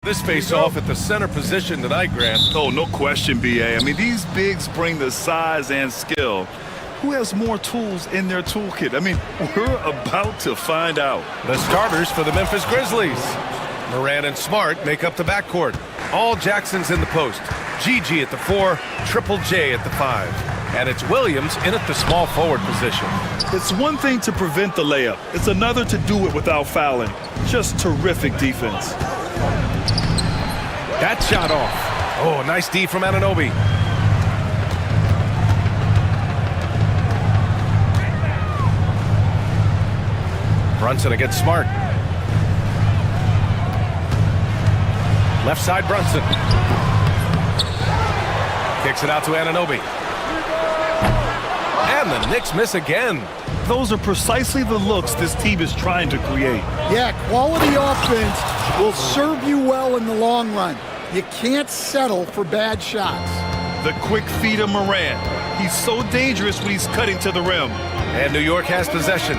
This face-off at the center position tonight, Grant. Oh, no question, B.A. I mean, these bigs bring the size and skill. Who has more tools in their toolkit? I mean, we're about to find out. The starters for the Memphis Grizzlies. Morant and Smart make up the backcourt. All Jackson's in the post. Gigi at the 4, Triple J at the 5. And it's Williams in at the small forward position. It's one thing to prevent the layup. It's another to do it without fouling. Just terrific defense. That shot off. Oh, nice D from Anunoby. Brunson against Smart. Left side Brunson. Kicks it out to Anunoby. And the Knicks miss again. Those are precisely the looks this team is trying to create. Yeah, quality offense will serve you well in the long run. You can't settle for bad shots. The quick feed of Morant. He's so dangerous when he's cutting to the rim. And New York has possession.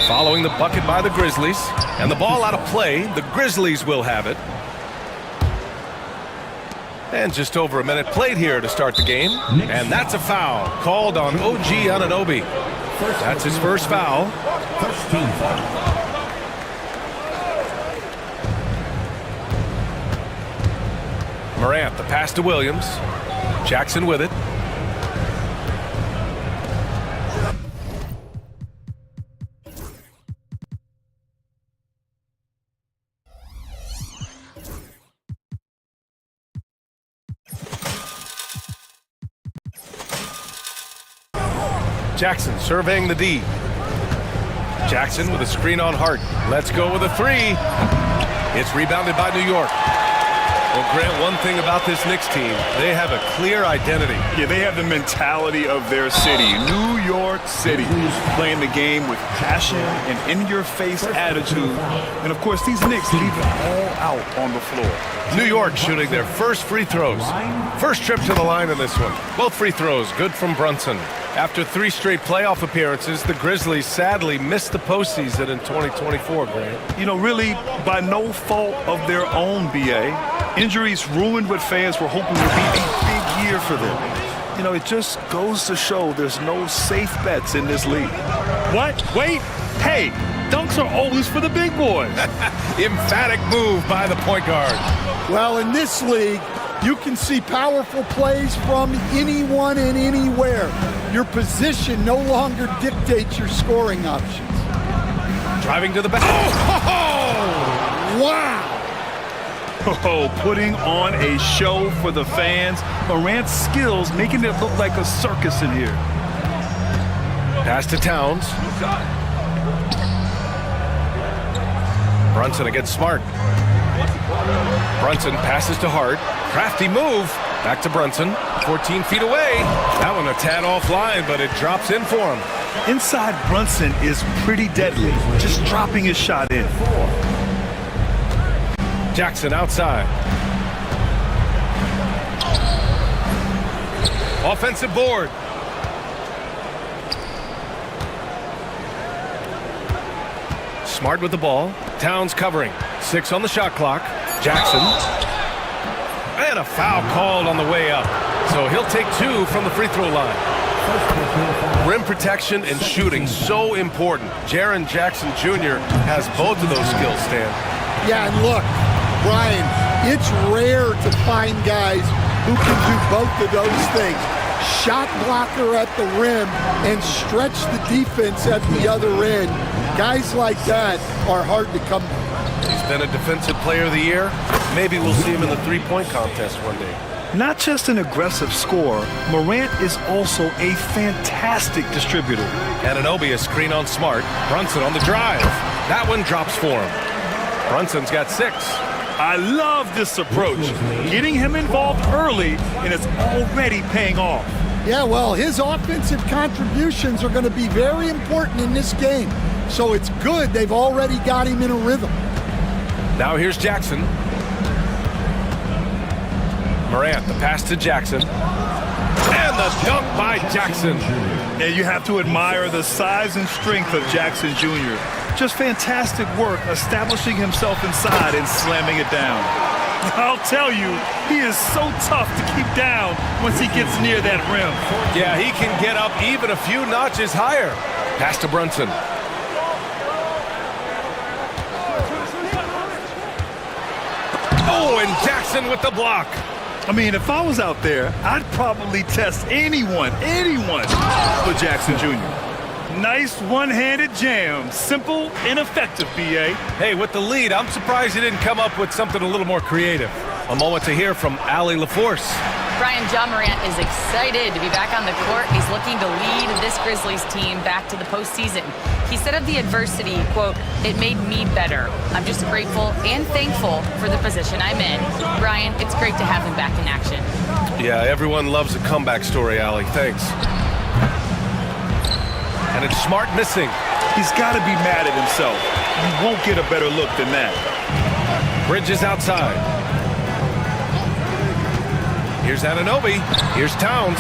Following the bucket by the Grizzlies. And the ball out of play. The Grizzlies will have it. And just over a minute played here to start the game. And that's a foul called on OG Anunoby. That's his first foul. Morant, the pass to Williams. Jackson with it. Jackson surveying the D. Jackson with a screen on Hart. Let's go with a 3. It's rebounded by New York. Well, Grant, one thing about this Knicks team, they have a clear identity. Yeah, they have the mentality of their city, New York City, playing the game with passion and in-your-face attitude. And, of course, these Knicks leave it all out on the floor. New York shooting their first free throws. First trip to the line in this one. Both free throws good from Brunson. After 3 straight playoff appearances, the Grizzlies sadly missed the postseason in 2024, Grant. You know, really, by no fault of their own, B.A. Injuries ruined what fans were hoping would be a big year for them. You know, it just goes to show there's no safe bets in this league. What? Wait! Hey! Dunks are always for the big boys. Emphatic move by the point guard. Well, in this league, you can see powerful plays from anyone and anywhere. Your position no longer dictates your scoring options. Driving to the back. Oh! Wow! Oh, putting on a show for the fans. Morant's skills making it look like a circus in here. Pass to Towns. Brunson against Smart. Brunson passes to Hart. Crafty move. Back to Brunson. 14 feet away. That one a tad offline, but it drops in for him. Inside Brunson is pretty deadly. Just dropping his shot in. Jackson outside. Offensive board. Smart with the ball. Towns covering. 6 on the shot clock. Jackson. And a foul called on the way up. So he'll take 2 from the free throw line. Rim protection and shooting, so important. Jaren Jackson Jr. has both of those skills, Stan. Yeah, and look, Brian, it's rare to find guys who can do both of those things. Shot blocker at the rim and stretch the defense at the other end. Guys like that are hard to come by. He's been a defensive player of the year. Maybe we'll see him in the three-point contest one day. Not just an aggressive scorer, Morant is also a fantastic distributor. Anunoby a screen on Smart. Brunson on the drive. That one drops for him. Brunson's got 6. I love this approach. Getting him involved early, and it's already paying off. Yeah, well, his offensive contributions are going to be very important in this game. So it's good they've already got him in a rhythm. Now here's Jackson. Morant, the pass to Jackson. And the dunk by Jackson. And you have to admire the size and strength of Jackson Jr. Just fantastic work establishing himself inside and slamming it down. I'll tell you, he is so tough to keep down once he gets near that rim. Yeah, he can get up even a few notches higher. Pass to Brunson. Oh, and Jackson with the block. I mean, if I was out there, I'd probably test anyone for Jackson Jr. Nice one-handed jam. Simple and effective, B.A. Hey, with the lead, I'm surprised he didn't come up with something a little more creative. A moment to hear from Allie LaForce. Brian, John Morant is excited to be back on the court. He's looking to lead this Grizzlies team back to the postseason. He said of the adversity, quote, "It made me better. I'm just grateful and thankful for the position I'm in." Brian, it's great to have him back in action. Yeah, everyone loves a comeback story, Allie. Thanks. And it's Smart missing. He's got to be mad at himself. You won't get a better look than that. Bridges outside. Here's Anunoby. Here's Towns.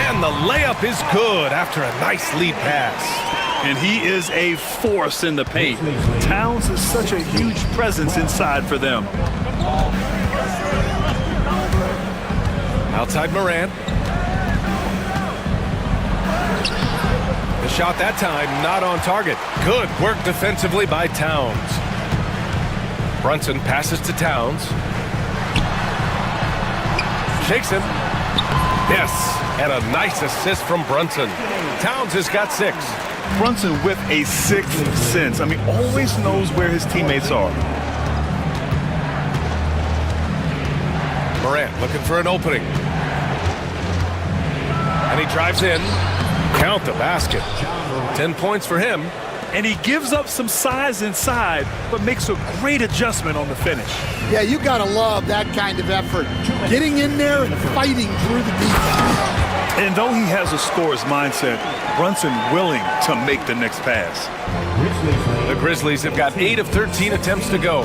And the layup is good after a nice lead pass. And he is a force in the paint. Towns is such a huge presence inside for them. Outside Morant. The shot that time not on target. Good work defensively by Towns. Brunson passes to Towns. Shakes him. Yes, and a nice assist from Brunson. Towns has got 6. Brunson with a sixth sense. I mean, always knows where his teammates are. Morant looking for an opening. And he drives in. Count the basket. 10 points for him. And he gives up some size inside, but makes a great adjustment on the finish. Yeah, you got to love that kind of effort. Getting in there and fighting through the defense. And though he has a scorer's mindset, Brunson willing to make the next pass. The Grizzlies have got 8 of 13 attempts to go.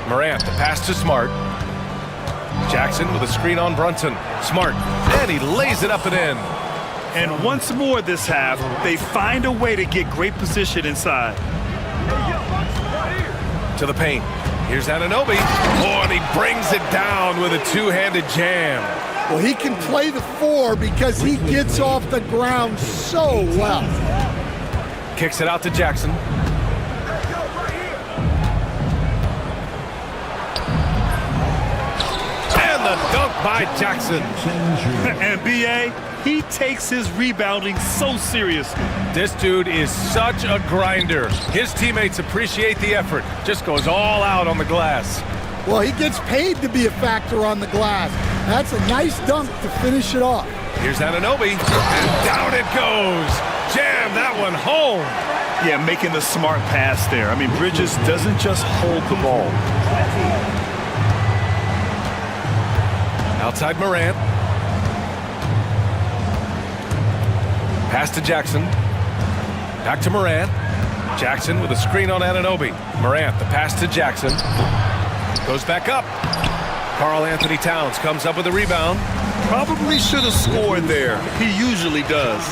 Morant, the pass to Smart. Jackson with a screen on Brunson. Smart, and he lays it up and in. And once more this half, they find a way to get great position inside. To the paint. Here's Anunoby. Oh, and he brings it down with a two-handed jam. Well, he can play the 4 because he gets off the ground so well. Kicks it out to Jackson. And the dunk by Jackson. And B.A., he takes his rebounding so seriously. This dude is such a grinder. His teammates appreciate the effort. Just goes all out on the glass. Well, he gets paid to be a factor on the glass. That's a nice dunk to finish it off. Here's Anunoby, and down it goes. Jam that one home. Yeah, making the smart pass there. I mean, Bridges doesn't just hold the ball. Outside Morant. Pass to Jackson. Back to Morant. Jackson with a screen on Anunoby. Morant, the pass to Jackson. Goes back up. Karl Anthony Towns comes up with a rebound. Probably should have scored there. He usually does.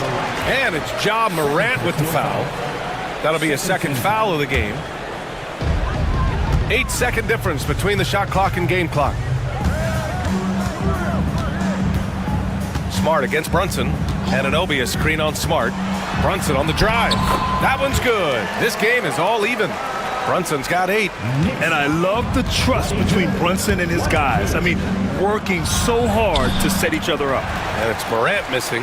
And it's Ja Morant with the foul. That'll be a second foul of the game. 8-second difference between the shot clock and game clock. Smart against Brunson. Anunoby a screen on Smart. Brunson on the drive. That one's good. This game is all even. Brunson's got 8. And I love the trust between Brunson and his guys. I mean, working so hard to set each other up. And it's Morant missing.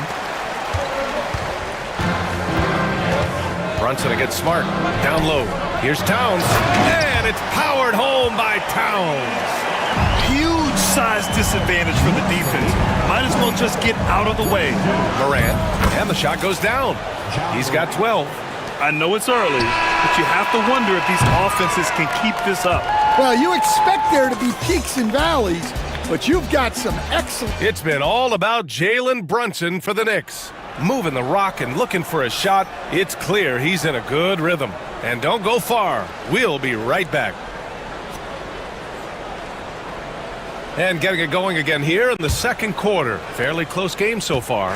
Brunson against Smart. Down low. Here's Towns. And it's powered home by Towns. Huge size disadvantage for the defense. Might as well just get out of the way. Morant. And the shot goes down. He's got 12. I know it's early, but you have to wonder if these offenses can keep this up. Well, you expect there to be peaks and valleys, but you've got some excellent... It's been all about Jalen Brunson for the Knicks. Moving the rock and looking for a shot. It's clear he's in a good rhythm. And don't go far. We'll be right back. And getting it going again here in the second quarter. Fairly close game so far.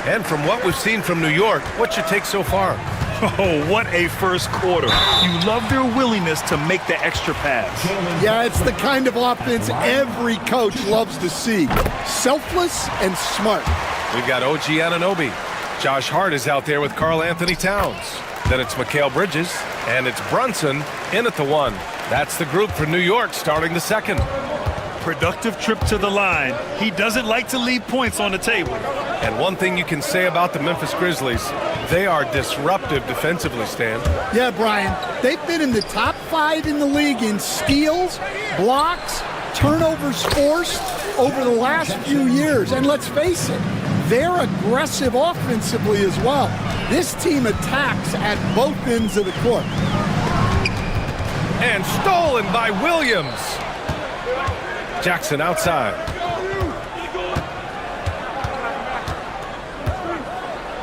And from what we've seen from New York, what's your take so far? Oh, what a first quarter. You love their willingness to make the extra pass. Yeah, it's the kind of offense every coach loves to see. Selfless and smart. We've got OG Anunoby. Josh Hart is out there with Karl Anthony Towns. Then it's Mikal Bridges, and it's Brunson in at the 1. That's the group for New York starting the second. Productive trip to the line. He doesn't like to leave points on the table. And one thing you can say about the Memphis Grizzlies, they are disruptive defensively, Stan. Yeah, Brian, they've been in the top 5 in the league in steals, blocks, turnovers forced over the last few years. And let's face it, they're aggressive offensively as well. This team attacks at both ends of the court. And stolen by Williams. Jackson outside.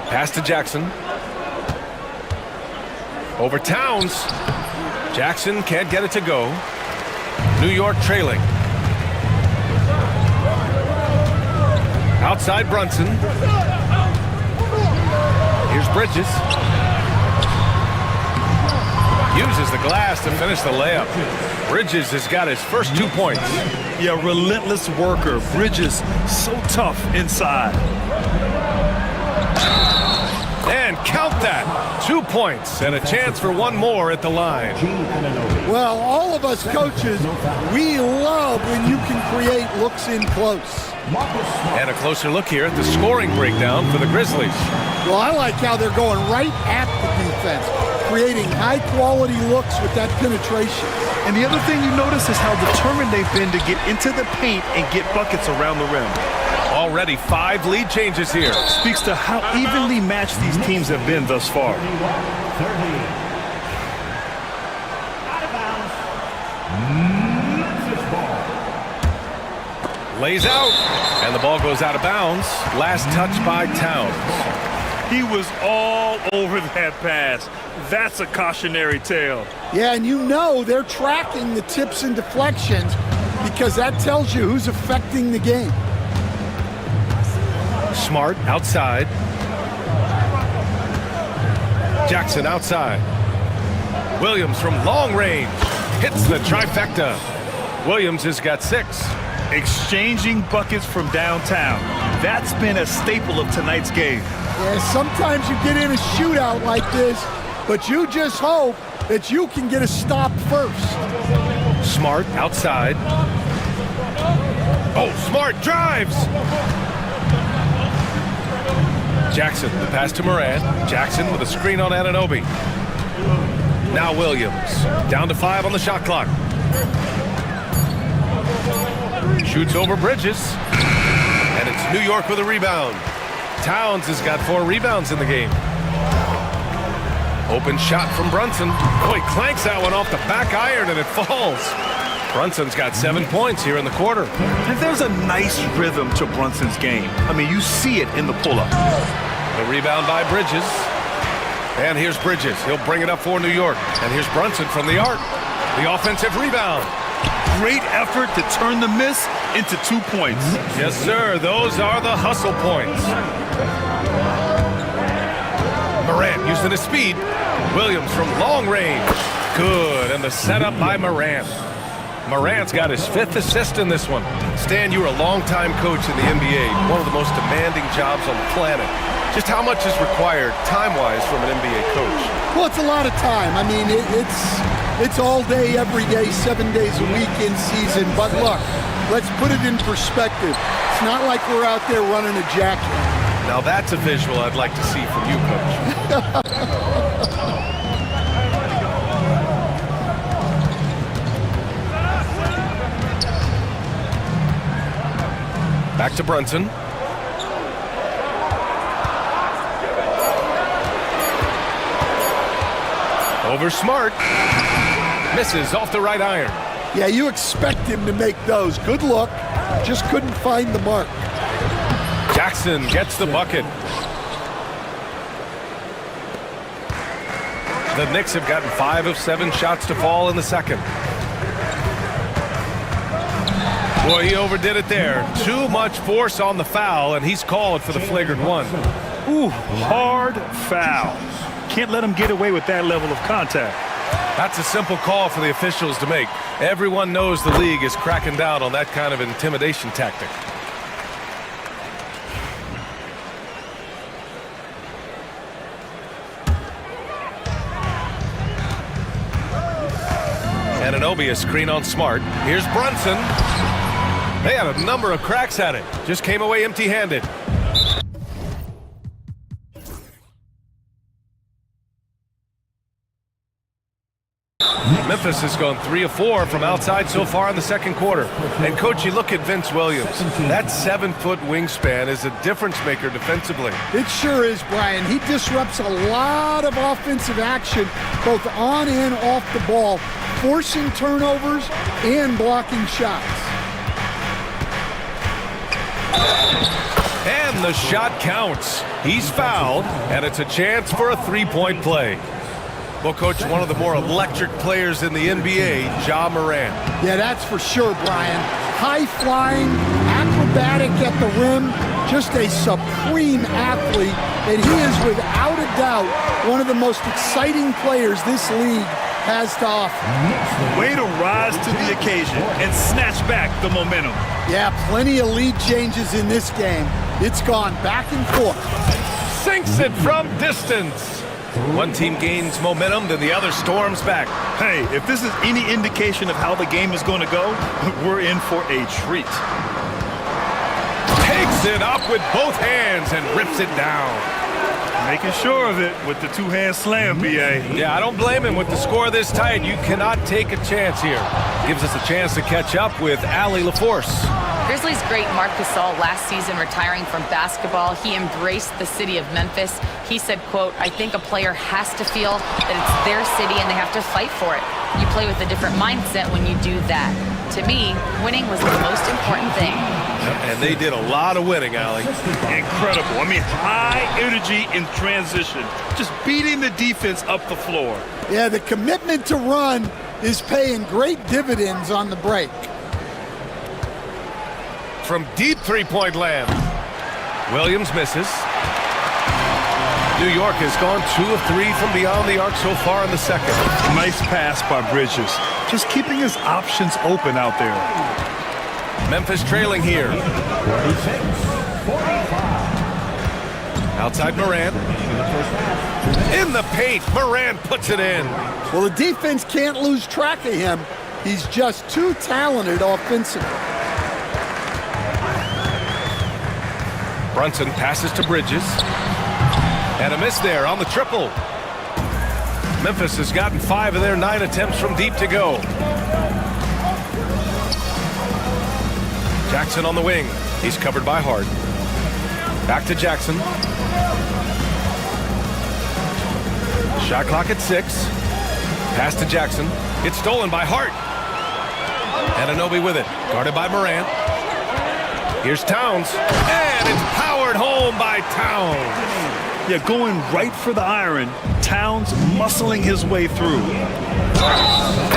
Pass to Jackson. Over Towns. Jackson can't get it to go. New York trailing. Outside Brunson. Here's Bridges. Uses the glass to finish the layup. Bridges has got his first 2 points. Yeah, relentless worker. Bridges, so tough inside. And count that. 2 points and a chance for one more at the line. Well, all of us coaches, we love when you can create looks in close. And a closer look here at the scoring breakdown for the Grizzlies. Well, I like how they're going right at the defense, creating high-quality looks with that penetration. And the other thing you notice is how determined they've been to get into the paint and get buckets around the rim. Already 5 lead changes here. Speaks to how evenly matched these teams have been thus far. Lays out, and the ball goes out of bounds. Last touch by Towns. He was all over that pass. That's a cautionary tale. Yeah, and you know they're tracking the tips and deflections because that tells you who's affecting the game. Smart outside. Jackson outside. Williams from long range hits the trifecta. Williams has got 6. Exchanging buckets from downtown. That's been a staple of tonight's game. Yeah, sometimes you get in a shootout like this, but you just hope that you can get a stop first. Smart outside. Oh, Smart drives. Jackson, the pass to Morant. Jackson with a screen on Anunoby. Now Williams, down to 5 on the shot clock. Shoots over Bridges. And it's New York with a rebound. Towns has got 4 rebounds in the game. Open shot from Brunson. Oh, he clanks that one off the back iron and it falls. Brunson's got 7 points here in the quarter. And there's a nice rhythm to Brunson's game. I mean, you see it in the pull-up. The rebound by Bridges. And here's Bridges. He'll bring it up for New York. And here's Brunson from the arc. The offensive rebound. Great effort to turn the miss into 2 points. Yes, sir. Those are the hustle points. Morant using his speed. Williams from long range. Good. And the setup by Morant. Morant's got his 5th assist in this one. Stan, you were a longtime coach in the NBA, one of the most demanding jobs on the planet. Just how much is required time-wise from an NBA coach? Well, it's a lot of time. I mean, it's all day, every day, 7 days a week in season. But look, let's put it in perspective. It's not like we're out there running a jacket. Now that's a visual I'd like to see from you, Coach. Back to Brunson. Over Smart. Misses off the right iron. Yeah, you expect him to make those. Good look. Just couldn't find the mark. Jackson gets the bucket. The Knicks have gotten 5 of 7 shots to fall in the second. Boy, he overdid it there. Too much force on the foul, and he's called for the flagrant one. Ooh, hard foul. can't let him get away with that level of contact. That's a simple call for the officials to make. Everyone knows the league is cracking down on that kind of intimidation tactic. Ananobi a screen on Smart. Here's Brunson. They had a number of cracks at it. Just came away empty-handed. Memphis has gone 3 of 4 from outside so far in the second quarter. And, Coach, you look at Vince Williams. That 7-foot wingspan is a difference maker defensively. It sure is, Brian. He disrupts a lot of offensive action, both on and off the ball, forcing turnovers and blocking shots. And the shot counts. He's fouled, and it's a chance for a three-point play. Well, Coach, one of the more electric players in the NBA, Ja Morant. Yeah, that's for sure, Brian. High-flying, acrobatic at the rim, just a supreme athlete, and he is without a doubt one of the most exciting players this league has to offer. Way to rise to the occasion and snatch back the momentum. Yeah, plenty of lead changes in this game. It's gone back and forth. Sinks it from distance. One team gains momentum, then the other storms back. Hey, if this is any indication of how the game is going to go, we're in for a treat. Takes it up with both hands and rips it down. Making sure of it with the two-hand slam, B.A. Yeah, I don't blame him. With the score this tight, you cannot take a chance here. Gives us a chance to catch up with Allie LaForce. Grizzlies great Marc Gasol last season retiring from basketball. He embraced the city of Memphis. He said, quote, "I think a player has to feel that it's their city and they have to fight for it. You play with a different mindset when you do that. To me, winning was the most important thing." And they did a lot of winning, Allie. Incredible. I mean, high energy in transition. Just beating the defense up the floor. Yeah, the commitment to run is paying great dividends on the break. From deep three-point land. Williams misses. New York has gone 2 of 3 from beyond the arc so far in the second. Nice pass by Bridges. Just keeping his options open out there. Memphis trailing here. Outside Morant. In the paint, Morant puts it in. Well, the defense can't lose track of him. He's just too talented offensively. Brunson passes to Bridges. And a miss there on the triple. Memphis has gotten 5 of their 9 attempts from deep to go. Jackson on the wing. He's covered by Hart. Back to Jackson. Shot clock at 6. Pass to Jackson. It's stolen by Hart. Ananobi with it. Guarded by Morant. Here's Towns. And it's powered home by Towns. Yeah, going right for the iron. Towns muscling his way through.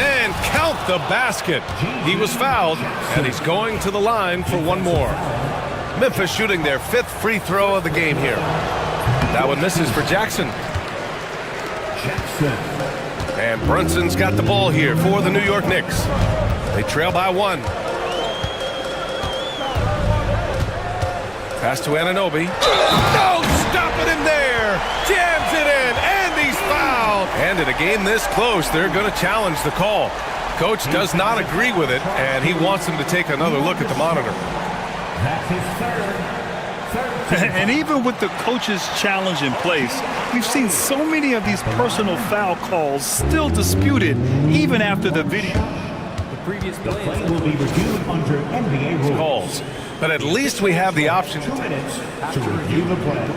And count the basket. He was fouled, and he's going to the line for one more. Memphis shooting their 5th free throw of the game here. That one misses for Jackson. And Brunson's got the ball here for the New York Knicks. They trail by 1. Pass to Ananobi. No, stopping him there. Jams it in, and he's fouled. And in a game this close, they're going to challenge the call. Coach does not agree with it, and he wants him to take another look at the monitor. And even with the coach's challenge in place, we've seen so many of these personal foul calls still disputed even after the video. The previous play will be reviewed under NBA rules. Calls. But at least we have the option to review the play.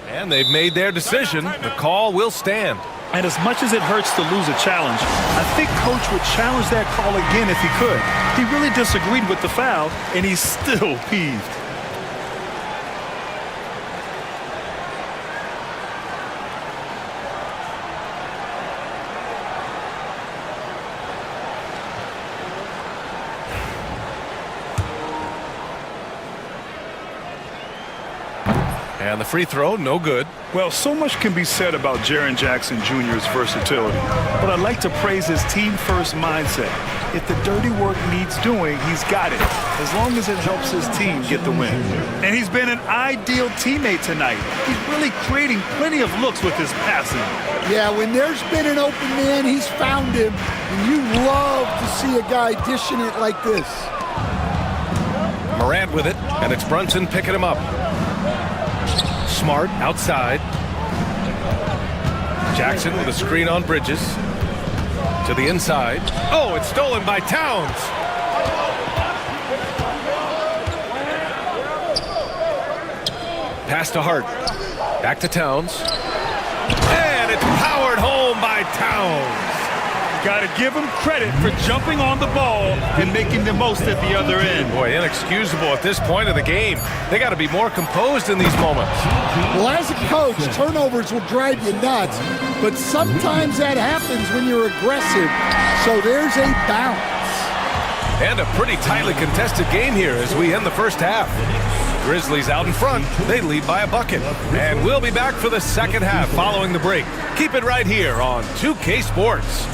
And they've made their decision. The call will stand. And as much as it hurts to lose a challenge, I think Coach would challenge that call again if he could. He really disagreed with the foul, and he's still peeved. And the free throw, no good. Well, so much can be said about Jaren Jackson Jr.'s versatility, but I'd like to praise his team-first mindset. If the dirty work needs doing, he's got it, as long as it helps his team get the win. And he's been an ideal teammate tonight. He's really creating plenty of looks with his passing. Yeah, when there's been an open man, he's found him, and you love to see a guy dishing it like this. Morant with it, and it's Brunson picking him up. Smart outside. Jackson with a screen on Bridges. To the inside. Oh, it's stolen by Towns. Pass to Hart. Back to Towns. And it's powered home by Towns. Got to give him credit for jumping on the ball and making the most at the other end. Boy, inexcusable at this point of the game. They got to be more composed in these moments. Well, as a coach, turnovers will drive you nuts, but sometimes that happens when you're aggressive. So there's a balance. And a pretty tightly contested game here as we end the first half. Grizzlies out in front. They lead by a bucket. And we'll be back for the second half following the break. Keep it right here on 2K Sports.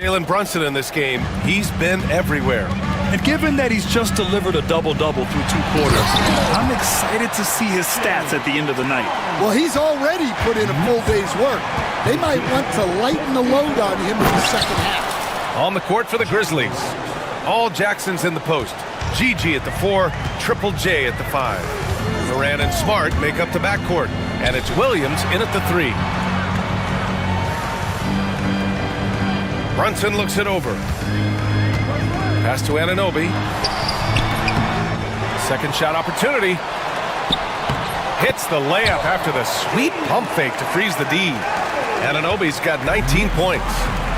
Jalen Brunson in this game, he's been everywhere. And given that he's just delivered a double-double through 2 quarters, I'm excited to see his stats at the end of the night. Well, he's already put in a full day's work. They might want to lighten the load on him in the second half. On the court for the Grizzlies. All Jackson's in the post. GG at the 4, Triple J at the 5. Moran and Smart make up the backcourt. And it's Williams in at the 3. Brunson looks it over. Pass to Anunoby. Second shot opportunity. Hits the layup after the sweet pump fake to freeze the D. Anunoby's got 19 points.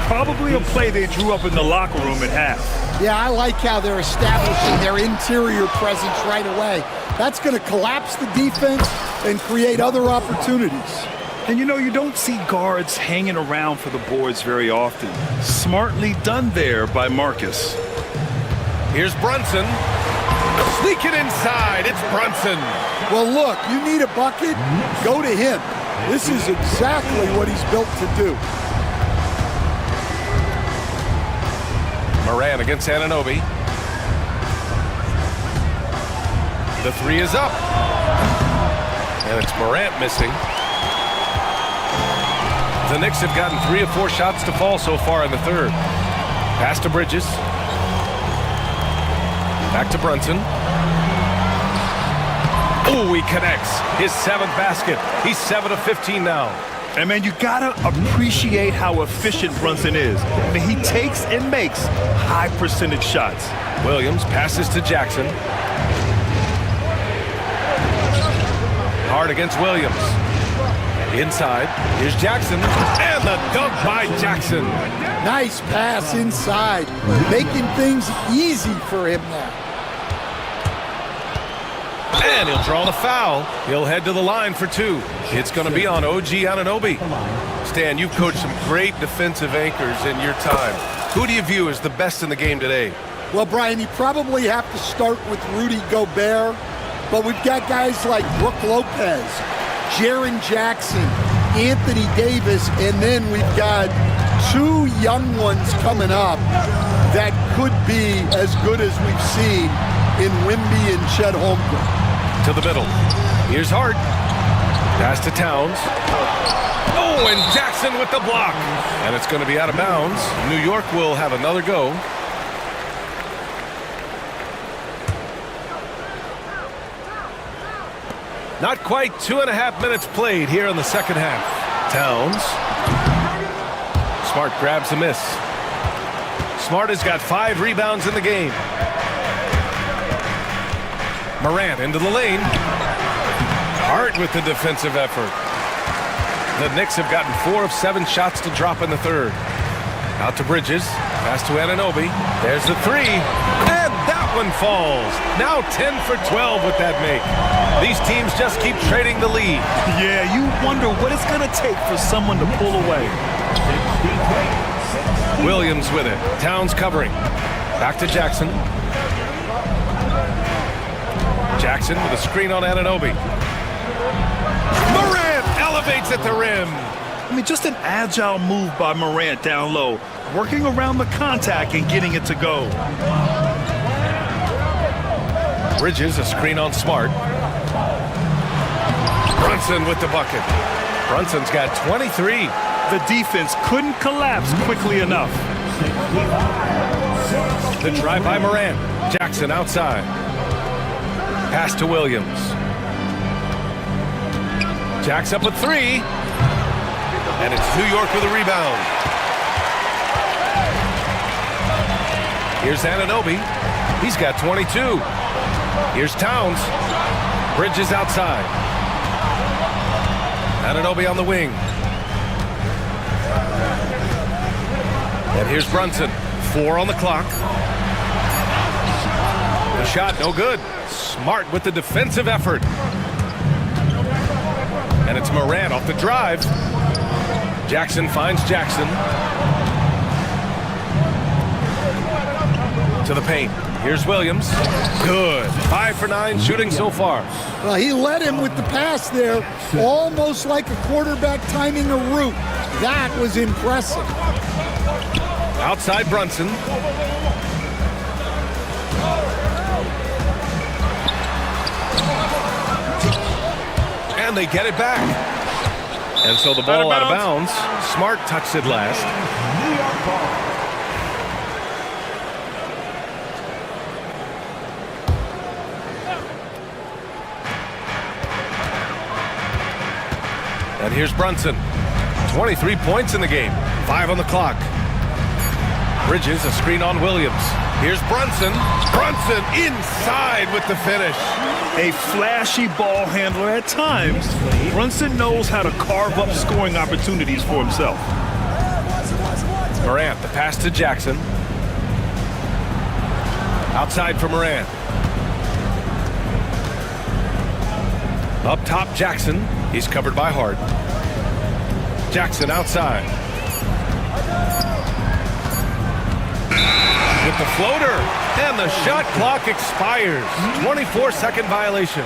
Probably a play they drew up in the locker room at half. Yeah, I like how they're establishing their interior presence right away. That's going to collapse the defense and create other opportunities. And you know, you don't see guards hanging around for the boards very often. Smartly done there by Marcus. Here's Brunson. Leak it inside. It's Brunson. Well, look, you need a bucket, go to him. This is exactly what he's built to do. Moran against Anunoby. The three is up. And it's Morant missing. The Knicks have gotten 3 of 4 shots to fall so far in the third. Pass to Bridges. Back to Brunson. Oh, he connects. His 7th basket. He's 7 of 15 now. And man, you gotta appreciate how efficient Brunson is. I mean, he takes and makes high percentage shots. Williams passes to Jackson. Hard against Williams. Inside. Here's Jackson. And the dunk by Jackson. Nice pass inside, making things easy for him now. And he'll draw the foul. He'll head to the line for 2. It's going to be on OG Anunoby. Stan, you've coached some great defensive anchors in your time. Who do you view as the best in the game today? Well, Brian, you probably have to start with Rudy Gobert, but we've got guys like Brook Lopez, Jaren Jackson, Anthony Davis, and then we've got 2 young ones coming up that could be as good as we've seen in Wimby and Chet Holmgren. To the middle. Here's Hart. Pass to Towns. Oh, and Jackson with the block. And it's going to be out of bounds. New York will have another go. Not quite 2.5 minutes played here in the second half. Towns. Smart grabs a miss. Smart has got 5 rebounds in the game. Morant into the lane. Hart with the defensive effort. The Knicks have gotten 4 of 7 shots to drop in the third. Out to Bridges. Pass to Anunoby. There's the 3. And that one falls. Now 10 for 12 with that make. These teams just keep trading the lead. Yeah, you wonder what it's going to take for someone to pull away. Williams with it. Towns covering. Back to Jackson. Jackson with a screen on Anunoby. Morant elevates at the rim. I mean, just an agile move by Morant down low, working around the contact and getting it to go. Bridges, a screen on Smart. Brunson with the bucket. Brunson's got 23. The defense couldn't collapse quickly enough. The drive by Morant. Jackson outside. Pass to Williams. Jack's up at 3. And it's New York with a rebound. Here's Anunoby. He's got 22. Here's Towns. Bridges outside. Anunoby on the wing. And here's Brunson. 4 on the clock. The shot, no good. Smart with the defensive effort. And it's Morant off the drive. Jackson finds Jackson. To the paint. Here's Williams. Good. 5 for 9 shooting so far. Well, he led him with the pass there, almost like a quarterback timing a route. That was impressive. Outside Brunson. And they get it back. And so the ball out of bounds. Smart touched it last. New York ball. And here's Brunson. 23 points in the game. 5 on the clock. Bridges, a screen on Williams. Here's Brunson. Brunson inside with the finish. A flashy ball handler at times. Brunson knows how to carve up scoring opportunities for himself. Morant, the pass to Jackson. Outside for Morant. Up top, Jackson. He's covered by Hart. Jackson outside. With the floater. And the shot clock expires. 24-second violation.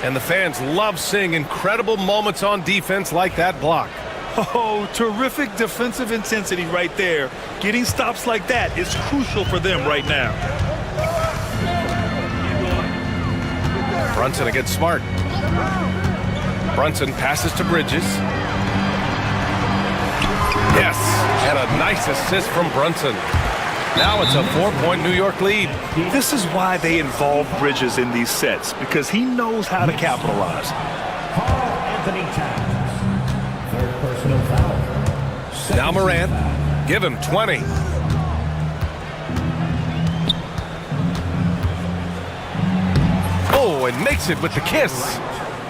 And the fans love seeing incredible moments on defense like that block. Oh, terrific defensive intensity right there. Getting stops like that is crucial for them right now. Brunson against Smart. Brunson passes to Bridges. Yes, and a nice assist from Brunson. Now it's a 4-point New York lead. This is why they involve Bridges in these sets, because he knows how to capitalize. Anthony Towns. Third personal foul. Now Morant, give him 20. Oh, and makes it with the kiss.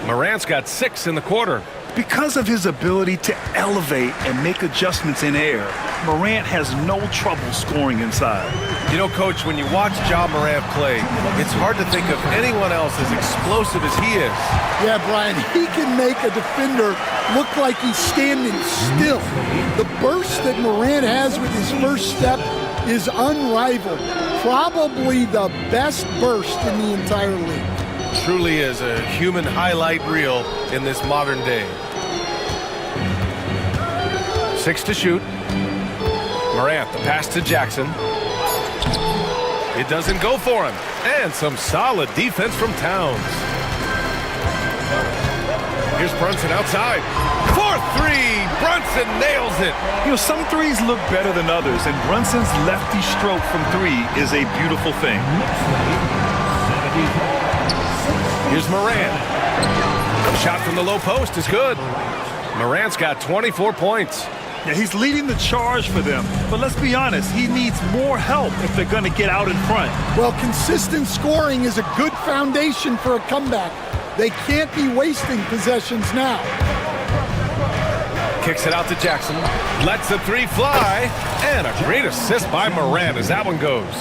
Morant's got 6 in the quarter. Because of his ability to elevate and make adjustments in air, Morant has no trouble scoring inside. You know, Coach, when you watch Ja Morant play, it's hard to think of anyone else as explosive as he is. Yeah, Brian, he can make a defender look like he's standing still. The burst that Morant has with his first step is unrivaled. Probably the best burst in the entire league. Truly is a human highlight reel in this modern day. 6 to shoot. Morant, the pass to Jackson. It doesn't go for him. And some solid defense from Towns. Here's Brunson outside. For 3! Brunson nails it. You know, some threes look better than others, and Brunson's lefty stroke from 3 is a beautiful thing. Here's Morant. The shot from the low post is good. Morant's got 24 points. Yeah, he's leading the charge for them, but let's be honest, he needs more help if they're going to get out in front. Well, consistent scoring is a good foundation for a comeback. They can't be wasting possessions now. Kicks it out to Jackson. Lets the 3 fly. And a great assist by Morant as that one goes.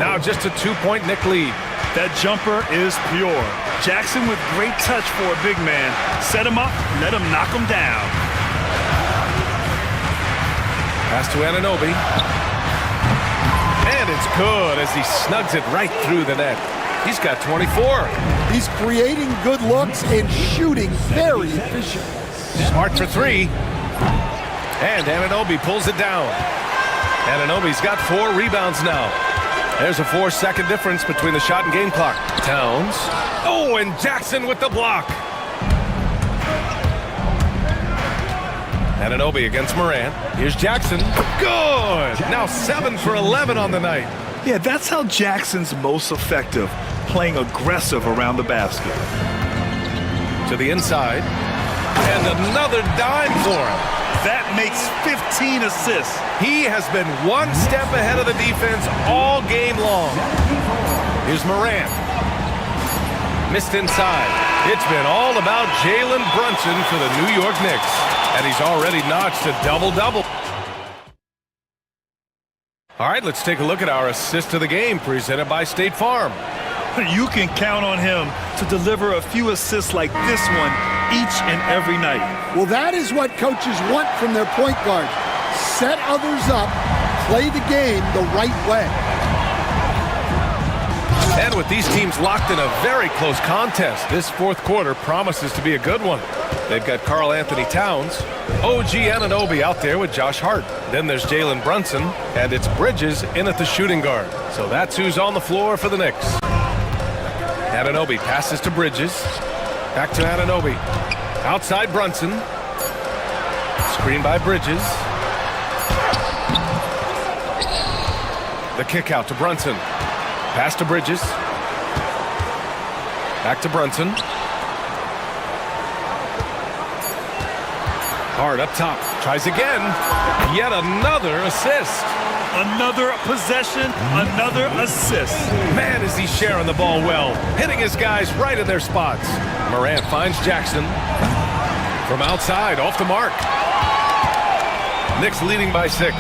Now just a 2-point Knick lead. That jumper is pure. Jackson with great touch for a big man. Set him up, let him knock him down. Pass to Anunoby. And it's good as he snugs it right through the net. He's got 24. He's creating good looks and shooting very efficient. Smart for 3. And Anunoby pulls it down. Anunoby's got 4 rebounds now. There's a 4-second difference between the shot and game clock. Towns. Oh, and Jackson with the block. Anunoby against Morant. Here's Jackson. Good! Now 7 for 11 on the night. Yeah, that's how Jackson's most effective, playing aggressive around the basket. To the inside. And another dime for him. That makes 15 assists. He has been one step ahead of the defense all game long. Here's Morant. Missed inside. It's been all about Jalen Brunson for the New York Knicks. And he's already notched a double-double. All right, let's take a look at our assist of the game presented by State Farm. You can count on him to deliver a few assists like this one each and every night. Well, that is what coaches want from their point guard. Set others up, play the game the right way. And with these teams locked in a very close contest, this fourth quarter promises to be a good one. They've got Karl Anthony Towns, OG Anunoby out there with Josh Hart. Then there's Jalen Brunson, and it's Bridges in at the shooting guard. So that's who's on the floor for the Knicks. Anunoby passes to Bridges. Back to Anunoby. Outside Brunson. Screen by Bridges. The kick out to Brunson. Pass to Bridges. Back to Brunson. Hard up top. Tries again. Yet another assist. Another possession, another assist. Man, is he sharing the ball well. Hitting his guys right in their spots. Morant finds Jackson. From outside, off the mark. Knicks leading by 6.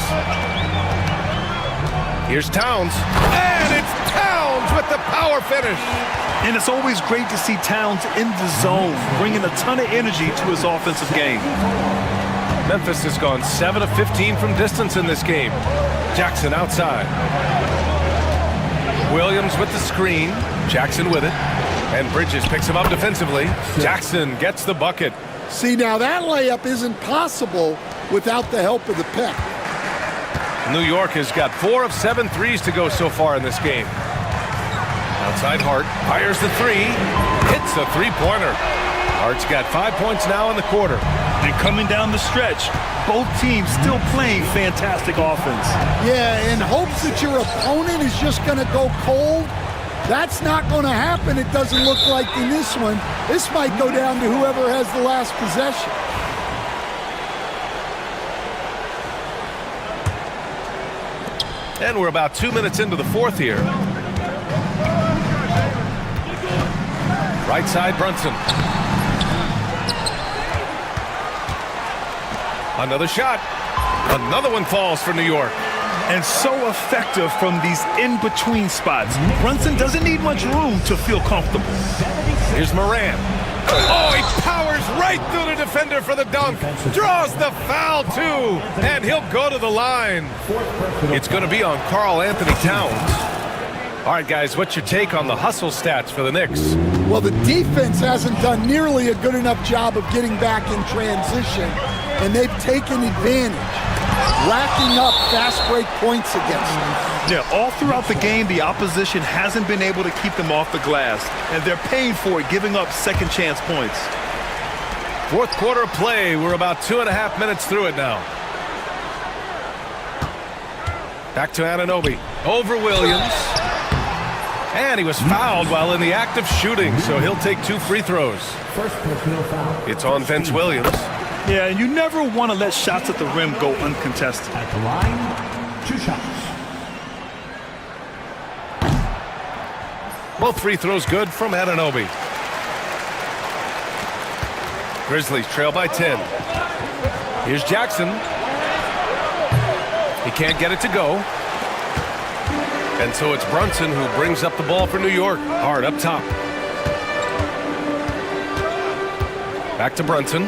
Here's Towns. And it's Towns with the power finish. And it's always great to see Towns in the zone, bringing a ton of energy to his offensive game. Memphis has gone 7 of 15 from distance in this game. Jackson outside. Williams with the screen. Jackson with it. And Bridges picks him up defensively. Jackson gets the bucket. See, now that layup isn't possible without the help of the pick. New York has got 4 of 7 threes to go so far in this game. Outside Hart, fires the three, hits a three-pointer. Hart's got 5 points now in the quarter. And coming down the stretch, both teams still playing fantastic offense. Yeah, in hopes that your opponent is just going to go cold, that's not going to happen, it doesn't look like in this one. This might go down to whoever has the last possession. And we're about 2 minutes into the fourth here. Right side, Brunson. Another shot. Another one falls for New York. And so effective from these in-between spots. Brunson doesn't need much room to feel comfortable. Here's Moran. Oh, he powers right through the defender for the dunk. Draws the foul, too. And he'll go to the line. It's going to be on Karl Anthony Towns. All right, guys, what's your take on the hustle stats for the Knicks? Well, the defense hasn't done nearly a good enough job of getting back in transition, and they've taken advantage, racking up fast break points against them. Yeah, all throughout the game, the opposition hasn't been able to keep them off the glass, and they're paying for it, giving up second chance points. Fourth quarter of play. We're about 2.5 minutes through it now. Back to Anunoby. Over Williams. And he was fouled while in the act of shooting, so he'll take 2 free throws. First personal foul. It's on Vince Williams. Yeah, and you never want to let shots at the rim go uncontested. At the line, 2 shots. Both free throws good from Anunoby. Grizzlies trail by 10. Here's Jackson. He can't get it to go. And so it's Brunson who brings up the ball for New York. Hard up top. Back to Brunson.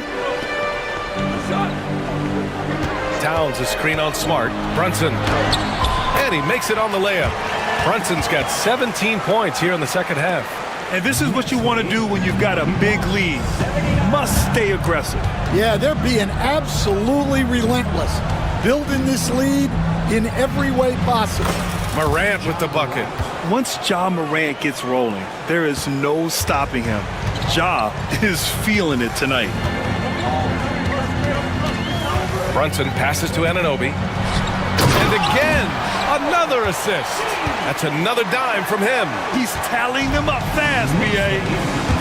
Towns a screen on Smart. Brunson. And he makes it on the layup. Brunson's got 17 points here in the second half. And this is what you want to do when you've got a big lead. You must stay aggressive. Yeah, they're being absolutely relentless, building this lead in every way possible. Morant with the bucket. Once Ja Morant gets rolling, there is no stopping him. Ja is feeling it tonight. Brunson passes to Anunoby. And again, another assist. That's another dime from him. He's tallying them up fast, B.A.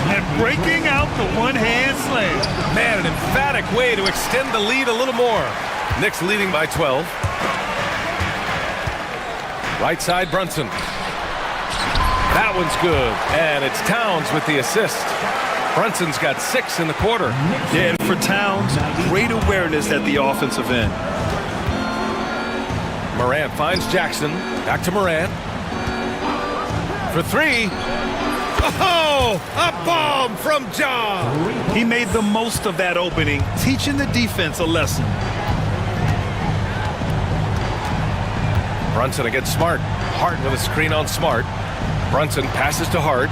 And breaking out the one-hand slam. Man, an emphatic way to extend the lead a little more. Knicks leading by 12. Right side, Brunson. That one's good. And it's Towns with the assist. Brunson's got 6 in the quarter. Yeah, and for Towns, great awareness at the offensive end. Morant finds Jackson. Back to Morant. For 3. Oh, a bomb from Ja. He made the most of that opening, teaching the defense a lesson. Brunson against Smart. Hart with a screen on Smart. Brunson passes to Hart.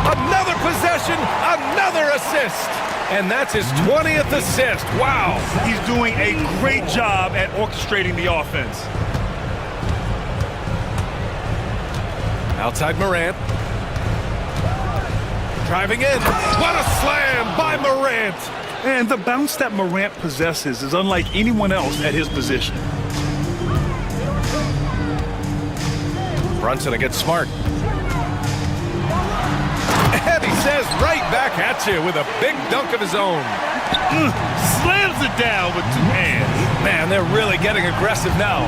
Another possession, another assist. And that's his 20th assist. Wow. He's doing a great job at orchestrating the offense. Outside Morant. Driving in. What a slam by Morant. And the bounce that Morant possesses is unlike anyone else at his position. Brunson against Smart. And he says right back at you with a big dunk of his own. Slams it down with 2 hands. Man, they're really getting aggressive now.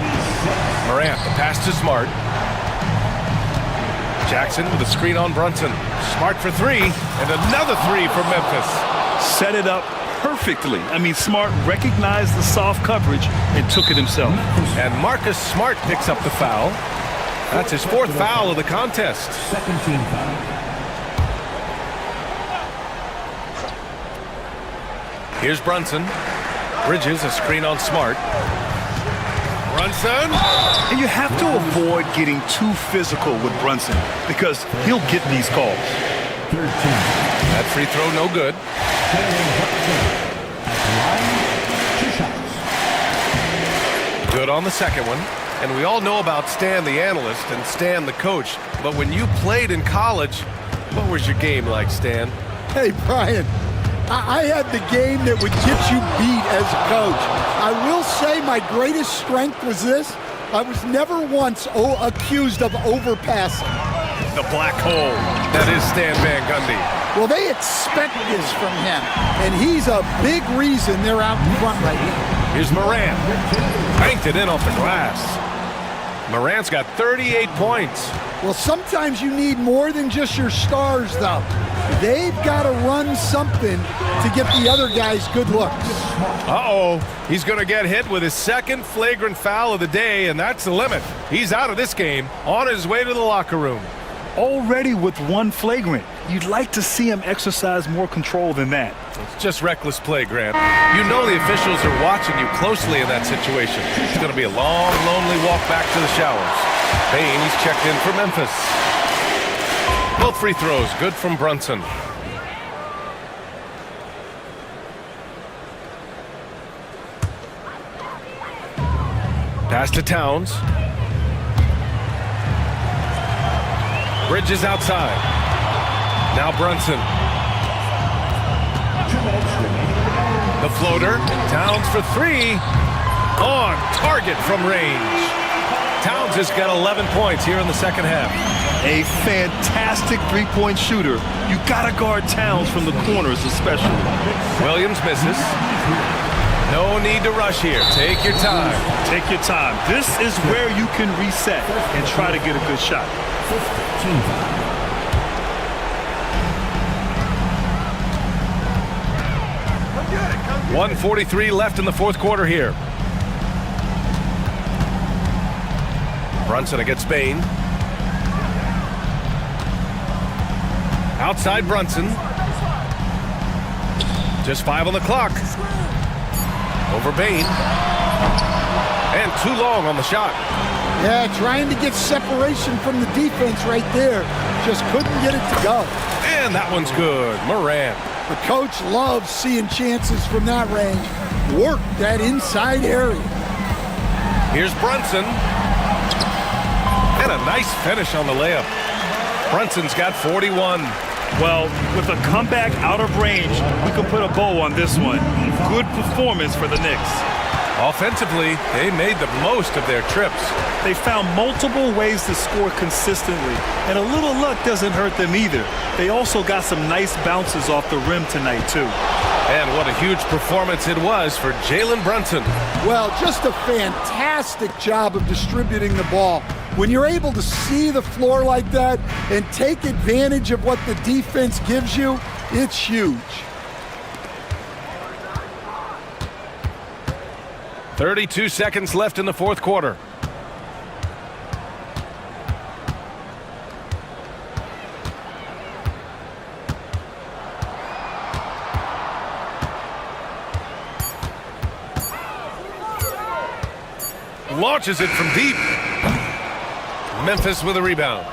Morant, the pass to Smart. Jackson with a screen on Brunson. Smart for 3, and another 3 for Memphis. Set it up perfectly. I mean, Smart recognized the soft coverage and took it himself. And Marcus Smart picks up the foul. That's his 4th foul of the contest. Second team foul. Here's Brunson. Bridges a screen on Smart. Brunson. And you have to avoid getting too physical with Brunson because he'll get these calls. 13. That free throw no good. At the line, 2 shots. Good on the second one. And we all know about Stan the analyst and Stan the coach. But when you played in college, what was your game like, Stan? Hey, Brian, I had the game that would get you beat as a coach. I will say my greatest strength was this. I was never once accused of overpassing. The black hole. That is Stan Van Gundy. Well, they expect this from him, and he's a big reason they're out in front right now. Here's Morant. Banked it in off the glass. Morant's got 38 points. Well, sometimes you need more than just your stars, though. They've got to run something to get the other guys good looks. Uh-oh. He's going to get hit with his second flagrant foul of the day, and that's the limit. He's out of this game, on his way to the locker room. Already with one flagrant. You'd like to see him exercise more control than that. It's just reckless play, Grant. You know the officials are watching you closely in that situation. It's going to be a long, lonely walk back to the showers. Bain, he's checked in for Memphis. Both free throws, good from Brunson. Pass to Towns. Bridges outside. Now Brunson. 2 minutes remaining in the game. The floater. Towns for 3. On target from range. Towns has got 11 points here in the second half. A fantastic three-point shooter. You gotta guard Towns from the corners especially. Williams misses. No need to rush here. Take your time. Take your time. This is where you can reset and try to get a good shot. 15 foul. 1:43 left in the fourth quarter here. Brunson against Bain. Outside Brunson. Just 5 on the clock. Over Bain. And too long on the shot. Yeah, trying to get separation from the defense right there. Just couldn't get it to go. And that one's good. Morant. The coach loves seeing chances from that range. Work that inside area. Here's Brunson. And a nice finish on the layup. Brunson's got 41. Well, with a comeback out of range, we can put a bow on this one. Good performance for the Knicks. Offensively, they made the most of their trips. They found multiple ways to score consistently, and a little luck doesn't hurt them either. They also got some nice bounces off the rim tonight, too. And what a huge performance it was for Jalen Brunson. Well, just a fantastic job of distributing the ball. When you're able to see the floor like that and take advantage of what the defense gives you, it's huge. 32 seconds left in the fourth quarter. Launches it from deep. Memphis with a rebound.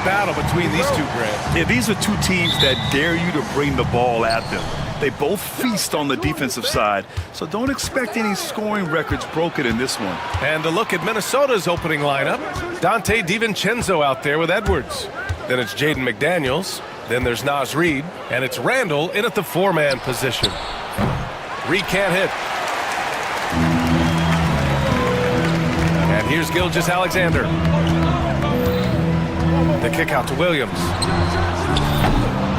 battle between these two, Grant. Yeah, these are two teams that dare you to bring the ball at them. They both feast on the defensive side, so don't expect any scoring records broken in this one. And a look at Minnesota's opening lineup. Dante DiVincenzo out there with Edwards. Then it's Jaden McDaniels. Then there's Naz Reid. And it's Randall in at the four-man position. Reid can't hit. And here's Gilgeous-Alexander. The kick out to Williams.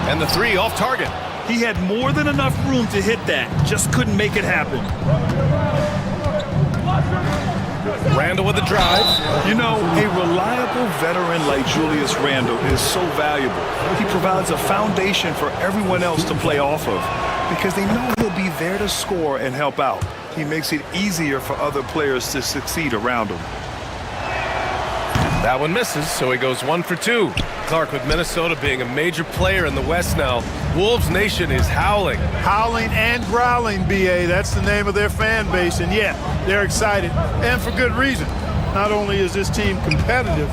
And the three off target. He had more than enough room to hit that, just couldn't make it happen. Randall with the drive. You know, a reliable veteran like Julius Randle is so valuable. He provides a foundation for everyone else to play off of because they know he'll be there to score and help out. He makes it easier for other players to succeed around him. That one misses, so he goes 1 for 2. Clark, with Minnesota being a major player in the West now, Wolves Nation is howling. Howling and growling, BA. That's the name of their fan base. And yeah, they're excited, and for good reason. Not only is this team competitive,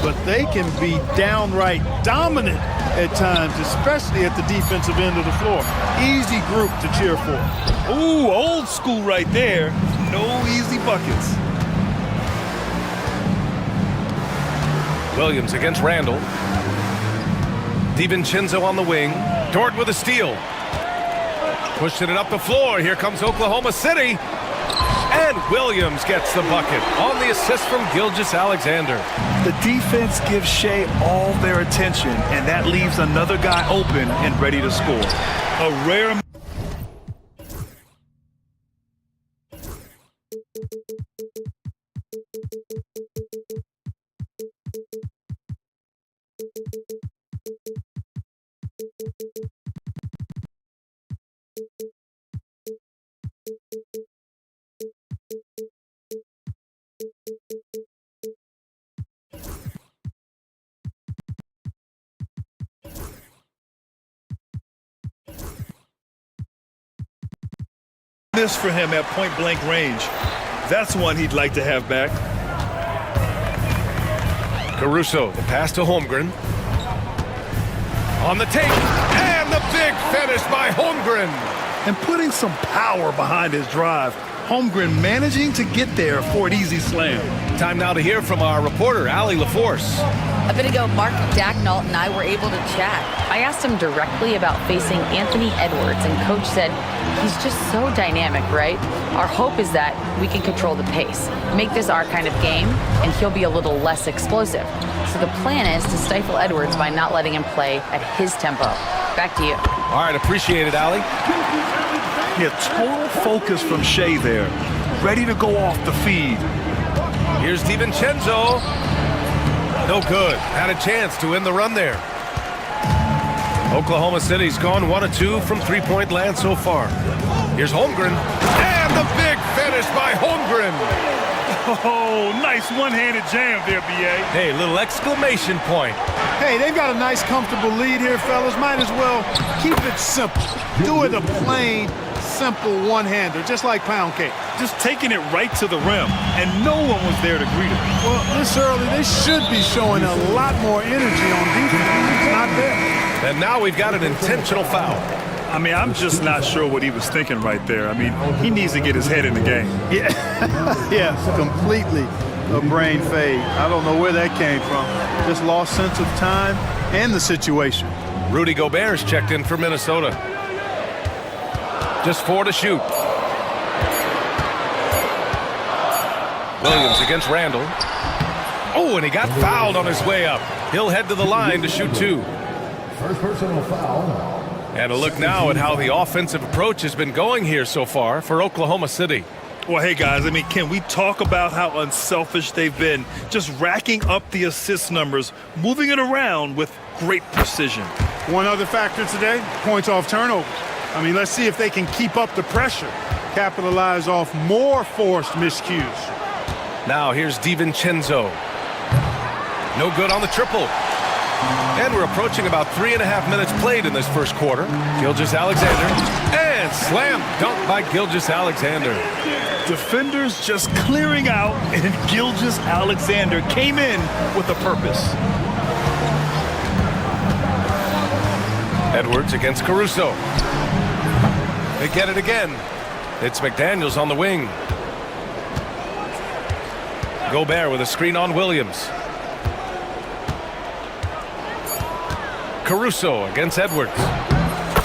but they can be downright dominant at times, especially at the defensive end of the floor. Easy group to cheer for. Ooh, old school right there. No easy buckets. Williams against Randall. DiVincenzo on the wing. Dort with a steal. Pushing it up the floor. Here comes Oklahoma City. And Williams gets the bucket on the assist from Gilgeous-Alexander. The defense gives Shea all their attention, and that leaves another guy open and ready to score. A rare... Miss for him at point-blank range. That's one he'd like to have back. Caruso, the pass to Holmgren. On the take, and the big finish by Holmgren. And putting some power behind his drive. Holmgren managing to get there for an easy slam. Time now to hear from our reporter, Allie LaForce. A bit ago, Mark Dacknault and I were able to chat. I asked him directly about facing Anthony Edwards, and Coach said he's just so dynamic, right? Our hope is that we can control the pace, make this our kind of game, and he'll be a little less explosive. So the plan is to stifle Edwards by not letting him play at his tempo. Back to you. All right, appreciate it, Allie. Yeah, total focus from Shea there. Ready to go off the feed. Here's DiVincenzo. No good. Had a chance to end the run there. Oklahoma City's gone 1 of 2 from three-point land so far. Here's Holmgren. And the big finish by Holmgren. Oh, nice one-handed jam there, B.A. Hey, little exclamation point. Hey, they've got a nice, comfortable lead here, fellas. Might as well keep it simple. Do it a plain, simple one-hander, just like pound cake. Just taking it right to the rim, and no one was there to greet him. Well, this early, they should be showing a lot more energy on defense. It's not there. And now we've got an intentional foul. I mean, I'm just not sure what he was thinking right there. I mean, he needs to get his head in the game. Yeah, completely a brain fade. I don't know where that came from. Just lost sense of time and the situation. Rudy Gobert's checked in for Minnesota. Just 4 to shoot. Williams against Randall. Oh, and he got fouled on his way up. He'll head to the line to shoot 2. First personal foul. And a look now at how the offensive approach has been going here so far for Oklahoma City. Well, hey, guys, I mean, can we talk about how unselfish they've been? Just racking up the assist numbers, moving it around with great precision. One other factor today, points off turnover. I mean, let's see if they can keep up the pressure, capitalize off more forced miscues. Now here's DiVincenzo. No good on the triple. And we're approaching about 3.5 minutes played in this first quarter. Gilgeous-Alexander. And slam dunk by Gilgeous-Alexander. Defenders just clearing out, and Gilgeous-Alexander came in with a purpose. Edwards against Caruso. They get it again. It's McDaniels on the wing. Gobert with a screen on Williams. Caruso against Edwards.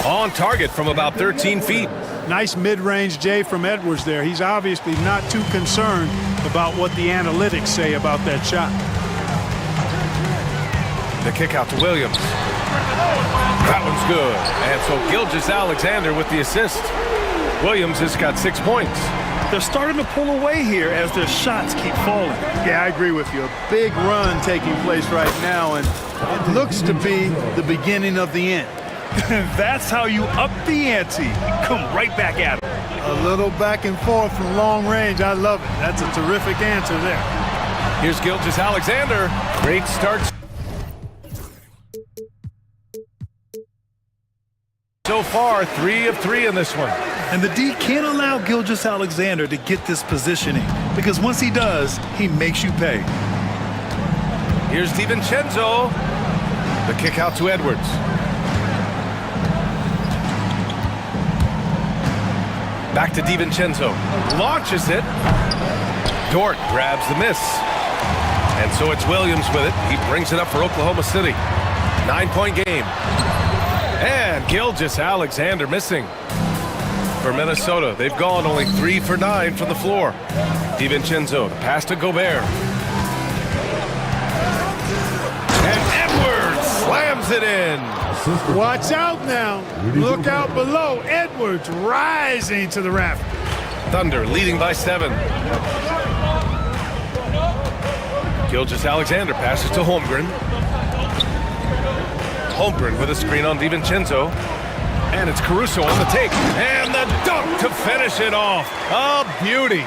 On target from about 13 feet. Nice mid-range J from Edwards there. He's obviously not too concerned about what the analytics say about that shot. The kick out to Williams. That one's good. And so Gilgeous-Alexander with the assist. Williams has got 6 points. They're starting to pull away here as their shots keep falling. Yeah, I agree with you. A big run taking place right now, and it looks to be the beginning of the end. That's how you up the ante. Come right back at it. A little back and forth from long range. I love it. That's a terrific answer there. Here's Gilgeous-Alexander. Great start so far. 3 of 3 in this one. And the D can't allow Gilgeous-Alexander to get this positioning, because once he does, he makes you pay. Here's DiVincenzo. The kick out to Edwards. Back to DiVincenzo. Launches it. Dort grabs the miss. And so it's Williams with it. He brings it up for Oklahoma City. 9-point game. And Gilgeous-Alexander missing. For Minnesota, they've gone only 3 for 9 from the floor. DiVincenzo, the pass to Gobert. And Edwards slams it in. Watch out now. Look out below. Edwards rising to the raft. Thunder leading by 7. Gilgeous-Alexander passes to Holmgren. Holmgren with a screen on DiVincenzo. And it's Caruso on the take. And the dunk to finish it off. A beauty.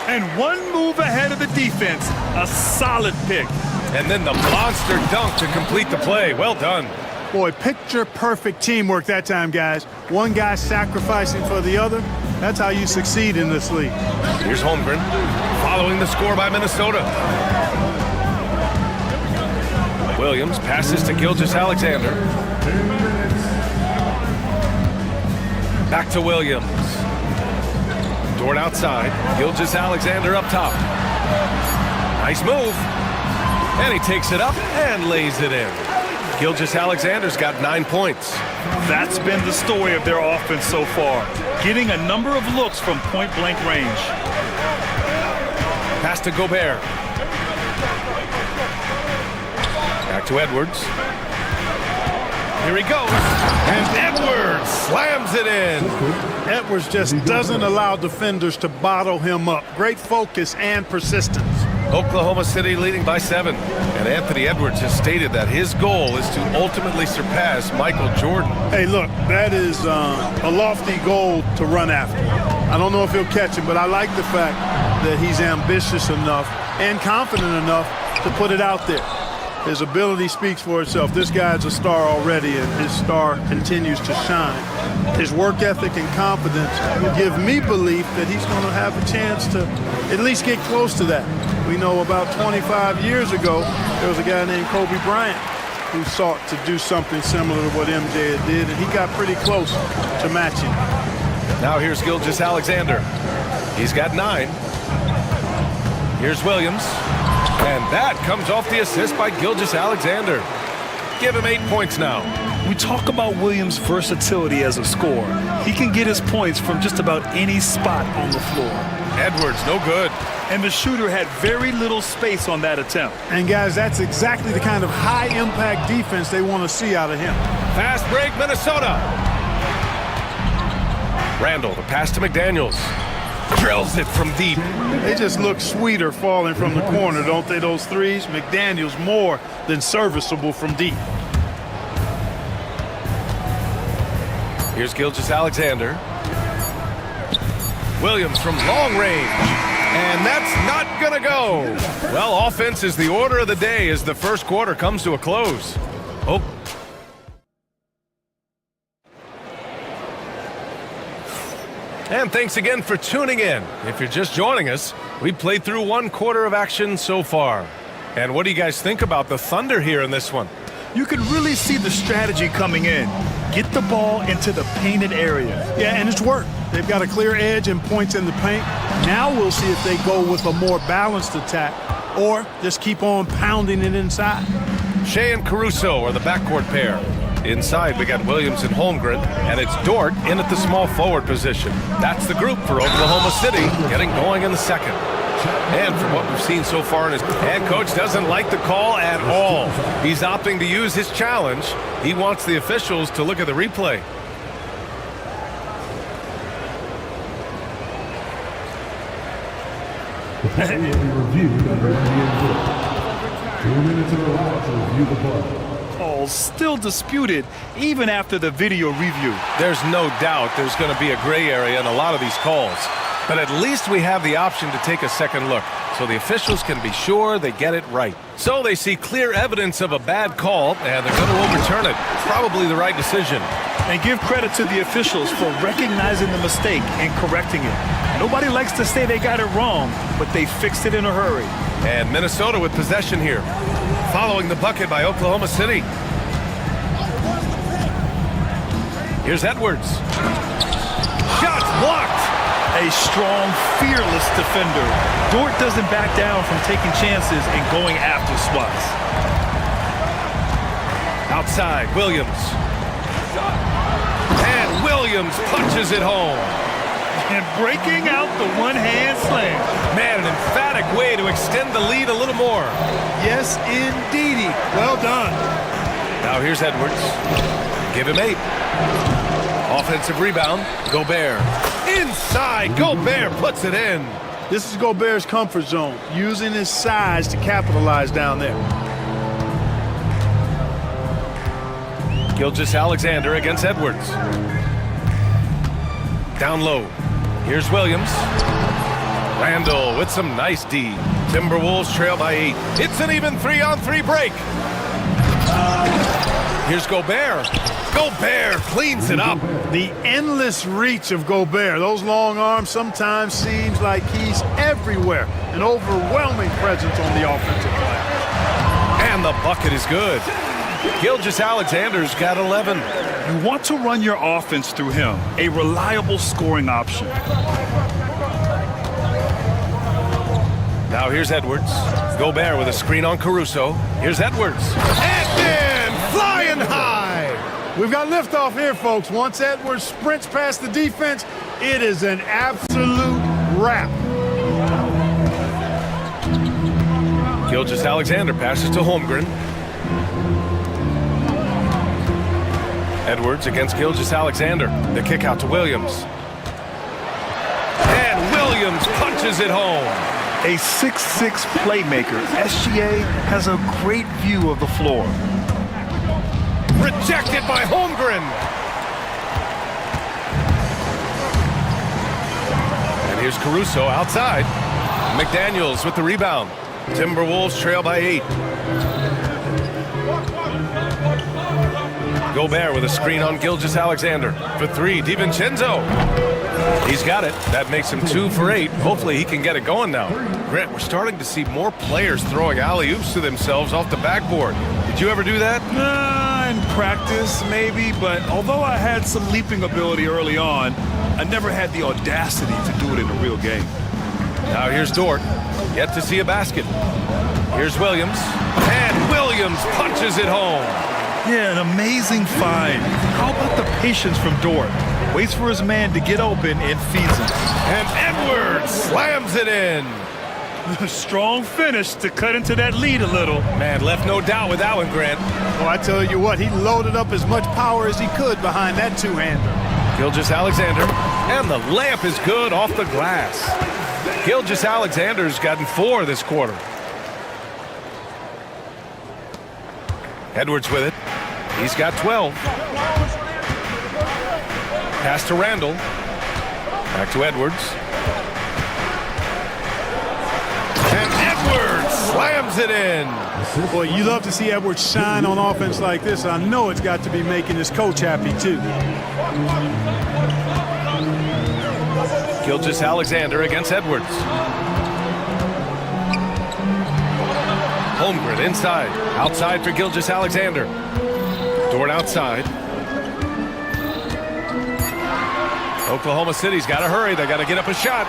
And one move ahead of the defense. A solid pick. And then the monster dunk to complete the play. Well done. Boy, picture-perfect teamwork that time, guys. One guy sacrificing for the other. That's how you succeed in this league. Here's Holmgren following the score by Minnesota. Williams passes to Gilgeous-Alexander. Back to Williams. Dort outside. Gilgeous-Alexander up top. Nice move. And he takes it up and lays it in. Gilgeous-Alexander's got 9 points. That's been the story of their offense so far. Getting a number of looks from point-blank range. Pass to Gobert. Back to Edwards. Here he goes. And Edwards slams it in. Edwards just doesn't allow defenders to bottle him up. Great focus and persistence. Oklahoma City leading by 7. And Anthony Edwards has stated that his goal is to ultimately surpass Michael Jordan. Hey, look, that is a lofty goal to run after. I don't know if he'll catch him, but I like the fact that he's ambitious enough and confident enough to put it out there. His ability speaks for itself. This guy's a star already, and his star continues to shine. His work ethic and confidence give me belief that he's going to have a chance to at least get close to that. We know about 25 years ago, there was a guy named Kobe Bryant who sought to do something similar to what MJ did, and he got pretty close to matching. Now here's Gilgeous-Alexander. He's got 9. Here's Williams. And that comes off the assist by Gilgeous-Alexander. Give him 8 points now. We talk about Williams' versatility as a scorer. He can get his points from just about any spot on the floor. Edwards, no good. And the shooter had very little space on that attempt. And guys, that's exactly the kind of high-impact defense they want to see out of him. Fast break, Minnesota. Randall, the pass to McDaniels. Drills it from deep. They just look sweeter falling from the corner, don't they, those threes? McDaniels more than serviceable from deep. Here's Gilgeous-Alexander. Williams from long range. And that's not going to go. Well, offense is the order of the day as the first quarter comes to a close. Oh. And thanks again for tuning in. If you're just joining us, we played through 1 quarter of action so far. And what do you guys think about the Thunder here in this one? You can really see the strategy coming in. Get the ball into the painted area. Yeah, and it's worked. They've got a clear edge and points in the paint. Now we'll see if they go with a more balanced attack or just keep on pounding it inside. Shea and Caruso are the backcourt pair. Inside, we got Williams and Holmgren, and it's Dort in at the small forward position. That's the group for Oklahoma City, getting going in the second. And from what we've seen so far in his head coach doesn't like the call at all. He's opting to use his challenge. He wants the officials to look at the replay. The play will be reviewed under NBA rules. 2 minutes are allowed to review the play. Calls still disputed even after the video review. There's no doubt there's going to be a gray area in a lot of these calls. But at least we have the option to take a second look, so the officials can be sure they get it right. So they see clear evidence of a bad call, and they're going to overturn it. Probably the right decision. And give credit to the officials for recognizing the mistake and correcting it. Nobody likes to say they got it wrong, but they fixed it in a hurry. And Minnesota with possession here, following the bucket by Oklahoma City. Here's Edwards. Shots blocked. A strong, fearless defender. Dort doesn't back down from taking chances and going after spots. Outside, Williams. And Williams punches it home. And breaking out the one-hand slam. Man, an emphatic way to extend the lead a little more. Yes, indeedy. Well done. Now here's Edwards. Give him 8. Offensive rebound, Gobert. Inside, Gobert puts it in. This is Gobert's comfort zone, using his size to capitalize down there. Gilgeous-Alexander against Edwards. Down low. Here's Williams. Randall with some nice D. Timberwolves trail by 8. It's an even 3-on-3 break. Here's Gobert. Gobert cleans it up. The endless reach of Gobert. Those long arms sometimes seems like he's everywhere. An overwhelming presence on the offensive glass. And the bucket is good. Gilgeous-Alexander's got 11. You want to run your offense through him, a reliable scoring option. Now here's Edwards. Gobert with a screen on Caruso. Here's Edwards. And then flying high. We've got liftoff here, folks. Once Edwards sprints past the defense, it is an absolute wrap. Gilgeous-Alexander passes to Holmgren. Edwards against Gilgeous-Alexander. The kick out to Williams. And Williams punches it home. A 6'6" playmaker, SGA has a great view of the floor. Rejected by Holmgren. And here's Caruso outside. McDaniels with the rebound. Timberwolves trail by 8. Gobert with a screen on Gilgeous-Alexander. For 3, DiVincenzo. He's got it. That makes him 2 for 8. Hopefully he can get it going now. Grant, we're starting to see more players throwing alley-oops to themselves off the backboard. Did you ever do that? In practice, maybe, but although I had some leaping ability early on, I never had the audacity to do it in a real game. Now here's Dort. Yet to see a basket. Here's Williams. And Williams punches it home. Yeah, an amazing find. How about the patience from Dort? Waits for his man to get open and feeds him. And Edwards slams it in. Strong finish to cut into that lead a little. Man, left no doubt with that one, Grant. Well, I tell you what, he loaded up as much power as he could behind that two-hander. Gilgeous-Alexander. And the layup is good off the glass. Gilgeous-Alexander's gotten 4 this quarter. Edwards with it. He's got 12. Pass to Randall. Back to Edwards. And Edwards slams it in. Boy, you love to see Edwards shine on offense like this. I know it's got to be making his coach happy, too. Gilgeous-Alexander against Edwards. Holmgren inside. Outside for Gilgeous-Alexander. Dort outside. Oklahoma City's got to hurry. They got to get up a shot.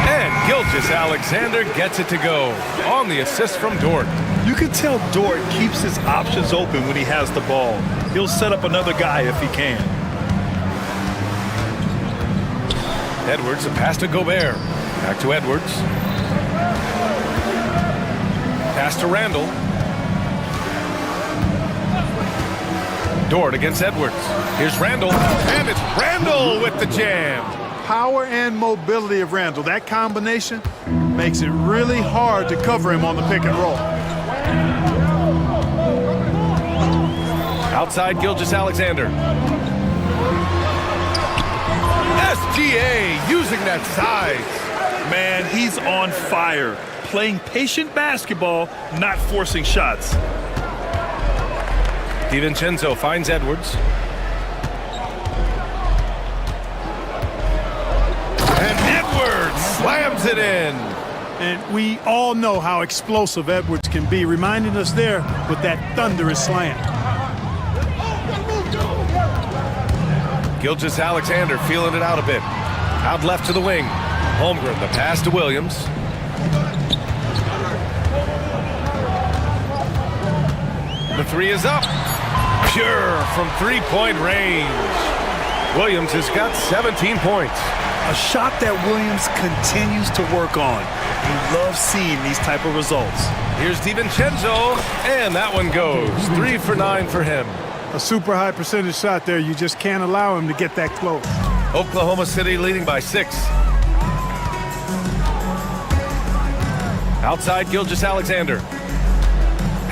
And Gilgeous-Alexander gets it to go on the assist from Dort. You can tell Dort keeps his options open when he has the ball. He'll set up another guy if he can. Edwards, a pass to Gobert. Back to Edwards. Pass to Randall. Dort against Edwards. Here's Randall. And it's Randall with the jam. Power and mobility of Randall. That combination makes it really hard to cover him on the pick and roll. Outside Gilgeous-Alexander. SGA using that size. Man, he's on fire. Playing patient basketball, not forcing shots. DiVincenzo finds Edwards. And Edwards slams it in. And we all know how explosive Edwards can be, reminding us there with that thunderous slam. Gilgeous-Alexander feeling it out a bit. Out left to the wing. Holmgren, the pass to Williams. The three is up. Pure from three-point range. Williams has got 17 points. A shot that Williams continues to work on. You love seeing these type of results. Here's DiVincenzo, and that one goes. 3 for 9 for him. A super high percentage shot there. You just can't allow him to get that close. Oklahoma City leading by 6. Outside Gilgeous-Alexander.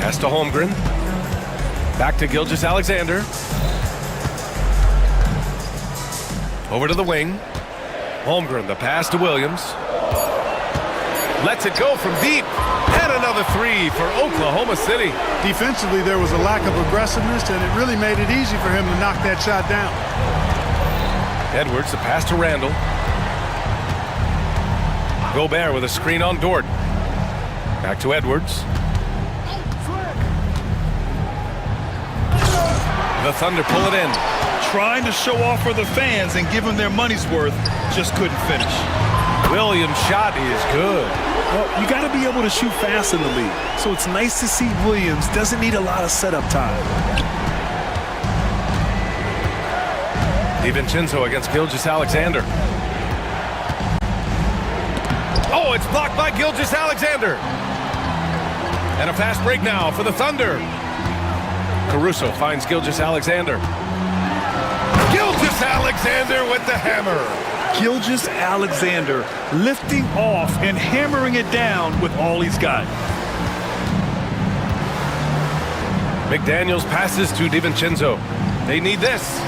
Pass to Holmgren. Back to Gilgeous-Alexander. Over to the wing. Holmgren, the pass to Williams. Lets it go from deep. And another three for Oklahoma City. Defensively, there was a lack of aggressiveness, and it really made it easy for him to knock that shot down. Edwards, the pass to Randall. Gobert with a screen on Dort. Back to Edwards. The Thunder pull it in. Trying to show off for the fans and give them their money's worth, just couldn't finish. Williams' shot is good. Well, you got to be able to shoot fast in the league, so it's nice to see Williams doesn't need a lot of setup time. DiVincenzo against Gilgeous-Alexander. Oh, it's blocked by Gilgeous-Alexander. And a fast break now for the Thunder. Caruso finds Gilgeous-Alexander. Gilgeous-Alexander with the hammer. Gilgeous-Alexander lifting off and hammering it down with all he's got. McDaniels passes to DiVincenzo. They need this.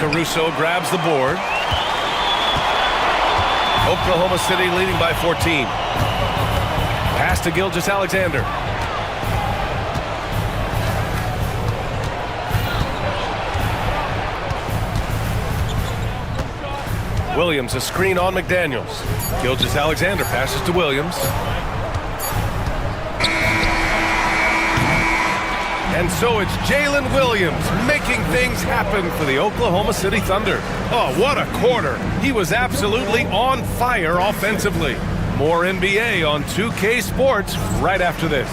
Caruso grabs the board. Oklahoma City leading by 14. Pass to Gilgeous-Alexander. Williams, a screen on McDaniels. Gilgeous-Alexander passes to Williams. And so it's Jalen Williams making things happen for the Oklahoma City Thunder. Oh, what a quarter. He was absolutely on fire offensively. More NBA on 2K Sports right after this.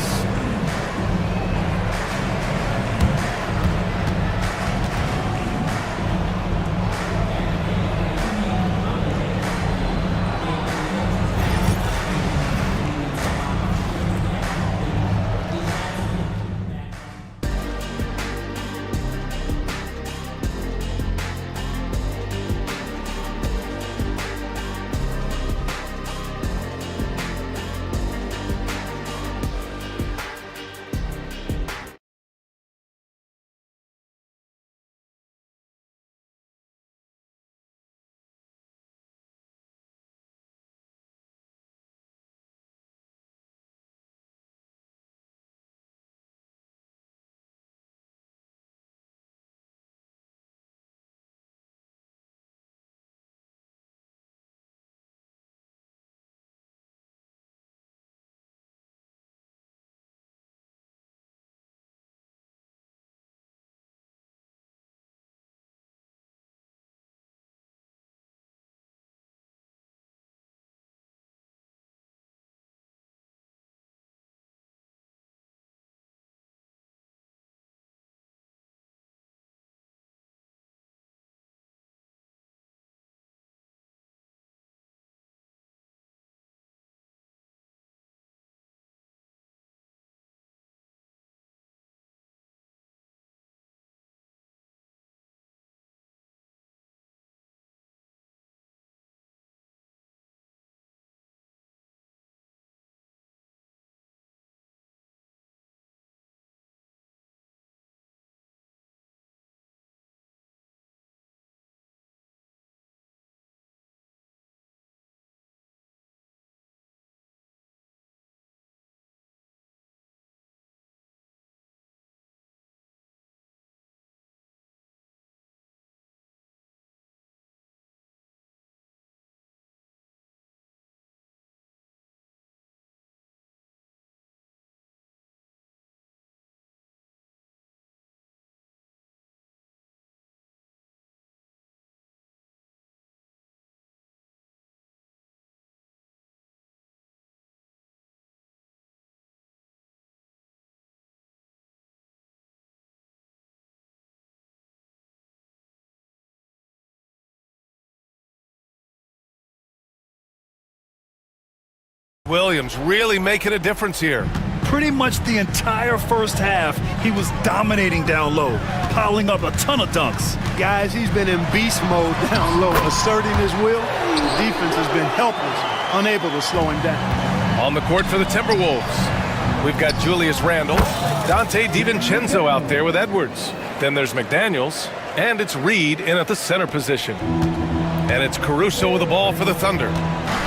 Williams really making a difference here. Pretty much the entire first half, he was dominating down low, piling up a ton of dunks. Guys, he's been in beast mode down low, asserting his will. The defense has been helpless, unable to slow him down. On the court for the Timberwolves, we've got Julius Randle, Dante DiVincenzo out there with Edwards. Then there's McDaniels, and it's Reed in at the center position. And it's Caruso with the ball for the Thunder.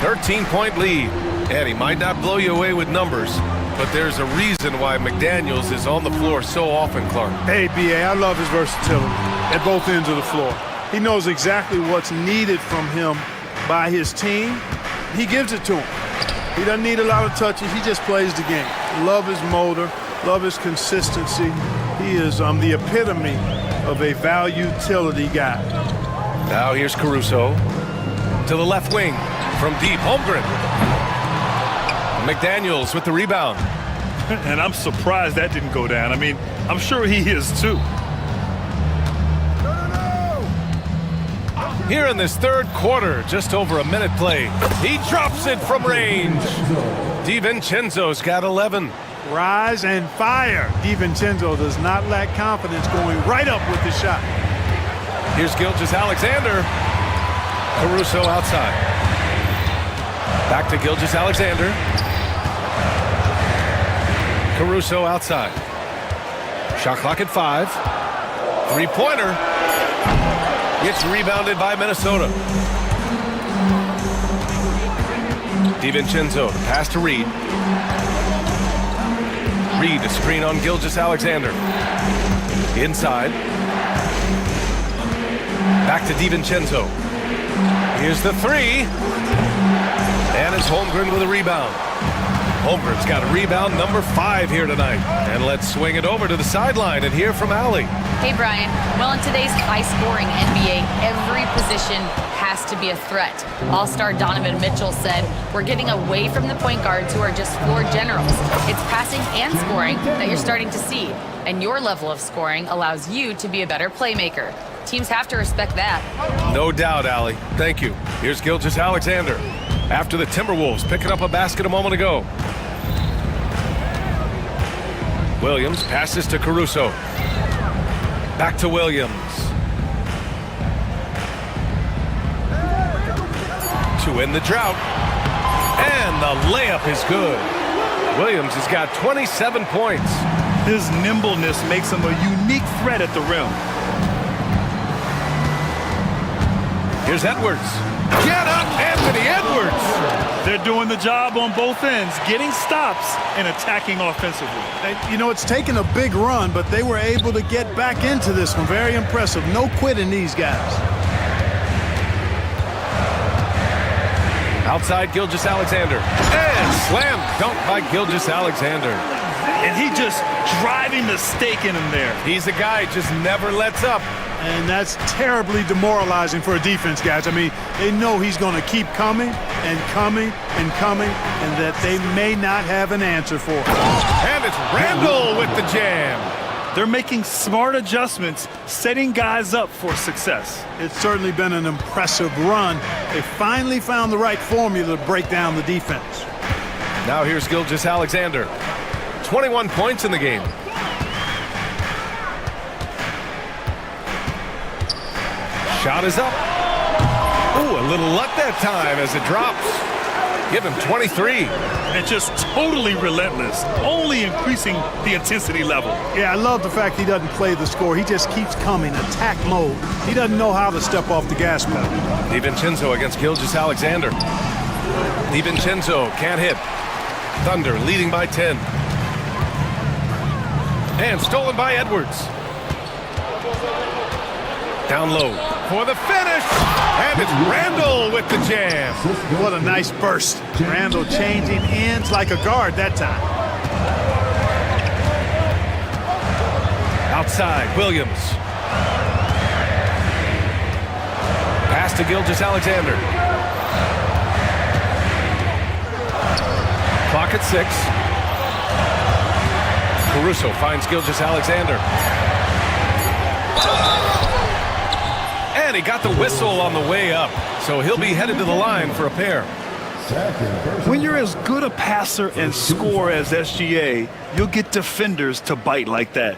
13-point lead. And he might not blow you away with numbers, but there's a reason why McDaniels is on the floor so often, Clark. Hey, B.A., I love his versatility at both ends of the floor. He knows exactly what's needed from him by his team. He gives it to him. He doesn't need a lot of touches. He just plays the game. Love his motor, love his consistency. He is the epitome of a value-utility guy. Now here's Caruso to the left wing from deep. Holmgren. McDaniels with the rebound. And I'm surprised that didn't go down. I mean, I'm sure he is too. Here in this third quarter, just over a minute played. He drops it from range. DiVincenzo's got 11. Rise and fire. DiVincenzo does not lack confidence, going right up with the shot. Here's Gilgeous-Alexander. Caruso outside. Back to Gilgeous-Alexander. Caruso outside. Shot clock at 5. Three-pointer. It's rebounded by Minnesota. DiVincenzo, pass to Reed. Reed, a screen on Gilgeous-Alexander. Inside. Back to DiVincenzo. Here's the three. And it's Holmgren with a rebound. Holmgren's got a rebound number 5 here tonight. And let's swing it over to the sideline and hear from Allie. Hey, Brian. Well, in today's high-scoring NBA, every position has to be a threat. All-star Donovan Mitchell said, "We're getting away from the point guards who are just floor generals. It's passing and scoring that you're starting to see. And your level of scoring allows you to be a better playmaker. Teams have to respect that." No doubt, Allie. Thank you. Here's Gilgeous-Alexander. After the Timberwolves picking up a basket a moment ago. Williams passes to Caruso. Back to Williams. To end the drought. And the layup is good. Williams has got 27 points. His nimbleness makes him a unique threat at the rim. Here's Edwards. Get up, Anthony Edwards! They're doing the job on both ends, getting stops and attacking offensively. You know, it's taken a big run, but they were able to get back into this one. Very impressive. No quitting these guys. Outside Gilgeous-Alexander. And slam dunk by Gilgeous-Alexander. And he just driving the stake in him there. He's a guy just never lets up. And that's terribly demoralizing for a defense, guys. I mean, they know he's going to keep coming and coming and coming, and that they may not have an answer for it. And it's Randle with the jam. They're making smart adjustments, setting guys up for success. It's certainly been an impressive run. They finally found the right formula to break down the defense. Now here's Gilgeous-Alexander. 21 points in the game. Shot is up. Ooh, a little luck that time as it drops. Give him 23. And just totally relentless, only increasing the intensity level. Yeah, I love the fact he doesn't play the score. He just keeps coming, attack mode. He doesn't know how to step off the gas pedal. DiVincenzo against Gilgeous-Alexander. DiVincenzo can't hit. Thunder leading by 10. And stolen by Edwards. Down low for the finish. And it's Randle with the jam. What a nice burst. Randle changing ends like a guard that time. Outside, Williams. Pass to Gilgeous-Alexander. Clock at 6. Caruso finds Gilgeous-Alexander. And he got the whistle on the way up, so he'll be headed to the line for a pair. Second person. When you're as good a passer and scorer as SGA, you'll get defenders to bite like that.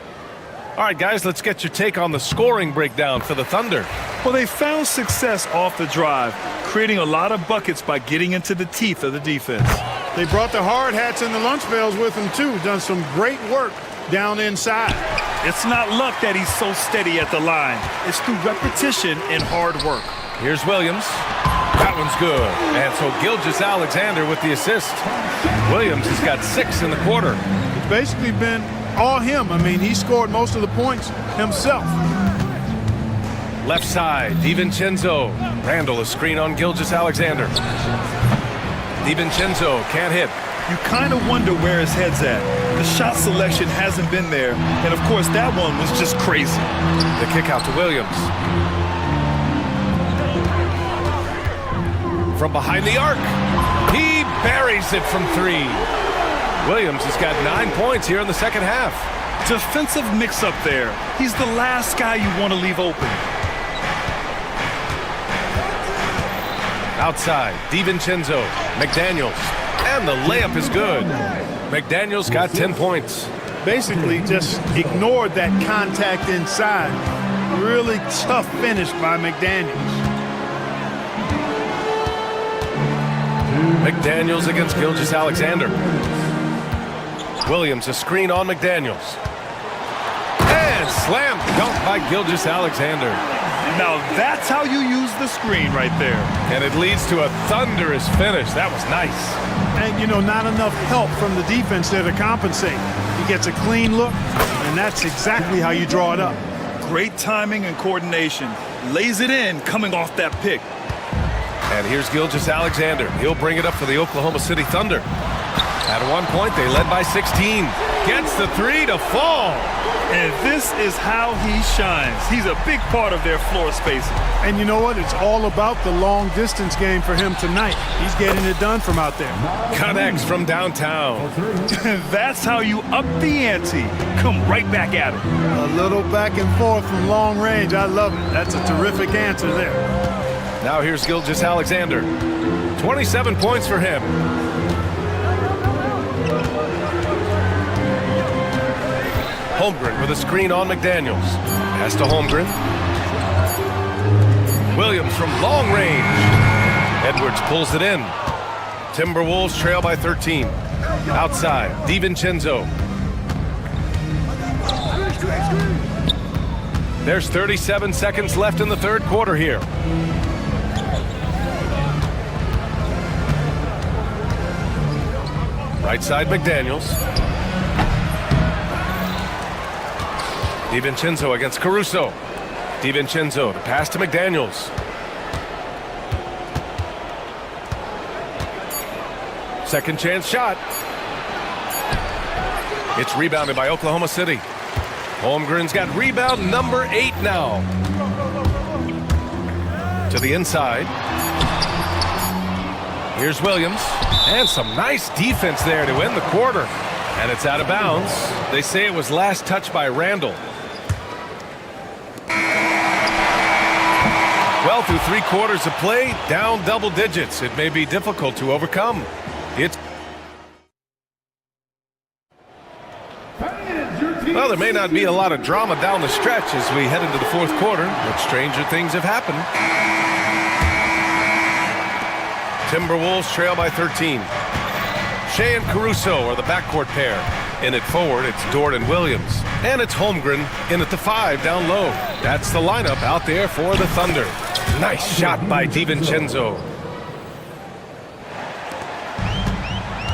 All right, guys, let's get your take on the scoring breakdown for the Thunder. Well, they found success off the drive, creating a lot of buckets by getting into the teeth of the defense. They brought the hard hats and the lunch pails with them, too. Done some great work down inside. It's not luck that he's so steady at the line. It's through repetition and hard work. Here's Williams. That one's good. And so Gilgeous-Alexander with the assist. Williams has got 6 in the quarter. It's basically been all him. I mean, he scored most of the points himself. Left side, DiVincenzo. Randall, a screen on Gilgeous-Alexander. DiVincenzo can't hit. You kind of wonder where his head's at. The shot selection hasn't been there. And, of course, that one was just crazy. The kick out to Williams. From behind the arc. He buries it from 3. Williams has got 9 points here in the second half. Defensive mix-up there. He's the last guy you want to leave open. Outside, DiVincenzo, McDaniels, and the layup is good. McDaniels got 10 points. Basically just ignored that contact inside. Really tough finish by McDaniels. McDaniels against Gilgeous-Alexander. Williams, a screen on McDaniels. And slam dunk by Gilgeous-Alexander. Now that's how you use the screen right there. And it leads to a thunderous finish. That was nice. And, you know, not enough help from the defense there to compensate. He gets a clean look, and that's exactly how you draw it up. Great timing and coordination. Lays it in coming off that pick. And here's Gilgeous-Alexander. He'll bring it up for the Oklahoma City Thunder. At one point, they led by 16. Gets the 3 to fall. And this is how he shines. He's a big part of their floor spacing. And you know what? It's all about the long distance game for him tonight. He's getting it done from out there. Connects from downtown. That's how you up the ante. Come right back at him. A little back and forth from long range. I love it. That's a terrific answer there. Now here's Gilgeous-Alexander. 27 points for him. Holmgren with a screen on McDaniels. Pass to Holmgren. Williams from long range. Edwards pulls it in. Timberwolves trail by 13. Outside, DiVincenzo. There's 37 seconds left in the third quarter here. Right side, McDaniels. DiVincenzo against Caruso. DiVincenzo to pass to McDaniels. Second chance shot. It's rebounded by Oklahoma City. Holmgren's got rebound number 8 now. To the inside. Here's Williams. And some nice defense there to end the quarter. And it's out of bounds. They say it was last touched by Randall. Well, through 3 quarters of play, down double digits. It may be difficult to overcome. Well, there may not be a lot of drama down the stretch as we head into the fourth quarter, but stranger things have happened. Timberwolves trail by 13. Shea and Caruso are the backcourt pair. In it forward, it's Dort and Williams. And it's Holmgren in at the 5 down low. That's the lineup out there for the Thunder. Nice shot by DiVincenzo.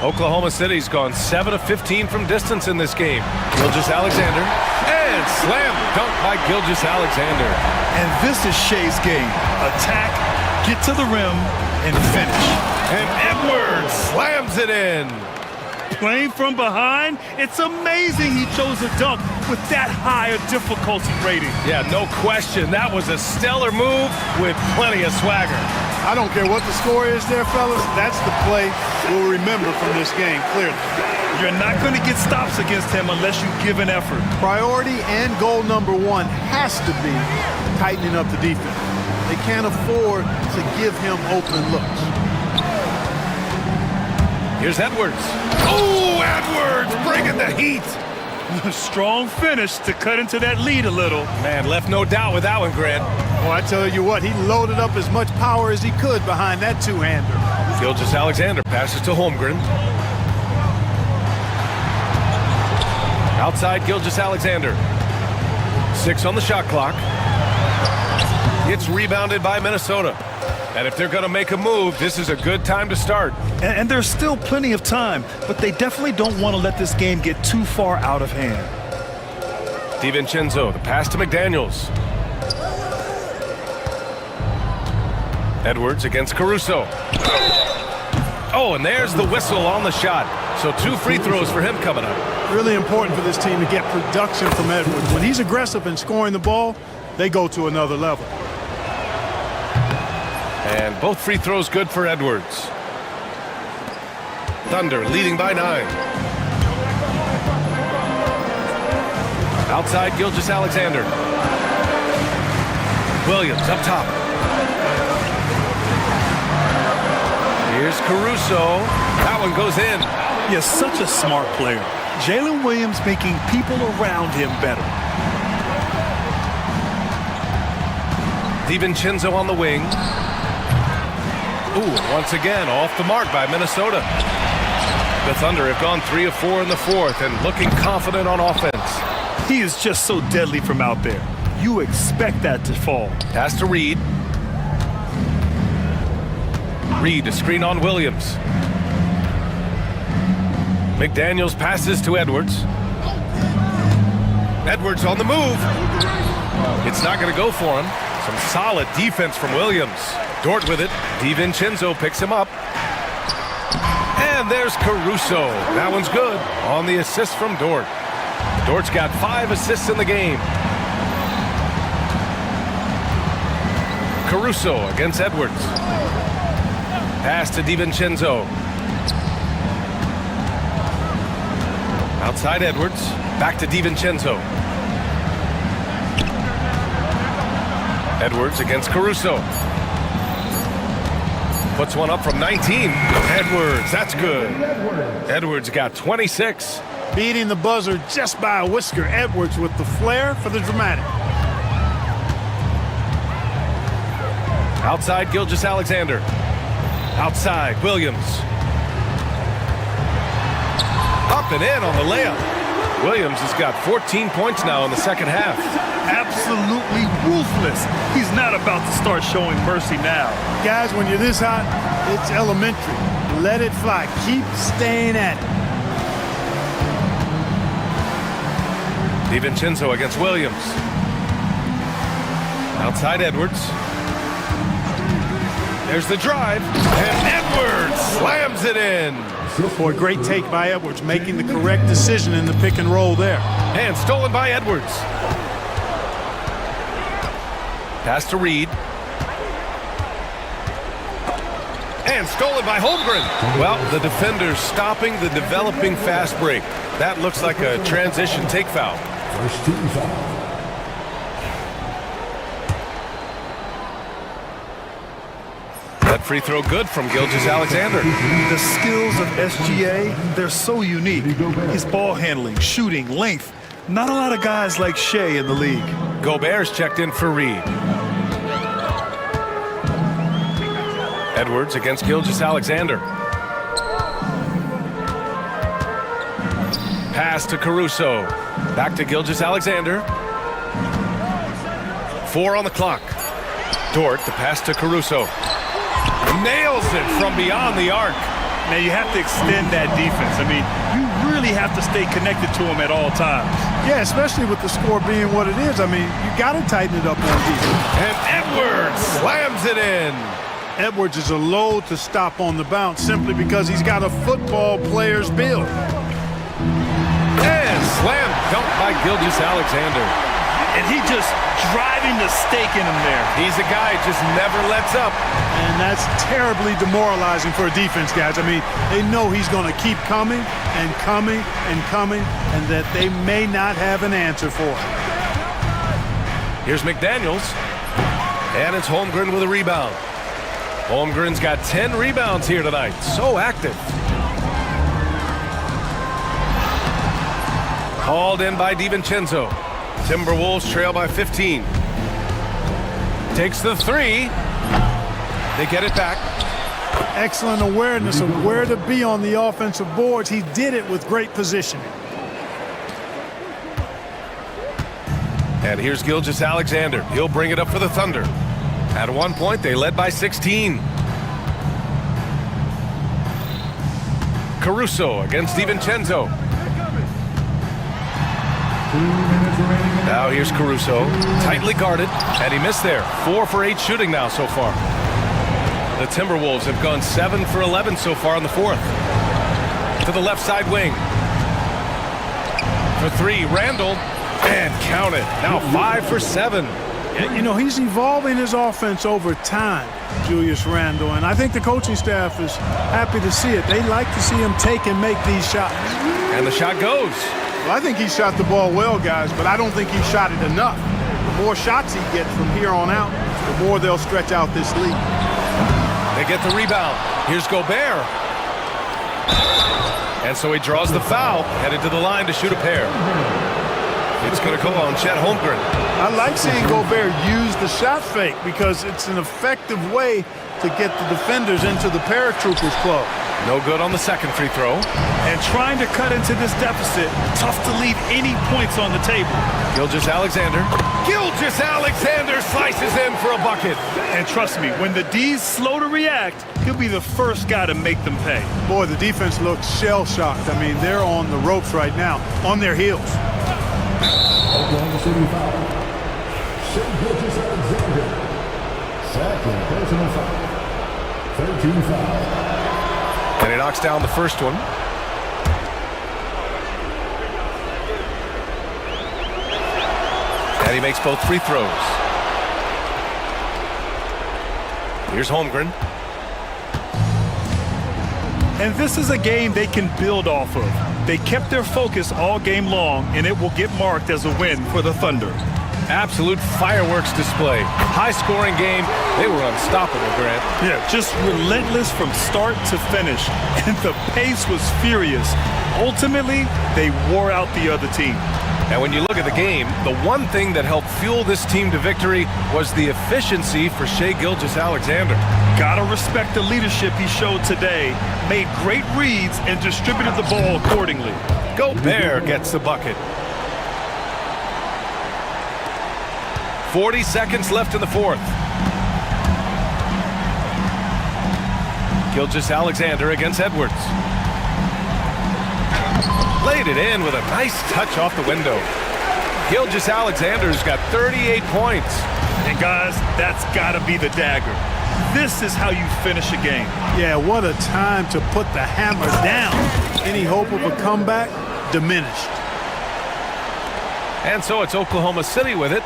Oklahoma City's gone 7 of 15 from distance in this game. Gilgeous-Alexander. And slam dunk by Gilgeous-Alexander. And this is Shea's game. Attack, get to the rim, and finish. And Edwards slams it in. Playing from behind, it's amazing he chose a dunk with that high a difficulty rating. Yeah, no question. That was a stellar move with plenty of swagger. I don't care what the score is there, fellas. That's the play we'll remember from this game, clearly. You're not going to get stops against him unless you give an effort. Priority and goal number 1 has to be tightening up the defense. They can't afford to give him open looks. Here's Edwards. Oh, Edwards bringing the heat. Strong finish to cut into that lead a little. Man, left no doubt with that one, Grant. Well, I tell you what, he loaded up as much power as he could behind that two-hander. Gilgeous-Alexander passes to Holmgren. Outside Gilgeous-Alexander. 6 on the shot clock. It's rebounded by Minnesota. And if they're going to make a move, this is a good time to start. And there's still plenty of time, but they definitely don't want to let this game get too far out of hand. DiVincenzo, the pass to McDaniels. Edwards against Caruso. Oh, and there's the whistle on the shot. So 2 free throws for him coming up. Really important for this team to get production from Edwards. When he's aggressive in scoring the ball, they go to another level. And both free throws good for Edwards. Thunder leading by 9. Outside Gilgeous-Alexander. Williams up top. Here's Caruso. That one goes in. He is such a smart player. Jalen Williams making people around him better. DiVincenzo on the wing. Ooh, once again, off the mark by Minnesota. The Thunder have gone 3 of 4 in the fourth and looking confident on offense. He is just so deadly from out there. You expect that to fall. Pass to Reed. Reed to screen on Williams. McDaniels passes to Edwards. Edwards on the move. It's not going to go for him. Some solid defense from Williams. Dort with it. DiVincenzo picks him up. And there's Caruso. That one's good on the assist from Dort. Dort's got 5 assists in the game. Caruso against Edwards. Pass to DiVincenzo. Outside Edwards. Back to DiVincenzo. Edwards against Caruso. Puts one up from 19. Edwards, that's good. Edwards got 26. Beating the buzzer just by a whisker. Edwards with the flair for the dramatic. Outside Gilgeous-Alexander. Outside Williams. Up and in on the layup. Williams has got 14 points now in the second half. Absolutely ruthless. He's not about to start showing mercy now. Guys, when you're this hot, it's elementary. Let it fly. Keep staying at it. DiVincenzo against Williams. Outside Edwards. There's the drive. And Edwards slams it in. Boy, great take by Edwards, making the correct decision in the pick and roll there. And stolen by Edwards. Pass to Reed. And stolen by Holmgren. Well, the defender's stopping the developing fast break. That looks like a transition take foul. First team foul. That free throw good from Gilgeous-Alexander. The skills of SGA, they're so unique. His ball handling, shooting, length. Not a lot of guys like Shea in the league. Gobert's checked in for Reed. Edwards against Gilgeous-Alexander. Pass to Caruso. Back to Gilgeous-Alexander. 4 on the clock. Dort, the pass to Caruso. Nails it from beyond the arc. Now you have to extend that defense. I mean, you really have to stay connected to him at all times. Yeah, especially with the score being what it is. I mean, you got to tighten it up on defense. And Edwards slams it in. Edwards is a load to stop on the bounce simply because he's got a football player's build. And slam dunk by Gilgeous-Alexander. And he just driving the stake in him there. He's a guy who just never lets up. And that's terribly demoralizing for a defense, guys. I mean, they know he's going to keep coming and coming and coming, and that they may not have an answer for it. Here's McDaniels. And it's Holmgren with a rebound. Holmgren's got 10 rebounds here tonight. So active. Called in by DiVincenzo. Timberwolves trail by 15. Takes the three. They get it back. Excellent awareness of where to be on the offensive boards. He did it with great positioning. And here's Gilgeous-Alexander. He'll bring it up for the Thunder. At one point, they led by 16. Caruso against DiVincenzo. Now here's Caruso. Tightly guarded, and he missed there. 4 for 8 shooting now so far. The Timberwolves have gone 7 for 11 so far in the fourth. To the left side wing. For 3, Randall. And count it. Now 5 for 7. You know, he's evolving his offense over time, Julius Randle, and I think the coaching staff is happy to see it. They like to see him take and make these shots. And the shot goes. Well, I think he shot the ball well, guys, but I don't think he shot it enough. The more shots he gets from here on out, the more they'll stretch out this lead. They get the rebound. Here's Gobert. And so he draws the foul, headed to the line to shoot a pair. It's going to go on Chet Holmgren. I like seeing Gobert use the shot fake because it's an effective way to get the defenders into the paratroopers club. No good on the second free throw. And trying to cut into this deficit, tough to leave any points on the table. Gilgeous-Alexander. Gilgeous-Alexander slices in for a bucket. And trust me, when the D's slow to react, he'll be the first guy to make them pay. Boy, the defense looks shell-shocked. I mean, they're on the ropes right now, on their heels. Oklahoma City foul. Gilgeous-Alexander. Second personal foul. 13 foul. And he knocks down the first one. And he makes both free throws. Here's Holmgren. And this is a game they can build off of. They kept their focus all game long, and it will get marked as a win for the Thunder. Absolute fireworks display. High-scoring game. They were unstoppable, Grant. Yeah, just relentless from start to finish. And the pace was furious. Ultimately, they wore out the other team. And when you look at the game, the one thing that helped fuel this team to victory was the efficiency for Shai Gilgeous-Alexander. Gotta respect the leadership he showed today. Made great reads and distributed the ball accordingly. Gobert gets the bucket. 40 seconds left in the fourth. Gilgeous-Alexander against Edwards. Laid it in with a nice touch off the window. Gilgeous-Alexander's got 38 points. And guys, that's gotta be the dagger. This is how you finish a game. Yeah, what a time to put the hammer down. Any hope of a comeback? Diminished. And so it's Oklahoma City with it.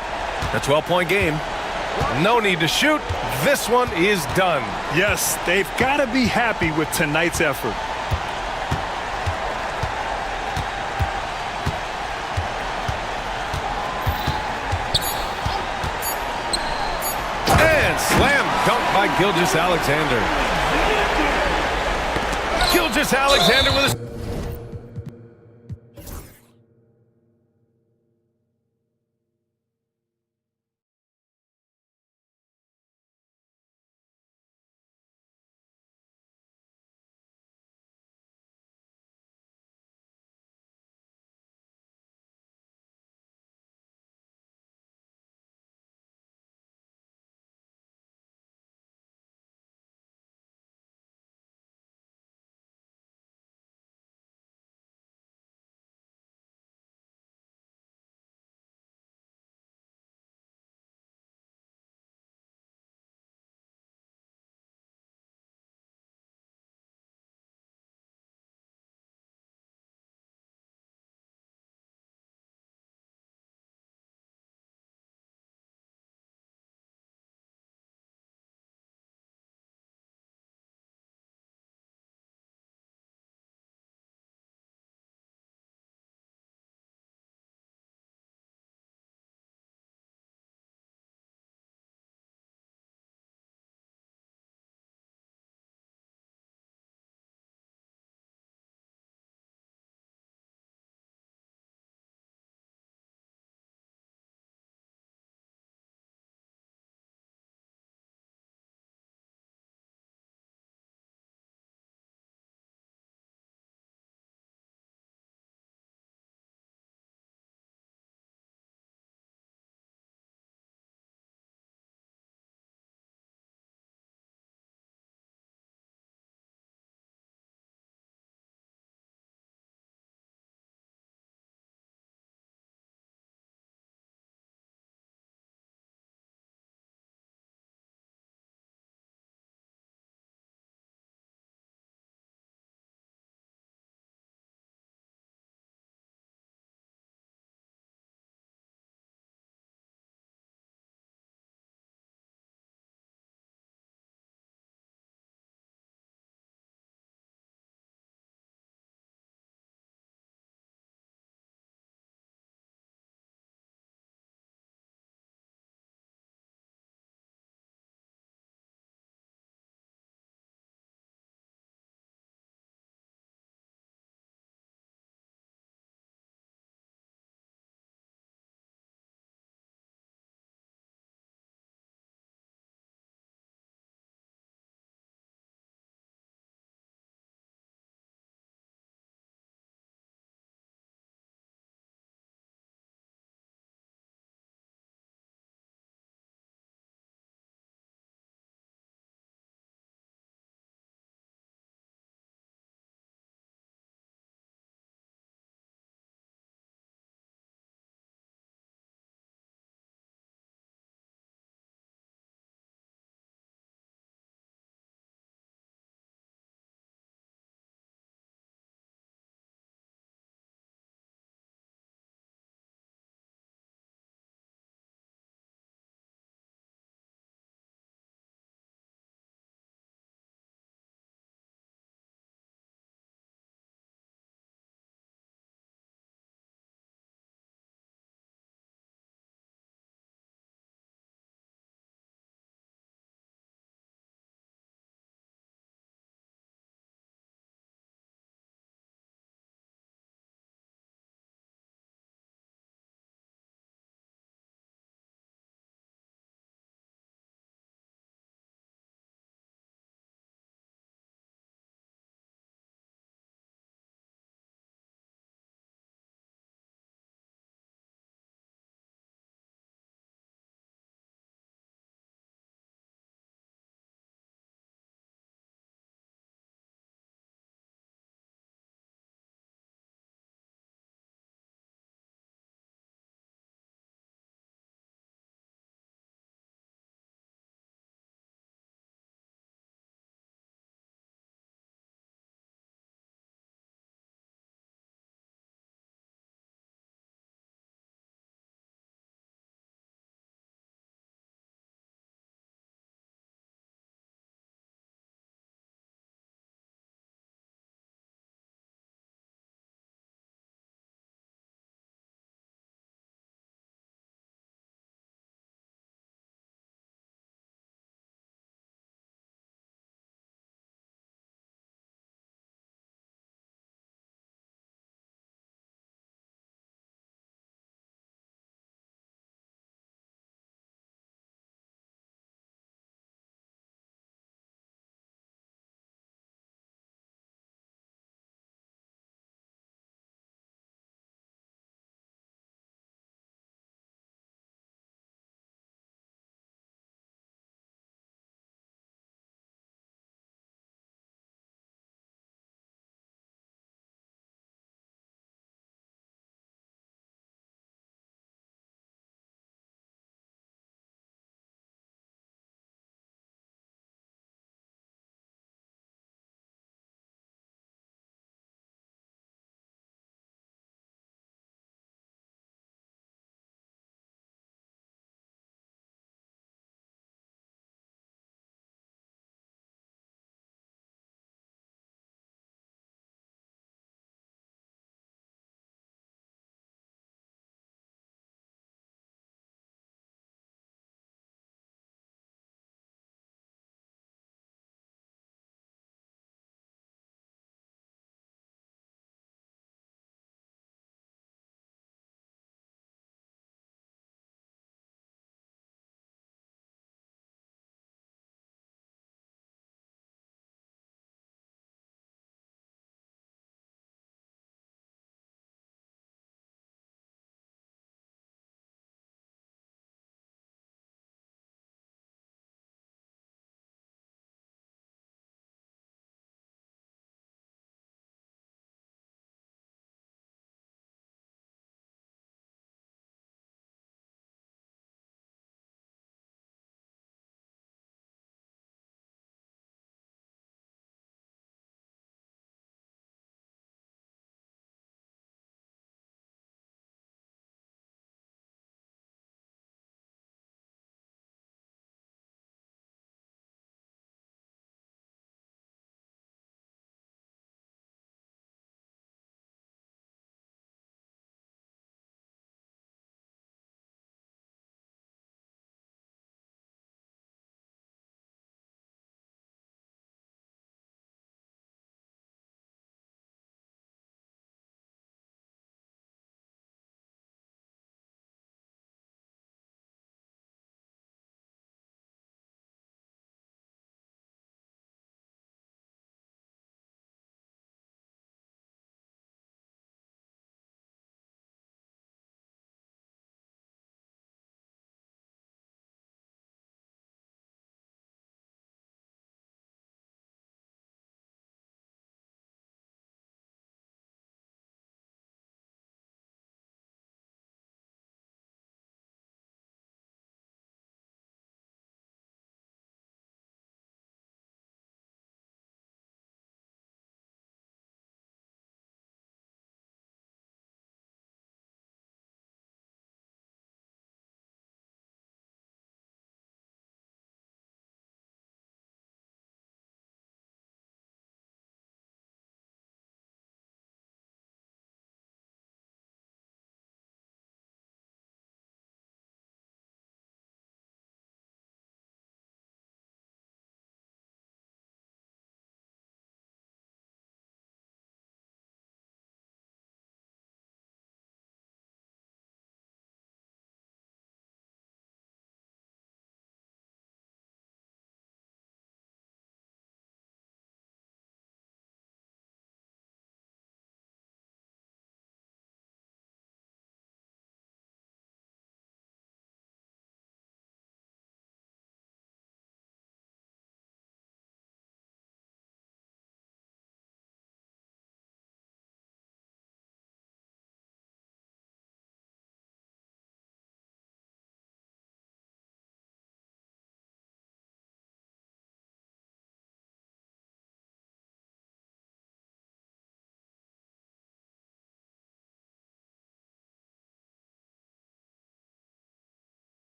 A 12-point game. No need to shoot. This one is done. Yes, they've got to be happy with tonight's effort. And slam dunk by Gilgeous-Alexander. Gilgeous-Alexander with a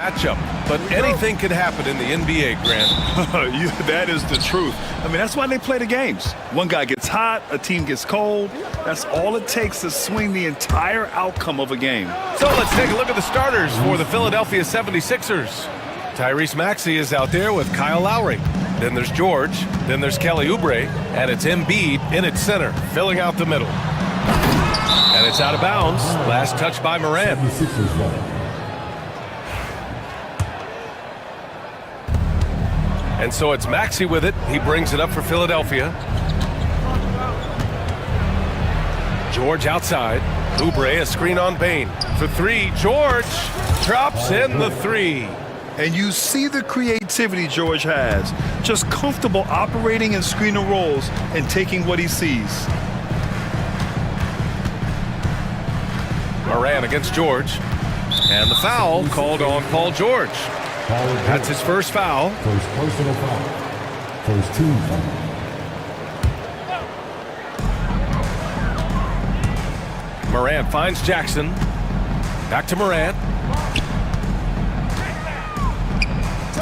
matchup, but anything could happen in the NBA, Grant. That is the truth. I mean, that's why they play the games. One guy gets hot, a team gets cold. That's all it takes to swing the entire outcome of a game. So let's take a look at the starters for the Philadelphia 76ers. Tyrese Maxey is out there with Kyle Lowry. Then there's George. Then there's Kelly Oubre. And it's Embiid in its center, filling out the middle. And it's out of bounds. Last touch by Morant. 76ers ball. And so it's Maxey with it. He brings it up for Philadelphia. George outside. Oubre, a screen on Bane. For three, George drops in the three. And you see the creativity George has. Just comfortable operating in screen and rolls and taking what he sees. Morant against George. And the foul called on Paul George. That's his first foul. First personal foul. First team foul. Morant finds Jackson. Back to Morant.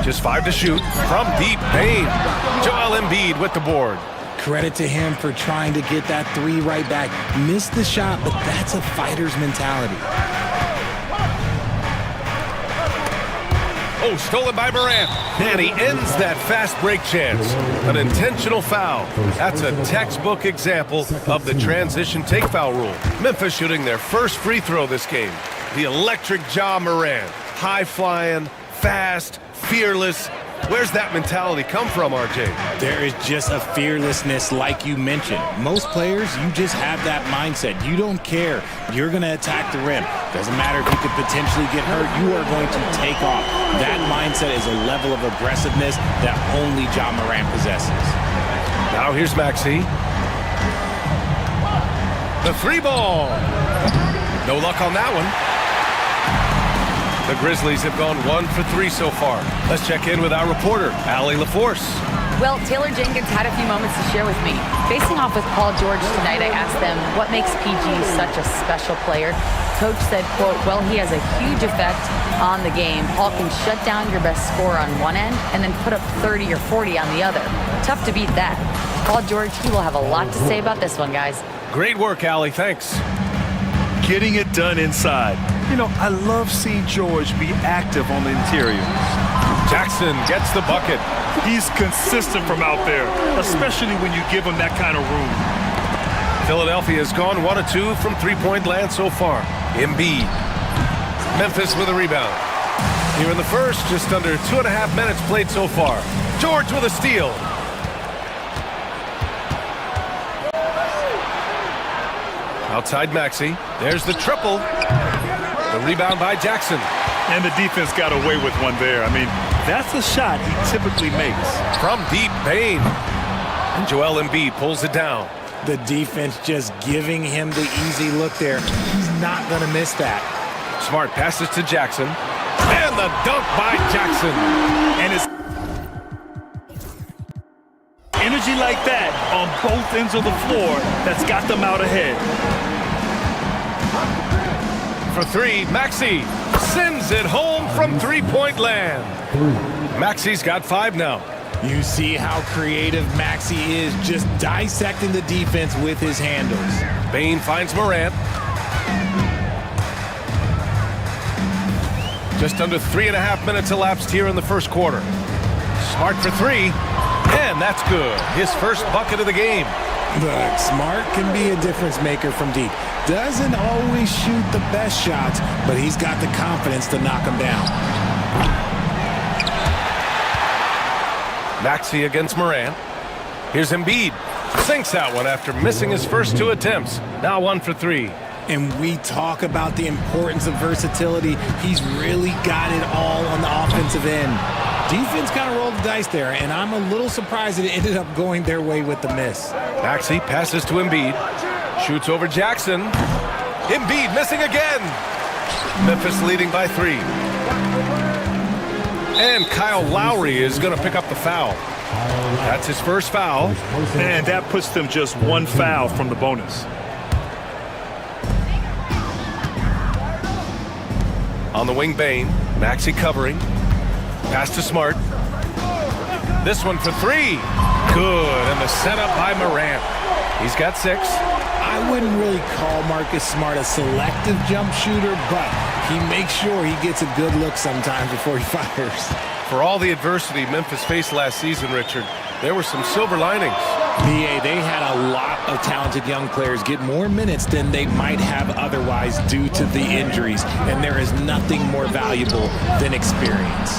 Just 5 to shoot. From deep, Bane. Joel Embiid with the board. Credit to him for trying to get that three right back. Missed the shot, but that's a fighter's mentality. Oh, stolen by Morant. And he ends that fast break chance. An intentional foul. That's a textbook example of the transition take foul rule. Memphis shooting their first free throw this game. The electric Ja Morant. High flying, fast, fearless. Where's that mentality come from, RJ? There is just a fearlessness like you mentioned. Most players, you just have that mindset. You don't care. You're going to attack the rim. Doesn't matter if you could potentially get hurt. You are going to take off. That mindset is a level of aggressiveness that only Ja Morant possesses. Now here's Maxey. The three ball. No luck on that one. The Grizzlies have gone 1 for 3 so far. Let's check in with our reporter, Allie LaForce. Well, Taylor Jenkins had a few moments to share with me. Facing off with Paul George tonight, I asked them what makes PG such a special player. Coach said, quote, well, he has a huge effect on the game. Paul can shut down your best scorer on one end and then put up 30 or 40 on the other. Tough to beat that. Paul George, he will have a lot to say about this one, guys. Great work, Allie. Thanks. Getting it done inside. You know, I love seeing George be active on the interior. Jackson gets the bucket. He's consistent from out there, especially when you give him that kind of room. Philadelphia has gone 1 of 2 from three-point land so far. Embiid. Memphis with a rebound. Here in the first, just under 2.5 minutes played so far. George with a steal. Outside Maxey. There's the triple. The rebound by Jackson. And the defense got away with one there. I mean, that's a shot he typically makes. From deep, Bane. And Joel Embiid pulls it down. The defense just giving him the easy look there. He's not going to miss that. Smart passes to Jackson. And the dunk by Jackson. And it's energy like that on both ends of the floor that's got them out ahead. For three, Maxey sends it home from three-point land. Maxey's got 5 now. You see how creative Maxey is, just dissecting the defense with his handles. Bane finds Morant. Just under 3.5 minutes elapsed here in the first quarter. Smart for 3, and that's good. His first bucket of the game. Look, Smart can be a difference maker from deep. Doesn't always shoot the best shots, but he's got the confidence to knock them down. Maxey against Morant. Here's Embiid. Sinks that one after missing his first 2 attempts. Now 1 for 3. And we talk about the importance of versatility. He's really got it all on the offensive end. Defense kind of rolled the dice there, and I'm a little surprised that it ended up going their way with the miss. Maxey passes to Embiid. Shoots over Jackson. Embiid missing again. Memphis leading by 3. And Kyle Lowry is going to pick up the foul. That's his first foul. And that puts them just 1 foul from the bonus. On the wing, Bane. Maxey covering. Pass to Smart. This one for three. Good, and the setup by Morant. He's got 6. I wouldn't really call Marcus Smart a selective jump shooter, but he makes sure he gets a good look sometimes before he fires. For all the adversity Memphis faced last season, Richard, there were some silver linings. BA, they had a lot of talented young players get more minutes than they might have otherwise due to the injuries, and there is nothing more valuable than experience.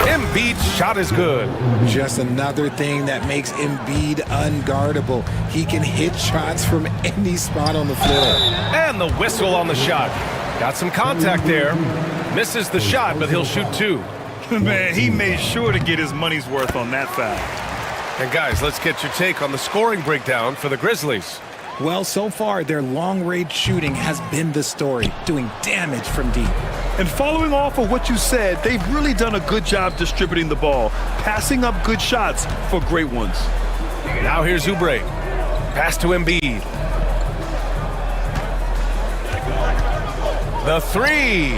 Embiid's shot is good. Just another thing that makes Embiid unguardable. He can hit shots from any spot on the floor. And the whistle on the shot. Got some contact there. Misses the shot, but he'll shoot 2. Man, he made sure to get his money's worth on that foul. And guys, let's get your take on the scoring breakdown for the Grizzlies. Well, so far, their long-range shooting has been the story, doing damage from deep. And following off of what you said, they've really done a good job distributing the ball, passing up good shots for great ones. Now here's Oubre. Pass to Embiid. The 3.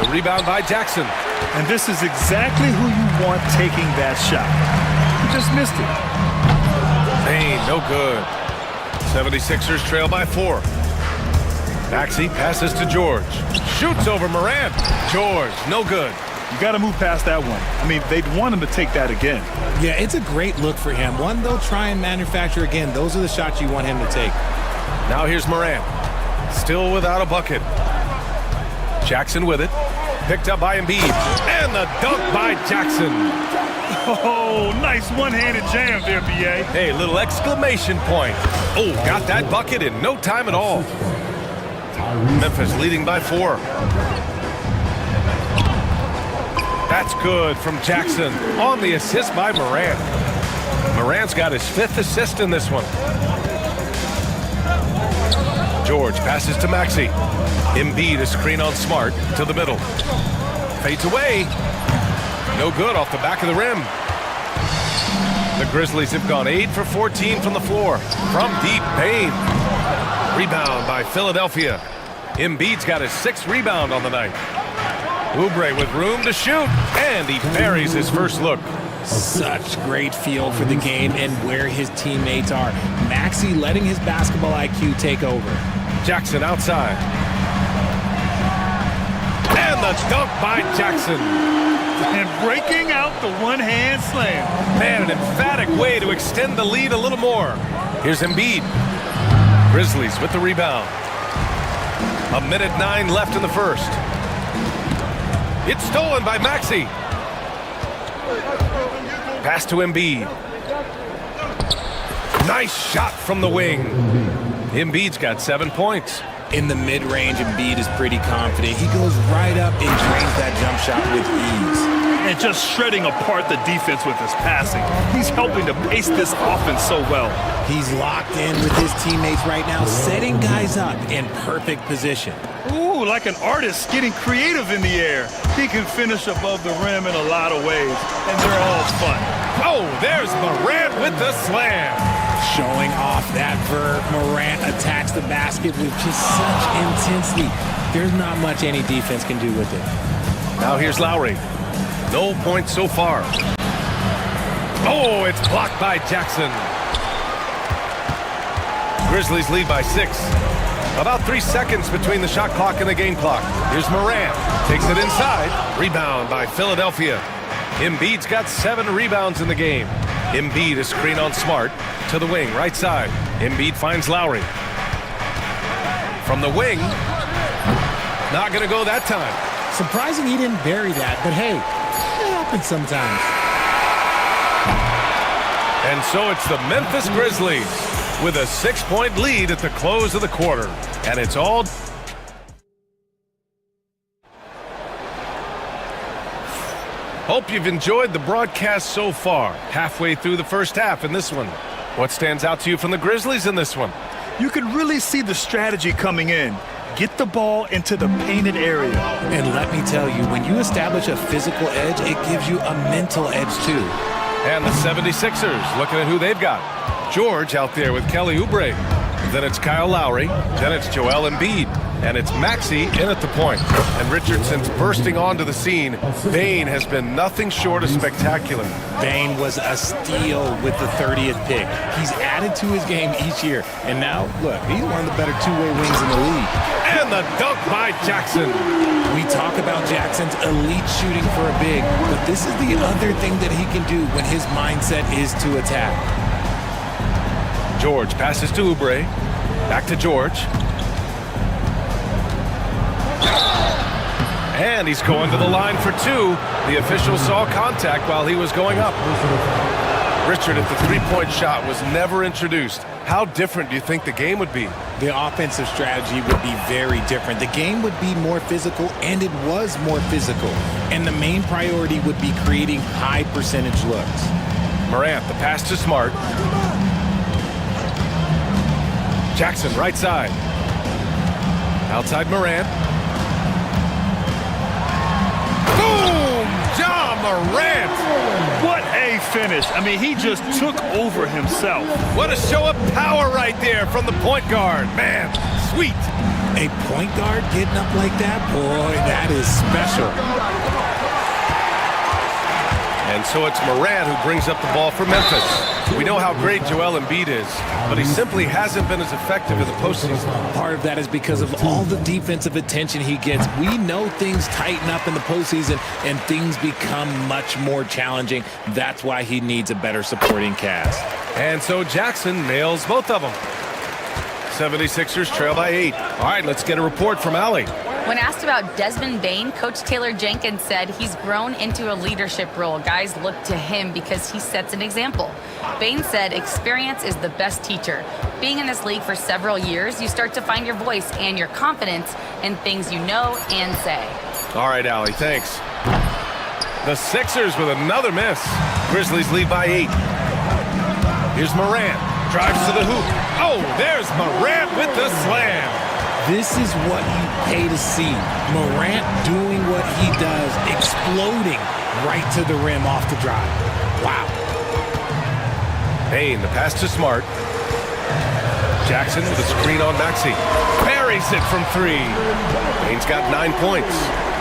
The rebound by Jackson. And this is exactly who you want taking that shot. He just missed it. Payne, no good. 76ers trail by 4. Maxey passes to George. Shoots over Morant. George, no good. You got to move past that one. I mean, they'd want him to take that again. Yeah, it's a great look for him. One they'll try and manufacture again. Those are the shots you want him to take. Now here's Morant. Still without a bucket. Jackson with it. Picked up by Embiid. And the dunk by Jackson. Oh, nice one-handed jam there, B.A. Hey, little exclamation point. Oh, got that bucket in no time at all. Memphis leading by 4. That's good from Jackson on the assist by Morant. Morant's got his 5th assist in this one. George passes to Maxey. Embiid a screen on Smart to the middle. Fades away. No good off the back of the rim. The Grizzlies have gone 8 for 14 from the floor. From deep, Payne. Rebound by Philadelphia. Embiid's got his 6th rebound on the night. Oubre with room to shoot, and he buries his first look. Such great feel for the game and where his teammates are. Maxey letting his basketball IQ take over. Jackson outside. And the dunk by Jackson. And breaking out the one-hand slam. Man, an emphatic way to extend the lead a little more. Here's Embiid. Grizzlies with the rebound. 1:09 left in the first. It's stolen by Maxey. Pass to Embiid. Nice shot from the wing. Embiid's got 7 points. In the mid-range, Embiid is pretty confident. He goes right up and drains that jump shot with ease. And just shredding apart the defense with his passing. He's helping to pace this offense so well. He's locked in with his teammates right now, setting guys up in perfect position. Ooh, like an artist getting creative in the air. He can finish above the rim in a lot of ways, and they're all fun. Oh, there's Morant with the slam. Showing off that verve, Morant attacks the basket with just such intensity. There's not much any defense can do with it. Now here's Lowry. No points so far. Oh, it's blocked by Jackson. Grizzlies lead by 6. About 3 seconds between the shot clock and the game clock. Here's Morant. Takes it inside. Rebound by Philadelphia. Embiid's got 7 rebounds in the game. Embiid a screen on Smart to the wing, right side. Embiid finds Lowry. From the wing. Not going to go that time. Surprising he didn't bury that, but hey, it happens sometimes. And so it's the Memphis Grizzlies with a 6-point lead at the close of the quarter. And it's all... Hope you've enjoyed the broadcast so far. Halfway through the first half in this one. What stands out to you from the Grizzlies in this one? You can really see the strategy coming in. Get the ball into the painted area. And let me tell you, when you establish a physical edge, it gives you a mental edge too. And the 76ers, looking at who they've got. George out there with Kelly Oubre. Then it's Kyle Lowry. Then it's Joel Embiid. And it's Maxey in at the point. And Richardson's bursting onto the scene. Bane has been nothing short of spectacular. Bane was a steal with the 30th pick. He's added to his game each year. And now, look, he's one of the better two-way wings in the league. And the dunk by Jackson. We talk about Jackson's elite shooting for a big, but this is the other thing that he can do when his mindset is to attack. George passes to Oubre. Back to George. And he's going to the line for two. The official saw contact while he was going up. Richard at the three-point shot was never introduced. How different do you think the game would be? The offensive strategy would be very different. The game would be more physical, and it was more physical. And the main priority would be creating high percentage looks. Morant, the pass to Smart. Jackson, right side. Outside Morant. Boom! Ja Morant! What a finish. I mean, he just took over himself. What a show of power right there from the point guard. Man, sweet. A point guard getting up like that? Boy, that is special. And so it's Morant who brings up the ball for Memphis. We know how great Joel Embiid is, but he simply hasn't been as effective in the postseason. Part of that is because of all the defensive attention he gets. We know things tighten up in the postseason and things become much more challenging. That's why he needs a better supporting cast. And so Jackson nails both of them. 76ers trail by 8. All right, let's get a report from Allie. When asked about Desmond Bane, Coach Taylor Jenkins said he's grown into a leadership role. Guys look to him because he sets an example. Bane said experience is the best teacher. Being in this league for several years, you start to find your voice and your confidence in things you know and say. All right, Allie, thanks. The Sixers with another miss. Grizzlies lead by 8. Here's Morant. Drives to the hoop. Oh, there's Morant with the slam. This is what you pay to see. Morant doing what he does, exploding right to the rim off the drive. Wow. Bane, the pass to Smart. Jackson with a screen on Maxey. Buries it from 3. Bane's got 9 points.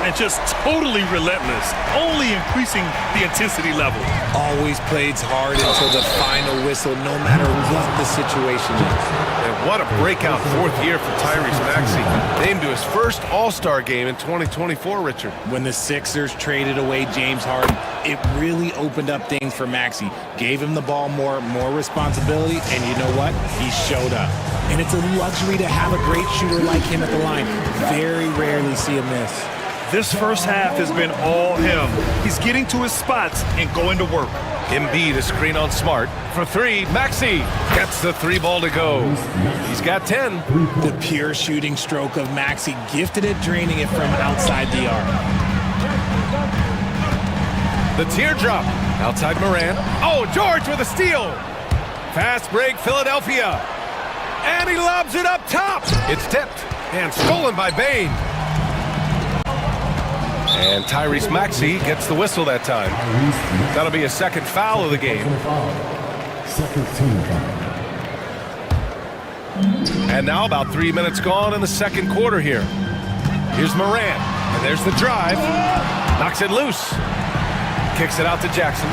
And just totally relentless, only increasing the intensity level. Always plays hard until the final whistle, no matter what the situation is. And what a breakout 4th year for Tyrese Maxey. Named to his first All-Star game in 2024, Richard. When the Sixers traded away James Harden, it really opened up things for Maxey. Gave him the ball more responsibility, and you know what? He showed up. And it's a luxury to have a great shooter like him at the line. Very rarely see a miss. This first half has been all him. He's getting to his spots and going to work. Embiid, a screen on Smart. For 3, Maxey gets the 3 ball to go. He's got 10. The pure shooting stroke of Maxey, gifted at draining it from outside the arc. The teardrop. Outside Morant. Oh, George with a steal. Fast break, Philadelphia. And he lobs it up top. It's tipped and stolen by Bane. And Tyrese Maxey gets the whistle that time. That'll be a second foul of the game. Second team foul. And now about 3 minutes gone in the second quarter here. Here's Morant. And there's the drive. Knocks it loose. Kicks it out to Jackson.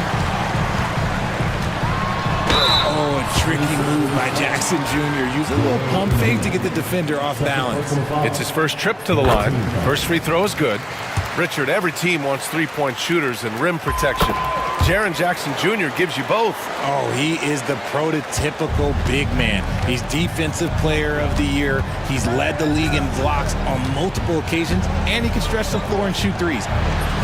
Oh, a tricky move by Jackson Jr. Use a little pump fake to get the defender off balance. It's his first trip to the line. First free throw is good. Richard, every team wants three-point shooters and rim protection. Jaren Jackson Jr. gives you both. Oh, he is the prototypical big man. He's Defensive Player of the Year. He's led the league in blocks on multiple occasions, and he can stretch the floor and shoot threes.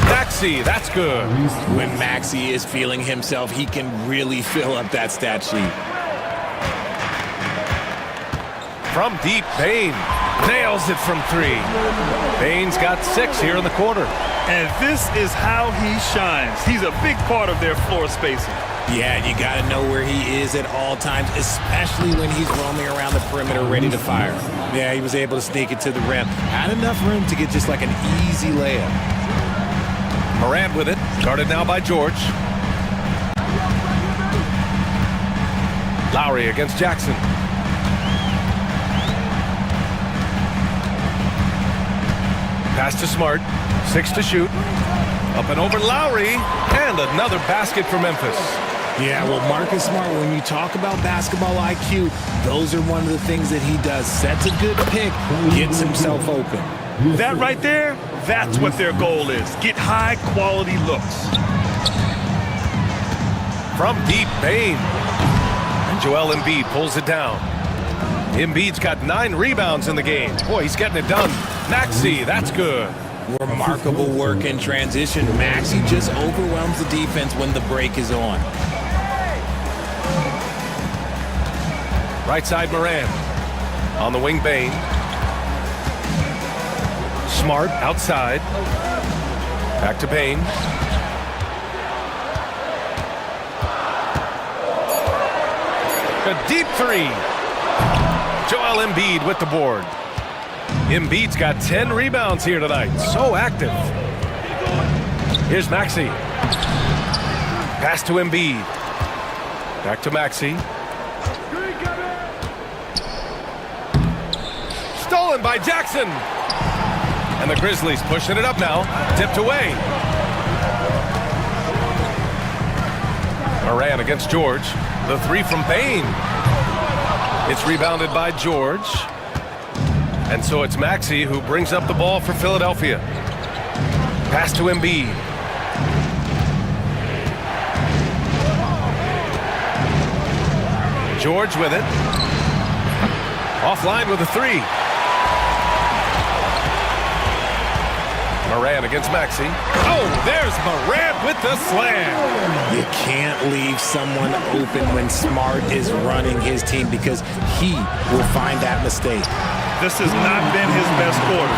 Maxey, that's good. When Maxey is feeling himself, he can really fill up that stat sheet. From deep, Bane nails it from 3. Bane's got 6 here in the quarter. And this is how he shines. He's a big part of their floor spacing. Yeah, you got to know where he is at all times, especially when he's roaming around the perimeter ready to fire. Yeah, he was able to sneak it to the rim. Had enough room to get just like an easy layup. Morant with it, guarded now by George. Lowry against Jackson. Pass to Smart. 6 to shoot. Up and over Lowry. And another basket for Memphis. Yeah, well, Marcus Smart, when you talk about basketball IQ, those are one of the things that he does. Sets a good pick, gets himself open. That right there, that's what their goal is. Get high-quality looks. From deep, Bane. And Joel Embiid pulls it down. Embiid's got 9 rebounds in the game. Boy, he's getting it done. Maxey, that's good. Remarkable work in transition. Maxey just overwhelms the defense when the break is on. Right side, Moran. On the wing, Bane. Smart outside. Back to Bane. A deep three. Joel Embiid with the board. Embiid's got 10 rebounds here tonight. So active. Here's Maxey. Pass to Embiid. Back to Maxey. Stolen by Jackson. And the Grizzlies pushing it up now. Tipped away. Moran against George. The three from Bane. It's rebounded by George. And so it's Maxey who brings up the ball for Philadelphia. Pass to Embiid. George with it. Offline with a three. Moran against Maxey. Oh, there's Moran with the slam. You can't leave someone open when Smart is running his team because he will find that mistake. This has not been his best quarter.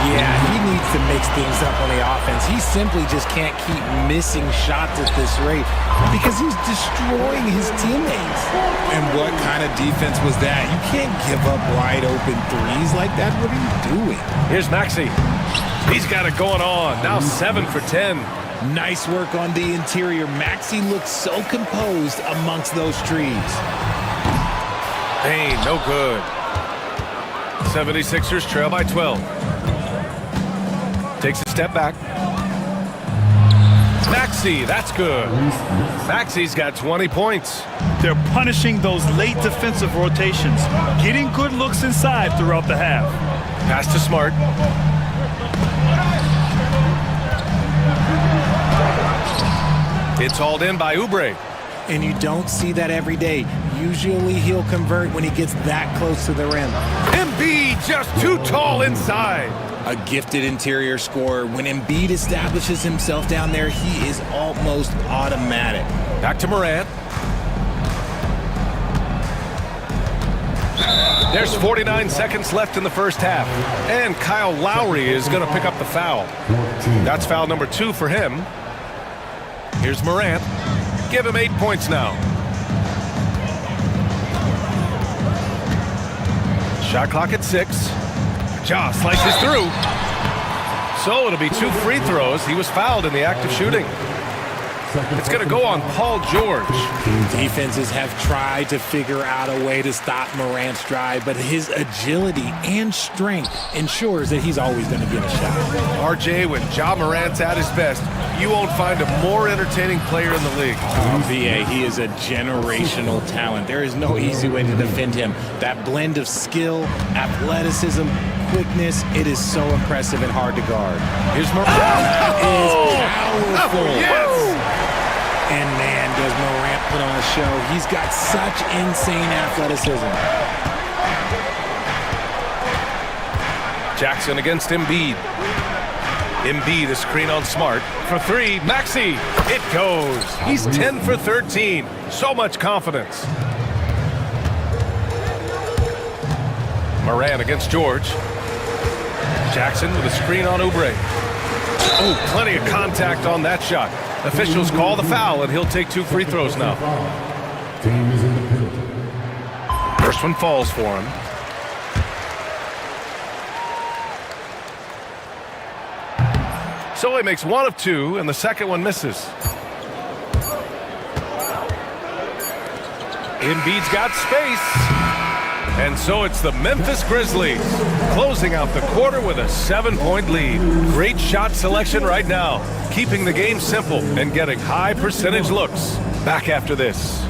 Yeah, he needs to mix things up on the offense. He simply just can't keep missing shots at this rate because he's destroying his teammates. And what kind of defense was that? You can't give up wide open threes like that. What are you doing? Here's Maxey. He's got it going on. Now 7 for 10. Nice work on the interior. Maxey looks so composed amongst those trees. Bane, no good. 76ers trail by 12. Takes a step back. Maxey, that's good. Maxey's got 20 points. They're punishing those late defensive rotations, getting good looks inside throughout the half. Pass to Smart. It's hauled in by Oubre. And you don't see that every day. Usually he'll convert when he gets that close to the rim. Embiid just too tall inside. A gifted interior scorer. When Embiid establishes himself down there, he is almost automatic. Back to Morant. There's 49 seconds left in the first half. And Kyle Lowry is going to pick up the foul. That's foul number 2 for him. Here's Morant. Give him 8 points now. Shot clock at 6. Ja slices through. So it'll be 2 free throws. He was fouled in the act of shooting. It's going to go on Paul George. Defenses have tried to figure out a way to stop Morant's drive, but his agility and strength ensures that he's always going to get a shot. RJ, when Ja Morant's at his best, you won't find a more entertaining player in the league. VA, he is a generational talent. There is no easy way to defend him. That blend of skill, athleticism, quickness, it is so impressive and hard to guard. Here's Morant. That is powerful. Yes! And man, does Morant put on a show. He's got such insane athleticism. Jackson against Embiid. Embiid, a screen on Smart. For 3, Maxey. It goes. He's 10 for 13. So much confidence. Moran against George. Jackson with a screen on Oubre. Oh, plenty of contact on that shot. Officials call the foul, and he'll take 2 free throws now. Team is in the penalty. First one falls for him. So he makes 1 of 2, and the second one misses. Embiid's got space. And so it's the Memphis Grizzlies closing out the quarter with a 7-point lead. Great shot selection right now, keeping the game simple and getting high percentage looks. Back after this.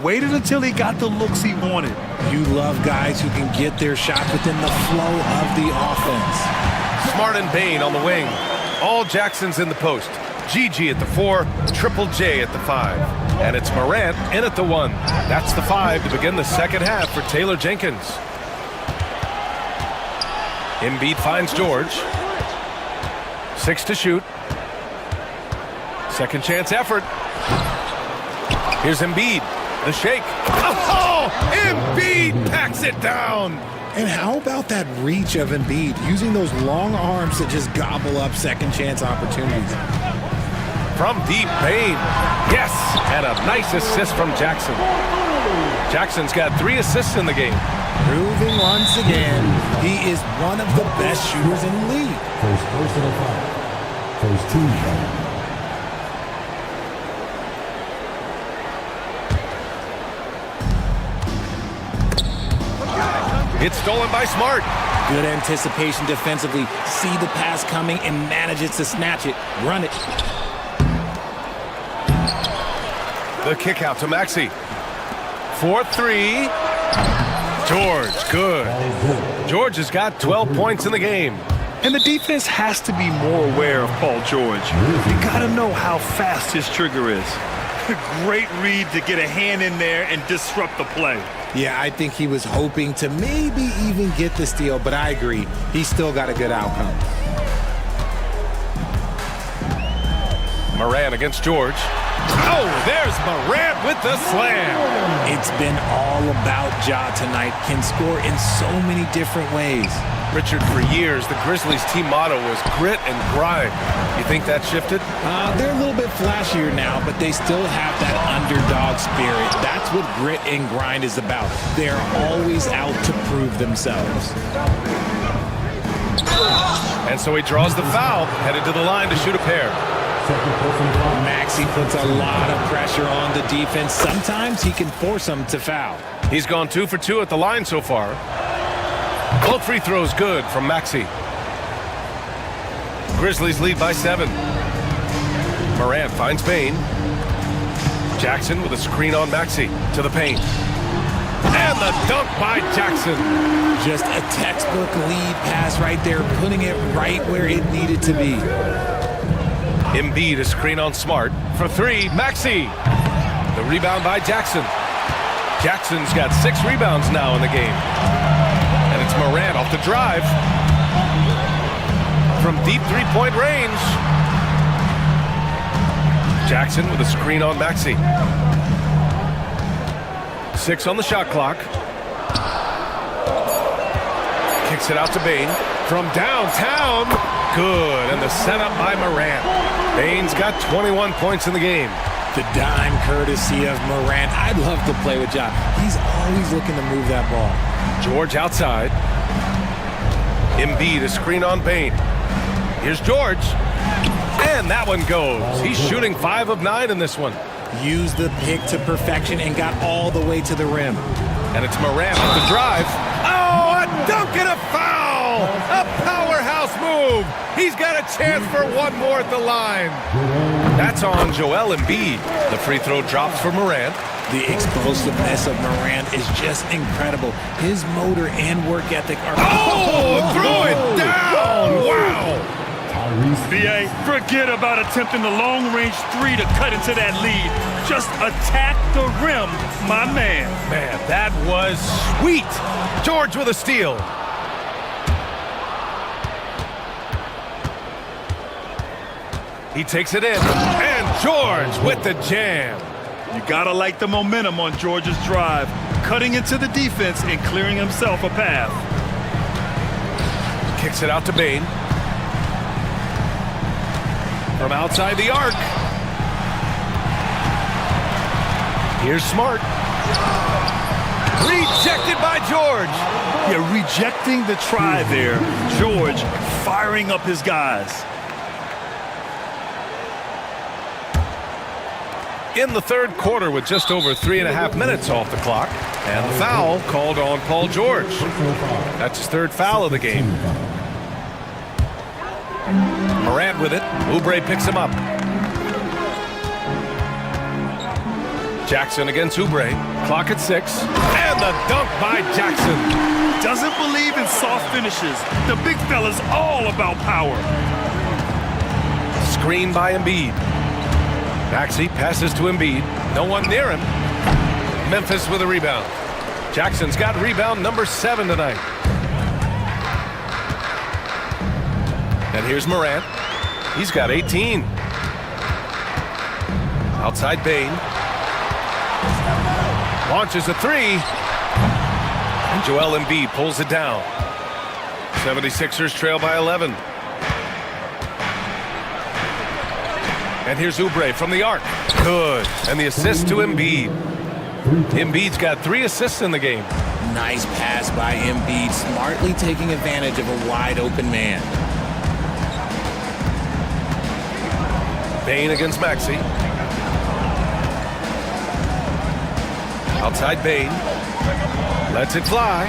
Waited until he got the looks he wanted. You love guys who can get their shot within the flow of the offense. Smart and Bain on the wing. All Jacksons in the post. GG at the 4, Triple J at the 5. And it's Morant in at the 1. That's the 5 to begin the second half for Taylor Jenkins. Embiid finds George. 6 to shoot. Second chance effort. Here's Embiid, the shake. Oh, Embiid packs it down. And how about that reach of Embiid, using those long arms to just gobble up second chance opportunities? From deep, Bain. Yes, and a nice assist from Jackson. Jackson's got 3 assists in the game. Proving once again, he is one of the best shooters in the league. First personal foul. First team foul. It's stolen by Smart. Good anticipation defensively. See the pass coming and manages to snatch it. Run it. The kick out to Maxey. 4-3. George, good. George has got 12 points in the game. And the defense has to be more aware of Paul George. You got to know how fast his trigger is. Great read to get a hand in there and disrupt the play. Yeah, I think he was hoping to maybe even get the steal, but I agree. He still got a good outcome. Moran against George. Oh, there's Morant with the slam. It's been all about Ja tonight. Can score in so many different ways. Richard, for years, the Grizzlies team motto was grit and grind. You think that shifted? They're a little bit flashier now, but they still have that underdog spirit. That's what grit and grind is about. They're always out to prove themselves. And so he draws the foul, headed to the line to shoot a pair. Maxey puts a lot of pressure on the defense. Sometimes he can force them to foul. He's gone 2 for 2 at the line so far. Both free throws good from Maxey. Grizzlies lead by 7. Morant finds Bain. Jackson with a screen on Maxey to the paint. And the dunk by Jackson. Just a textbook lead pass right there, putting it right where it needed to be. Embiid a screen on Smart for 3. Maxey. The rebound by Jackson. Jackson's got 6 rebounds now in the game. And it's Morant off the drive. From deep three-point range. Jackson with a screen on Maxey. 6 on the shot clock. Kicks it out to Bain. From downtown. Good. And the setup by Morant. Bain's got 21 points in the game. The dime courtesy of Morant. I'd love to play with Ja. He's always looking to move that ball. George outside. Embiid a screen on Bain. Here's George. And that one goes. He's shooting 5 of 9 in this one. Used the pick to perfection and got all the way to the rim. And it's Morant with the drive. Oh, a dunk and a foul! A powerhouse move. He's got a chance for one more at the line. That's on Joel Embiid. The free throw drops for Morant. The explosiveness of Morant is just incredible. His motor and work ethic are... Oh, throw it down! Wow! BA, forget about attempting the long-range 3 to cut into that lead. Just attack the rim, my man. Man, that was sweet. George with a steal. He takes it in. And George with the jam. You gotta like the momentum on George's drive, cutting into the defense and clearing himself a path. Kicks it out to Bain. From outside the arc. Here's Smart. Rejected by George. Yeah, rejecting the try there. George firing up his guys. In the third quarter with just over 3.5 minutes off the clock. And the foul called on Paul George. That's his 3rd foul of the game. Morant with it. Oubre picks him up. Jackson against Oubre. Clock at 6. And the dunk by Jackson. Doesn't believe in soft finishes. The big fella's all about power. Screen by Embiid. Maxey passes to Embiid. No one near him. Memphis with a rebound. Jackson's got rebound number 7 tonight. And here's Morant. He's got 18. Outside Bain. Launches a 3. And Joel Embiid pulls it down. 76ers trail by 11. And here's Oubre from the arc. Good. And the assist to Embiid. Embiid's got 3 assists in the game. Nice pass by Embiid, smartly taking advantage of a wide open man. Bain against Maxey. Outside Bain. Lets it fly.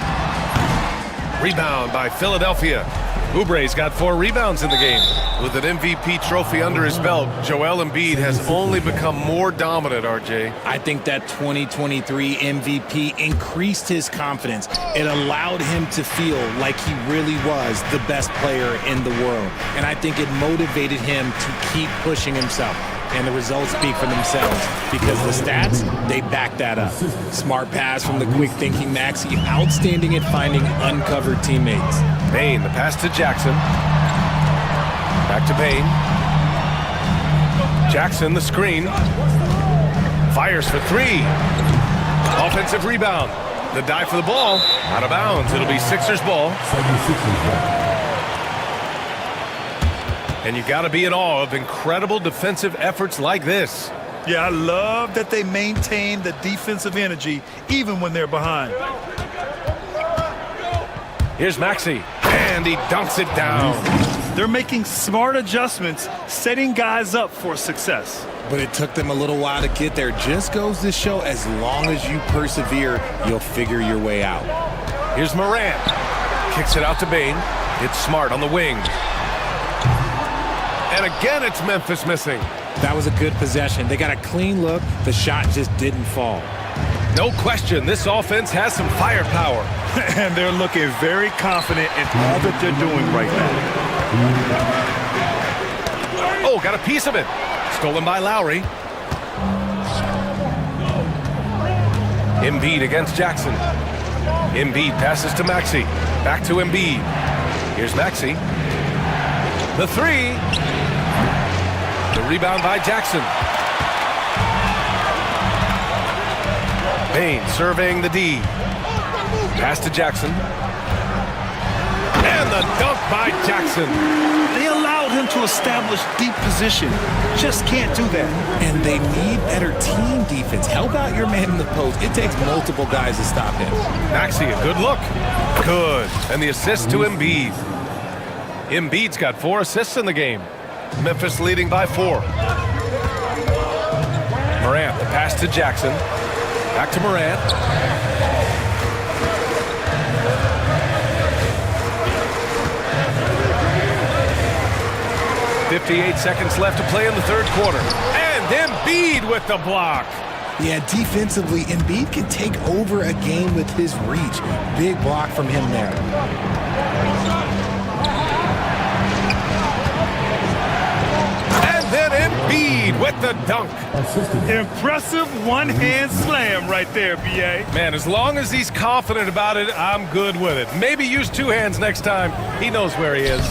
Rebound by Philadelphia. Oubre's got 4 rebounds in the game. With an MVP trophy under his belt, Joel Embiid has only become more dominant, RJ. I think that 2023 MVP increased his confidence. It allowed him to feel like he really was the best player in the world. And I think it motivated him to keep pushing himself. And the results speak for themselves because the stats, they back that up. Smart pass from the quick-thinking Maxey, outstanding at finding uncovered teammates. Bain, the pass to Jackson. Back to Bain. Jackson, the screen. Fires for three. Offensive rebound. The dive for the ball. Out of bounds. It'll be Sixers ball. 76ers ball. And you got to be in awe of incredible defensive efforts like this. Yeah, I love that they maintain the defensive energy even when they're behind. Here's Maxey, and he dunks it down. They're making smart adjustments, setting guys up for success. But it took them a little while to get there. Just goes to show, as long as you persevere, you'll figure your way out. Here's Morant. Kicks it out to Bane. It's Smart on the wing. And again, it's Memphis missing. That was a good possession. They got a clean look. The shot just didn't fall. No question, this offense has some firepower. And they're looking very confident in all that they're doing right now. Oh, got a piece of it. Stolen by Lowry. Embiid against Jackson. Embiid passes to Maxey. Back to Embiid. Here's Maxey. The three. The rebound by Jackson. Bane surveying the D. Pass to Jackson. And the dunk by Jackson. They allowed him to establish deep position. Just can't do that. And they need better team defense. Help out your man in the post. It takes multiple guys to stop him. Maxey, a good look. Good. And the assist to Embiid. Embiid's got 4 assists in the game. Memphis leading by 4. Morant, the pass to Jackson. Back to Morant. .58 seconds left to play in the third quarter. And Embiid with the block. Yeah, defensively, Embiid can take over a game with his reach. Big block from him there. And then Embiid with the dunk. Impressive one-hand slam right there, B.A. Man, as long as he's confident about it, I'm good with it. Maybe use 2 hands next time. He knows where he is.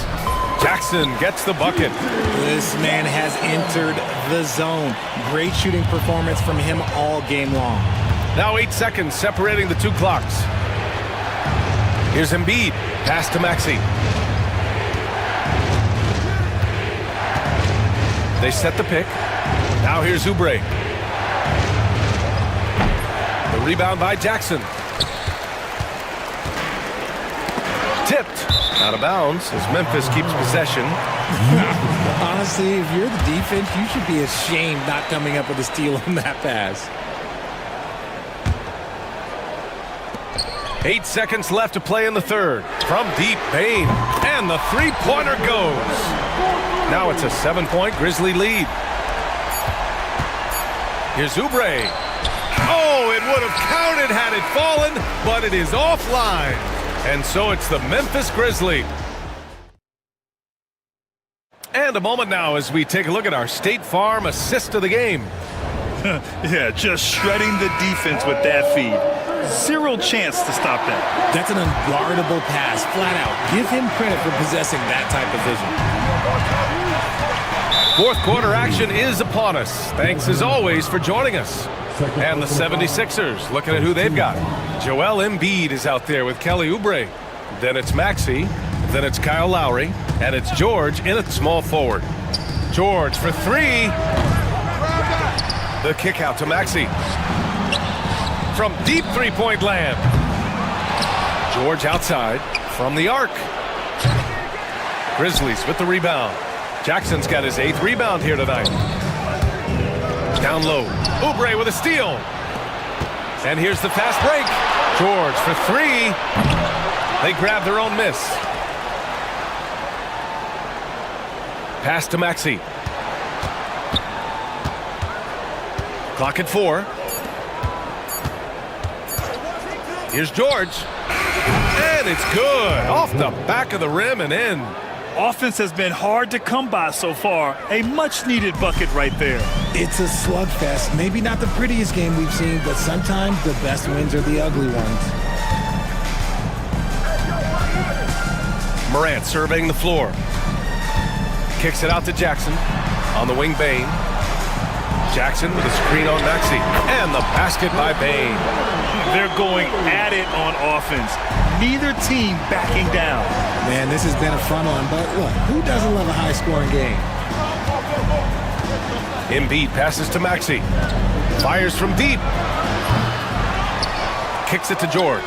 Jackson gets the bucket. This man has entered the zone. Great shooting performance from him all game long. Now 8 seconds separating the 2 clocks. Here's Embiid. Pass to Maxey. They set the pick. Now here's Oubre. The rebound by Jackson. Tipped. Out of bounds as Memphis keeps possession. Honestly, if you're the defense, you should be ashamed not coming up with a steal on that pass. 8 seconds left to play in the third. From deep, Bane. And the three-pointer goes. Now it's a 7-point Grizzly lead. Here's Oubre. Oh, it would have counted had it fallen, but it is offline. And so it's the Memphis Grizzlies. And a moment now as we take a look at our State Farm assist of the game. Yeah, just shredding the defense with that feed. Zero chance to stop that. That's an unguardable pass, flat out. Give him credit for possessing that type of vision. Fourth quarter action is upon us. Thanks as always for joining us. And the 76ers, looking at who they've got. Joel Embiid is out there with Kelly Oubre. Then it's Maxey. Then it's Kyle Lowry. And it's George in at small forward. George for 3. The kick out to Maxey. From deep three-point land. George outside from the arc. Grizzlies with the rebound. Jackson's got his 8th rebound here tonight. Down low. Oubre with a steal. And here's the fast break. George for 3. They grab their own miss. Pass to Maxey. Clock at 4. Here's George. And it's good. Off the back of the rim and in. Offense has been hard to come by so far. A much-needed bucket right there. It's a slugfest. Maybe not the prettiest game we've seen, but sometimes the best wins are the ugly ones. Morant surveying the floor. Kicks it out to Jackson. On the wing, Bane. Jackson with a screen on Maxey. And the basket by Bain. They're going at it on offense. Neither team backing down. Man, this has been a fun one, but look, who doesn't love a high-scoring game? Embiid passes to Maxey. Fires from deep. Kicks it to George.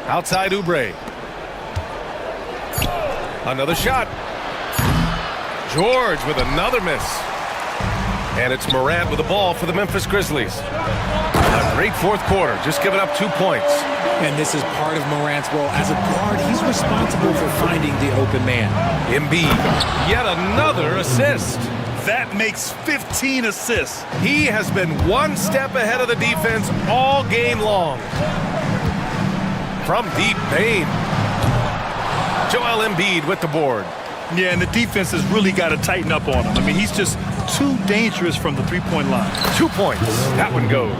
Outside Oubre. Another shot. George with another miss. And it's Morant with the ball for the Memphis Grizzlies. A great fourth quarter, just giving up 2 points. And this is part of Morant's role. As a guard, he's responsible for finding the open man. Embiid, yet another assist. That makes 15 assists. He has been one step ahead of the defense all game long. From deep, Bain. Joel Embiid with the board. Yeah, and the defense has really got to tighten up on him. I mean, he's just too dangerous from the three-point line. 2 points. That one goes.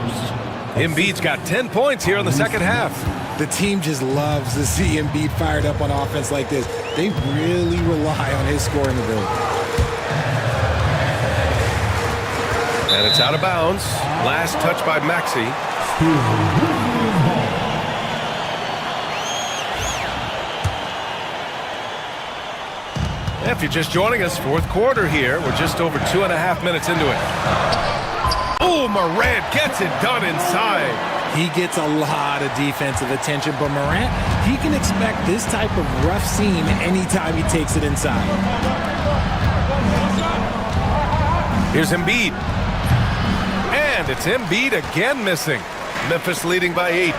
Embiid's got 10 points here in the second half. The team just loves to see Embiid fired up on offense like this. They really rely on his scoring ability. And it's out of bounds. Last touch by Maxey. If you're just joining us, fourth quarter here. We're just over 2.5 minutes into it. Oh, Morant gets it done inside. He gets a lot of defensive attention, but Morant, he can expect this type of rough scene anytime he takes it inside. Here's Embiid. And it's Embiid again missing. Memphis leading by 8.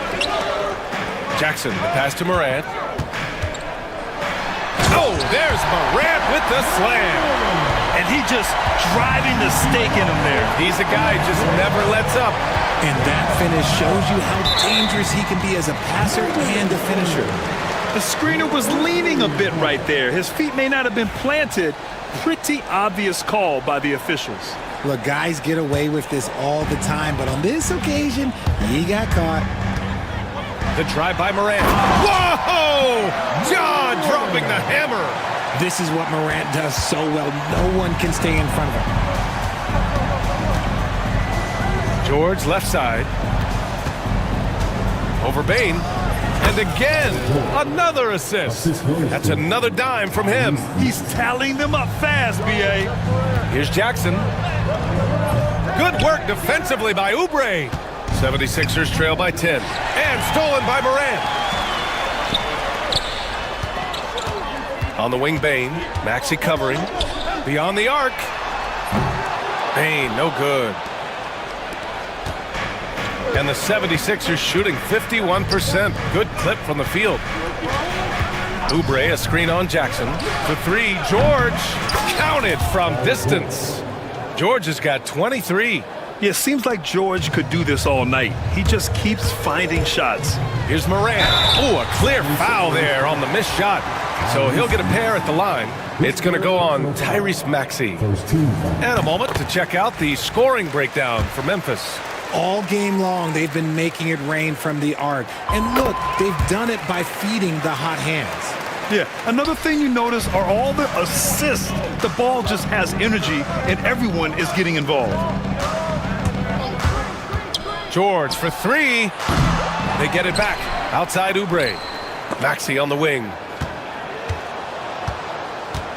Jackson, the pass to Morant. Oh, there's Morant with the slam. And he just driving the stake in him there. He's a guy who just never lets up. And that finish shows you how dangerous he can be as a passer and a finisher. The screener was leaning a bit right there. His feet may not have been planted. Pretty obvious call by the officials. Look, guys get away with this all the time, but on this occasion, he got caught. The drive by Morant. Whoa! John dropping the hammer. This is what Morant does so well. No one can stay in front of him. George left side. Over Bain. And again, another assist. That's another dime from him. He's tallying them up fast, B.A. Here's Jackson. Good work defensively by Oubre. 76ers trail by 10. And stolen by Morant. On the wing, Bain. Maxey covering. Beyond the arc. Bain, no good. And the 76ers shooting 51%. Good clip from the field. Oubre, a screen on Jackson. For 3, George. Counted from distance. George has got 23. Yeah, it seems like George could do this all night. He just keeps finding shots. Here's Morant. Oh, a clear foul there on the missed shot. So he'll get a pair at the line. It's going to go on Tyrese Maxey. And a moment to check out the scoring breakdown for Memphis. All game long, they've been making it rain from the arc. And look, they've done it by feeding the hot hands. Yeah, another thing you notice are all the assists. The ball just has energy, and everyone is getting involved. George for 3. They get it back. Outside Oubre. Maxey on the wing.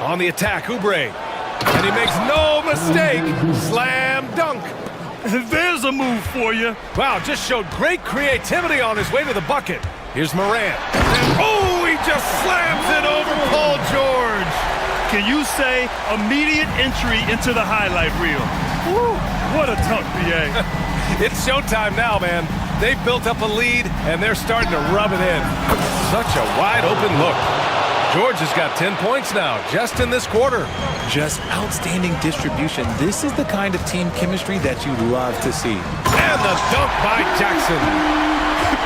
On the attack, Oubre. And he makes no mistake. Slam dunk. There's a move for you. Wow, just showed great creativity on his way to the bucket. Here's Morant. And oh, he just slams it over Paul George. Can you say immediate entry into the highlight reel? Woo, what a dunk, B.A. It's showtime now, man. They've built up a lead, and they're starting to rub it in. Such a wide-open look. George has got 10 points now, just in this quarter. Just outstanding distribution. This is the kind of team chemistry that you love to see. And the dunk by Jackson.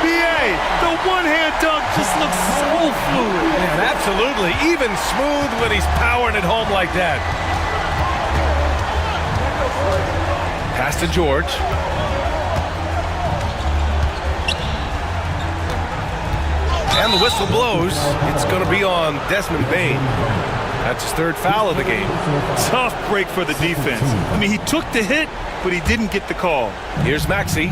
B.A., the one-hand dunk just looks so fluid. And absolutely, even smooth when he's powering it home like that. Pass to George. And the whistle blows. It's going to be on Desmond Bain. That's his third foul of the game. Tough break for the defense. I mean, he took the hit, but he didn't get the call. Here's Maxey.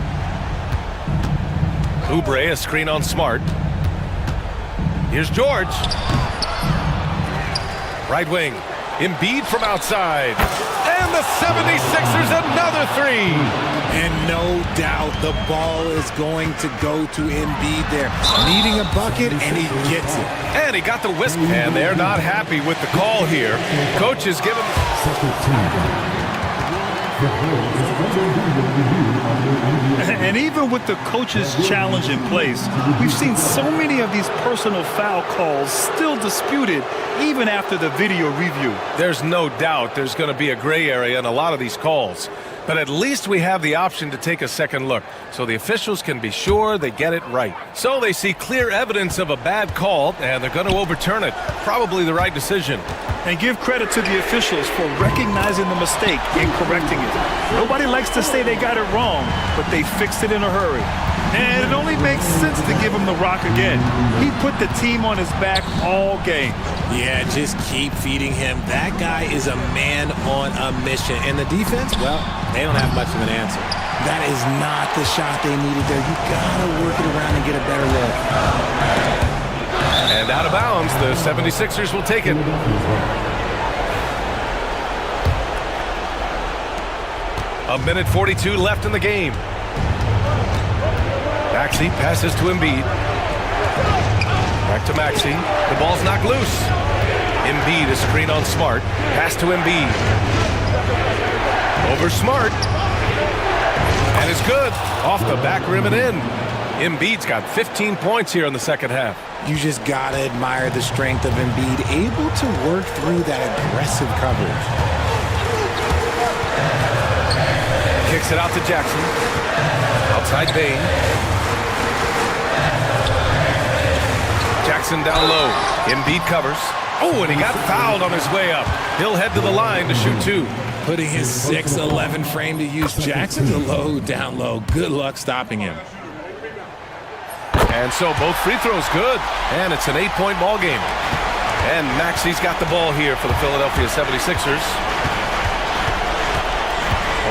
Oubre, a screen on Smart. Here's George. Right wing. Embiid from outside. And the 76ers another three. And no doubt the ball is going to go to Embiid there. Needing a bucket, and he gets it. And he got the whisk. And they're not happy with the call here. Coach has given... And even with the coach's challenge in place, we've seen so many of these personal foul calls still disputed even after the video review. There's no doubt there's going to be a gray area in a lot of these calls. But at least we have the option to take a second look, so the officials can be sure they get it right. So they see clear evidence of a bad call, and they're going to overturn it. Probably the right decision. And give credit to the officials for recognizing the mistake and correcting it. Nobody likes to say they got it wrong, but they fixed it in a hurry. And it only makes sense to give him the rock again. He put the team on his back all game. Yeah, just keep feeding him. That guy is a man on a mission. And the defense, well, they don't have much of an answer. That is not the shot they needed there. You gotta work it around and get a better look. And out of bounds, the 76ers will take it. A minute 42 left in the game. Maxey passes to Embiid. Back to Maxey. The ball's knocked loose. Embiid, a screen on Smart. Pass to Embiid. Over Smart. And it's good. Off the back rim and in. Embiid's got 15 points here in the second half. You just gotta admire the strength of Embiid, able to work through that aggressive coverage. Kicks it out to Jackson. Outside Bain. Jackson down low. Embiid covers. Oh, and he got fouled on his way up. He'll head to the line to shoot two. Putting his 6'11" frame to use. Jackson's a low, down low. Good luck stopping him. And so both free throws good. And it's an 8-point ball game. And Maxey's got the ball here for the Philadelphia 76ers.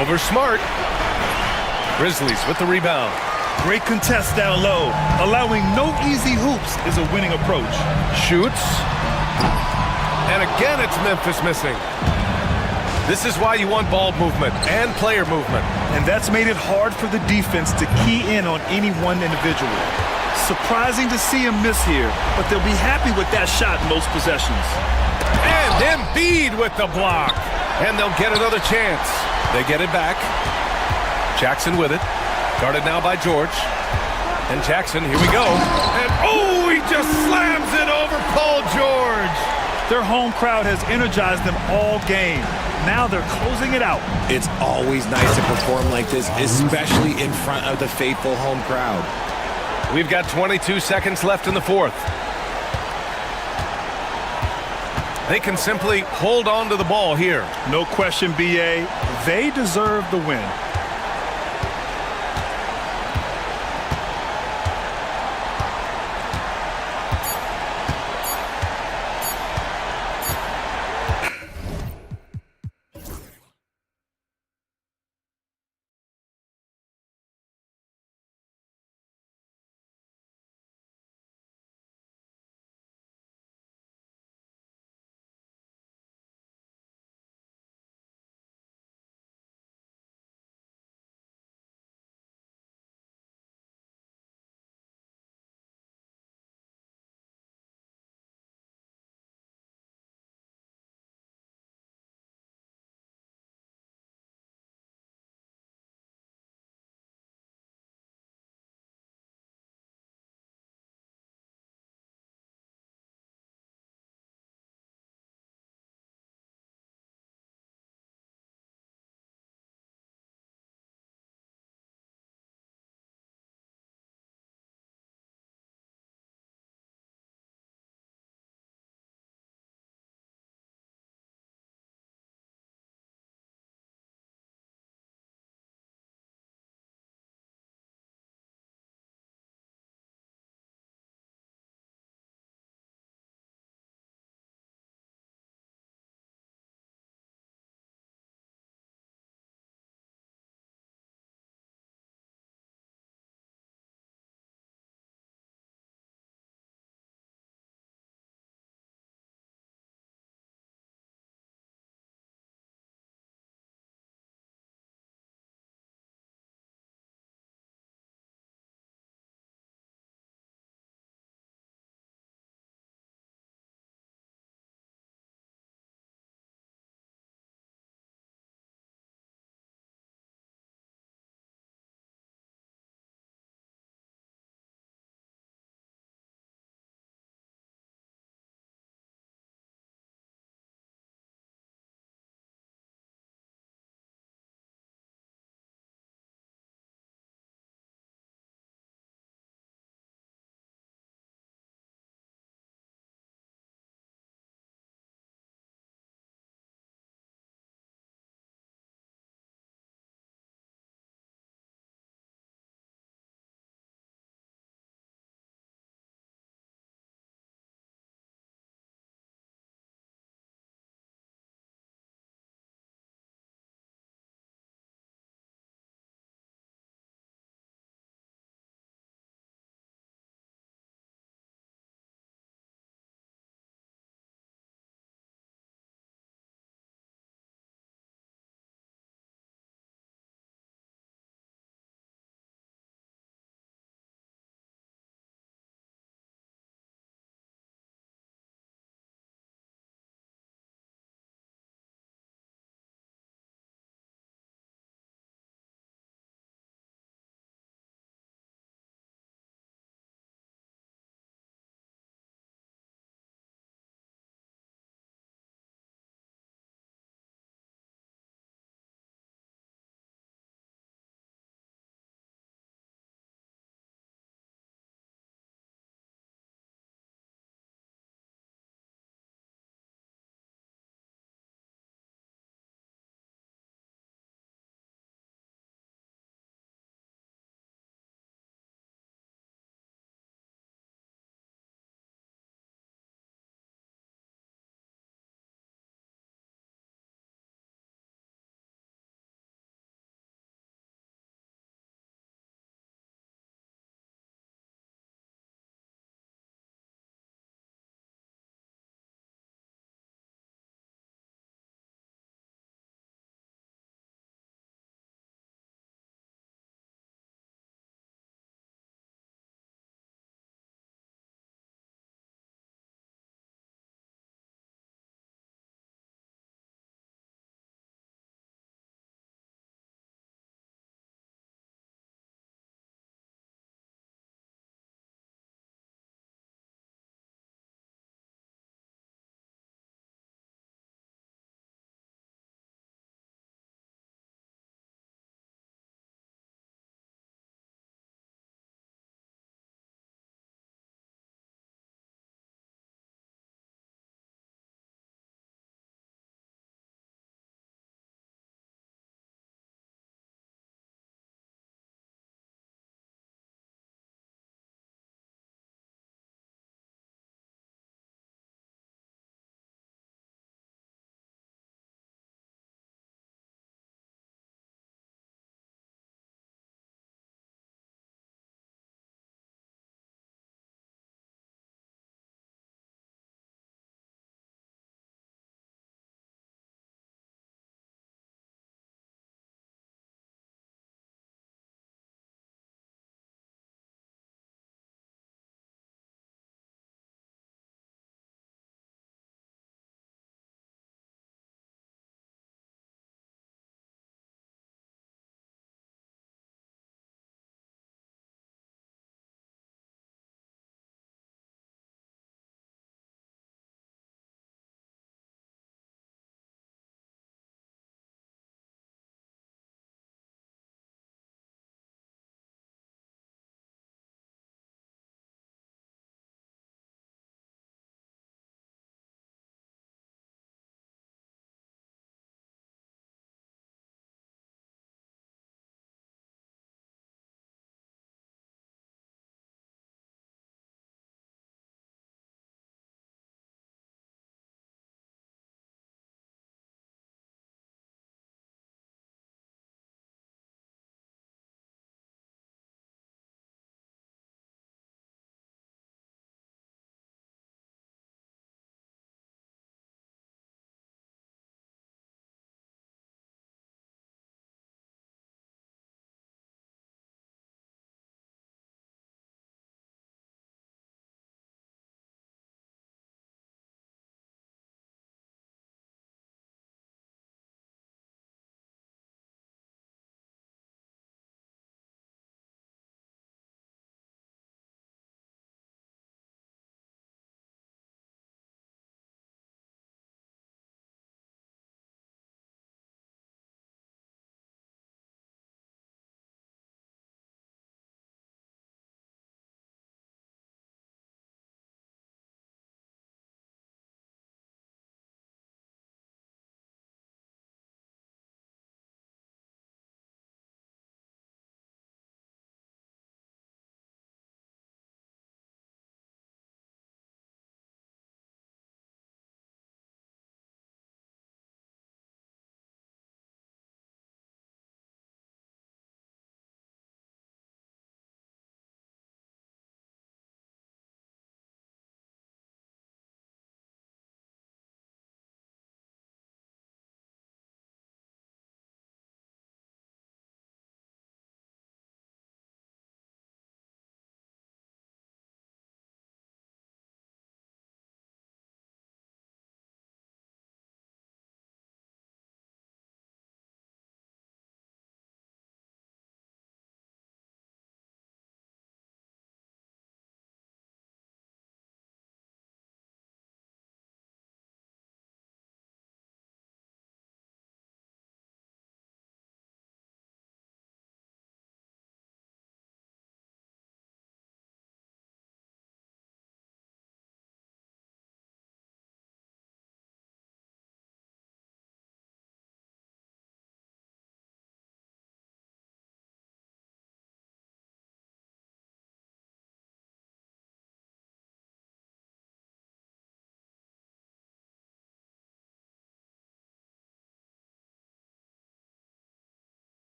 Over Smart. Grizzlies with the rebound. Great contest down low. Allowing no easy hoops is a winning approach. Shoots. And again, it's Memphis missing. This is why you want ball movement and player movement. And that's made it hard for the defense to key in on any one individual. Surprising to see him miss here, but they'll be happy with that shot in most possessions. And Embiid with the block. And they'll get another chance. They get it back. Jackson with it. Guarded now by George. And Jackson, here we go. And oh, he just slams it over Paul George. Their home crowd has energized them all game. Now they're closing it out. It's always nice to perform like this, especially in front of the faithful home crowd. We've got 22 seconds left in the fourth. They can simply hold on to the ball here. No question, BA. They deserve the win.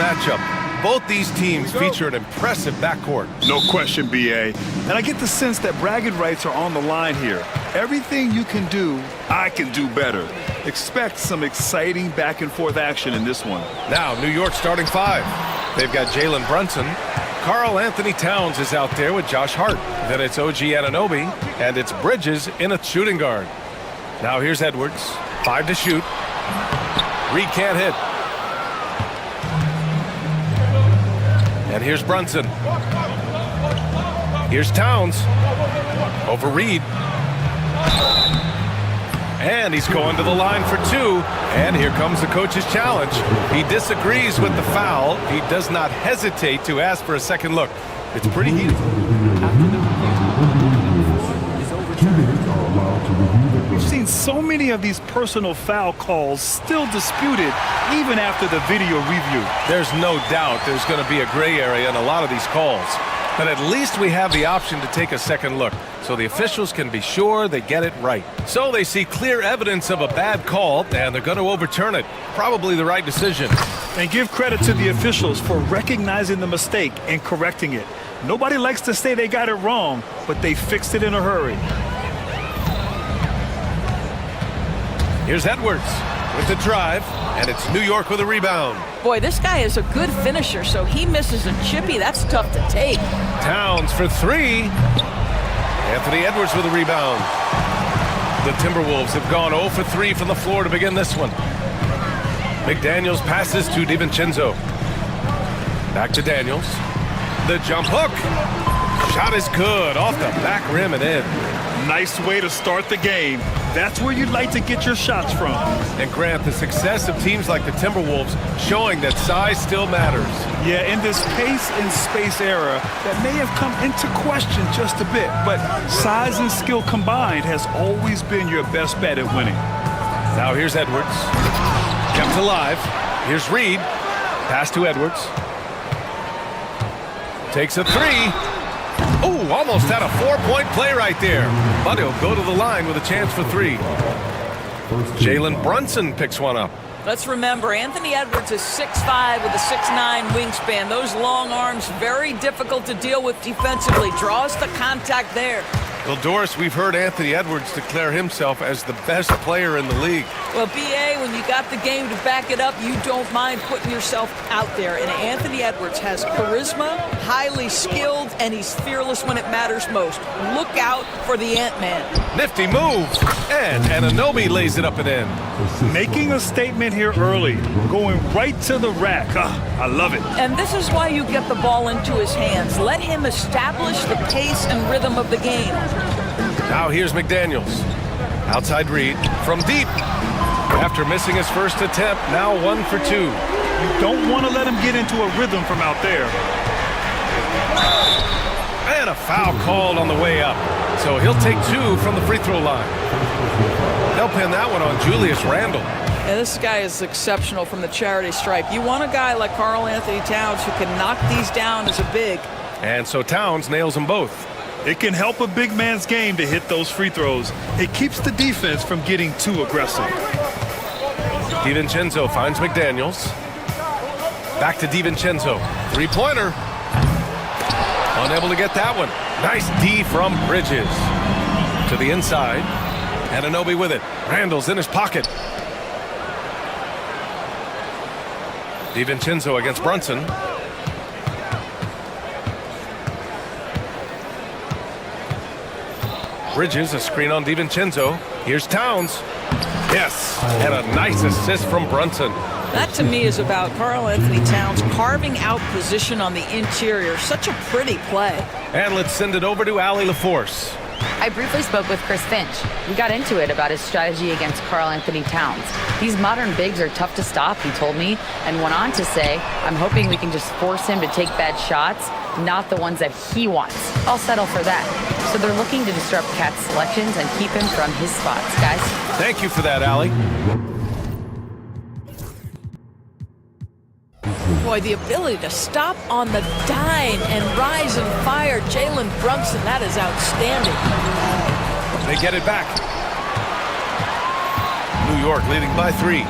matchup. Both these teams feature an impressive backcourt. No question, BA. And I get the sense that bragging rights are on the line here. Everything you can do, I can do better. Expect some exciting back-and-forth action in this one. Now, New York starting five. They've got Jalen Brunson. Karl Anthony Towns is out there with Josh Hart. Then it's OG Anunoby, and it's Bridges in a shooting guard. Now here's Edwards. 5 to shoot. Reed can't hit. And here's Brunson. Here's Towns. Over Reed. And he's going to the line for two. And here comes the coach's challenge. He disagrees with the foul. He does not hesitate to ask for a second look. It's pretty heated. We've seen so many of these personal foul calls still disputed even after the video review. There's no doubt there's going to be a gray area in a lot of these calls. But at least we have the option to take a second look, so the officials can be sure they get it right. So they see clear evidence of a bad call, and they're going to overturn it. Probably the right decision. And give credit to the officials for recognizing the mistake and correcting it. Nobody likes to say they got it wrong, but they fixed it in a hurry. Here's Edwards with the drive, and it's New York with a rebound. Boy, this guy is a good finisher, so he misses a chippy. That's tough to take. Towns for three. Anthony Edwards with a rebound. The Timberwolves have gone 0 for 3 from the floor to begin this one. McDaniels passes to DiVincenzo. Back to Daniels. The jump hook. Shot is good, off the back rim and in. Nice way to start the game. That's where you'd like to get your shots from. And Grant, the success of teams like the Timberwolves showing that size still matters. Yeah, in this pace and space era, that may have come into question just a bit, but size and skill combined has always been your best bet at winning. Now here's Edwards. Kept alive. Here's Reed. Pass to Edwards. Takes a three. Oh, almost had a 4-point play right there. But he'll go to the line with a chance for three. Jalen Brunson picks one up. Let's remember, Anthony Edwards is 6'5" with a 6'9" wingspan. Those long arms, very difficult to deal with defensively. Draws the contact there. Well, Doris, we've heard Anthony Edwards declare himself as the best player in the league. Well, BA, when you got the game to back it up, you don't mind putting yourself out there. And Anthony Edwards has charisma, highly skilled, and he's fearless when it matters most. Look out for the Ant-Man. Nifty move. And Anunoby lays it up and in. Making a statement here early, going right to the rack. I love it. And this is why you get the ball into his hands. Let him establish the pace and rhythm of the game. Now here's McDaniels. Outside Reed from deep. After missing his first attempt, now 1 for 2. You don't want to let him get into a rhythm from out there. And a foul called on the way up. So he'll take 2 from the free throw line. They'll pin that one on Julius Randle. Yeah, this guy is exceptional from the charity stripe. You want a guy like Karl Anthony Towns who can knock these down as a big. And so Towns nails them both. It can help a big man's game to hit those free throws. It keeps the defense from getting too aggressive. DiVincenzo finds McDaniels. Back to DiVincenzo. Three-pointer. Unable to get that one. Nice D from Bridges. To the inside. Anunoby with it. Randall's in his pocket. DiVincenzo against Brunson. Bridges, a screen on DiVincenzo. Here's Towns. Yes, and a nice assist from Brunson. That to me is about Karl Anthony Towns carving out position on the interior. Such a pretty play. And let's send it over to Allie LaForce. I briefly spoke with Chris Finch. We got into it about his strategy against Karl Anthony Towns. These modern bigs are tough to stop, he told me, and went on to say, I'm hoping we can just force him to take bad shots, not the ones that he wants. I'll settle for that. So they're looking to disrupt Cat's selections and keep him from his spots, guys. Thank you for that, Allie. Boy, the ability to stop on the dime and rise and fire Jalen Brunson, that is outstanding. They get it back. New York leading by 3.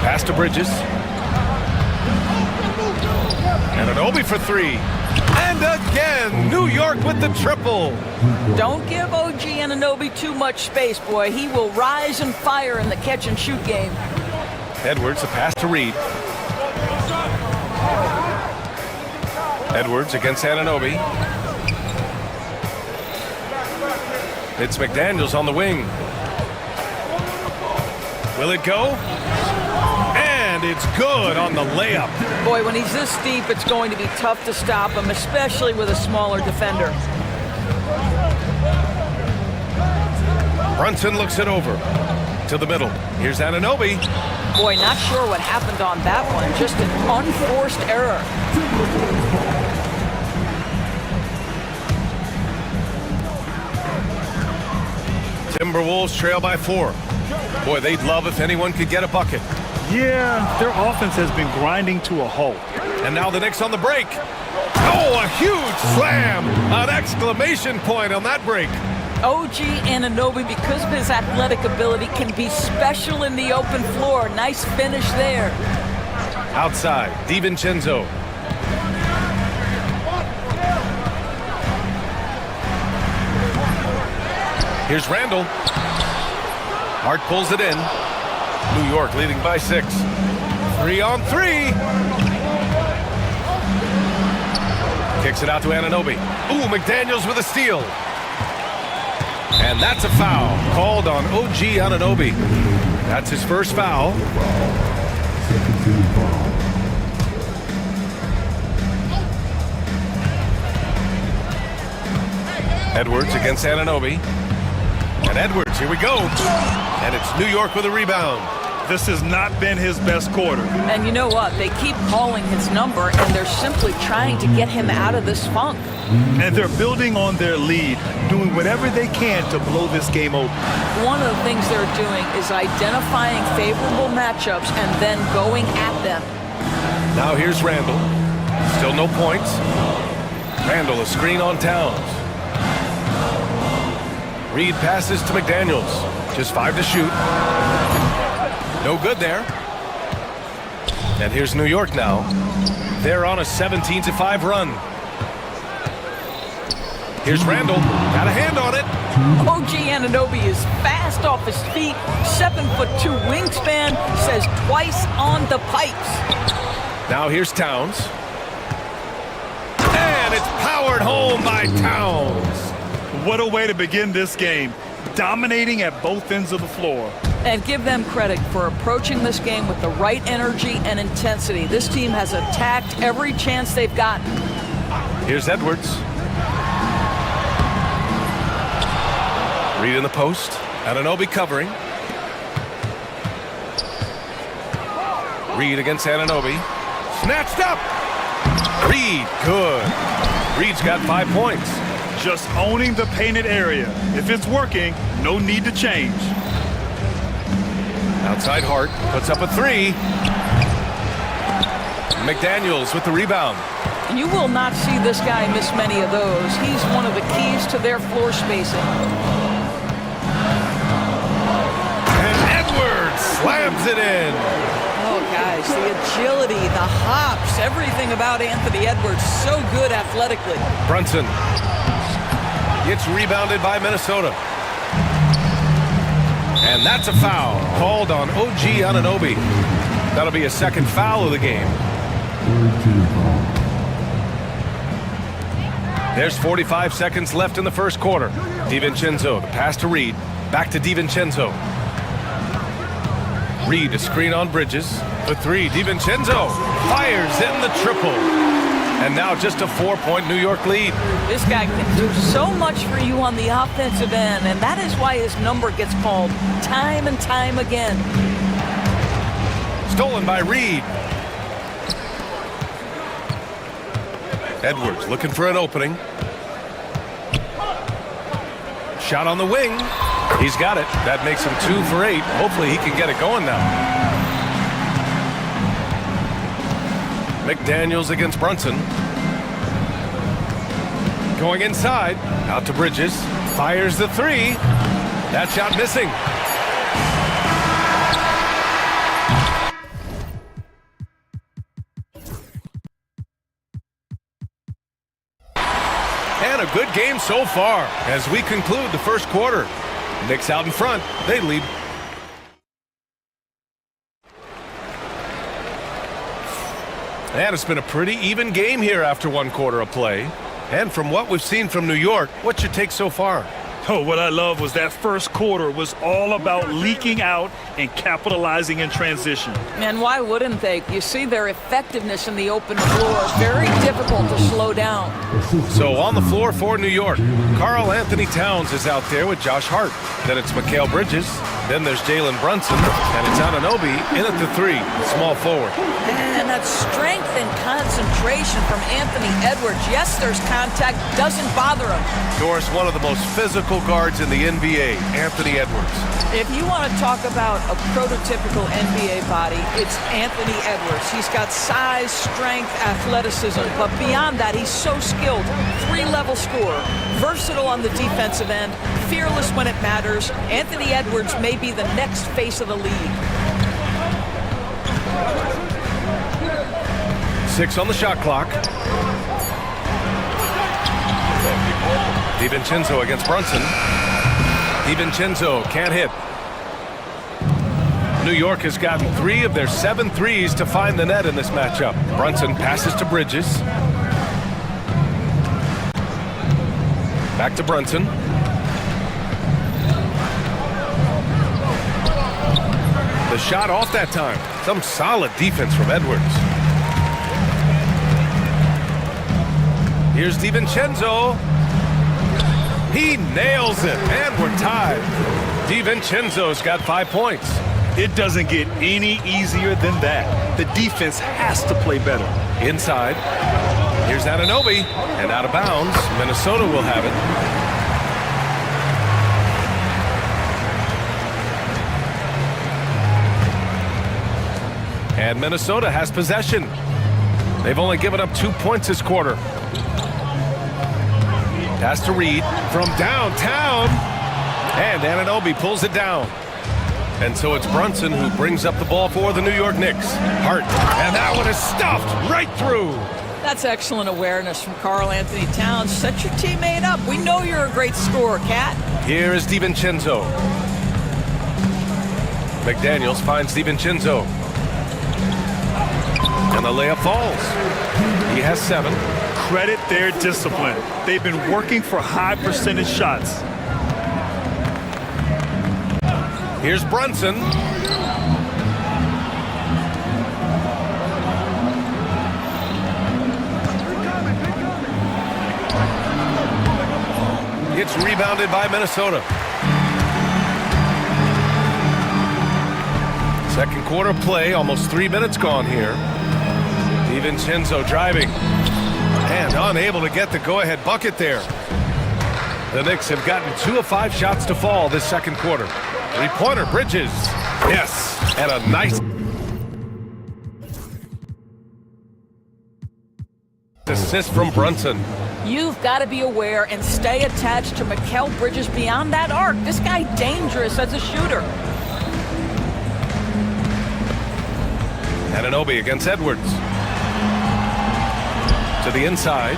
Pass to Bridges. Anunoby for three. And again, New York with the triple. Don't give OG Anunoby too much space, boy. He will rise and fire in the catch-and-shoot game. Edwards, the pass to Reed. Edwards against Anunoby. It's McDaniels on the wing. Will it go? And it's good on the layup. Boy, when he's this deep, it's going to be tough to stop him, especially with a smaller defender. Brunson looks it over to the middle. Here's Anunoby. Boy, not sure what happened on that one. Just an unforced error. Timberwolves trail by 4. Boy, they'd love if anyone could get a bucket. Yeah, their offense has been grinding to a halt. And now the Knicks on the break. Oh, a huge slam! An exclamation point on that break. OG Anunoby, because of his athletic ability, can be special in the open floor. Nice finish there. Outside, DiVincenzo. Here's Randall. Hart pulls it in. New York leading by 6. 3 on 3. Kicks it out to Anunoby. Ooh, McDaniels with a steal. And that's a foul called on OG Anunoby. That's his first foul. Edwards against Anunoby. And Edwards, here we go. And it's New York with a rebound. This has not been his best quarter. And you know what? They keep calling his number, and they're simply trying to get him out of this funk. And they're building on their lead, doing whatever they can to blow this game open. One of the things they're doing is identifying favorable matchups and then going at them. Now here's Randall. Still no points. Randall, a screen on Towns. Reed passes to McDaniels. Just 5 to shoot. No good there. And here's New York now. They're on a 17-5 run. Here's Randall. Got a hand on it. OG Anunoby is fast off his feet. 7'2" wingspan. Says twice on the pipes. Now here's Towns. And it's powered home by Towns. What a way to begin this game. Dominating at both ends of the floor. And give them credit for approaching this game with the right energy and intensity. This team has attacked every chance they've gotten. Here's Edwards. Reed in the post. Anunoby covering. Reed against Anunoby. Snatched up. Reed, good. Reed's got 5 points. Just owning the painted area. If it's working, no need to change. Outside Hart puts up a 3. McDaniels with the rebound. You will not see this guy miss many of those. He's one of the keys to their floor spacing. And Edwards slams it in. Oh, guys, the agility, the hops, everything about Anthony Edwards, so good athletically. Brunson gets rebounded by Minnesota. And that's a foul called on OG Anunoby. That'll be a second foul of the game. There's 45 seconds left in the first quarter. DiVincenzo, the pass to Reed. Back to DiVincenzo. Reed, a screen on Bridges. For 3, DiVincenzo fires in the triple. And now just a 4-point New York lead. This guy can do so much for you on the offensive end, and that is why his number gets called time and time again. Stolen by Reed. Edwards looking for an opening. Shot on the wing. He's got it. That makes him 2 for 8. Hopefully he can get it going now. McDaniels against Brunson. Going inside. Out to Bridges. Fires the 3. That shot missing. good game so far as we conclude the first quarter. Knicks out in front. They lead. And it's been a pretty even game here after one quarter of play. And from what we've seen from New York, what's your take so far? Oh, what I love was that first quarter was all about leaking out and capitalizing in transition. And why wouldn't they? You see their effectiveness in the open floor. Very difficult to slow down. So on the floor for New York, Karl Anthony Towns is out there with Josh Hart. Then it's Mikal Bridges. Then there's Jalen Brunson. And it's Anunoby in at the three, small forward. And that strength and concentration from Anthony Edwards. Yes, there's contact. Doesn't bother him. Doris, one of the most physical guards in the NBA, Anthony Edwards. If you want to talk about a prototypical NBA body, it's Anthony Edwards. He's got size, strength, athleticism, but beyond that, he's so skilled. Three-level scorer, versatile on the defensive end, fearless when it matters. Anthony Edwards may be the next face of the league. 6 on the shot clock. DiVincenzo against Brunson. DiVincenzo can't hit. New York has gotten 3 of their 7 threes to find the net in this matchup. Brunson passes to Bridges. Back to Brunson. The shot off that time. Some solid defense from Edwards. Here's DiVincenzo. He nails it, and we're tied. DiVincenzo's got 5 points. It doesn't get any easier than that. The defense has to play better. Inside. Here's Anunoby, and out of bounds. Minnesota will have it. And Minnesota has possession. They've only given up 2 points this quarter. Pass to Reed from downtown. And Anunoby pulls it down. And so it's Brunson who brings up the ball for the New York Knicks. Hart. And that one is stuffed right through. That's excellent awareness from Karl Anthony Towns. Set your teammate up. We know you're a great scorer, Cat. Here is DiVincenzo. McDaniels finds DiVincenzo. And the layup falls. He has 7. Credit their discipline. They've been working for high percentage shots. Here's Brunson. It's rebounded by Minnesota. Second quarter play, almost 3 minutes gone here. DiVincenzo driving. And unable to get the go-ahead bucket there. The Knicks have gotten 2 of 5 shots to fall this second quarter. Three-pointer, Bridges. Yes, and a nice assist from Brunson. You've got to be aware and stay attached to Mikal Bridges beyond that arc. This guy dangerous as a shooter. Anunoby against Edwards. To the inside.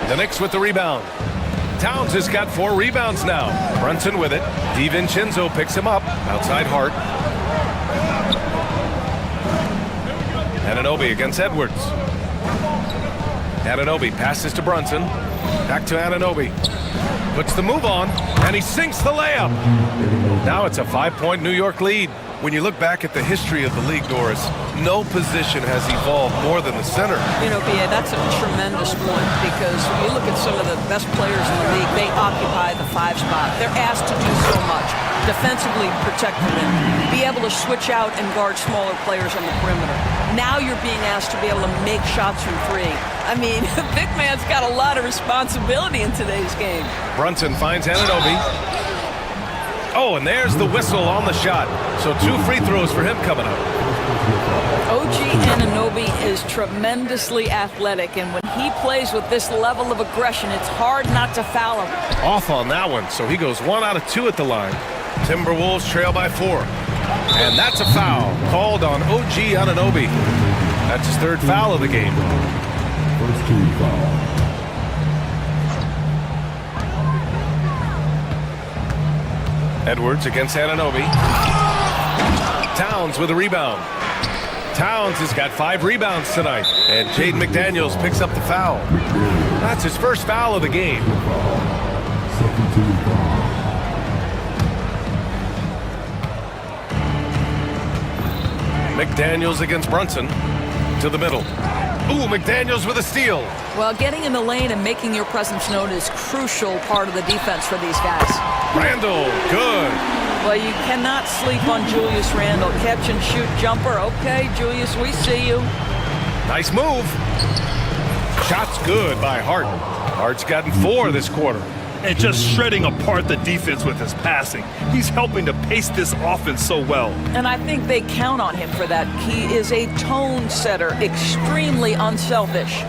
The Knicks with the rebound. Towns has got 4 rebounds now. Brunson with it. DiVincenzo picks him up. Outside Hart. Anunoby against Edwards. Anunoby passes to Brunson. Back to Anunoby. Puts the move on, and he sinks the layup. Now it's a 5-point New York lead. When you look back at the history of the league, Doris, no position has evolved more than the center. You know, B.A., that's a tremendous point because when you look at some of the best players in the league, they occupy the 5 spot. They're asked to do so much. Defensively protect the rim, be able to switch out and guard smaller players on the perimeter. Now you're being asked to be able to make shots from 3. I mean, big man's got a lot of responsibility in today's game. Brunson finds Anunoby. Oh, and there's the whistle on the shot. So 2 free throws for him coming up. OG Anunoby is tremendously athletic, and when he plays with this level of aggression, it's hard not to foul him. Off on that one, so he goes 1 out of 2 at the line. Timberwolves trail by 4. And that's a foul called on OG Anunoby. That's his third foul of the game. First team foul. Edwards against Anunoby. Towns with a rebound. Towns has got 5 rebounds tonight. And Jaden McDaniels picks up the foul. That's his first foul of the game. Second team foul. McDaniels against Brunson. To the middle. Ooh, McDaniels with a steal. Well, getting in the lane and making your presence known is crucial part of the defense for these guys. Randall, good. Well, you cannot sleep on Julius Randle. Catch and shoot jumper. Okay, Julius, we see you. Nice move. Shot's good by Hart. Hart's gotten 4 this quarter. And just shredding apart the defense with his passing. He's helping to pace this offense so well. And I think they count on him for that. He is a tone setter, extremely unselfish.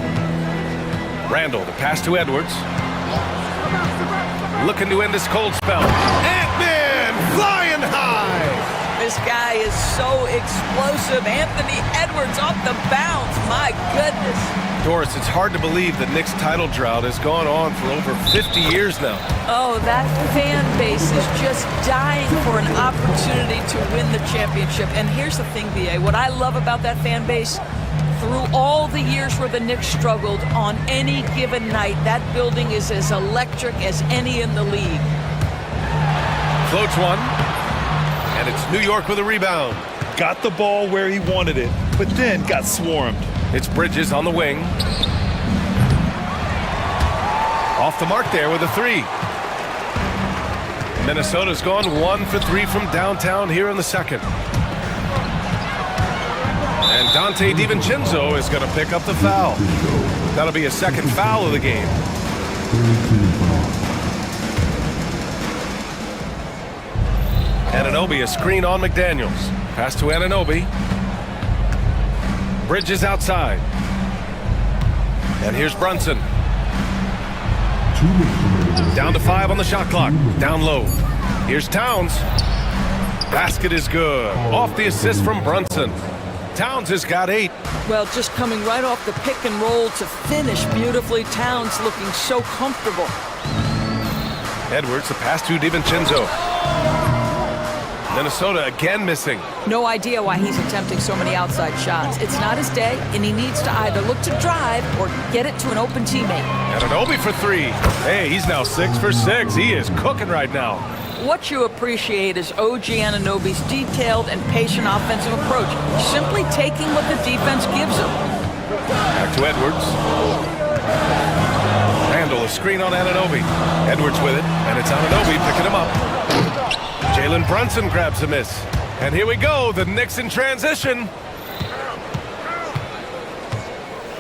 Randall, the pass to Edwards. Looking to end this cold spell. Ant-Man flying high. This guy is so explosive. Anthony Edwards off the bounce. My goodness. Doris, it's hard to believe the Knicks title drought has gone on for over 50 years now. Oh, that fan base is just dying for an opportunity to win the championship. And here's the thing, B.A. What I love about that fan base, through all the years where the Knicks struggled, on any given night, that building is as electric as any in the league. Floats one. And it's New York with a rebound. Got the ball where he wanted it, but then got swarmed. It's Bridges on the wing. Off the mark there with a 3. Minnesota's gone 1 for 3 from downtown here in the second. And Dante DiVincenzo is going to pick up the foul. That'll be his second foul of the game. Anunoby, a screen on McDaniels. Pass to Anunoby. Bridges outside. And here's Brunson. Down to 5 on the shot clock. Down low. Here's Towns. Basket is good. Off the assist from Brunson. Towns has got 8. Well, just coming right off the pick and roll to finish beautifully. Towns looking so comfortable. Edwards, the pass to DiVincenzo. Minnesota again missing. No idea why he's attempting so many outside shots. It's not his day, and he needs to either look to drive or get it to an open teammate. Anunoby for 3. Hey, he's now 6 for 6. He is cooking right now. What you appreciate is OG Anunoby's detailed and patient offensive approach, simply taking what the defense gives him. Back to Edwards. Randall, a screen on Anunoby. Edwards with it, and it's Anunoby picking him up. Jalen Brunson grabs a miss. And here we go, the Knicks in transition.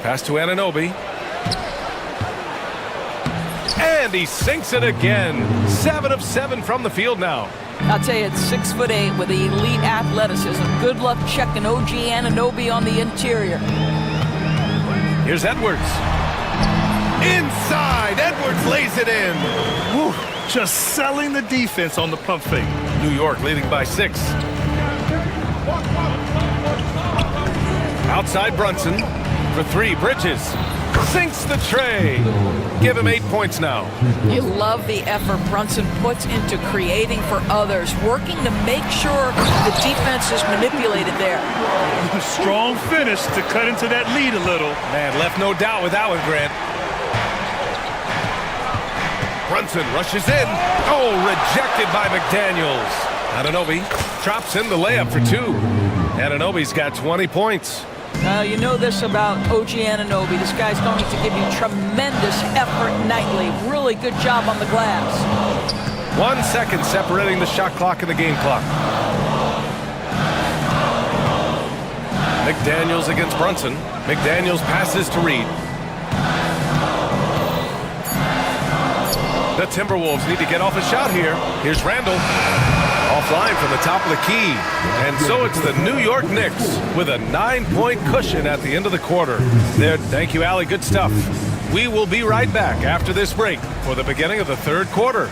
Pass to Anunoby. And he sinks it again. 7 of 7 from the field now. I'll tell you, it's 6'8" with elite athleticism. Good luck checking OG Anunoby on the interior. Here's Edwards. Inside, Edwards lays it in. Whew, just selling the defense on the pump fake. New York leading by 6. Outside Brunson for 3. Bridges sinks the tray. Give him 8 points now. You love the effort Brunson puts into creating for others, working to make sure the defense is manipulated there. Strong finish to cut into that lead a little. Man, left no doubt with that one, Grant. Brunson rushes in. Oh, rejected by McDaniels. Anunoby drops in the layup for 2. Anunoby's got 20 points. You know this about OG Anunoby. This guy's going to give you tremendous effort nightly. Really good job on the glass. 1 second separating the shot clock and the game clock. McDaniels against Brunson. McDaniels passes to Reed. The Timberwolves need to get off a shot here. Here's Randall. Offline from the top of the key. And so it's the New York Knicks with a 9-point cushion at the end of the quarter. There, thank you, Allie. Good stuff. We will be right back after this break for the beginning of the third quarter.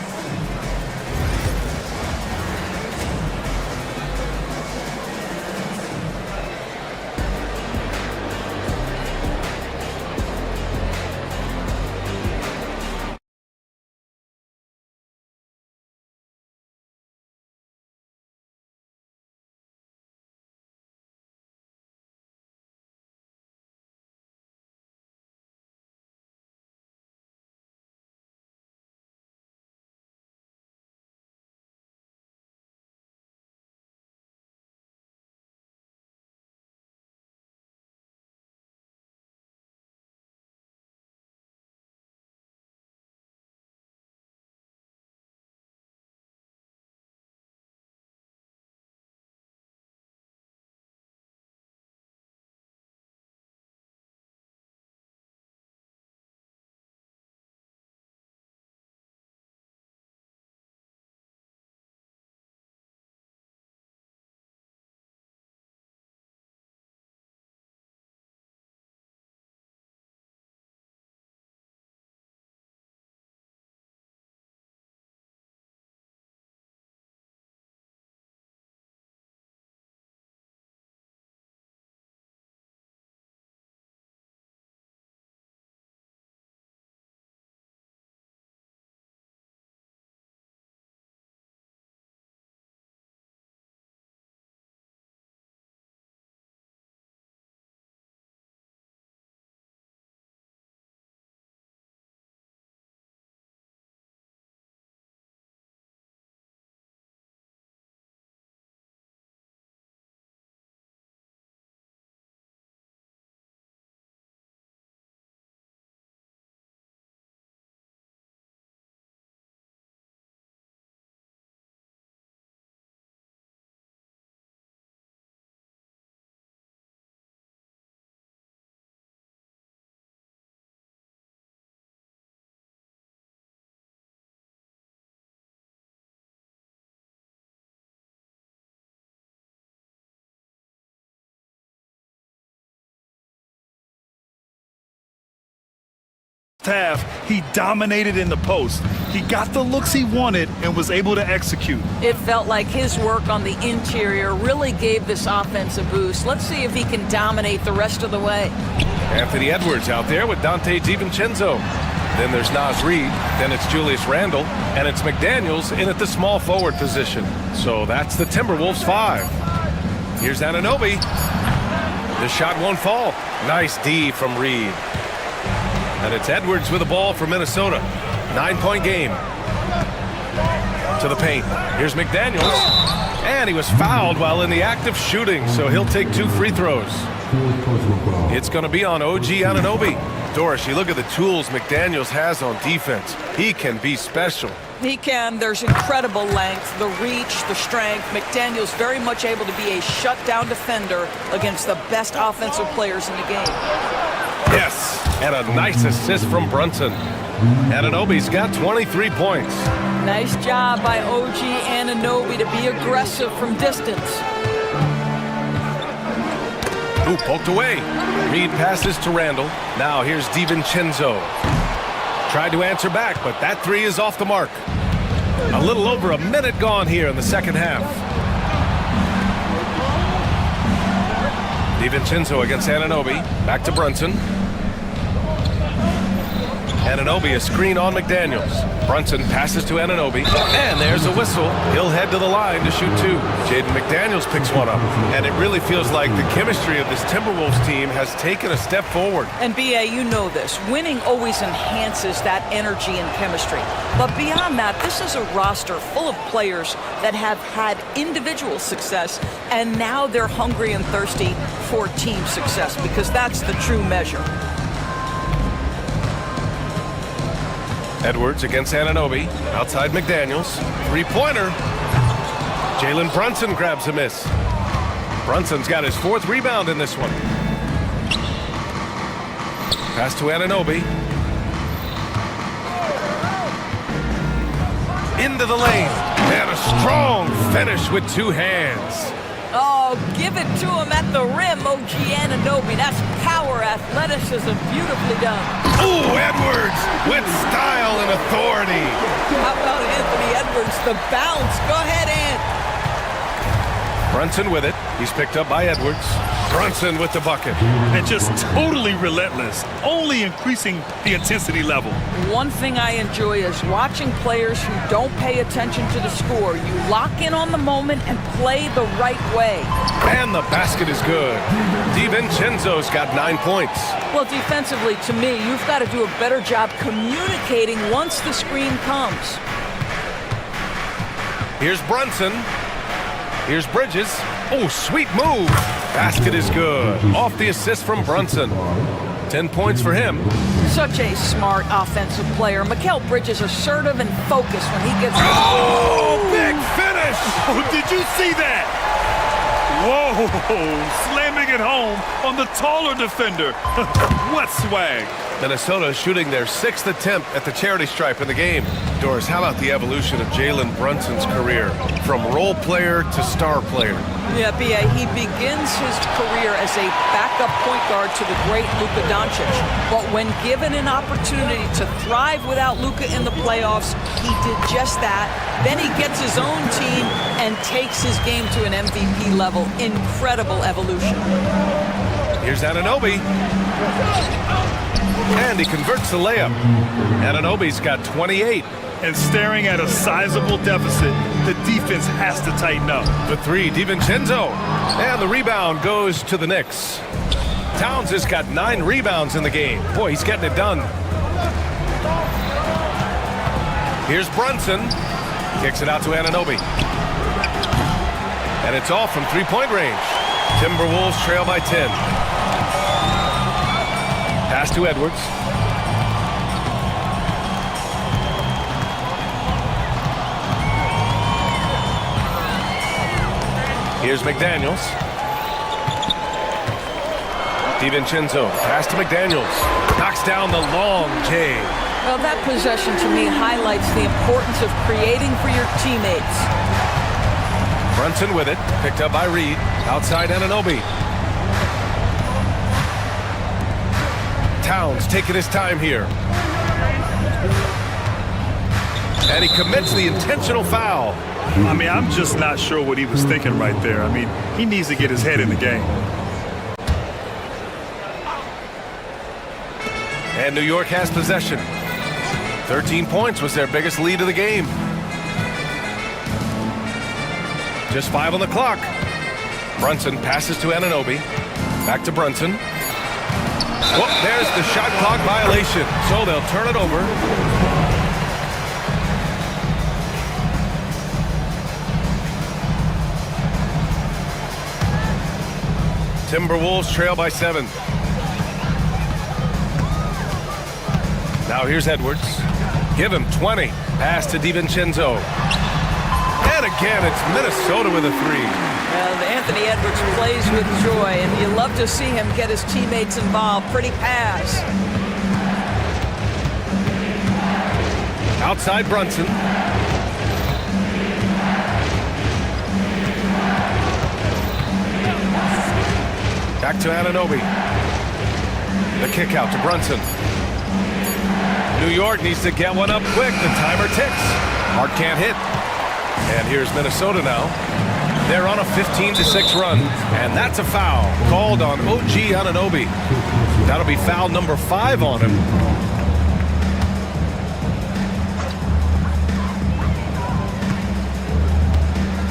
half, he dominated in the post. He got the looks he wanted and was able to execute. It felt like his work on the interior really gave this offense a boost. Let's see if he can dominate the rest of the way. Anthony Edwards out there with Dante DiVincenzo. Then there's Naz Reid, then it's Julius Randle, and it's McDaniels in at the small forward position. So that's the Timberwolves 5. Here's Anunoby. The shot won't fall. Nice D from Reid. And it's Edwards with the ball for Minnesota. 9-point game. To the paint. Here's McDaniels. And he was fouled while in the act of shooting, so he'll take 2 free throws. It's going to be on OG Anunoby. Doris, you look at the tools McDaniels has on defense. He can be special. He can. There's incredible length, the reach, the strength. McDaniel's very much able to be a shutdown defender against the best offensive players in the game. Yes, and a nice assist from Brunson. Anunoby's got 23 points. Nice job by OG Anunoby to be aggressive from distance. Ooh, poked away. Reid passes to Randle. Now here's DiVincenzo. Tried to answer back, but that 3 is off the mark. A little over a minute gone here in the second half. DiVincenzo against Anunoby. Back to Brunson. Anunoby, a screen on McDaniels. Brunson passes to Anunoby, and there's a whistle. He'll head to the line to shoot 2. Jaden McDaniels picks one up, and it really feels like the chemistry of this Timberwolves team has taken a step forward. And BA, you know this. Winning always enhances that energy and chemistry. But beyond that, this is a roster full of players that have had individual success, and now they're hungry and thirsty for team success, because that's the true measure. Edwards against Anunoby. Outside McDaniels. 3-pointer. Jalen Brunson grabs a miss. Brunson's got his 4th rebound in this one. Pass to Anunoby. Into the lane. And a strong finish with 2 hands. Oh, give it to him at the rim, OG Anunoby. That's power, athleticism, beautifully done. Ooh, Edwards with style and authority. How about Anthony Edwards, the bounce? Go ahead, Ant. Brunson with it. He's picked up by Edwards. Brunson with the bucket. And just totally relentless, only increasing the intensity level. One thing I enjoy is watching players who don't pay attention to the score. You lock in on the moment and play the right way. And the basket is good. DiVincenzo's got 9 points. Well, defensively, to me, you've got to do a better job communicating once the screen comes. Here's Brunson. Here's Bridges. Oh, sweet move. Basket is good. Off the assist from Brunson. 10 points for him. Such a smart offensive player. Mikal Bridges assertive and focused when he gets... Oh, big finish! Oh, did you see that? Whoa, slamming it home on the taller defender. What swag. Minnesota shooting their 6th attempt at the charity stripe in the game. Doris, how about the evolution of Jalen Brunson's career? From role player to star player. Yeah, B.A., he begins his career as a backup point guard to the great Luka Doncic. But when given an opportunity to thrive without Luka in the playoffs, he did just that. Then he gets his own team and takes his game to an MVP level. Incredible evolution. Here's Anunoby. And he converts the layup. Anunoby's got 28. And staring at a sizable deficit, the defense has to tighten up. The 3, DiVincenzo. And the rebound goes to the Knicks. Towns has got 9 rebounds in the game. Boy, he's getting it done. Here's Brunson. Kicks it out to Anunoby. And it's off from 3-point range. Timberwolves trail by 10. Pass to Edwards. Here's McDaniels. DiVincenzo, pass to McDaniels. Knocks down the long J. Well, that possession to me highlights the importance of creating for your teammates. Brunson with it, picked up by Reid. Outside Anunoby. Towns taking his time here. And he commits the intentional foul. I mean, I'm just not sure what he was thinking right there. I mean, he needs to get his head in the game. And New York has possession. 13 points was their biggest lead of the game. Just 5 on the clock. Brunson passes to Anunoby. Back to Brunson. Whoop, there's the shot clock violation. So they'll turn it over. Timberwolves trail by 7. Now here's Edwards. Give him 20. Pass to DiVincenzo. And again, it's Minnesota with a 3. Anthony Edwards plays with joy, and you love to see him get his teammates involved. Pretty pass. Outside Brunson. Back to Anunoby. The kick out to Brunson. New York needs to get one up quick. The timer ticks. Hart can't hit. And here's Minnesota now. They're on a 15-6 run. And that's a foul called on OG Anunoby. That'll be foul number 5 on him.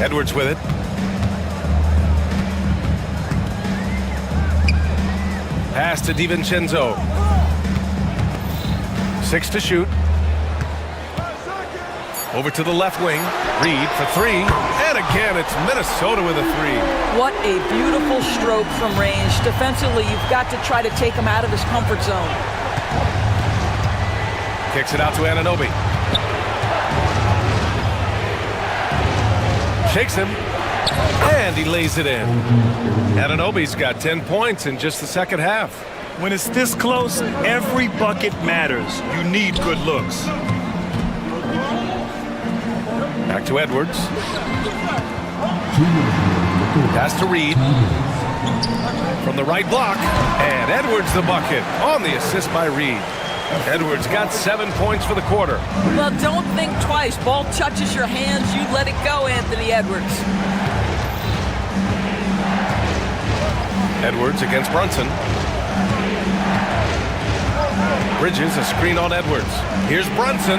Edwards with it. Pass to DiVincenzo. 6 to shoot. Over to the left wing. Reed for 3. And again, it's Minnesota with a 3. What a beautiful stroke from range. Defensively, you've got to try to take him out of his comfort zone. Kicks it out to Anunoby. Shakes him. And he lays it in. Anunoby's got 10 points in just the second half. When it's this close, every bucket matters. You need good looks. Back to Edwards. Pass to Reed. From the right block. And Edwards the bucket on the assist by Reed. Edwards got 7 points for the quarter. Well, don't think twice. Ball touches your hands, you let it go, Anthony Edwards. Edwards against Brunson. Bridges a screen on Edwards. Here's Brunson.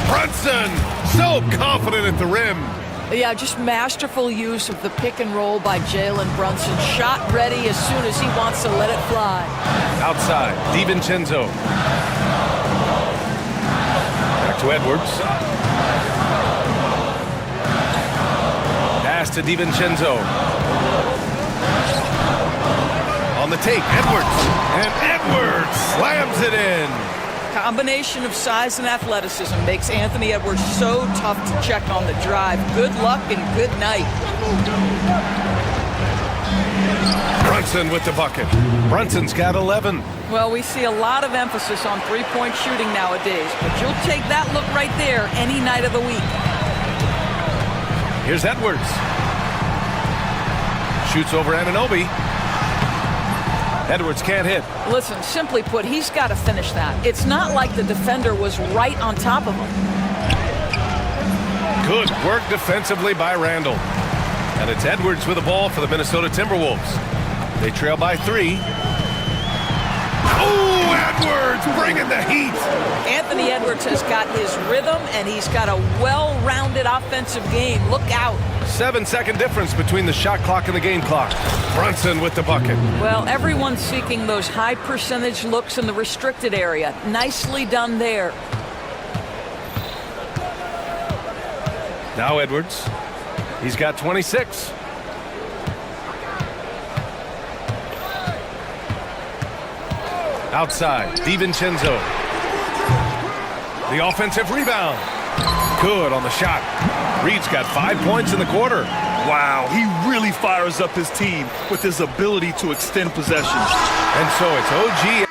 Brunson! So confident at the rim. Yeah, just masterful use of the pick and roll by Jalen Brunson. Shot ready as soon as he wants to let it fly. Outside, DiVincenzo. Back to Edwards. Pass to DiVincenzo. On the take, Edwards. And Edwards slams it in. Combination of size and athleticism makes Anthony Edwards so tough to check on the drive. Good luck and good night. Brunson with the bucket. Brunson's got 11. Well, we see a lot of emphasis on three-point shooting nowadays, but you'll take that look right there any night of the week. Here's Edwards. Shoots over Anunoby. Edwards can't hit. Listen, simply put, he's got to finish that. It's not like the defender was right on top of him. Good work defensively by Randall. And it's Edwards with the ball for the Minnesota Timberwolves. They trail by 3. Oh, Edwards bringing the heat. Anthony Edwards has got his rhythm, and he's got a well-rounded offensive game. Look out. 7-second difference between the shot clock and the game clock. Brunson with the bucket. Well, everyone's seeking those high percentage looks in the restricted area. Nicely done there. Now Edwards. He's got 26. Outside, DiVincenzo. The offensive rebound. Good on the shot. Reed's got 5 points in the quarter. Wow, he really fires up his team with his ability to extend possessions. And so it's OG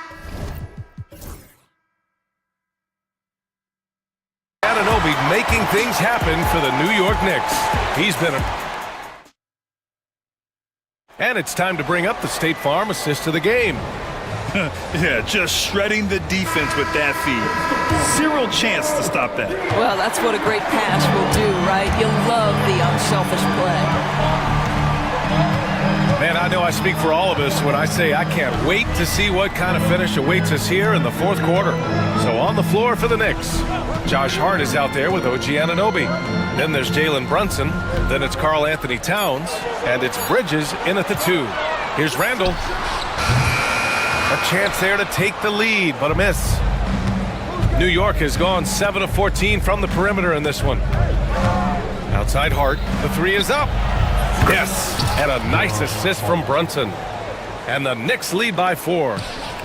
Anunoby making things happen for the New York Knicks. He's been And it's time to bring up the State Farm assist of the game. Yeah, just shredding the defense with that feed. Zero chance to stop that. Well, that's what a great pass will do, right? You love the unselfish play. Man, I know I speak for all of us when I say I can't wait to see what kind of finish awaits us here in the fourth quarter. So on the floor for the Knicks, Josh Hart is out there with OG Anunoby. Then there's Jalen Brunson. Then it's Karl Anthony Towns. And it's Bridges in at the 2. Here's Randall. A chance there to take the lead, but a miss. New York has gone 7 of 14 from the perimeter in this one. Outside Hart. The 3 is up. Yes, and a nice assist from Brunson. And the Knicks lead by 4.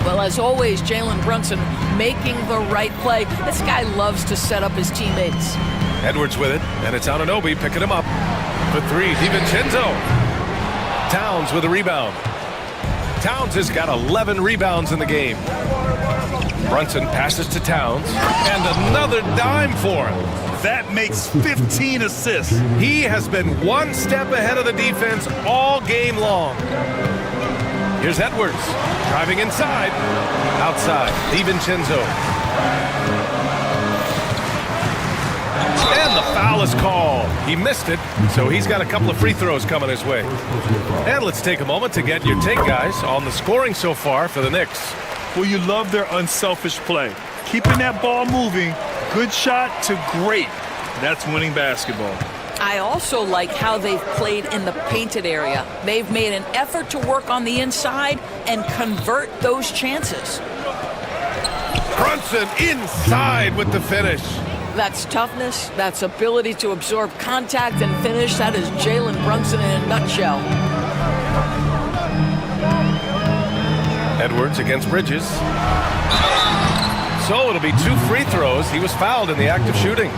Well, as always, Jalen Brunson making the right play. This guy loves to set up his teammates. Edwards with it, and it's Anunoby picking him up. For 3, DiVincenzo. Towns with a rebound. Towns has got 11 rebounds in the game. Brunson passes to Towns, and another dime for him. That makes 15 assists. He has been one step ahead of the defense all game long. Here's Edwards, driving inside. Outside, DiVincenzo. And the foul is called. He missed it, so he's got a couple of free throws coming his way. And let's take a moment to get your take, guys, on the scoring so far for the Knicks. Well, you love their unselfish play. Keeping that ball moving, good shot to great. That's winning basketball. I also like how they've played in the painted area. They've made an effort to work on the inside and convert those chances. Brunson inside with the finish. That's toughness, that's ability to absorb contact and finish. That is Jalen Brunson in a nutshell. Edwards against Bridges. So it'll be 2 free throws. He was fouled in the act of shooting.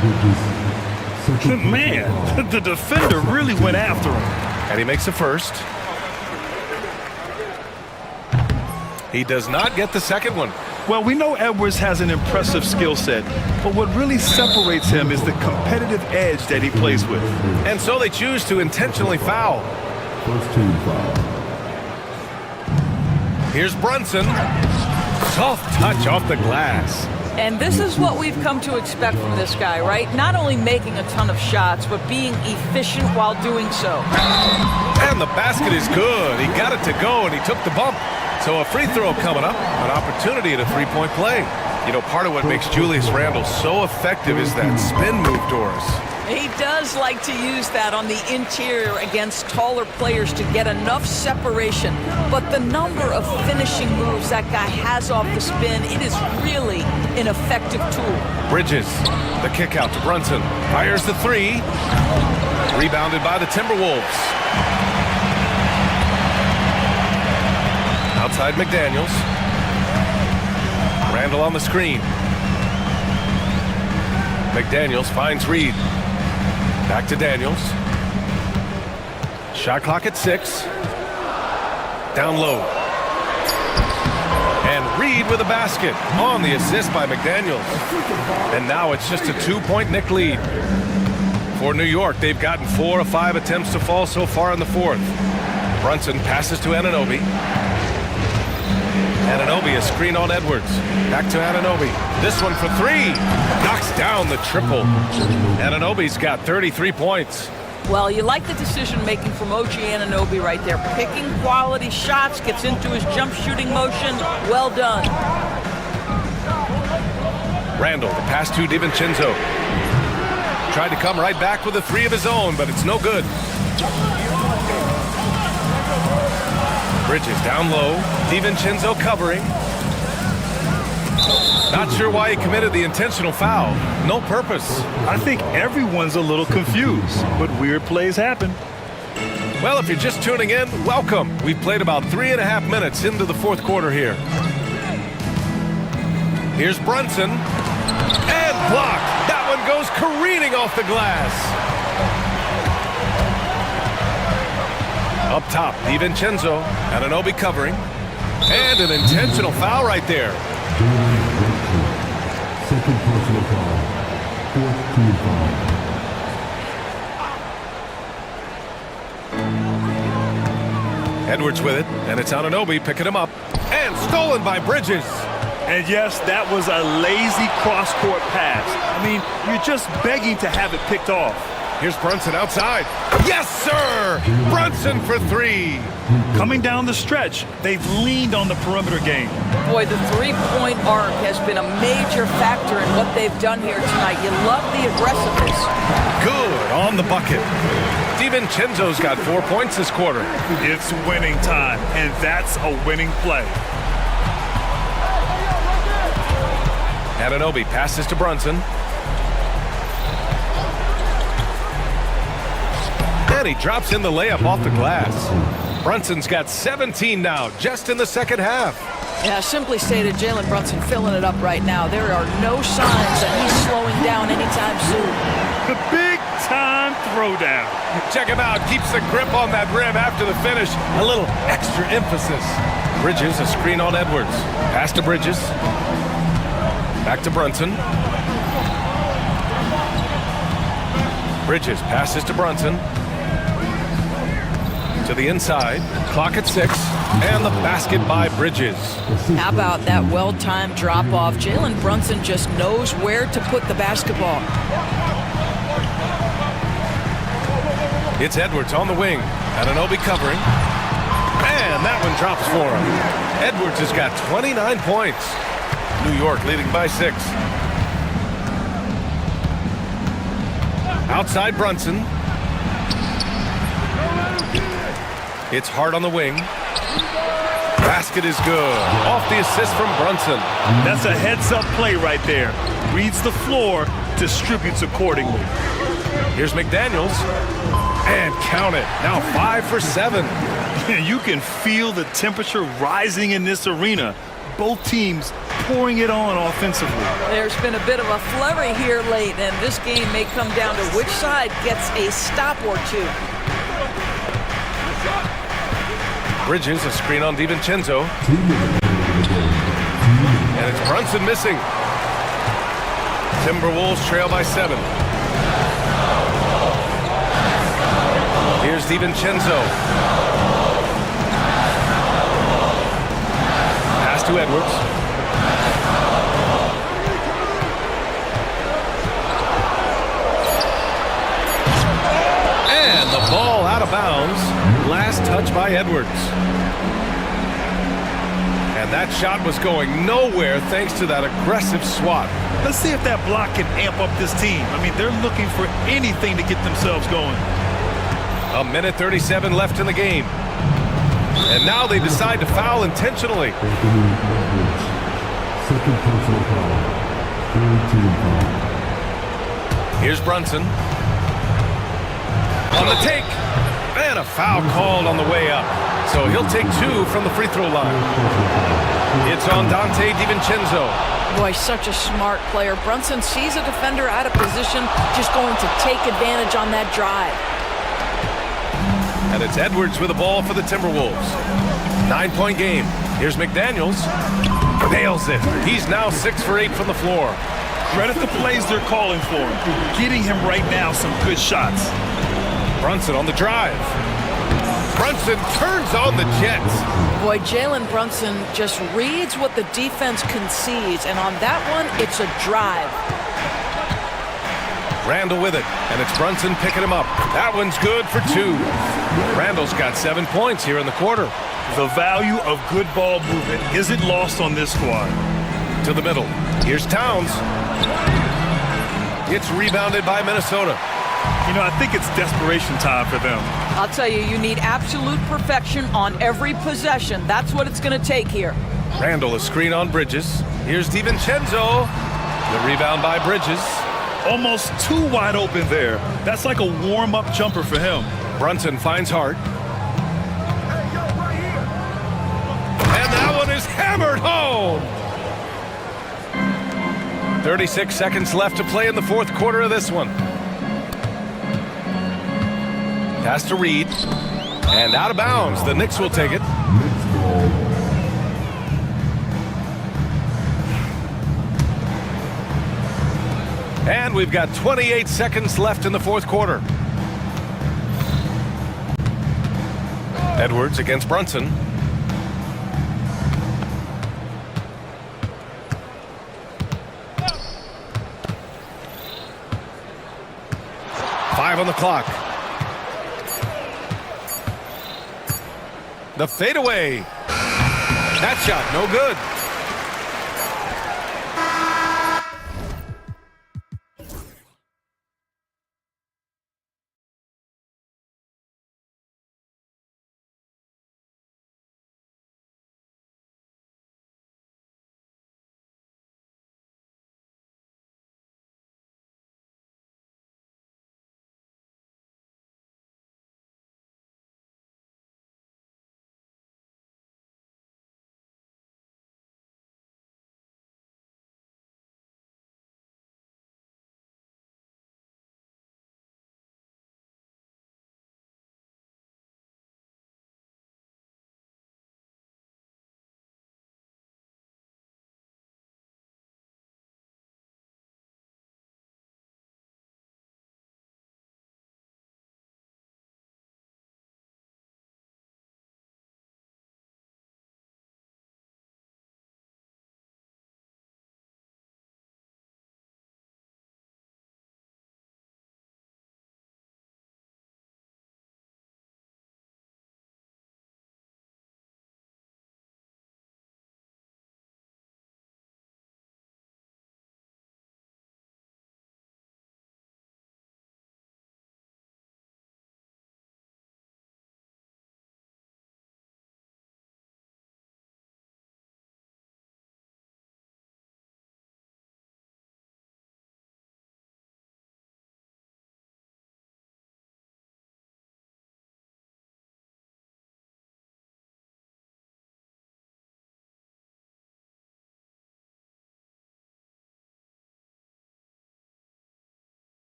Man, the defender really went after him. And he makes the first. He does not get the second one. Well, we know Edwards has an impressive skill set, but what really separates him is the competitive edge that he plays with. And so they choose to intentionally foul. First team foul. Here's Brunson. Soft touch off the glass. And this is what we've come to expect from this guy, right? Not only making a ton of shots, but being efficient while doing so. And the basket is good. He got it to go, and he took the bump. So a free throw coming up, an opportunity at a three-point play. You know, part of what makes Julius Randle so effective is that spin move, Doris. He does like to use that on the interior against taller players to get enough separation. But the number of finishing moves that guy has off the spin, it is really an effective tool. Bridges, the kick out to Brunson. Fires the 3. Rebounded by the Timberwolves. Outside McDaniels. Randall on the screen. McDaniels finds Reed. Back to Daniels. Shot clock at 6. Down low. And Reed with a basket on the assist by McDaniels. And now it's just a 2-point Knick lead. For New York, they've gotten 4 of 5 attempts to fall so far in the fourth. Brunson passes to Anunoby. Anunoby, a screen on Edwards. Back to Anunoby. This one for 3. Knocks down the triple. Anunoby's got 33 points. Well, you like the decision-making from OG Anunoby right there. Picking quality shots, gets into his jump shooting motion. Well done. Randall, the pass to DiVincenzo. Tried to come right back with a 3 of his own, but it's no good. Bridges down low. DiVincenzo covering. Not sure why he committed the intentional foul. No purpose. I think everyone's a little confused, but weird plays happen. Well, if you're just tuning in, welcome. We've played about 3.5 minutes into the fourth quarter here. Here's Brunson. And blocked. That one goes careening off the glass. Up top, DiVincenzo. Anunoby covering. And an intentional foul right there. Second personal foul. Fourth team foul. Edwards with it, and it's Anunoby picking him up. And stolen by Bridges. And yes, that was a lazy cross-court pass. I mean, you're just begging to have it picked off. Here's Brunson outside. Yes, sir! Brunson for three. Coming down the stretch, they've leaned on the perimeter game. Boy, the three-point arc has been a major factor in what they've done here tonight. You love the aggressiveness. Good on the bucket. DiVincenzo's got 4 points this quarter. It's winning time, and that's a winning play. Anunoby passes to Brunson. And he drops in the layup off the glass. Brunson's got 17 now, just in the second half. Yeah, simply stated, Jalen Brunson filling it up right now. There are no signs that he's slowing down anytime soon. The big-time throwdown. Check him out. Keeps the grip on that rim after the finish. A little extra emphasis. Bridges, a screen on Edwards. Pass to Bridges. Back to Brunson. Bridges passes to Brunson. To the inside. Clock at 6. And the basket by Bridges. How about that well-timed drop-off? Jalen Brunson just knows where to put the basketball. It's Edwards on the wing. Anunoby covering. And that one drops for him. Edwards has got 29 points. New York leading by 6. Outside Brunson. It's Hart on the wing. Basket is good. Off the assist from Brunson. That's a heads-up play right there. Reads the floor, distributes accordingly. Here's McDaniels. And count it. Now 5 for 7. You can feel the temperature rising in this arena. Both teams pouring it on offensively. There's been a bit of a flurry here late, and this game may come down to which side gets a stop or two. Bridges, a screen on DiVincenzo. And it's Brunson missing. Timberwolves trail by 7. Here's DiVincenzo. Pass to Edwards. And the ball out of bounds. Last touch by Edwards. And that shot was going nowhere thanks to that aggressive swat. Let's see if that block can amp up this team. I mean, they're looking for anything to get themselves going. A minute 37 left in the game. And now they decide to foul intentionally. Second personal foul. Third team foul. Here's Brunson. On the take. And a foul called on the way up. So he'll take 2 from the free throw line. It's on Dante DiVincenzo. Boy, such a smart player. Brunson sees a defender out of position, just going to take advantage on that drive. And it's Edwards with the ball for the Timberwolves. 9-point game. Here's McDaniels. Nails it. He's now 6 for 8 from the floor. Credit the plays they're calling for him. Getting him right now some good shots. Brunson on the drive. Brunson turns on the Jets. Boy, Jalen Brunson just reads what the defense concedes, and on that one, it's a drive. Randall with it, and it's Brunson picking him up. That one's good for 2. Randall's got 7 points here in the quarter. The value of good ball movement isn't lost on this squad. To the middle. Here's Towns. It's rebounded by Minnesota. You know, I think it's desperation time for them. I'll tell you, you need absolute perfection on every possession. That's what it's going to take here. Randall, a screen on Bridges. Here's DiVincenzo. The rebound by Bridges. Almost too wide open there. That's like a warm-up jumper for him. Brunson finds Hart. And that one is hammered home. 36 seconds left to play in the fourth quarter of this one. Pass to Reed. And out of bounds. The Knicks will take it. And we've got 28 seconds left in the fourth quarter. Edwards against Brunson. Five on the clock. The fadeaway. That shot, no good.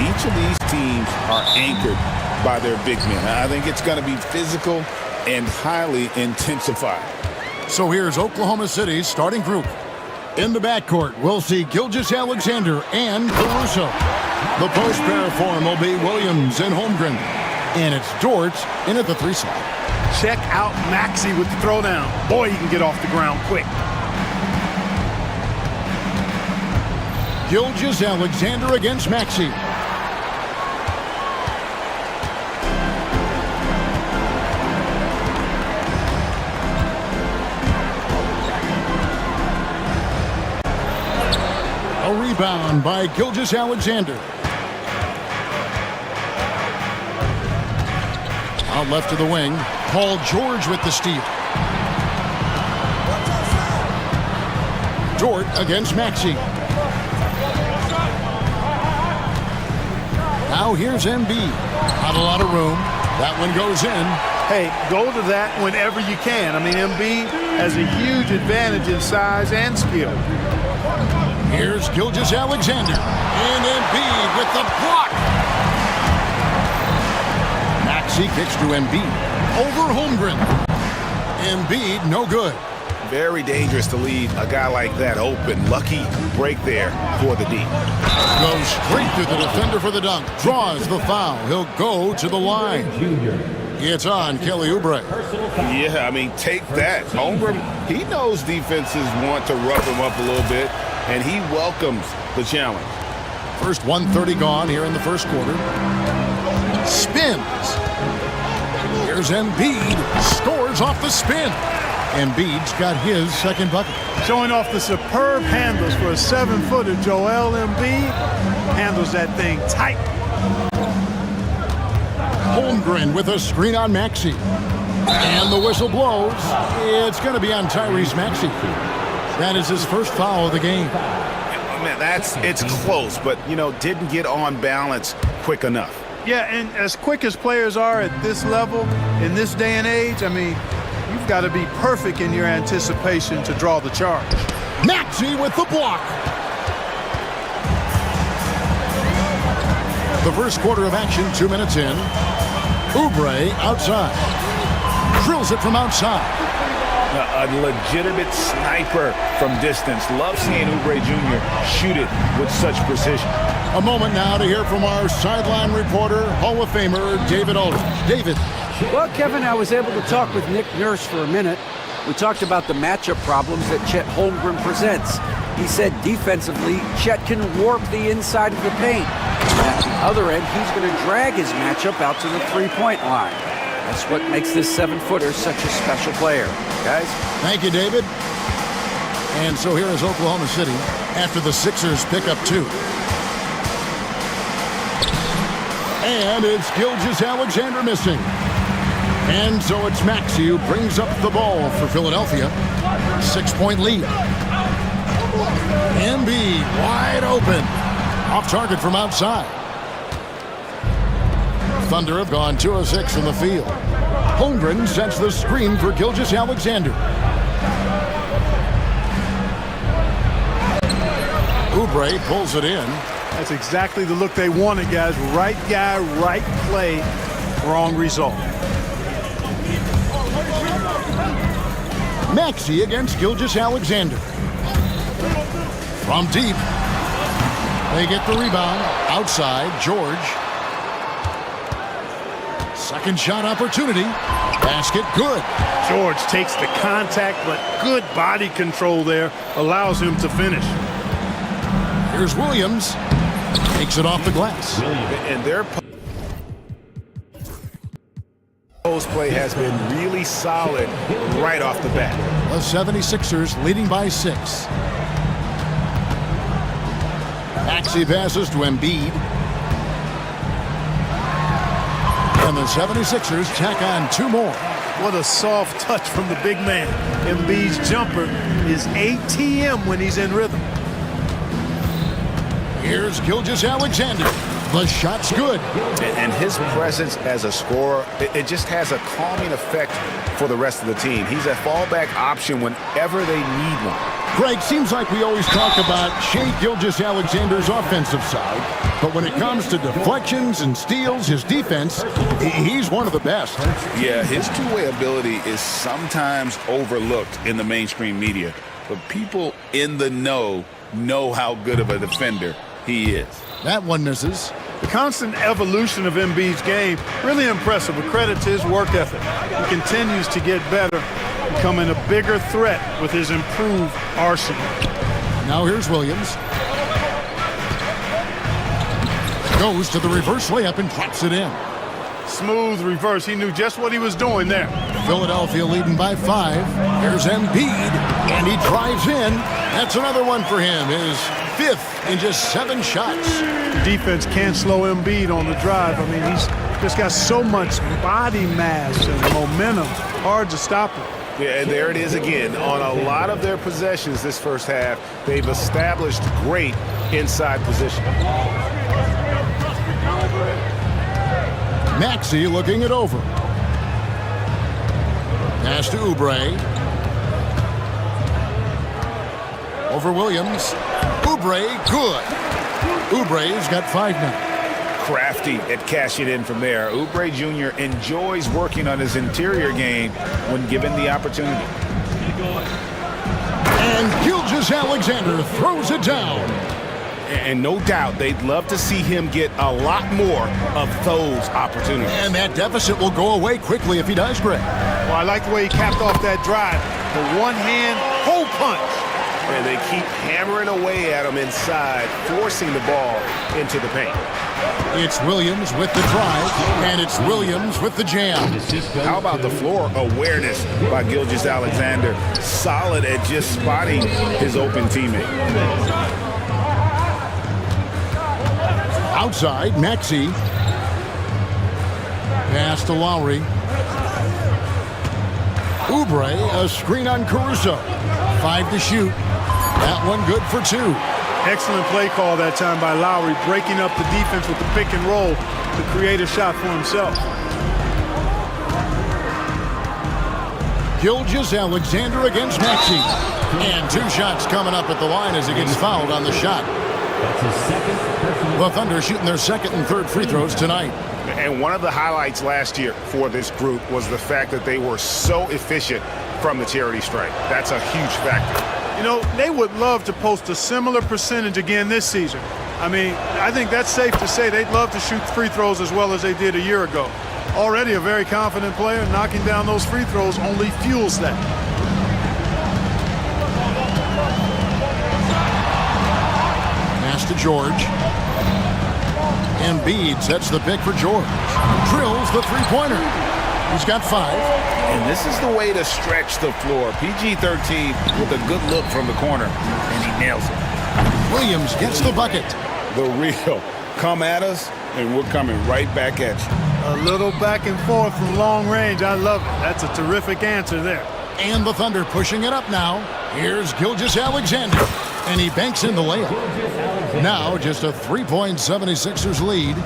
each of these teams are anchored by their big men. I think it's going to be physical and highly intensified. So here's Oklahoma City's starting group. In the backcourt, we'll see Gilgeous-Alexander and Caruso. The post pair form will be Williams and Holmgren. And it's George in at the 3 slot. Check out Maxey with the throwdown. Boy, he can get off the ground quick. Gilgeous-Alexander against Maxey. A rebound by Gilgeous-Alexander. Out left to the wing, Paul George with the steal. George against Maxey. Now here's Embiid. Not a lot of room. That one goes in. Hey, go to that whenever you can. I mean, Embiid has a huge advantage in size and skill. Here's Gilgeous-Alexander. And Embiid with the block. Maxey kicks to Embiid. Over Holmgren. Embiid, no good. Very dangerous to leave a guy like that open. Lucky break there for the D. Goes straight to the defender for the dunk. Draws the foul. He'll go to the line. It's on Kelly Oubre. Yeah, I mean, take that. Holmgren, he knows defenses want to rough him up a little bit, and he welcomes the challenge. First 1:30 gone here in the first quarter. Spins. Here's Embiid. Scores off the spin. Embiid's got his second bucket. Showing off the superb handles for a 7-footer. Joel Embiid handles that thing tight. Holmgren with a screen on Maxey. And the whistle blows. It's going to be on Tyrese Maxey. That is his first foul of the game. Man, it's close, but, didn't get on balance quick enough. Yeah, and as quick as players are at this level, in this day and age, I mean, you've got to be perfect in your anticipation to draw the charge. Maxey with the block. The first quarter of action, 2 minutes in. Oubre outside. Drills it from outside. A legitimate sniper from distance. Love seeing Oubre Jr. shoot it with such precision. A moment now to hear from our sideline reporter, Hall of Famer David Aldridge. David. Well, Kevin, I was able to talk with Nick Nurse for a minute. We talked about the matchup problems that Chet Holmgren presents. He said defensively, Chet can warp the inside of the paint. At the other end, he's going to drag his matchup out to the three-point line. That's what makes this 7-footer such a special player. Guys? Thank you, David. And so here is Oklahoma City after the Sixers pick up 2. And it's Gilgeous-Alexander missing. And so it's Maxey who brings up the ball for Philadelphia. 6-point lead. Embiid wide open. Off target from outside. Thunder have gone 2 of 6 in the field. Holmgren sets the screen for Gilgeous-Alexander. Oubre pulls it in. That's exactly the look they wanted, guys. Right guy, right play, wrong result. Maxey against Gilgeous-Alexander. From deep. They get the rebound. Outside, George. Second shot opportunity. Basket good. George takes the contact, but good body control there allows him to finish. Here's Williams. Takes it off the glass. And their post play has been really solid right off the bat. The 76ers leading by 6. Maxey passes to Embiid. And the 76ers tack on 2 more. What a soft touch from the big man. Embiid's jumper is ATM when he's in rhythm. Here's Gilgeous-Alexander. The shot's good. And his presence as a scorer, it just has a calming effect for the rest of the team. He's a fallback option whenever they need one. Greg, seems like we always talk about Shai Gilgeous-Alexander's offensive side, but when it comes to deflections and steals, his defense, he's one of the best. Yeah, his two-way ability is sometimes overlooked in the mainstream media, but people in the know how good of a defender he is. That one misses. The constant evolution of Embiid's game, really impressive. A credit to his work ethic. He continues to get better, becoming a bigger threat with his improved arsenal. Now here's Williams. Goes to the reverse layup and drops it in. Smooth reverse. He knew just what he was doing there. Philadelphia leading by 5. Here's Embiid, and he drives in. That's another one for him. His 5th in just 7 shots. The defense can't slow Embiid on the drive. I mean, he's just got so much body mass and momentum. Hard to stop him. Yeah, and there it is again. On a lot of their possessions this first half, they've established great inside position. Maxey looking it over. Pass to Oubre. Over Williams. Oubre, good. Oubre's got 5 now. Crafty at cashing in from there. Oubre Jr. enjoys working on his interior game when given the opportunity. And Gilgeous-Alexander throws it down. And no doubt they'd love to see him get a lot more of those opportunities. And that deficit will go away quickly if he does, Greg. Well, I like the way he capped off that drive. The one-hand hole punch. And they keep hammering away at him inside, forcing the ball into the paint. It's Williams with the drive, and it's Williams with the jam. How about the floor awareness by Gilgeous-Alexander? Solid at just spotting his open teammate. Outside, Maxey. Pass to Lowry. Oubre, a screen on Caruso. 5 to shoot. That one good for 2. Excellent play call that time by Lowry, breaking up the defense with the pick and roll to create a shot for himself. Gilgeous-Alexander against Maxey. And 2 shots coming up at the line as he gets fouled on the shot. The Thunder shooting their 2nd and 3rd free throws tonight. And one of the highlights last year for this group was the fact that they were so efficient from the charity stripe. That's a huge factor. You know, they would love to post a similar percentage again this season. I mean, I think that's safe to say they'd love to shoot free throws as well as they did a year ago. Already a very confident player, knocking down those free throws only fuels that. Pass to George. Embiid sets the pick for George. Drills the three-pointer. He's got 5. And this is the way to stretch the floor. PG-13 with a good look from the corner, and he nails it. Williams gets the bucket. The real. Come at us, and we're coming right back at you. A little back and forth from long range. I love it. That's a terrific answer there. And the Thunder pushing it up now. Here's Gilgeous-Alexander. And he banks in the layup. Now just a 3-point 76ers lead.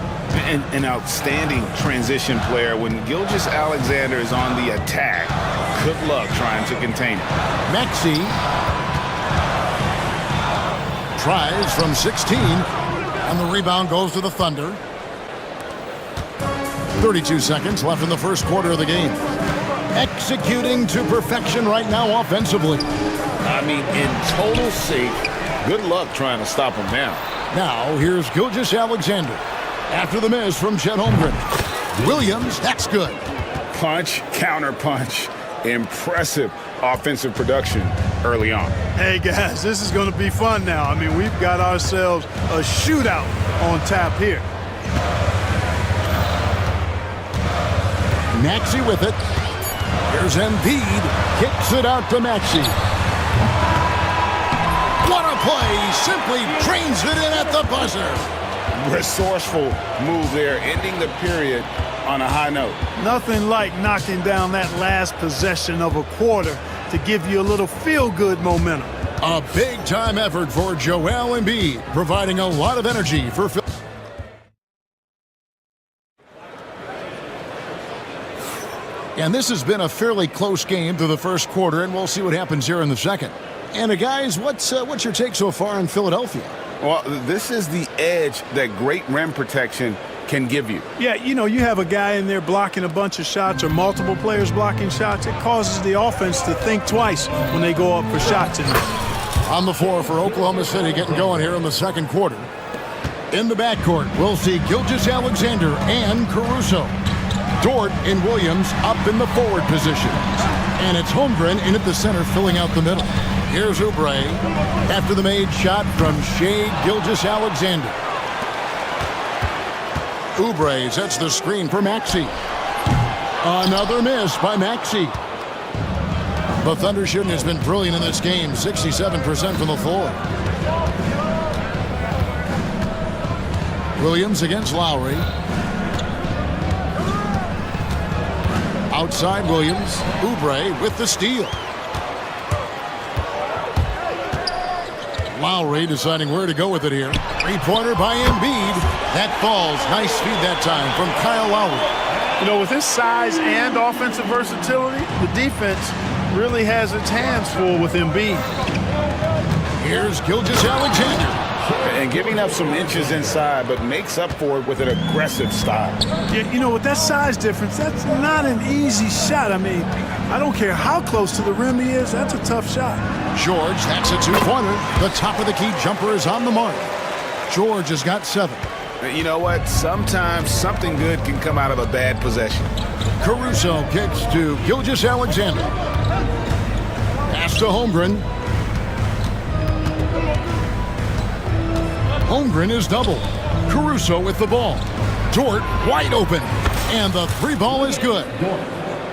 An outstanding transition player. When Gilgeous-Alexander is on the attack, good luck trying to contain it. Maxey tries from 16, and the rebound goes to the Thunder. 32 seconds left in the first quarter of the game. Executing to perfection right now offensively. I mean, in total sync. Good luck trying to stop him now. Now, here's Gilgeous-Alexander. After the miss from Chet Holmgren. Williams, that's good. Punch, counter punch. Impressive offensive production early on. Hey, guys, this is going to be fun now. I mean, we've got ourselves a shootout on tap here. Maxey with it. Here's Embiid. Kicks it out to Maxey. What a play! Simply drains it in at the buzzer. Resourceful move there, ending the period on a high note. Nothing like knocking down that last possession of a quarter to give you a little feel-good momentum. A big-time effort for Joel Embiid, providing a lot of energy for Phil. And this has been a fairly close game through the first quarter, and we'll see what happens here in the second. And guys, what's your take so far on Philadelphia? Well, this is the edge that great rim protection can give you. Yeah, you know, you have a guy in there blocking a bunch of shots or multiple players blocking shots. It causes the offense to think twice when they go up for shots in there. On the floor for Oklahoma City, getting going here in the second quarter. In the backcourt, we'll see Gilgeous-Alexander and Caruso. Dort and Williams up in the forward positions. And it's Holmgren in at the center, filling out the middle. Here's Oubre after the made shot from Shai Gilgeous-Alexander. Oubre sets the screen for Maxey. Another miss by Maxey. The Thunder shooting has been brilliant in this game, 67% from the floor. Williams against Lowry. Outside Williams, Oubre with the steal. Lowry deciding where to go with it here. Three-pointer by Embiid. That falls. Nice speed that time from Kyle Lowry. You know, with his size and offensive versatility, the defense really has its hands full with Embiid. Here's Gilgeous-Alexander. And giving up some inches inside, but makes up for it with an aggressive style. Yeah, you know, with that size difference, that's not an easy shot. I mean, I don't care how close to the rim he is, that's a tough shot. George, that's a two-pointer. The top of the key jumper is on the mark. George has got 7. You know what? Sometimes something good can come out of a bad possession. Caruso kicks to Gilgeous-Alexander. Pass to Holmgren. Holmgren is double. Caruso with the ball. Dort wide open. And the 3-ball is good.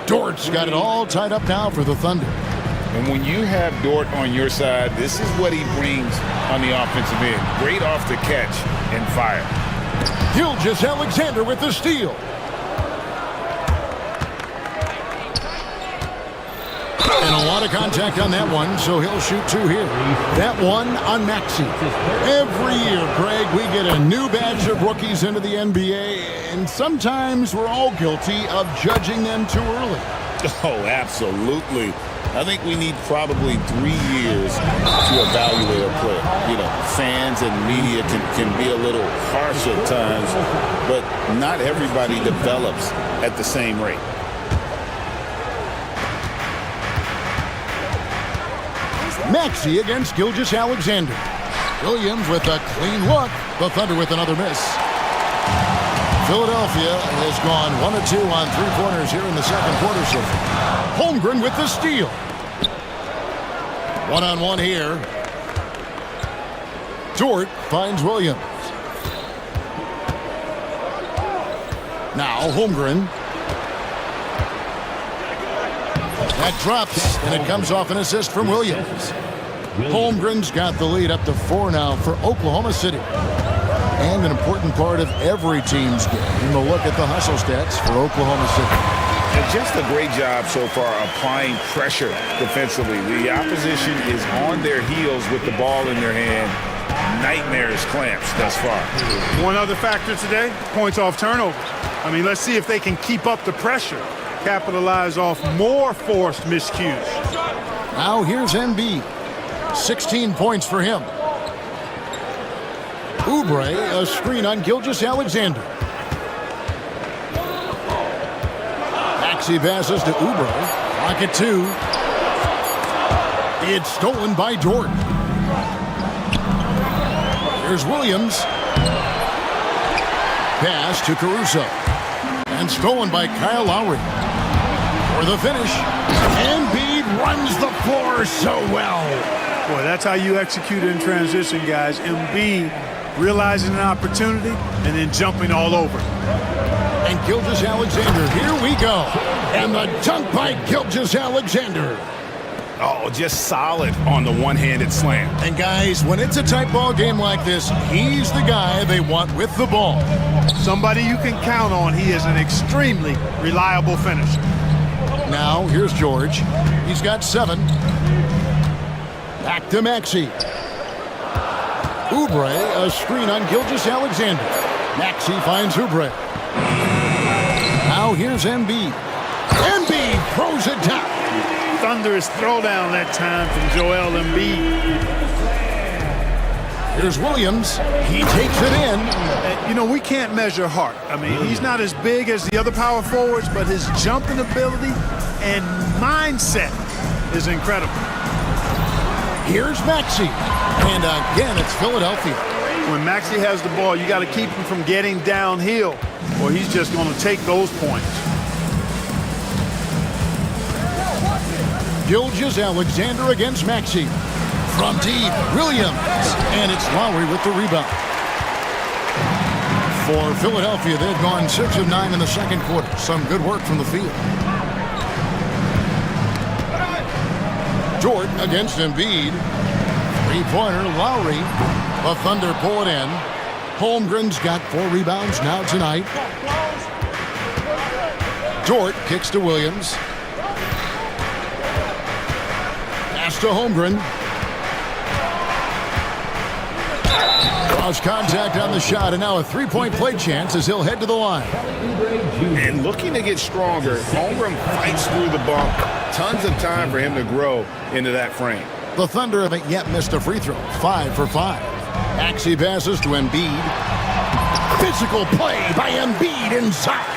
Dort's got it all tied up now for the Thunder. And when you have Dort on your side, this is what he brings on the offensive end. Great off the catch and fire. Gilgeous-Alexander with the steal. And a lot of contact on that one, so he'll shoot 2 here. That one on Maxey. Every year, Greg, we get a new batch of rookies into the NBA, and sometimes we're all guilty of judging them too early. Oh, absolutely. I think we need probably 3 years to evaluate a player. You know, fans and media can be a little harsh at times, but not everybody develops at the same rate. Maxey against Gilgeous-Alexander. Williams with a clean look. The Thunder with another miss. Philadelphia has gone 1 of 2 on 3-pointers here in the second quarter so far. Holmgren with the steal. 1-on-1 here. Dort finds Williams. Now Holmgren. That drops, and it comes off an assist from Williams. Holmgren's got the lead up to 4 now for Oklahoma City. And an important part of every team's game. We'll look at the hustle stats for Oklahoma City. And just a great job so far applying pressure defensively. The opposition is on their heels with the ball in their hand. Nightmares clamps thus far. One other factor today, points off turnover. I mean, let's see if they can keep up the pressure. Capitalize off more forced miscues. Now here's Embiid. 16 points for him. Oubre, a screen on Gilgeous-Alexander. Maxey passes to Oubre. Rocket 2. It's stolen by Dort. Here's Williams. Pass to Caruso. And stolen by Kyle Lowry. For the finish. Embiid runs the floor so well. Boy, that's how you execute in transition, guys. Embiid realizing an opportunity and then jumping all over. And Gilgeous-Alexander, here we go. And the dunk by Gilgeous-Alexander. Oh, just solid on the one-handed slam. And guys, when it's a tight ball game like this, he's the guy they want with the ball. Somebody you can count on. He is an extremely reliable finisher. Now, here's George. He's got 7. Back to Maxey. Oubre, a screen on Gilgeous-Alexander. Maxey finds Oubre. Now here's Embiid. Embiid throws it down. thunderous throwdown that time from Joel Embiid. Here's Williams. He takes it in. And, you know, we can't measure heart. I mean, he's not as big as the other power forwards, but his jumping ability and mindset is incredible. Here's Maxey. And again, it's Philadelphia. When Maxey has the ball, you got to keep him from getting downhill, or he's just going to take those points. Gilgeous-Alexander against Maxey. From deep, Williams. And it's Lowry with the rebound. For Philadelphia, they've gone 6 of 9 in the second quarter. Some good work from the field. Jordan against Embiid. Three-pointer, Lowry. The Thunder pull it in. Holmgren's got 4 rebounds now tonight. Dort kicks to Williams. Pass to Holmgren. Draws contact on the shot, and now a three-point play chance as he'll head to the line. And looking to get stronger, Holmgren fights through the bump. Tons of time for him to grow into that frame. The Thunder haven't yet missed a free throw. 5 for 5. Maxey passes to Embiid. Physical play by Embiid inside.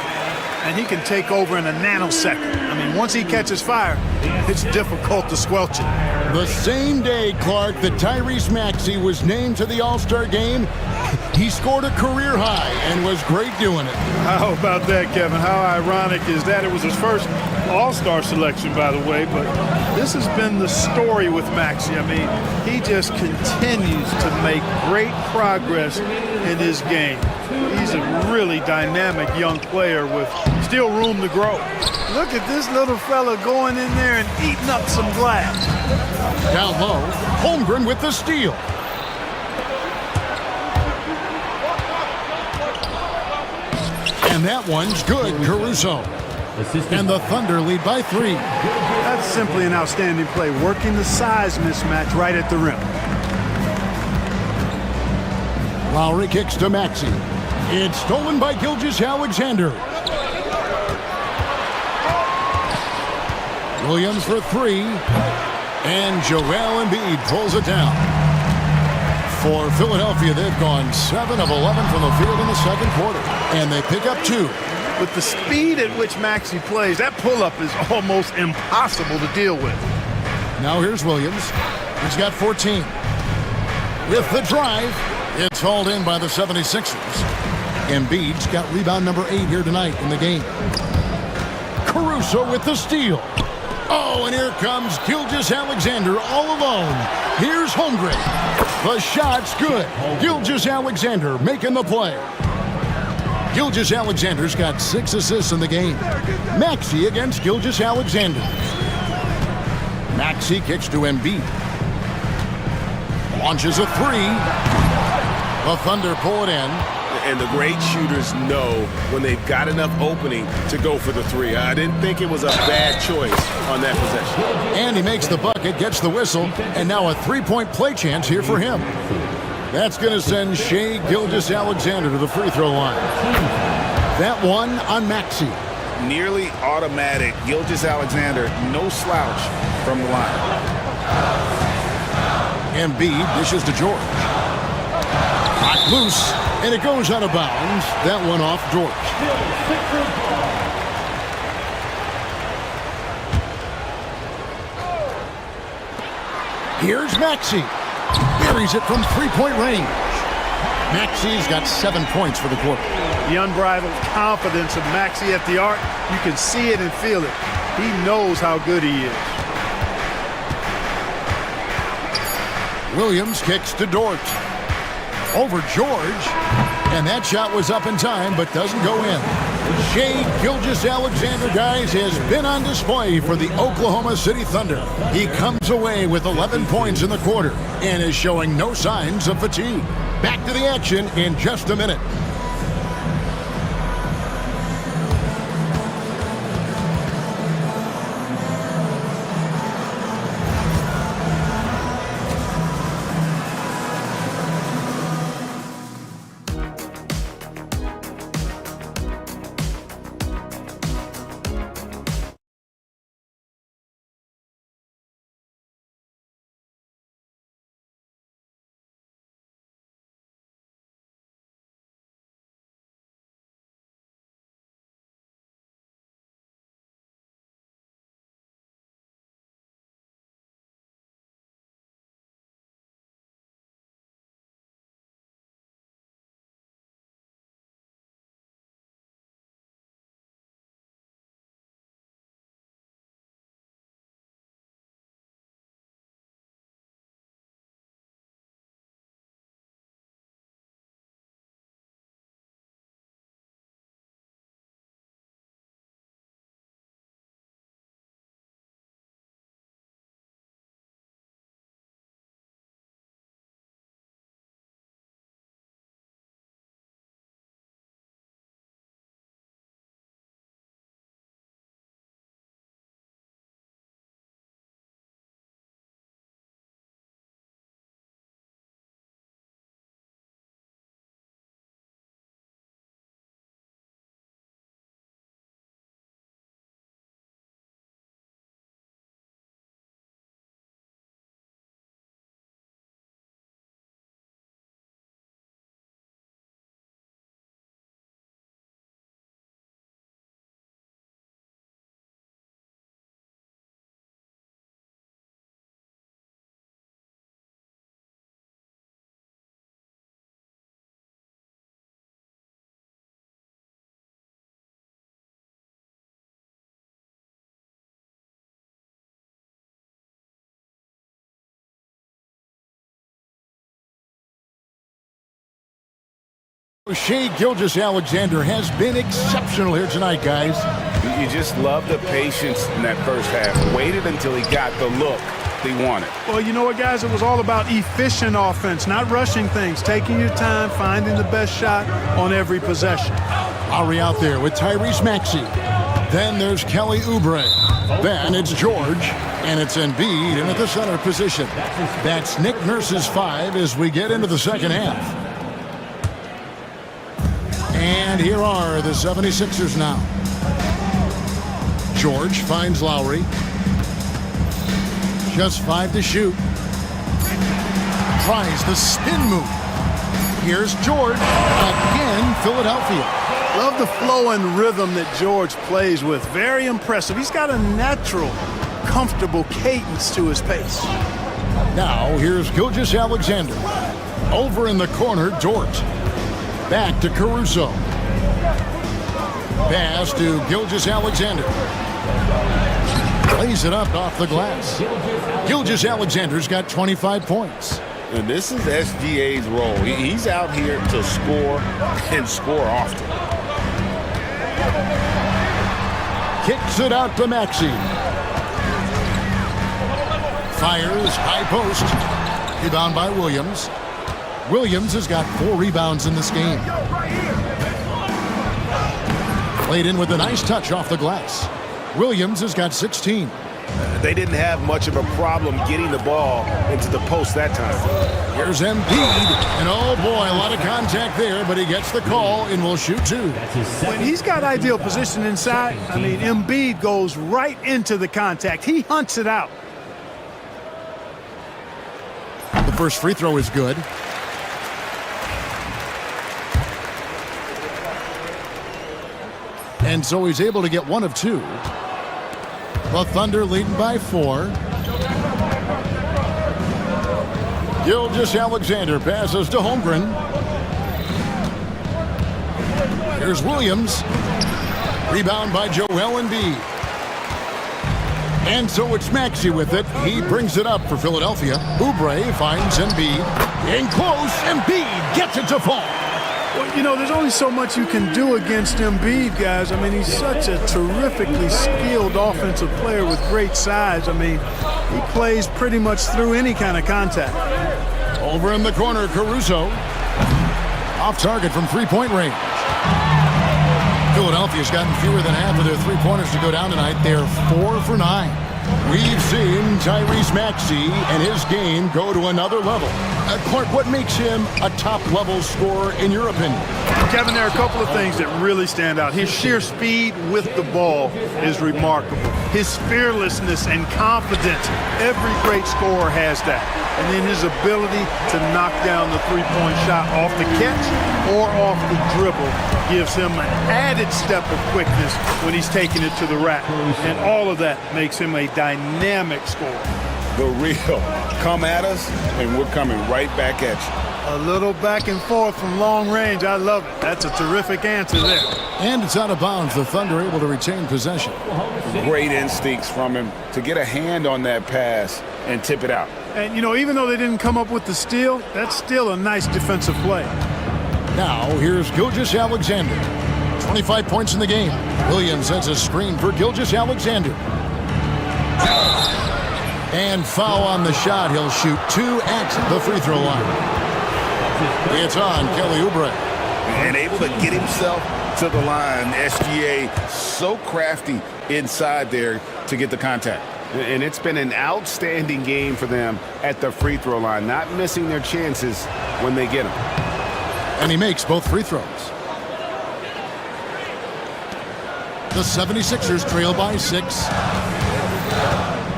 And he can take over in a nanosecond. I mean, once he catches fire, it's difficult to squelch it. The same day, Clark, that Tyrese Maxey was named to the All-Star game, he scored a career high and was great doing it. How about that, Kevin? How ironic is that? It was his first All-Star selection, by the way, but this has been the story with Maxey. I mean, he just continues to make great progress in his game. He's a really dynamic young player with still room to grow. Look at this little fella going in there and eating up some glass. Down low, Holmgren with the steal. And that one's good, Caruso. And the Thunder lead by 3. That's simply an outstanding play, working the size mismatch right at the rim. Lowry kicks to Maxey. It's stolen by Gilgeous-Alexander. Williams for 3. And Joel Embiid pulls it down. For Philadelphia, they've gone 7 of 11 from the field in the second quarter. And they pick up 2. With the speed at which Maxey plays, that pull-up is almost impossible to deal with. Now here's Williams. He's got 14. With the drive, it's hauled in by the 76ers. Embiid's got rebound number 8 here tonight in the game. Caruso with the steal. Oh, and here comes Gilgeous-Alexander all alone. Here's Holmgren. The shot's good. Gilgeous-Alexander making the play. Gilgeous-Alexander's got 6 assists in the game. Maxey against Gilgeous-Alexander. Maxey kicks to Embiid. Launches a 3. The Thunder pull it in. And the great shooters know when they've got enough opening to go for the 3. I didn't think it was a bad choice on that possession. And he makes the bucket, gets the whistle, and now a 3-point play chance here for him. That's going to send Shai Gilgeous-Alexander to the free throw line. That one on Maxey. Nearly automatic. Gilgeous-Alexander, no slouch from the line. Embiid dishes to George. Knocked loose, and it goes out of bounds. That one off George. Here's Maxey. Buries it from 3-point range. Maxey's got 7 points for the quarter. The unbridled confidence of Maxey at the arc, you can see it and feel it. He knows how good he is. Williams kicks to Dort. Over George. And that shot was up in time, but doesn't go in. Shai Gilgeous-Alexander, guys, has been on display for the Oklahoma City Thunder. He comes away with 11 points in the quarter and is showing no signs of fatigue. Back to the action in just a minute. Shea Gilgeous-Alexander has been exceptional here tonight, guys. You just love the patience in that first half. Waited until he got the look he wanted. Well, you know what, guys? It was all about efficient offense, not rushing things, taking your time, finding the best shot on every possession. Lowry out there with Tyrese Maxey. Then there's Kelly Oubre. Then it's George, and it's Embiid in at the center position. That's Nick Nurse's 5 as we get into the second half. And here are the 76ers now. George finds Lowry. Just 5 to shoot. Tries the spin move. Here's George. Again, Philadelphia. Love the flow and rhythm that George plays with. Very impressive. He's got a natural, comfortable cadence to his pace. Now, here's Gilgeous-Alexander. Over in the corner, Dort. Back to Caruso. Pass to Gilgeous-Alexander. Plays it up off the glass. Gilgeous-Alexander's got 25 points. And this is SGA's role. He's out here to score and score often. Kicks it out to Maxey. Fires, high post. Rebound by Williams. Williams has got 4 rebounds in this game. Played in with a nice touch off the glass. Williams has got 16. They didn't have much of a problem getting the ball into the post that time. Here's Embiid, and oh boy, a lot of contact there, but he gets the call and will shoot 2. When he's got ideal position inside, I mean, Embiid goes right into the contact. He hunts it out. The first free throw is good. And so he's able to get 1 of 2. The Thunder leading by 4. Gilgeous-Alexander passes to Holmgren. Here's Williams. Rebound by Joel Embiid. And so it's Maxey with it. He brings it up for Philadelphia. Oubre finds Embiid. In close, Embiid gets it to fall. Well, you know, there's only so much you can do against Embiid, guys. I mean, he's such a terrifically skilled offensive player with great size. I mean, he plays pretty much through any kind of contact. Over in the corner, Caruso. Off target from three-point range. Philadelphia's gotten fewer than half of their three-pointers to go down tonight. They're 4 for 9. We've seen Tyrese Maxey and his game go to another level. Clark, what makes him a top-level scorer in your opinion? Kevin, there are a couple of things that really stand out. His sheer speed with the ball is remarkable. His fearlessness and confidence, every great scorer has that. And then his ability to knock down the three-point shot off the catch or off the dribble gives him an added step of quickness when he's taking it to the rack. And all of that makes him a dynamic scorer. The real. Come at us, and we're coming right back at you. A little back and forth from long range. I love it. That's a terrific answer there. And it's out of bounds. The Thunder able to retain possession. Great instincts from him to get a hand on that pass and tip it out. And, you know, even though they didn't come up with the steal, that's still a nice defensive play. Now, here's Gilgeous-Alexander. 25 points in the game. Williams sends a screen for Gilgeous-Alexander. And foul on the shot. He'll shoot 2 at the free throw line. It's on Kelly Oubre. And able to get himself to the line. SGA so crafty inside there to get the contact. And it's been an outstanding game for them at the free throw line, not missing their chances when they get them. And he makes both free throws. The 76ers trail by 6.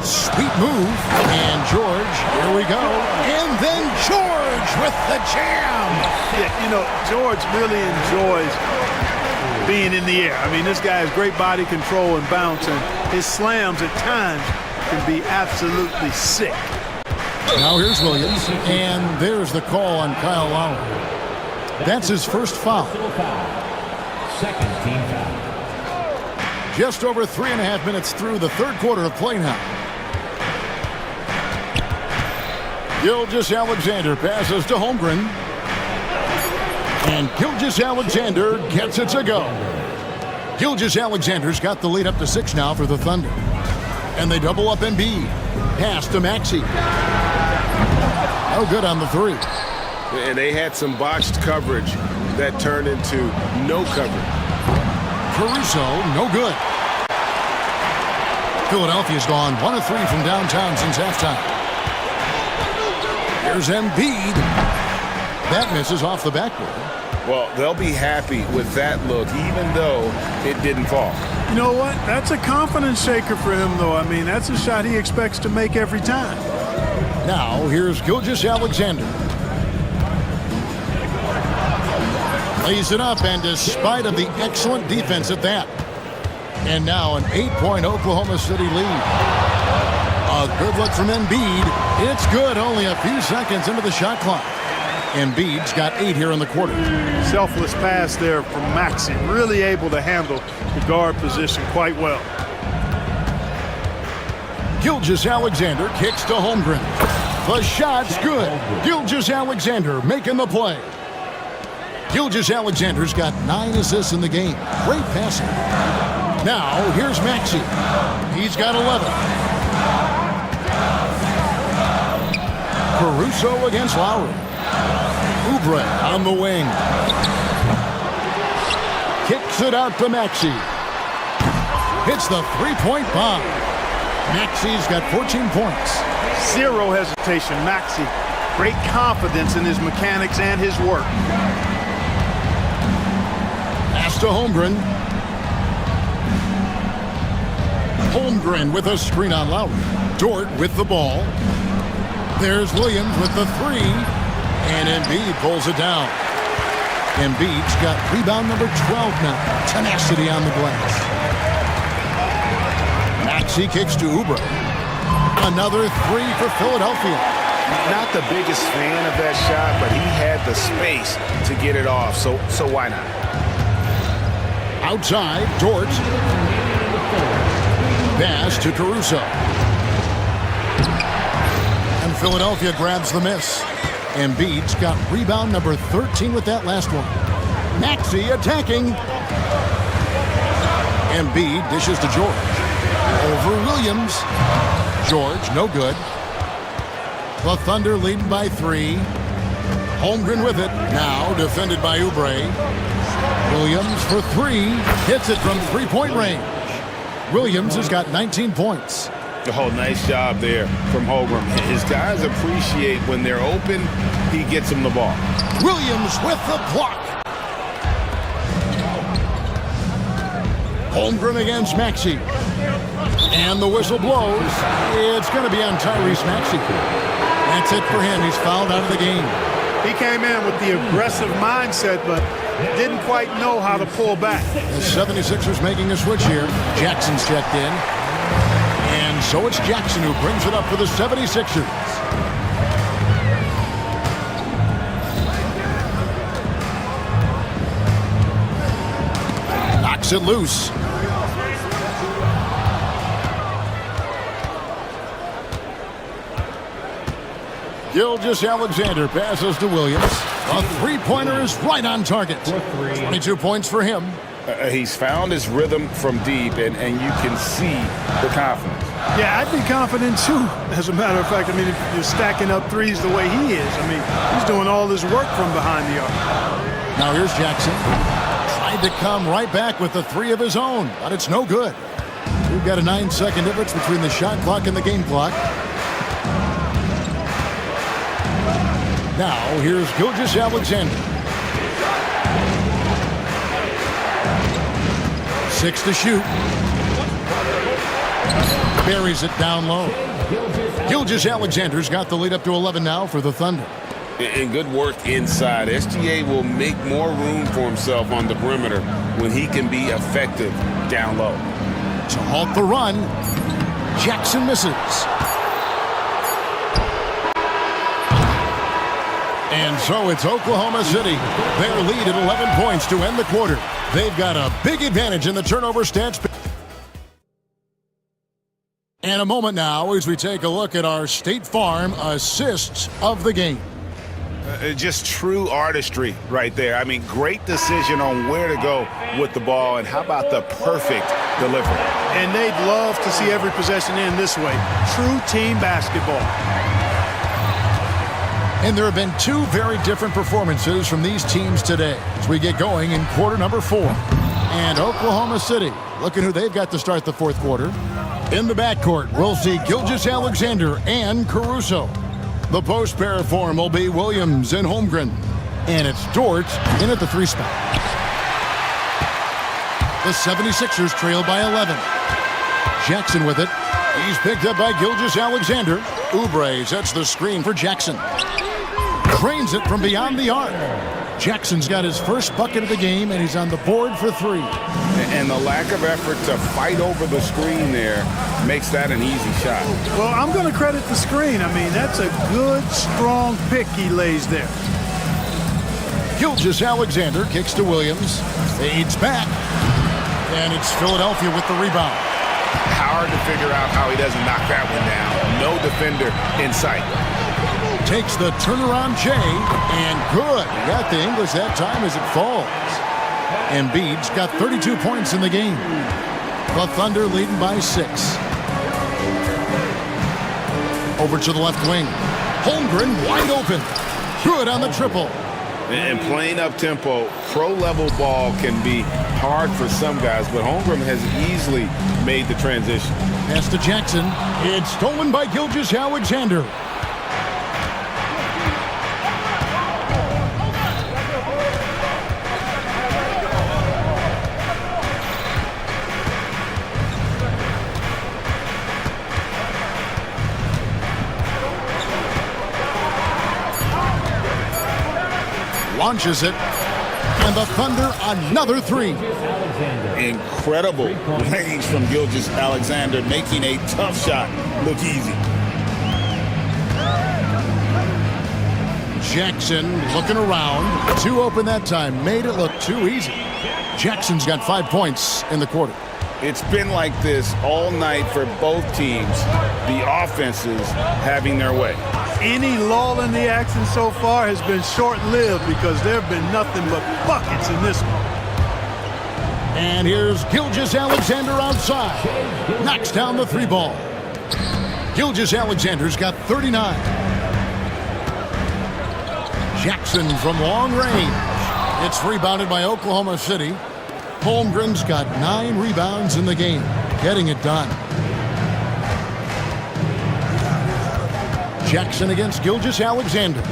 Sweet move. And George, here we go. And then George with the jam. Yeah, you know, George really enjoys being in the air. I mean, this guy has great body control and bounce, and his slams at times can be absolutely sick. Now here's Williams, and there's the call on Kyle Lowry. That's his first foul. Second team foul. Just over 3.5 minutes through the third quarter of play now. Gilgeous-Alexander passes to Holmgren. And Gilgeous-Alexander gets it to go. Gilgeous-Alexander's got the lead up to 6 now for the Thunder. And they double up Embiid. Pass to Maxey. No good on the 3. And they had some botched coverage that turned into no coverage. Caruso, no good. Philadelphia's gone 1 of 3 from downtown since halftime. Here's Embiid. That misses off the backboard. Well, they'll be happy with that look, even though it didn't fall. You know what? That's a confidence shaker for him, though. I mean, that's a shot he expects to make every time. Now, here's Gilgeous-Alexander. Lays it up, and despite of the excellent defense at that. And now an 8-point Oklahoma City lead. A good look from Embiid. It's good, only a few seconds into the shot clock. Embiid's got 8 here in the quarter. Selfless pass there from Maxey. Really able to handle the guard position quite well. Gilgeous-Alexander kicks to Holmgren. The shot's good. Gilgeous-Alexander making the play. Gilgeous-Alexander's got 9 assists in the game. Great passing. Now, here's Maxey. He's got 11. Caruso against Lowry. Oubre on the wing. Kicks it out to Maxey. Hits the 3-point bomb. Maxey's got 14 points. Zero hesitation, Maxey. Great confidence in his mechanics and his work. Pass to Holmgren. Holmgren with a screen on Lowry. Dort with the ball. There's Williams with the 3. And Embiid pulls it down. Embiid's got rebound number 12 now. Tenacity on the glass. Maxey kicks to Oubre. Another 3 for Philadelphia. Not the biggest fan of that shot, but he had the space to get it off, so why not? Outside, Dort. Pass to Caruso. And Philadelphia grabs the miss. Embiid's got rebound number 13 with that last one. Maxey attacking. Embiid dishes to George. Over Williams. George, no good. The Thunder lead by 3. Holmgren with it. Now defended by Oubre. Williams for 3. Hits it from 3-point range. Williams has got 19 points. Oh, nice job there from Holmgren. His guys appreciate when they're open, he gets them the ball. Williams with the block. Holmgren against Maxey. And the whistle blows. It's going to be on Tyrese Maxey. That's it for him. He's fouled out of the game. He came in with the aggressive mindset, but didn't quite know how to pull back. The 76ers making a switch here. Jackson's checked in. And so it's Jackson who brings it up for the 76ers. Knocks it loose. Gilgeous-Alexander passes to Williams. A 3-pointer is right on target. 22 points for him. He's found his rhythm from deep, and you can see the confidence. Yeah, I'd be confident too. As a matter of fact, I mean, if you're stacking up threes the way he is, I mean, he's doing all his work from behind the arc. Now here's Jackson. Tried to come right back with the 3 of his own, but it's no good. We've got a 9-second difference between the shot clock and the game clock. Now here's Gilgeous-Alexander. 6 to shoot. Buries it down low. Gilgeous-Alexander's got the lead up to 11 now for the Thunder. And good work inside. SGA will make more room for himself on the perimeter when he can be effective down low. To halt the run, Jackson misses. And so it's Oklahoma City. Their lead at 11 points to end the quarter. They've got a big advantage in the turnover stats. And a moment now as we take a look at our State Farm assists of the game. Just true artistry right there. I mean, great decision on where to go with the ball, and how about the perfect delivery? And they'd love to see every possession end this way. True team basketball. And there have been two very different performances from these teams today as we get going in quarter number 4. And Oklahoma City, looking who they've got to start the fourth quarter. In the backcourt, we'll see Gilgeous-Alexander and Caruso. The post pair form will be Williams and Holmgren. And it's Dort in at the 3 spot. The 76ers trail by 11. Jackson with it. He's picked up by Gilgeous-Alexander. Oubre sets the screen for Jackson. Drains it from beyond the arc. Jackson's got his first bucket of the game, and he's on the board for 3. And the lack of effort to fight over the screen there makes that an easy shot. Well, I'm going to credit the screen. I mean, that's a good, strong pick he lays there. Gilgeous-Alexander kicks to Williams. Fades back. And it's Philadelphia with the rebound. Hard to figure out how he doesn't knock that one down. No defender in sight. Takes the turnaround J, and good. He got the English that time as it falls. Embiid's got 32 points in the game. The Thunder leading by 6. Over to the left wing. Holmgren wide open. Good on the triple. And playing up-tempo, pro-level ball can be hard for some guys, but Holmgren has easily made the transition. Pass to Jackson. It's stolen by Gilgeous-Alexander. Launches it, and the Thunder another 3. Incredible range from Gilgeous-Alexander, making a tough shot look easy. Jackson looking around. 2 open that time. Made it look too easy. Jackson's got 5 points in the quarter. It's been like this all night for both teams. The offenses having their way. Any lull in the action so far has been short-lived because there have been nothing but buckets in this one. And here's Gilgeous-Alexander outside. Knocks down the 3 ball. Gilgeous-Alexander's got 39. Jackson from long range. It's rebounded by Oklahoma City. Holmgren's got 9 rebounds in the game, getting it done. Jackson against Gilgeous-Alexander.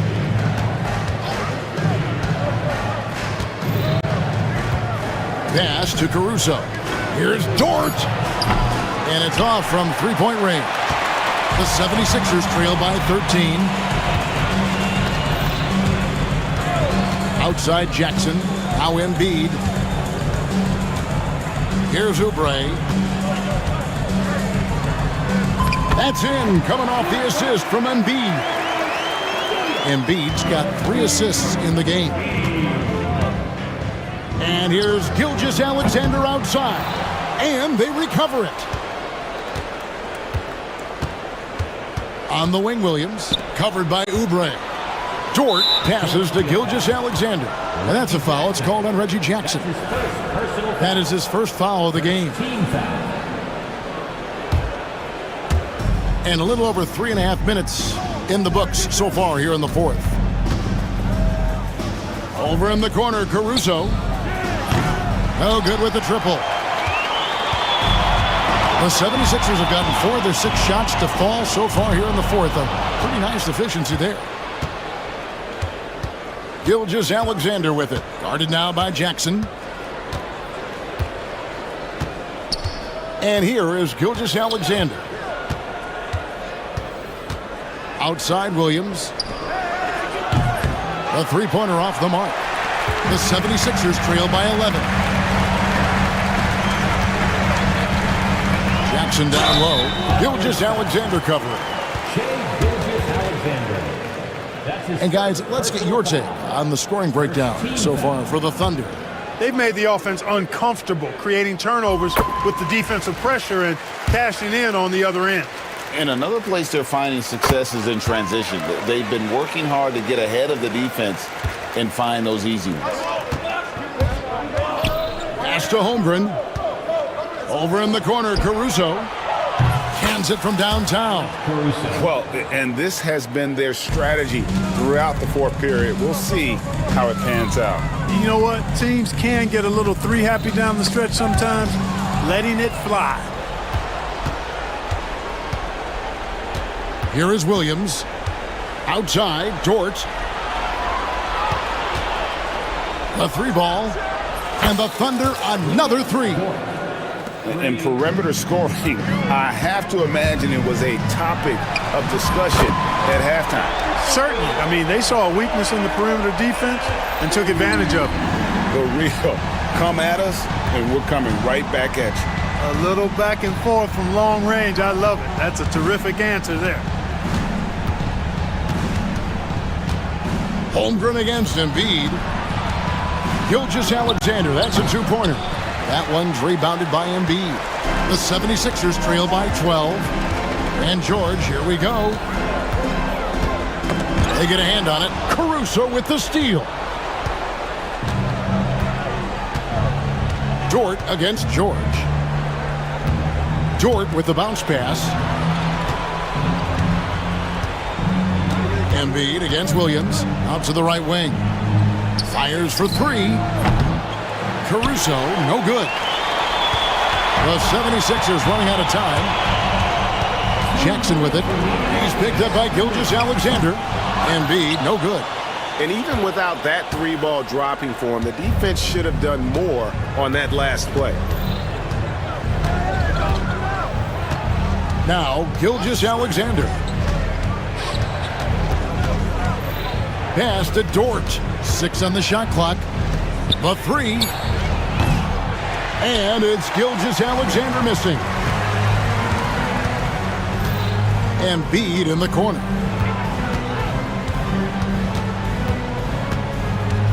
Pass to Caruso. Here's Dort. And it's off from 3-point range. The 76ers trail by 13. Outside Jackson. Now Embiid. Here's Oubre. That's in, coming off the assist from Embiid. Embiid's got 3 assists in the game. And here's Gilgeous-Alexander outside. And they recover it. On the wing, Williams, covered by Oubre. Dort passes to Gilgeous-Alexander. And that's a foul. It's called on Reggie Jackson. That is his first foul of the game. And a little over 3.5 minutes in the books so far here in the fourth. Over in the corner, Caruso. No good with the triple. The 76ers have gotten 4 of their 6 shots to fall so far here in the fourth. A pretty nice efficiency there. Gilgeous-Alexander with it. Guarded now by Jackson. And here is Gilgeous-Alexander. Outside Williams. A 3-pointer off the mark. The 76ers trail by 11. Jackson down low. Gilgeous-Alexander covering. And guys, let's get your take on the scoring breakdown so far for the Thunder. They've made the offense uncomfortable, creating turnovers with the defensive pressure and cashing in on the other end. And another place they're finding success is in transition. They've been working hard to get ahead of the defense and find those easy ones. Pass to Holmgren. Over in the corner, Caruso. Cans it from downtown. Well, and this has been their strategy throughout the fourth period. We'll see how it pans out. You know what? Teams can get a little three-happy down the stretch sometimes, letting it fly. Here is Williams. Outside, Dort. The three ball. And the Thunder, another three. And perimeter scoring, I have to imagine it was a topic of discussion at halftime. Certainly. I mean, they saw a weakness in the perimeter defense and took advantage of it. The real come at us, and we're coming right back at you. A little back and forth from long range. I love it. That's a terrific answer there. Holmgren against Embiid. Gilgeous-Alexander, that's a two-pointer. That one's rebounded by Embiid. The 76ers trail by 12. And George, here we go. They get a hand on it. Caruso with the steal. Dort against George. Dort with the bounce pass. Embiid against Williams. Out to the right wing. Fires for three. Caruso, no good. The 76ers running out of time. Jackson with it. He's picked up by Gilgeous-Alexander. Embiid, no good. And even without that three ball dropping for him, the defense should have done more on that last play. Now, Gilgeous-Alexander. Pass to Dort. 6 on the shot clock. The three. And it's Gilgeous-Alexander missing. Embiid in the corner.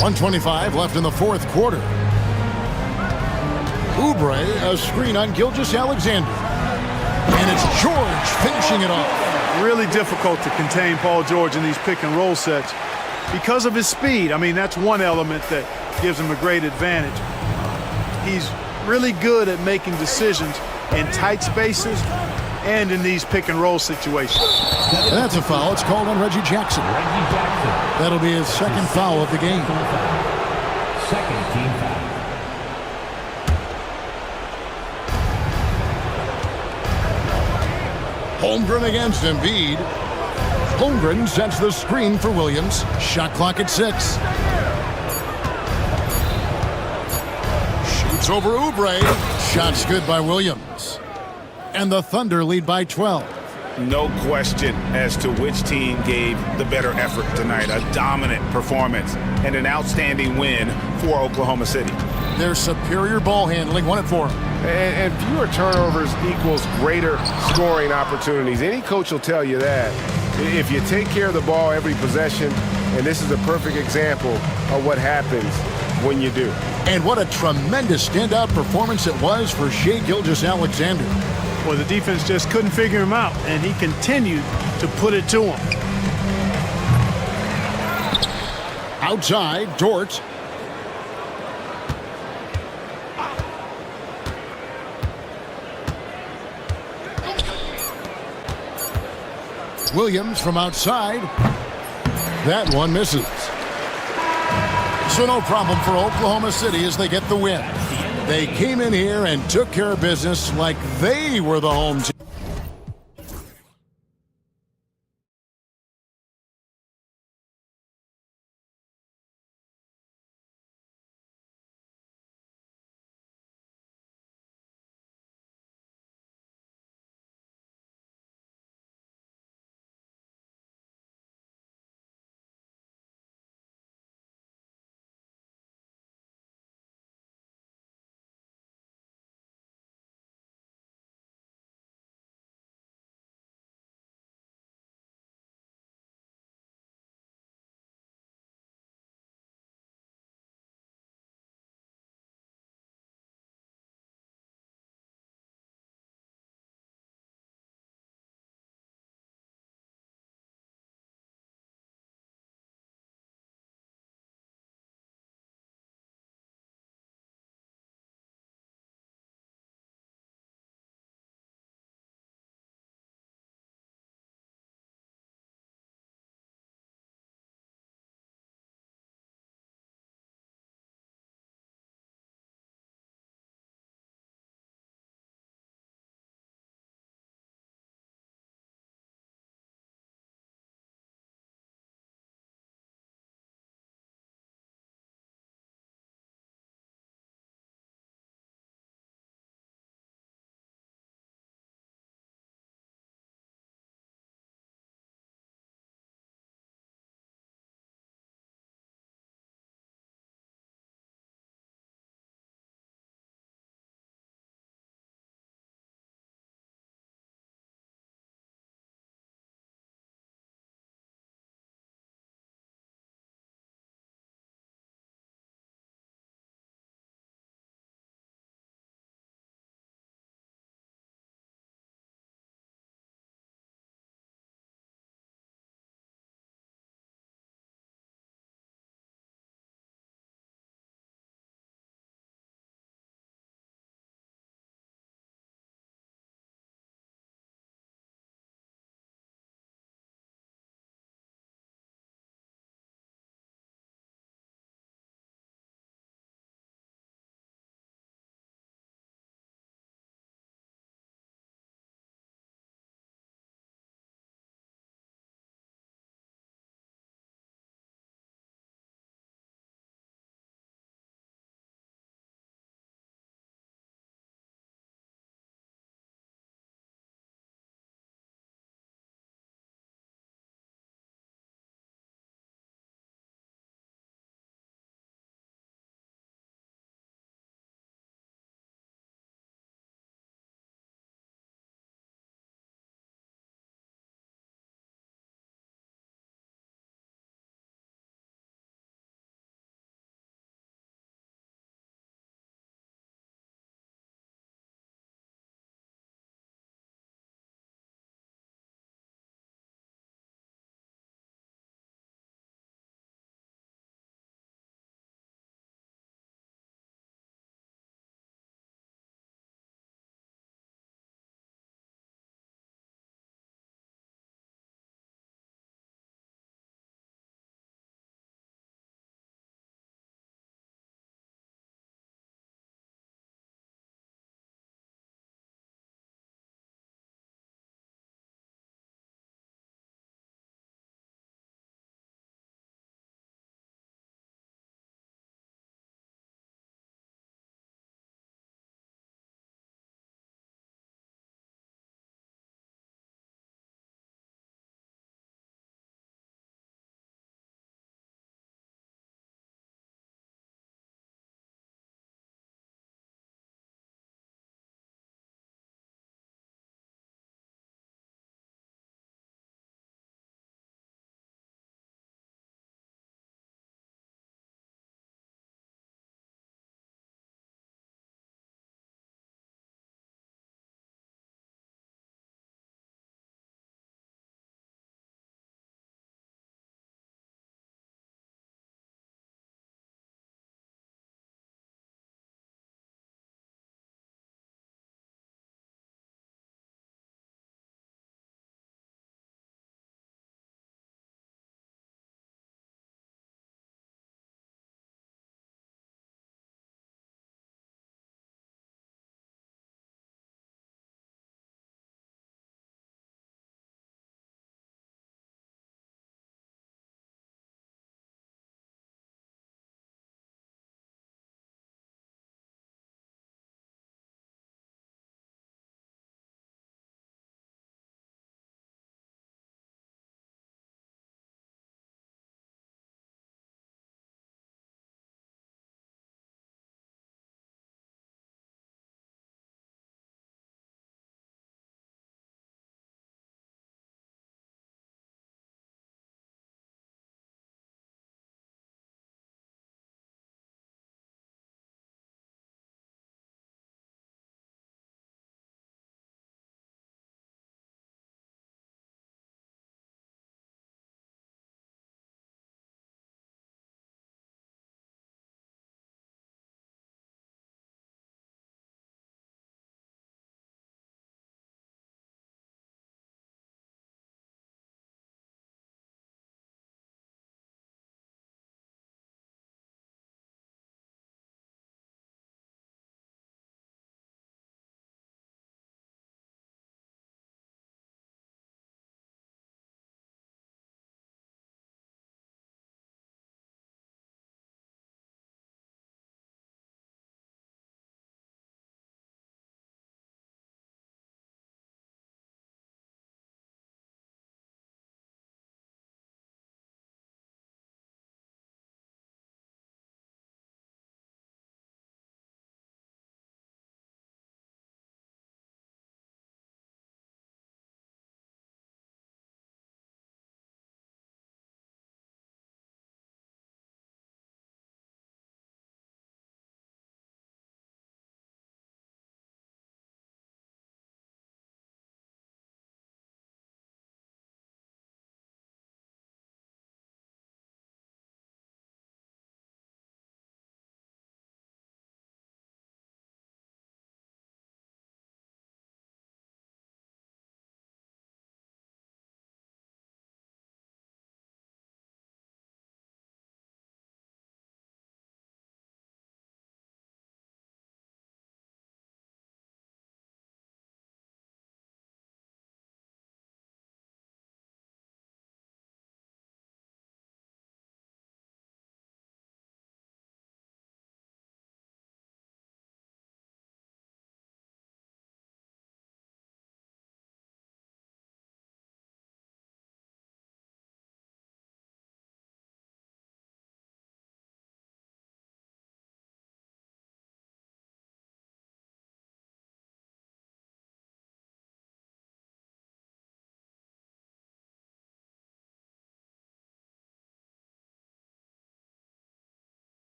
1:25 left in the fourth quarter. Oubre, a screen on Gilgeous-Alexander. And it's George finishing it off. Really difficult to contain Paul George in these pick and roll sets because of his speed. I mean, that's one element that gives him a great advantage. He's really good at making decisions in tight spaces and in these pick and roll situations. That's a foul. It's called on Reggie Jackson. That'll be his second foul of the game. Second team foul. Holmgren against Embiid. Holmgren sets the screen for Williams. Shot clock at 6. Shoots over Oubre. Shot's good by Williams. And the Thunder lead by 12. No question as to which team gave the better effort tonight. A dominant performance and an outstanding win for Oklahoma City. Their superior ball handling won it for them. And fewer turnovers equals greater scoring opportunities. Any coach will tell you that. If you take care of the ball every possession, and this is a perfect example of what happens when you do. And what a tremendous standout performance it was for Shai Gilgeous-Alexander. Well, the defense just couldn't figure him out, and he continued to put it to him. Outside, Dort. Williams from outside. That one misses. So no problem for Oklahoma City as they get the win. They came in here and took care of business like they were the home team.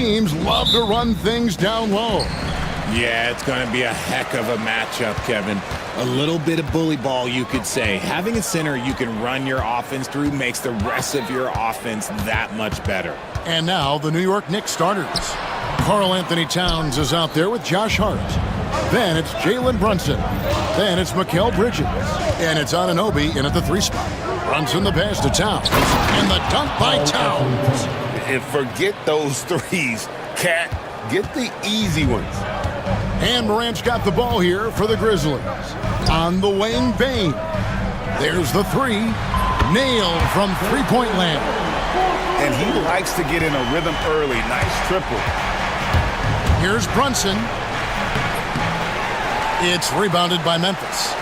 teams love to run things down low. Yeah, it's going to be a heck of a matchup, Kevin. A little bit of bully ball, you could say. Having a center you can run your offense through makes the rest of your offense that much better. And now the New York Knicks starters. Karl Anthony Towns is out there with Josh Hart. Then it's Jalen Brunson. Then it's Mikal Bridges. And it's Anunoby in at the 3 spot. Brunson the pass to Towns. And the dunk by Towns. And forget those threes. Cat, get the easy ones. And Morant's got the ball here for the Grizzlies. On the wing, Bane. There's the 3. Nailed from three-point land. And he likes to get in a rhythm early. Nice triple. Here's Brunson. It's rebounded by Memphis.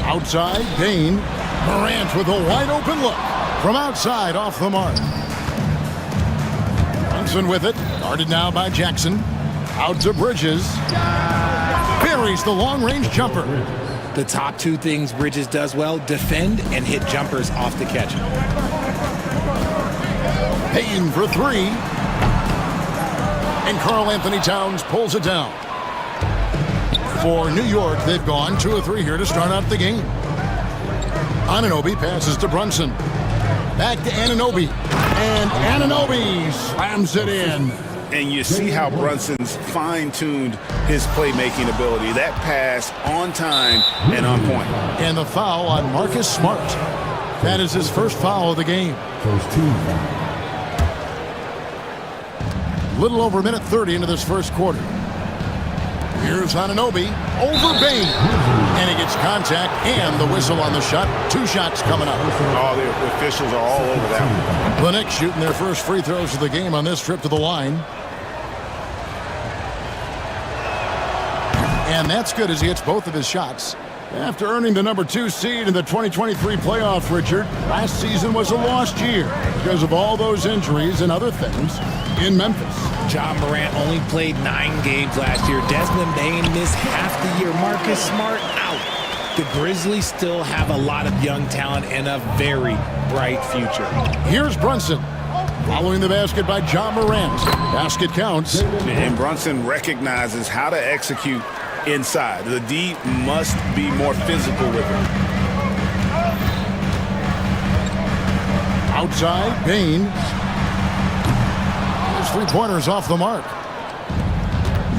Outside, Bane. Morant with a wide-open look. From outside, off the mark. Brunson with it. Guarded now by Jackson. Out to Bridges. Buries the long-range jumper. The top 2 things Bridges does well, defend and hit jumpers off the catch. Payne for 3. And Karl Anthony Towns pulls it down. For New York, they've gone 2 of 3 here to start out the game. Anunoby passes to Brunson. Back to Anunoby. And Anunoby slams it in. And you see how Brunson's fine-tuned his playmaking ability. That pass on time and on point. And the foul on Marcus Smart. That is his first foul of the game. First team. Little over a minute 30 into this first quarter. Here's Anunoby over Bane. And he gets contact and the whistle on the shot. 2 shots coming up. Oh, the officials are all over that one. The Knicks shooting their first free throws of the game on this trip to the line. And that's good as he hits both of his shots. After earning the number 2 seed in the 2023 playoffs, Richard, last season was a lost year because of all those injuries and other things in Memphis. John Morant only played 9 games last year. Desmond Bane missed half the year. Marcus Smart out. The Grizzlies still have a lot of young talent and a very bright future. Here's Brunson. Following the basket by John Morant. Basket counts. And Brunson recognizes how to execute inside. The D must be more physical with him. Outside, Bane. His 3-pointers off the mark.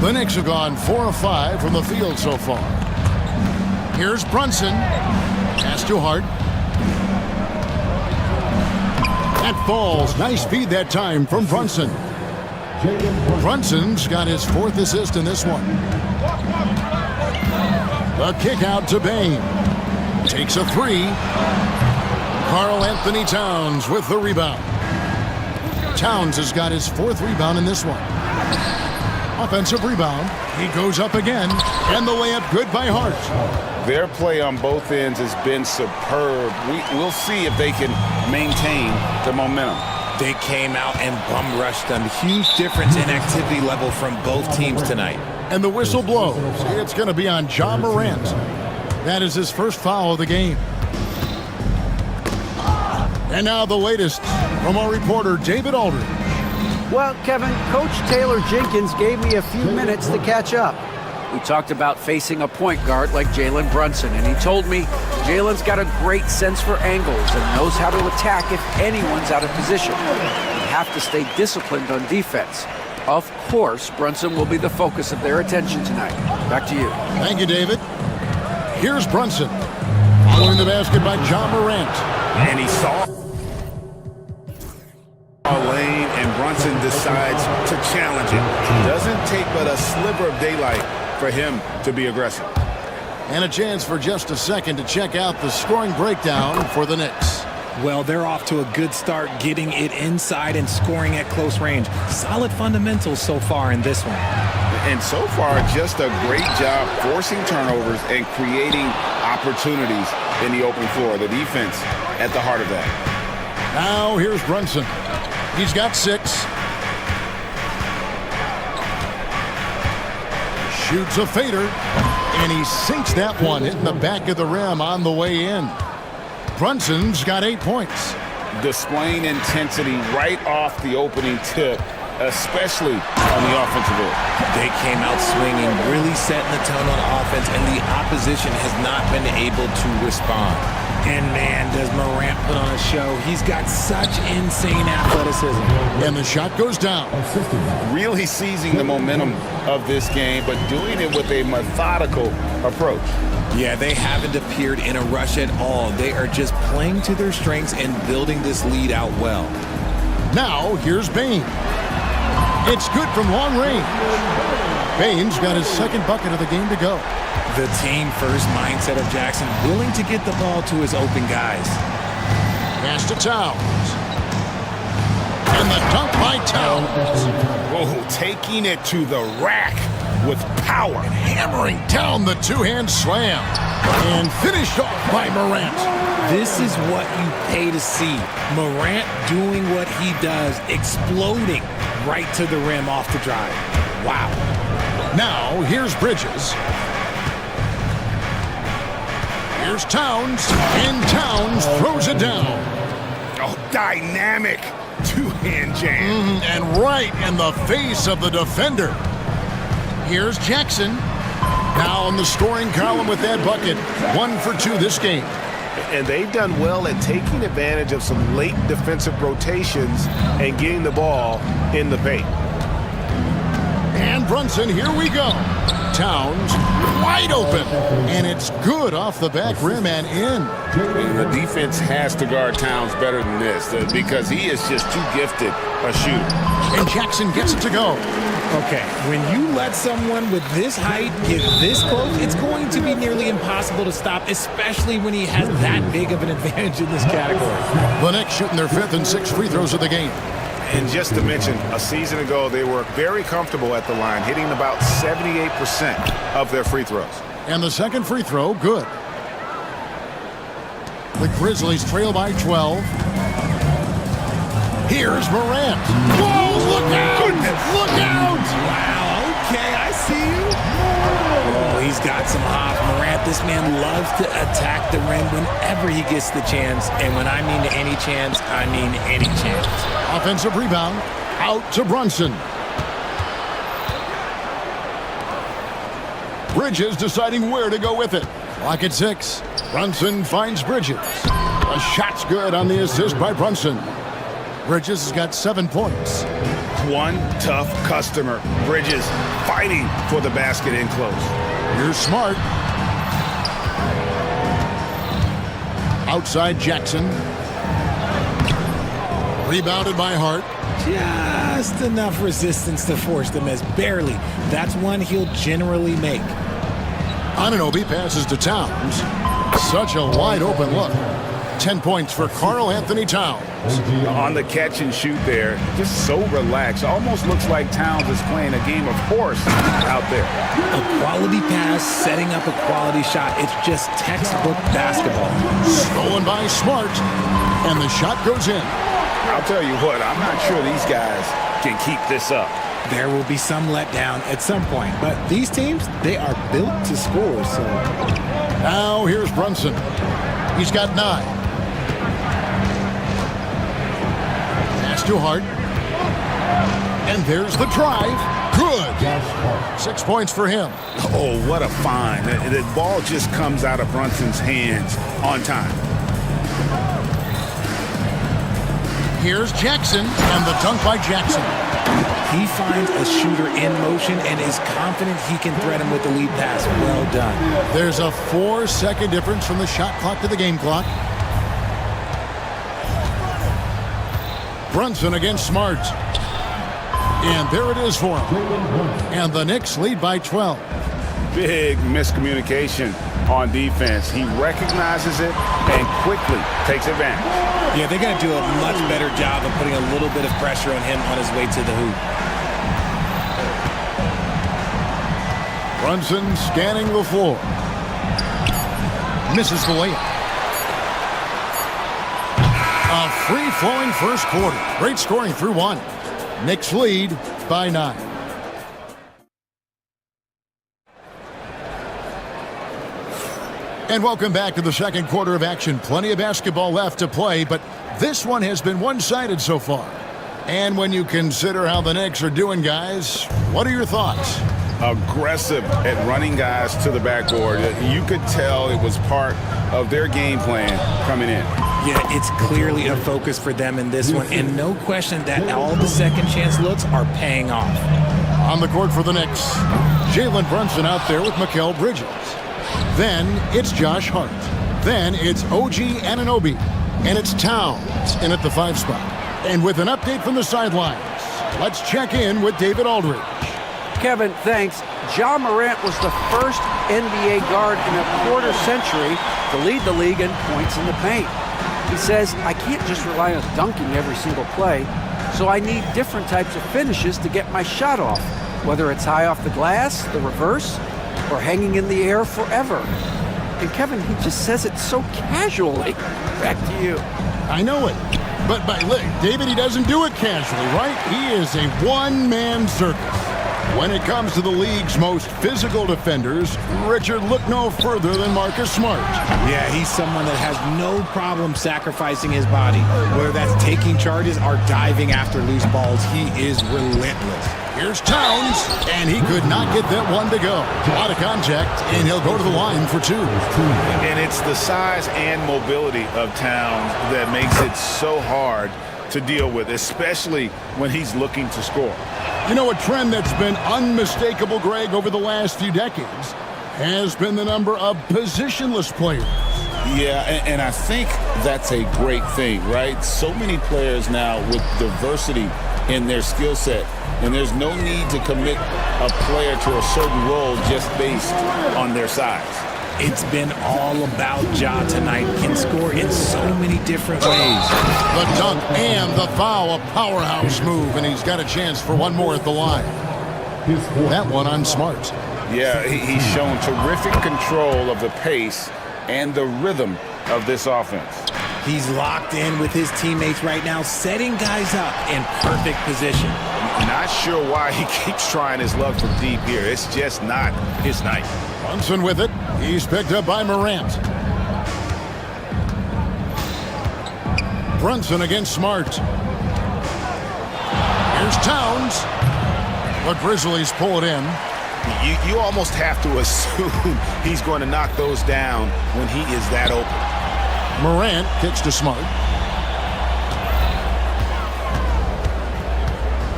The Knicks have gone 4 of 5 from the field so far. Here's Brunson. Pass to Hart. That falls. Nice feed that time from Brunson. Brunson's got his 4th assist in this one. The kick out to Bane. Takes a 3. Karl Anthony Towns with the rebound. Towns has got his 4th rebound in this one. Offensive rebound. He goes up again. And the layup good by Hart. Their play on both ends has been superb. We'll see if they can maintain the momentum. They came out and bum rushed them. Huge difference in activity level from both teams tonight. And the whistle blows. It's going to be on John Morant. That is his first foul of the game. And now the latest from our reporter, David Aldridge. Well, Kevin, Coach Taylor Jenkins gave me a few minutes to catch up. We talked about facing a point guard like Jalen Brunson, and he told me Jalen's got a great sense for angles and knows how to attack if anyone's out of position. You have to stay disciplined on defense. Of course, Brunson will be the focus of their attention tonight. Back to you. Thank you, David. Here's Brunson. Following the basket by John Morant. And he saw a lane, and Brunson decides to challenge it. Doesn't take but a sliver of daylight for him to be aggressive. And a chance for just a second to check out the scoring breakdown for the Knicks. Well, they're off to a good start getting it inside and scoring at close range. Solid fundamentals so far in this one. And so far, just a great job forcing turnovers and creating opportunities in the open floor. The defense at the heart of that. Now here's Brunson. He's got 6. Shoots a fader. And he sinks that one, hitting the back of the rim on the way in. Brunson's got 8 points. displaying intensity right off the opening tip, especially on the offensive end. They came out swinging, really setting the tone on offense, and the opposition has not been able to respond. And man, does Morant put on a show. He's got such insane athleticism. And the shot goes down. Really seizing the momentum of this game, but doing it with a methodical approach. Yeah, they haven't appeared in a rush at all. They are just playing to their strengths and building this lead out well. Now, here's Bain. It's good from long range. Bain's got his second bucket of the game to go. The team-first mindset of Jackson, willing to get the ball to his open guys. Pass to Towns. And the dunk by Towns. Oh, taking it to the rack with power. Hammering down the two-hand slam. And finished off by Morant. This is what you pay to see. Morant doing what he does, exploding right to the rim off the drive. Wow. Now, here's Bridges. Here's Towns, and Towns throws it down. Oh, dynamic two-hand jam. And right in the face of the defender. Here's Jackson. Now in the scoring column with that bucket. 1 for 2 this game. And they've done well at taking advantage of some late defensive rotations and getting the ball in the paint. And Brunson, here we go. Towns wide open. And it's good off the back rim and in. The defense has to guard Towns better than this because he is just too gifted a shooter. And Jackson gets it to go. Okay, when you let someone with this height get this close, it's going to be nearly impossible to stop, especially when he has that big of an advantage in this category. The Knicks shooting their 5th and 6th free throws of the game. And just to mention, a season ago, they were very comfortable at the line, hitting about 78% of their free throws. And the second free throw, good. The Grizzlies trail by 12. Here's Morant. Whoa, look out! Goodness. Look out! Wow, okay, I see you. Oh, he's got some hop. Morant, this man loves to attack the rim whenever he gets the chance. And when I mean any chance, I mean any chance. Offensive rebound, out to Brunson. Bridges deciding where to go with it. Clock at 6. Brunson finds Bridges. A shot's good on the assist by Brunson. Bridges has got 7 points. One tough customer. Bridges fighting for the basket in close. Here's Smart. Outside Jackson. Rebounded by Hart. Just enough resistance to force the miss. Barely. That's one he'll generally make. Anunoby passes to Towns. Such a wide open look. 10 points for Karl Anthony Towns. On the catch and shoot there, just so relaxed. Almost looks like Towns is playing a game of horse out there. A quality pass, setting up a quality shot. It's just textbook basketball. Stolen by Smart. And the shot goes in. I'll tell you what, I'm not sure these guys can keep this up. There will be some letdown at some point, but these teams, they are built to score, so. Now here's Brunson. He's got 9. Pass to Hart. And there's the drive. Good. 6 points for him. Oh, what a find. The ball just comes out of Brunson's hands on time. Here's Jackson, and the dunk by Jackson. He finds a shooter in motion and is confident he can thread him with the lead pass. Well done. There's a 4-second difference from the shot clock to the game clock. Brunson against Smart. And there it is for him. And the Knicks lead by 12. Big miscommunication on defense. He recognizes it and quickly takes advantage. Yeah, they got to do a much better job of putting a little bit of pressure on him on his way to the hoop. Brunson scanning the floor. Misses the layup. A free-flowing first quarter. Great scoring through 1. Knicks lead by 9. And welcome back to the second quarter of action. Plenty of basketball left to play, but This one has been one-sided so far. And when you consider how the Knicks are doing, guys, what are your thoughts? Aggressive at running guys to the backboard. You could tell it was part of their game plan coming in. Yeah, it's clearly a focus for them in this one, and no question that all the second chance looks are paying off. On the court for the Knicks, Jalen Brunson out there with Mikal Bridges. Then it's Josh Hart. Then it's OG Anunoby. And it's Towns in at the 5 spot. And with an update from the sidelines, let's check in with David Aldridge. Kevin, thanks. Ja Morant was the first NBA guard in a quarter century to lead the league in points in the paint. He says, I can't just rely on dunking every single play, so I need different types of finishes to get my shot off, whether it's high off the glass, the reverse, or hanging in the air forever. And Kevin, he just says it so casually. Back to you. I know it. But look, David, he doesn't do it casually, right? He is a one-man circus. When it comes to the league's most physical defenders, Richard, look no further than Marcus Smart. Yeah, he's someone that has no problem sacrificing his body. Whether that's taking charges or diving after loose balls, he is relentless. Here's Towns, and he could not get that one to go. Out of contact, and he'll go to the line for 2. And it's the size and mobility of Towns that makes it so hard to deal with, especially when he's looking to score. You know, a trend that's been unmistakable, Greg, over the last few decades has been the number of positionless players. Yeah, and I think that's a great thing, right? So many players now with diversity in their skill set, and there's no need to commit a player to a certain role just based on their size. It's been all about Ja tonight. Can score in so many different ways. The dunk and the foul, a powerhouse move, and he's got a chance for one more at the line. That one on Smart. Yeah, he's shown terrific control of the pace and the rhythm of this offense. He's locked in with his teammates right now, setting guys up in perfect position. Not sure why he keeps trying his luck from deep here. It's just not his night. Brunson with it. He's picked up by Morant. Brunson against Smart. Here's Towns. The Grizzlies pull it in. You almost have to assume he's going to knock those down when he is that open. Morant kicks to Smart.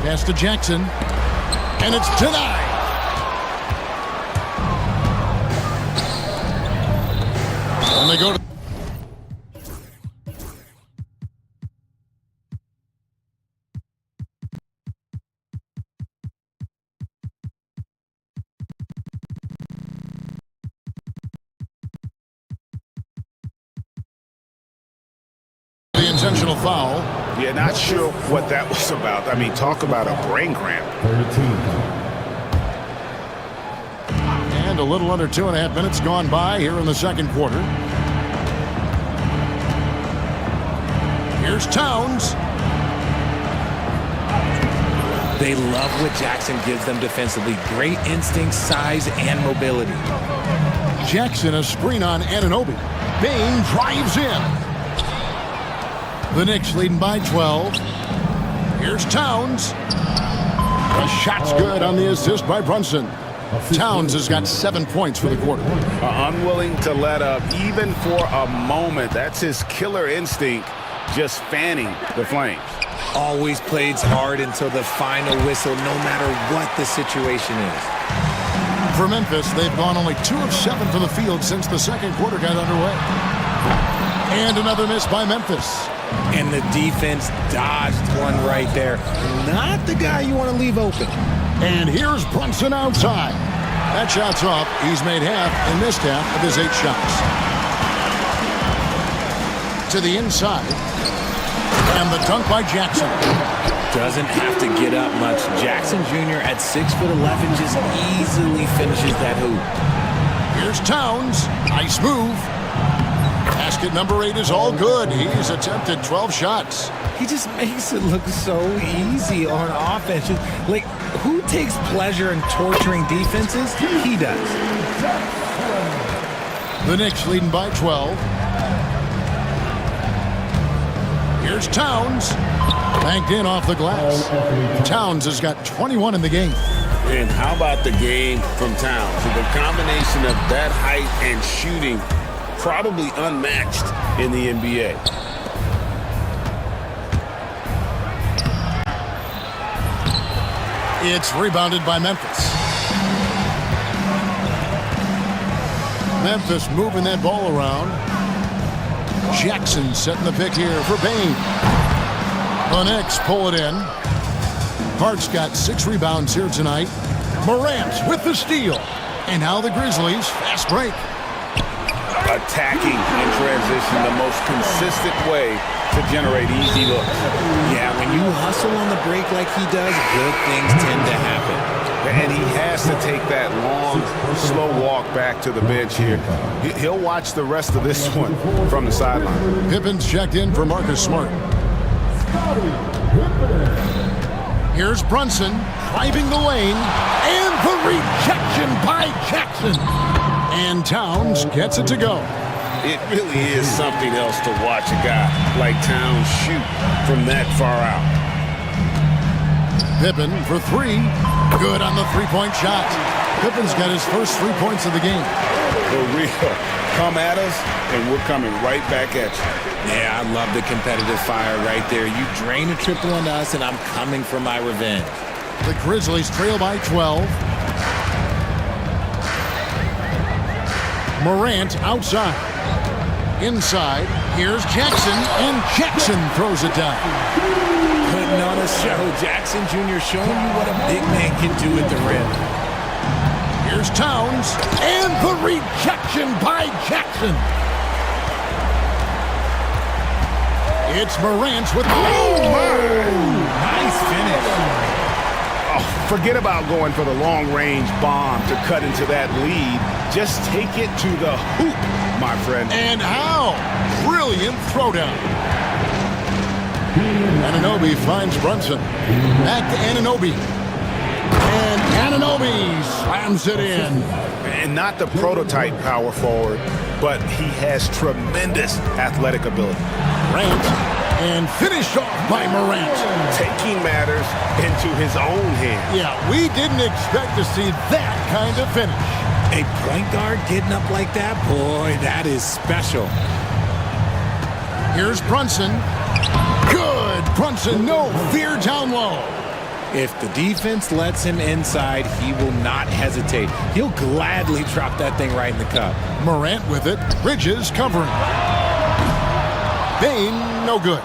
Pass to Jackson. And it's denied. And they go to the intentional foul. Yeah, not sure what that was about. I mean, talk about a brain cramp. 13. And a little under 2.5 minutes gone by here in the second quarter. Here's Towns. They love what Jackson gives them defensively. Great instinct, size, and mobility. Jackson, a screen on Anunoby. Bain drives in. The Knicks leading by 12. Here's Towns. The shot's good on the assist by Brunson. Towns has got 7 points for the quarter. Unwilling to let up even for a moment. That's his killer instinct, just fanning the flames. Always plays hard until the final whistle, no matter what the situation is. For Memphis, they've gone only 2 of 7 from the field since the second quarter got underway. And another miss by Memphis. And the defense dodged one right there. Not the guy you want to leave open. And here's Brunson outside. That shot's off. He's made half and missed half of his 8 shots. To the inside. And the dunk by Jackson. Doesn't have to get up much. Jackson Jr. at 6'11" just easily finishes that hoop. Here's Towns. Nice move. Basket number 8 is all good. He's attempted 12 shots. He just makes it look so easy on offense. Like, who takes pleasure in torturing defenses? He does. The Knicks leading by 12. Here's Towns. Banked in off the glass. Towns has got 21 in the game. And how about the game from Towns? So the combination of that height and shooting, probably unmatched in the NBA. It's rebounded by Memphis. Memphis moving that ball around. Jackson setting the pick here for Bain. The Knicks pull it in. Hart's got 6 rebounds here tonight. Morant with the steal. And now the Grizzlies, fast break. Attacking in transition, the most consistent way to generate easy looks. Yeah, when you hustle on the break like he does, good things tend to happen. And he has to take that long, slow walk back to the bench here. He'll watch the rest of this one from the sideline. Pippen's checked in for Marcus Smart. Here's Brunson driving the lane, and the rejection by Jackson. And Towns gets it to go. It really is something else to watch a guy like Towns shoot from that far out. Pippen for 3. Good on the three-point shot. Pippen's got his first 3 points of the game. For real. Come at us, and we're coming right back at you. Yeah, I love the competitive fire right there. You drain a triple on us, and I'm coming for my revenge. The Grizzlies trail by 12. Morant outside. Inside, here's Jackson, and Jackson throws it down. Putting on a show. Jackson Jr. showing you what a big man can do at the rim. Here's Towns, and the rejection by Jackson. It's Morant with... Oh, my! Nice finish. Oh, forget about going for the long-range bomb to cut into that lead. Just take it to the hoop, my friend. And how? Brilliant throwdown. Anunoby finds Brunson. Back to Anunoby. And Anunoby slams it in. And not the prototype power forward, but he has tremendous athletic ability. Morant, and finished off by Morant. Taking matters into his own hands. Yeah, we didn't expect to see that kind of finish. A point guard getting up like that, boy, that is special. Here's Brunson. Good. Brunson, no fear down low. If the defense lets him inside, he will not hesitate. He'll gladly drop that thing right in the cup. Morant with it. Bridges covering. Bain, no good.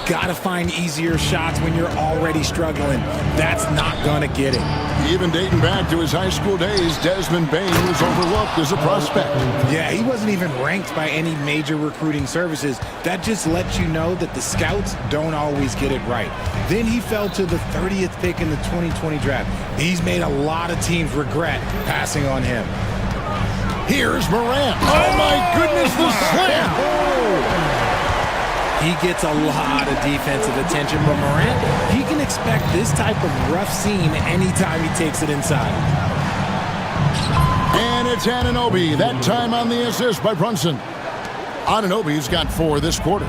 Gotta find easier shots when you're already struggling. That's not gonna get him. Even dating back to his high school days, Desmond Bain was overlooked as a prospect. Yeah, he wasn't even ranked by any major recruiting services. That just lets you know that the scouts don't always get it right. Then he fell to the 30th pick in the 2020 draft. He's made a lot of teams regret passing on him. Here's Morant. Oh my goodness, the slam! He gets a lot of defensive attention, but Morant, he can expect this type of rough seam anytime he takes it inside. And it's Anunoby, that time on the assist by Brunson. Anunoby's got 4 this quarter.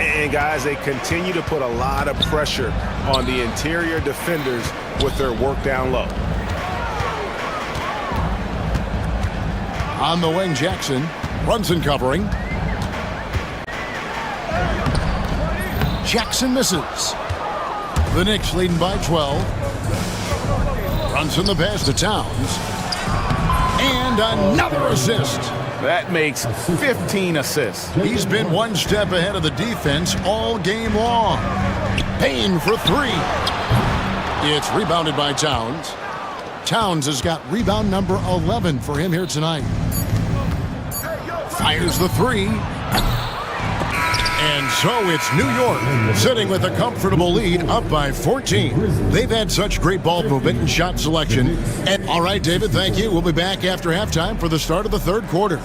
And guys, they continue to put a lot of pressure on the interior defenders with their work down low. On the wing, Jackson. Brunson covering. Jackson misses. The Knicks leading by 12. Brunson the pass to Towns. And another assist. That makes 15 assists. He's been one step ahead of the defense all game long. Payne for 3. It's rebounded by Towns. Towns has got rebound number 11 for him here tonight. Fires the 3. And so it's New York sitting with a comfortable lead up by 14. They've had such great ball movement and shot selection. And all right, David, thank you. We'll be back after halftime for the start of the third quarter.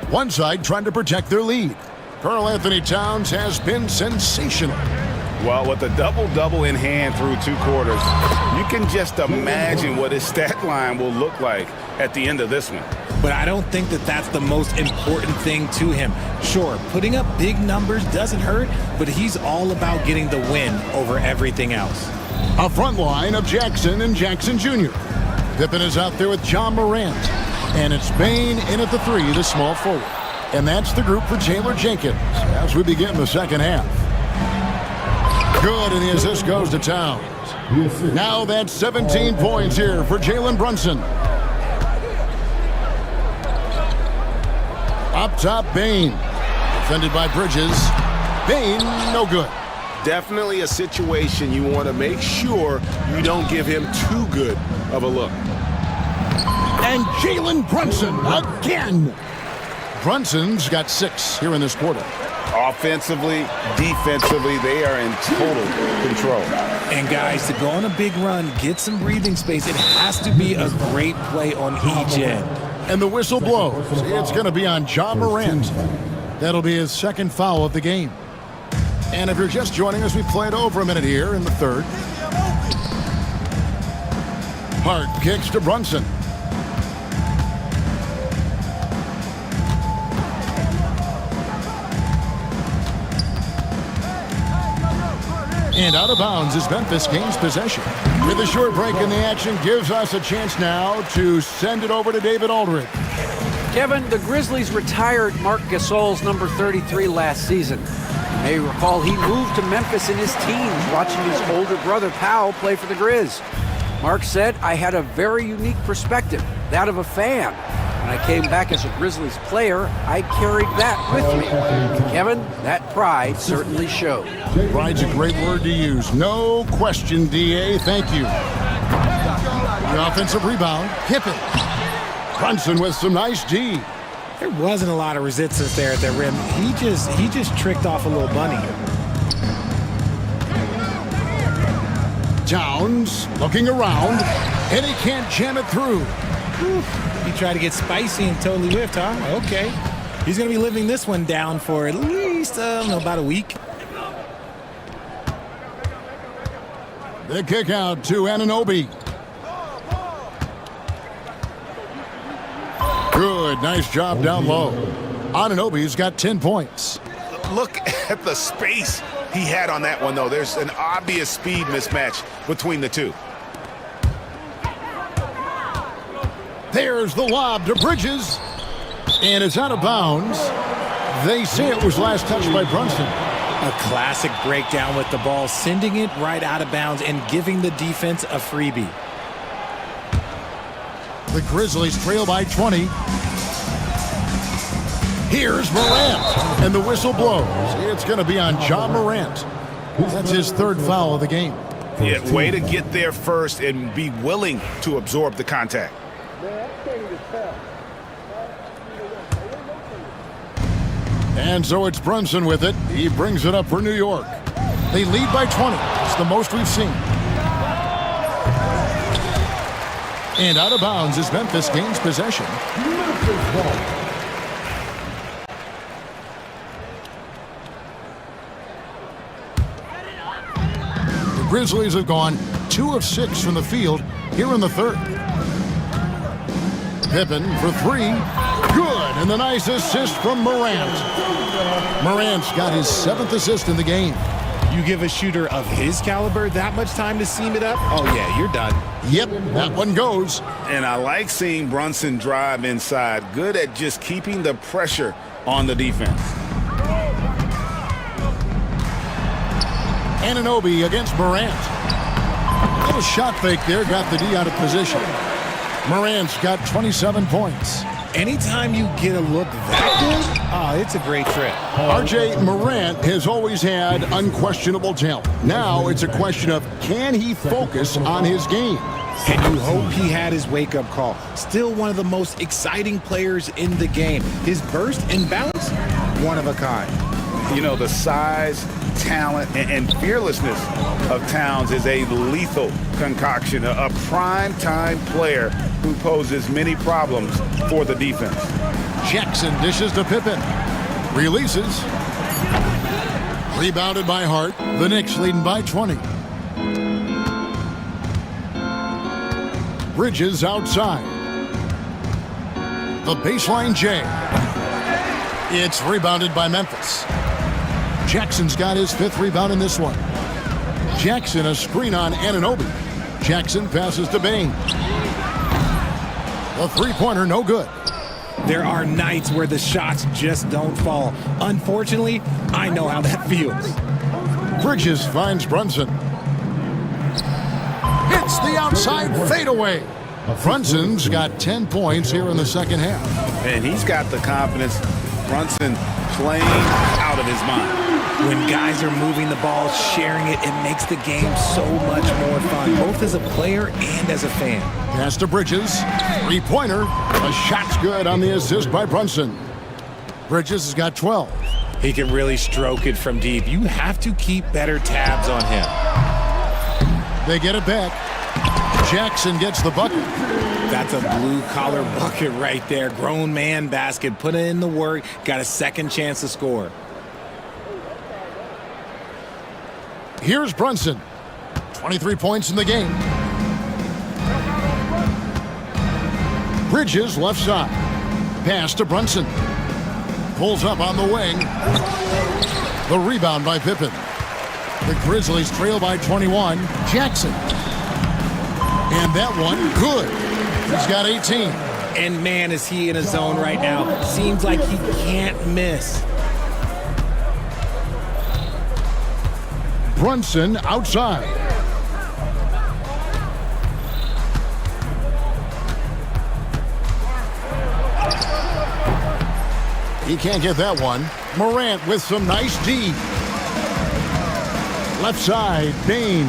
One side trying to protect their lead. Karl Anthony Towns has been sensational. Well, with a double-double in hand through 2 quarters, you can just imagine what his stat line will look like at the end of this one. But I don't think that that's the most important thing to him. Sure, putting up big numbers doesn't hurt, but he's all about getting the win over everything else. A front line of Jackson and Jackson Jr. Pippen is out there with John Morant. And it's Bain in at the 3, the small forward. And that's the group for Taylor Jenkins as we begin the second half. Good, and the assist goes to Towns. Now that's 17 points here for Jalen Brunson. Up top, Bain. Defended by Bridges. Bain, no good. Definitely a situation you want to make sure you don't give him too good of a look. And Jalen Brunson again. Brunson's got 6 here in this quarter. Offensively, defensively, they are in total control. And guys, to go on a big run, get some breathing space, it has to be a great play on each end. And the whistle blows. It's going to be on John Morant. That'll be his second foul of the game. And if you're just joining us, we've played over a minute here in the third. Hart kicks to Brunson. And out of bounds as Memphis gains possession. With a short break in the action, gives us a chance now to send it over to David Aldridge. Kevin, the Grizzlies retired Marc Gasol's number 33 last season. You may recall he moved to Memphis in his teens, watching his older brother Powell play for the Grizz. Marc said, "I had a very unique perspective, that of a fan. When I came back as a Grizzlies player, I carried that with me." Kevin, that pride certainly showed. Pride's a great word to use. No question, D.A. Thank you. The offensive rebound, Pippen. Brunson with some nice D. There wasn't a lot of resistance there at the rim. He just tricked off a little bunny. Towns looking around, and he can't jam it through. He tried to get spicy and totally whiffed, huh? Okay. He's going to be living this one down for at least about a week. The kick out to Anunoby. Good, nice job down low. Anunoby's got 10 points. Look at the space he had on that one, though. There's an obvious speed mismatch between the two. There's the lob to Bridges. And it's out of bounds. They say it was last touched by Brunson. A classic breakdown with the ball, sending it right out of bounds and giving the defense a freebie. The Grizzlies trail by 20. Here's Morant, and the whistle blows. It's going to be on John Morant. That's his third foul of the game. Yeah, way to get there first and be willing to absorb the contact. And so it's Brunson with it. He brings it up for New York. They lead by 20. It's the most we've seen. And out of bounds as Memphis gains possession. The Grizzlies have gone 2 of 6 from the field here in the third. Pippen for 3. Good, and the nice assist from Morant. Morant's got his 7th assist in the game. You give a shooter of his caliber that much time to seam it up? Oh, yeah, you're done. Yep, that one goes. And I like seeing Brunson drive inside. Good at just keeping the pressure on the defense. Anunoby against Morant. A little shot fake there, got the D out of position. Morant's got 27 points. Anytime you get a look that good, it's a great trip. RJ Morant has always had unquestionable talent. Now it's a question of, can he focus on his game? And you hope he had his wake-up call. Still one of the most exciting players in the game. His burst and bounce, one of a kind. You know, the size, talent, and fearlessness of Towns is a lethal concoction, a prime-time player who poses many problems for the defense. Jackson dishes to Pippen. Releases. Rebounded by Hart. The Knicks leading by 20. Bridges outside. The baseline J. It's rebounded by Memphis. Jackson's got his 5th rebound in this one. Jackson a screen on Anunoby. Jackson passes to Bain. The three-pointer no good. There are nights where the shots just don't fall. Unfortunately, I know how that feels. Bridges finds Brunson. Hits the outside fadeaway. Brunson's got 10 points here in the second half. And he's got the confidence. Brunson playing out of his mind. When guys are moving the ball, sharing it, it makes the game so much more fun, both as a player and as a fan. Pass to Bridges. Three-pointer. A shot's good on the assist by Brunson. Bridges has got 12. He can really stroke it from deep. You have to keep better tabs on him. They get it back. Jackson gets the bucket. That's a blue-collar bucket right there. Grown man basket. Put in the work. Got a second chance to score. Here's Brunson. 23 points in the game. Bridges left side. Pass to Brunson. Pulls up on the wing. The rebound by Pippen. The Grizzlies trail by 21. Jackson. And that one, good. He's got 18. And man, is he in a zone right now. Seems like he can't miss. Brunson outside. He can't get that one. Morant with some nice D. Left side, Bain.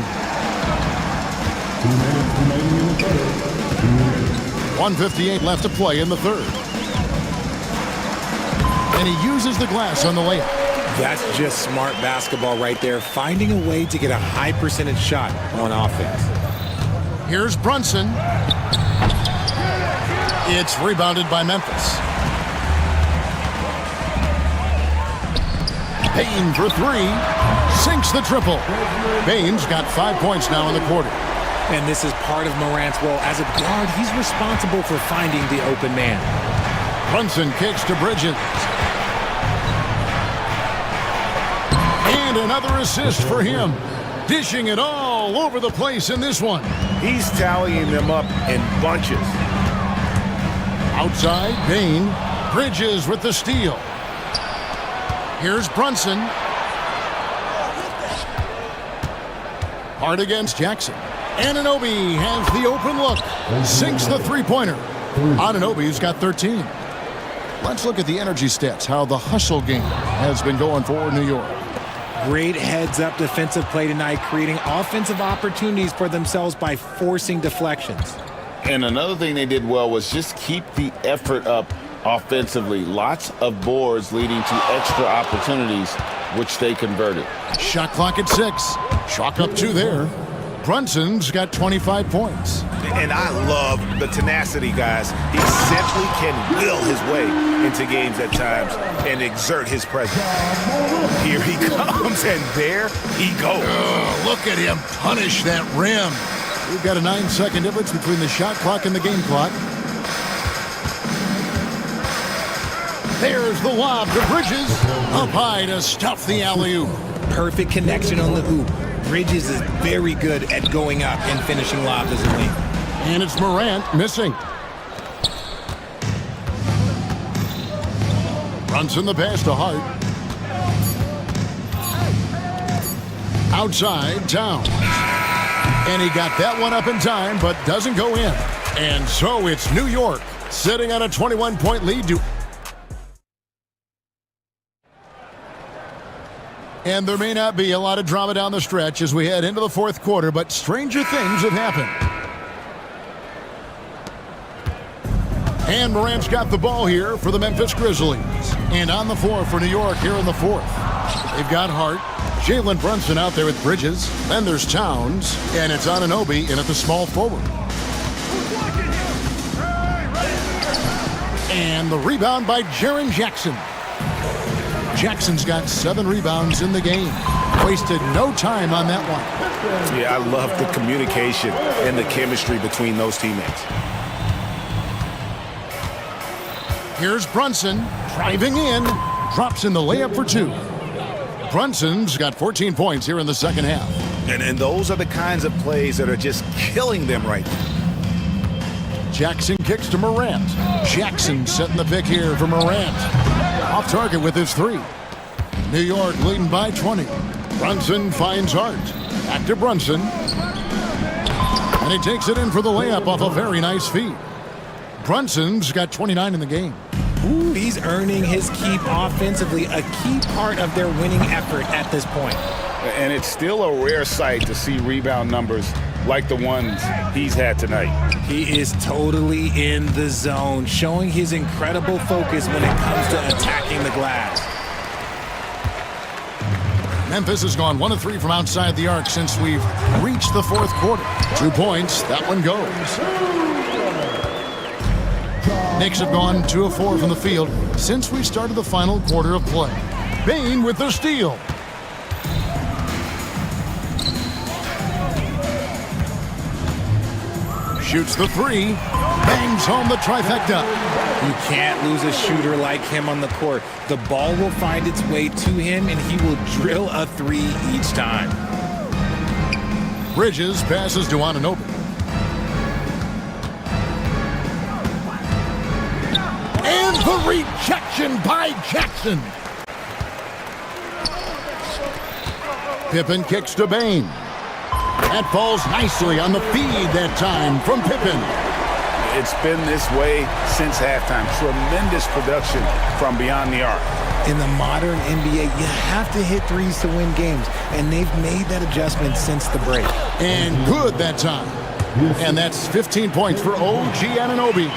1:58 left to play in the third. And he uses the glass on the layup. That's just smart basketball right there, finding a way to get a high percentage shot on offense. Here's Brunson. It's rebounded by Memphis. Bain for three. Sinks the triple. Bain's got 5 points now in the quarter. And this is part of Morant's role. As a guard, he's responsible for finding the open man. Brunson kicks to Bridges. And another assist for him. Dishing it all over the place in this one. He's tallying them up in bunches. Outside, Bain. Bridges with the steal. Here's Brunson. Hard against Jackson. Anunoby has the open look. Sinks the three-pointer. Anunoby's got 13. Let's look at the energy stats, how the hustle game has been going for New York. Great heads-up defensive play tonight, creating offensive opportunities for themselves by forcing deflections. And another thing they did well was just keep the effort up offensively. Lots of boards leading to extra opportunities, which they converted. Shot clock at 6. Chalk up 2 there. Brunson's got 25 points. And I love the tenacity, guys. He simply can will his way into games at times and exert his presence. Here he comes, and there he goes. Look at him punish that rim. We've got a 9-second difference between the shot clock and the game clock. There's the lob to Bridges. Up high to stuff the alley-oop. Perfect connection on the hoop. Bridges is very good at going up and finishing lobs as a wing. And it's Morant missing. Brunson the pass to Hart. Outside, Towns. And he got that one up in time, but doesn't go in. And so it's New York sitting on a 21-point lead. And there may not be a lot of drama down the stretch as we head into the fourth quarter, but stranger things have happened. And Morant's got the ball here for the Memphis Grizzlies. And on the floor for New York here in the fourth. They've got Hart, Jalen Brunson out there with Bridges. Then there's Towns, and it's Anunoby in at the small forward. And the rebound by Jaren Jackson. Jackson's got 7 rebounds in the game. Wasted no time on that one. Yeah, I love the communication and the chemistry between those teammates. Here's Brunson driving in. Drops in the layup for 2. Brunson's got 14 points here in the second half. And those are the kinds of plays that are just killing them right now. Jackson kicks to Morant. Jackson setting the pick here for Morant. Off target with his 3. New York leading by 20. Brunson finds Hart. Back to Brunson. And he takes it in for the layup off a very nice feed. Brunson's got 29 in the game. Ooh, he's earning his keep offensively, a key part of their winning effort at this point. And it's still a rare sight to see rebound numbers like the ones he's had tonight. He is totally in the zone, showing his incredible focus when it comes to attacking the glass. Memphis has gone 1 of 3 from outside the arc since we've reached the 4th quarter. 2 points, that one goes. Knicks have gone 2 of 4 from the field since we started the final quarter of play. Bane with the steal. Shoots the 3, bangs home the trifecta. You can't lose a shooter like him on the court. The ball will find its way to him, and he will drill a 3 each time. Bridges passes to Anunoby. And the rejection by Jackson. Pippen kicks to Bane. That falls nicely on the feed that time from Pippen. It's been this way since halftime. Tremendous production from beyond the arc. In the modern NBA, you have to hit 3s to win games, and they've made that adjustment since the break. And good that time. And that's 15 points for OG Anunoby.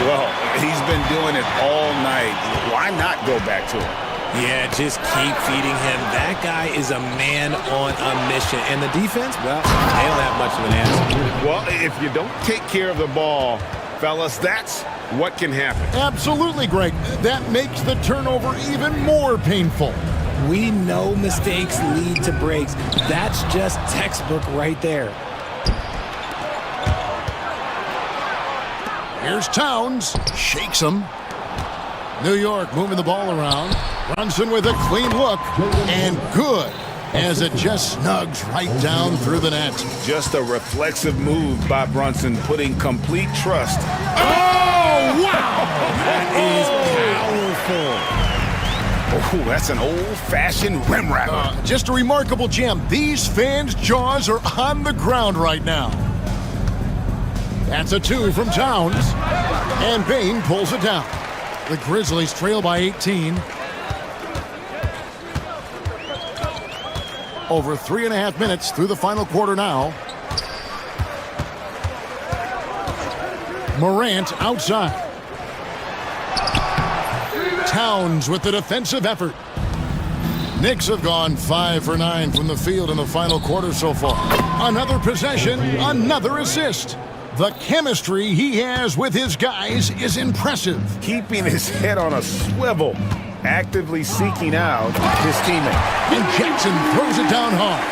Well, he's been doing it all night. Why not go back to him? Yeah, just keep feeding him. That guy is a man on a mission. And the defense, well, they don't have much of an answer. Well, if you don't take care of the ball, fellas, that's what can happen. Absolutely, Greg. That makes the turnover even more painful. We know mistakes lead to breaks. That's just textbook right there. Here's Towns. Shakes him. New York moving the ball around. Brunson with a clean look. And good, as it just snugs right down through the net. Just a reflexive move by Brunson, putting complete trust. Oh, wow! That is powerful. Oh, that's an old-fashioned rim rapper. Just a remarkable jam. These fans' jaws are on the ground right now. That's a 2 from Towns. And Bane pulls it down. The Grizzlies trail by 18. Over 3.5 minutes through the final quarter now. Morant outside. Towns with the defensive effort. Knicks have gone 5 for 9 from the field in the final quarter so far. Another possession, another assist. The chemistry he has with his guys is impressive. Keeping his head on a swivel, actively seeking out his teammate. And Jackson throws it down hard.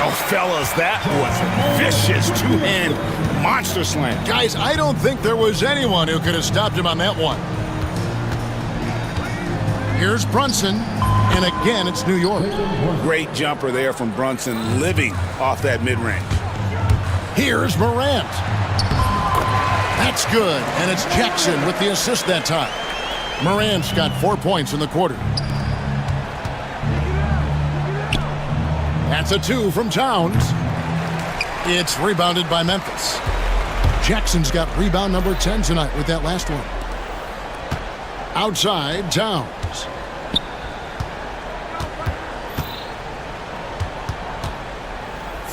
Oh, fellas, that was vicious two-hand monster slam. Guys, I don't think there was anyone who could have stopped him on that one. Here's Brunson, and again, it's New York. Great jumper there from Brunson, living off that mid-range. Here's Morant. That's good, and it's Jackson with the assist that time. Morant's got 4 points in the quarter. That's a 2 from Towns. It's rebounded by Memphis. Jackson's got rebound number 10 tonight with that last one. Outside, Towns.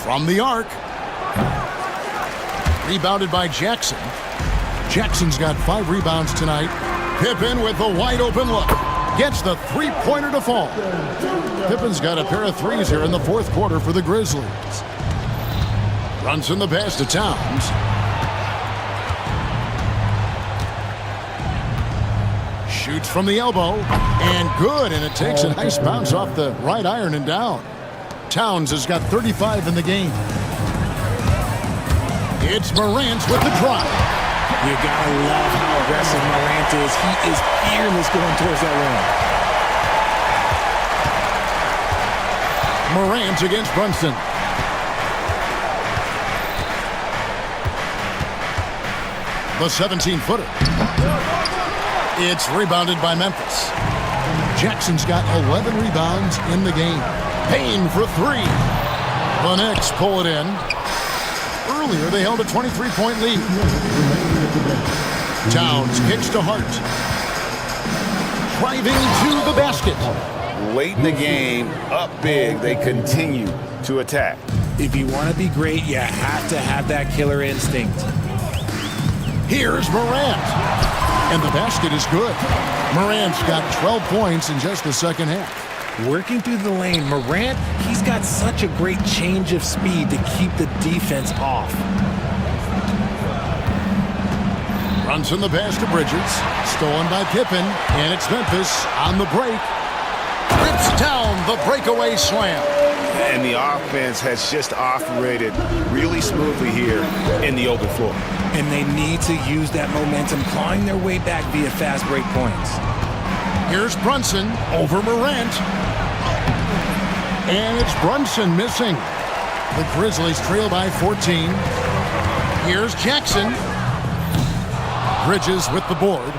From the arc. Rebounded by Jackson. Jackson's got 5 rebounds tonight. Pippen with the wide open look. Gets the three-pointer to fall. Pippen's got a pair of 3s here in the 4th quarter for the Grizzlies. Runs in the pass to Towns. Shoots from the elbow, and good, and it takes a nice bounce off the right iron and down. Towns has got 35 in the game. It's Morant with the drive. You gotta love how aggressive Morant is. He is fearless going towards that rim. Morant against Brunson. The 17-footer. It's rebounded by Memphis. Jackson's got 11 rebounds in the game. Payne for three. The Knicks pull it in. Earlier, they held a 23-point lead. Towns kicks to Hart. Driving to the basket. Late in the game, up big, they continue to attack. If you want to be great, you have to have that killer instinct. Here's Morant. And the basket is good. Morant's got 12 points in just the second half. Working through the lane, Morant, he's got such a great change of speed to keep the defense off. Brunson the pass to Bridges. Stolen by Pippen. And it's Memphis on the break. Rips down the breakaway slam. And the offense has just operated really smoothly here in the open floor. And they need to use that momentum, clawing their way back via fast break points. Here's Brunson over Morant. And it's Brunson missing. The Grizzlies trail by 14. Here's Jackson. Bridges with the board.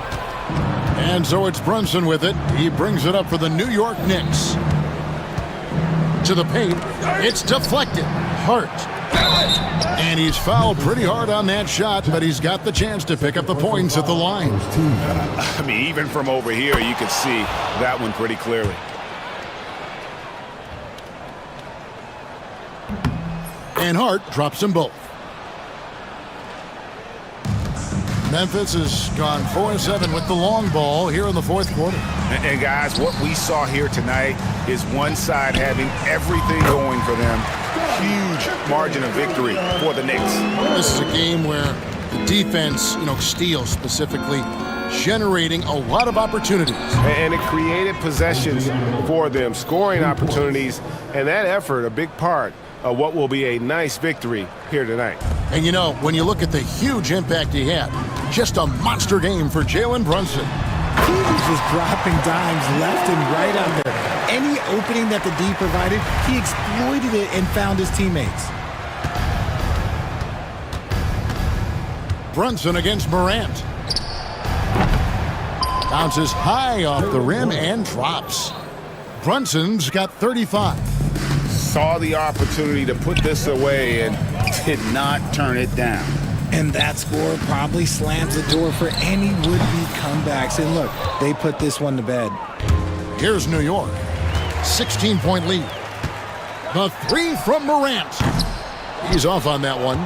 And so it's Brunson with it. He brings it up for the New York Knicks. To the paint. It's deflected. Hart. And he's fouled pretty hard on that shot, but he's got the chance to pick up the points at the line. I mean, even from over here, you can see that one pretty clearly. And Hart drops them both. Memphis has gone 4-7 with the long ball here in the fourth quarter. And guys, what we saw here tonight is one side having everything going for them. Huge margin of victory for the Knicks. This is a game where the defense, steals specifically, generating a lot of opportunities. And it created possessions for them, scoring opportunities, and that effort, a big part of what will be a nice victory here tonight. And when you look at the huge impact he had, just a monster game for Jalen Brunson. He was just dropping dimes left and right out there. Any opening that the D provided, he exploited it and found his teammates. Brunson against Morant. Bounces high off the rim and drops. Brunson's got 35. Saw the opportunity to put this away and did not turn it down. And that score probably slams the door for any would-be comebacks. And look, they put this one to bed. Here's New York. 16-point lead. The three from Morant. He's off on that one.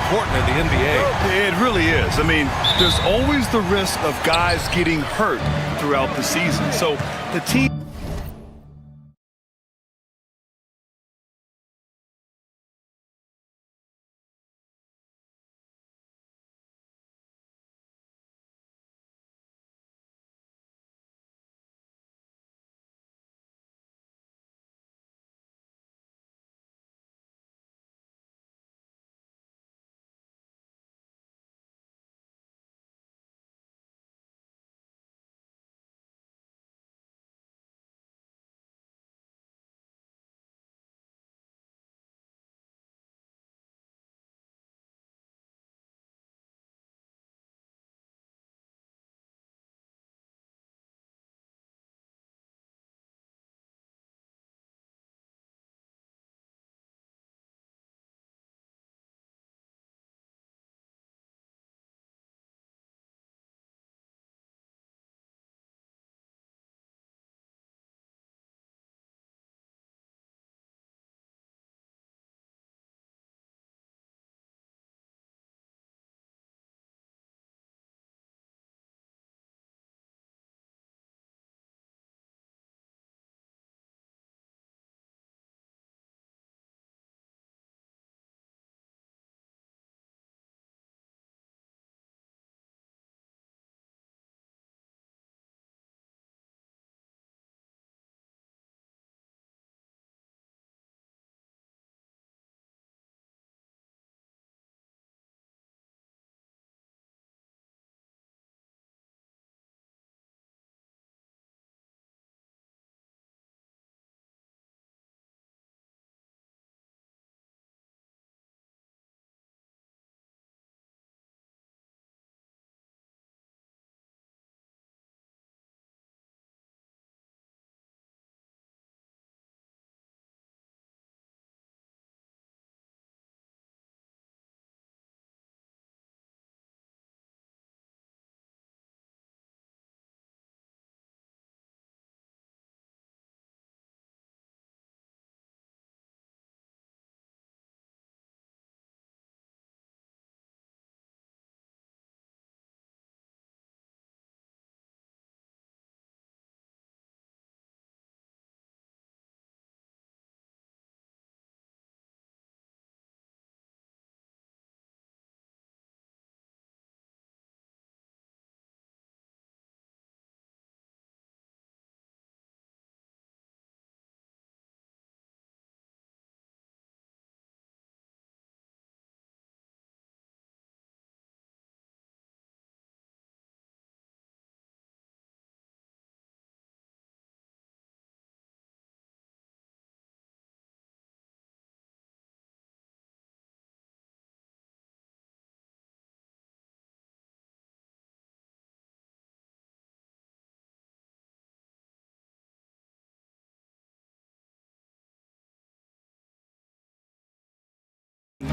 important in the NBA. It really is. I mean, there's always the risk of guys getting hurt throughout the season. So the team...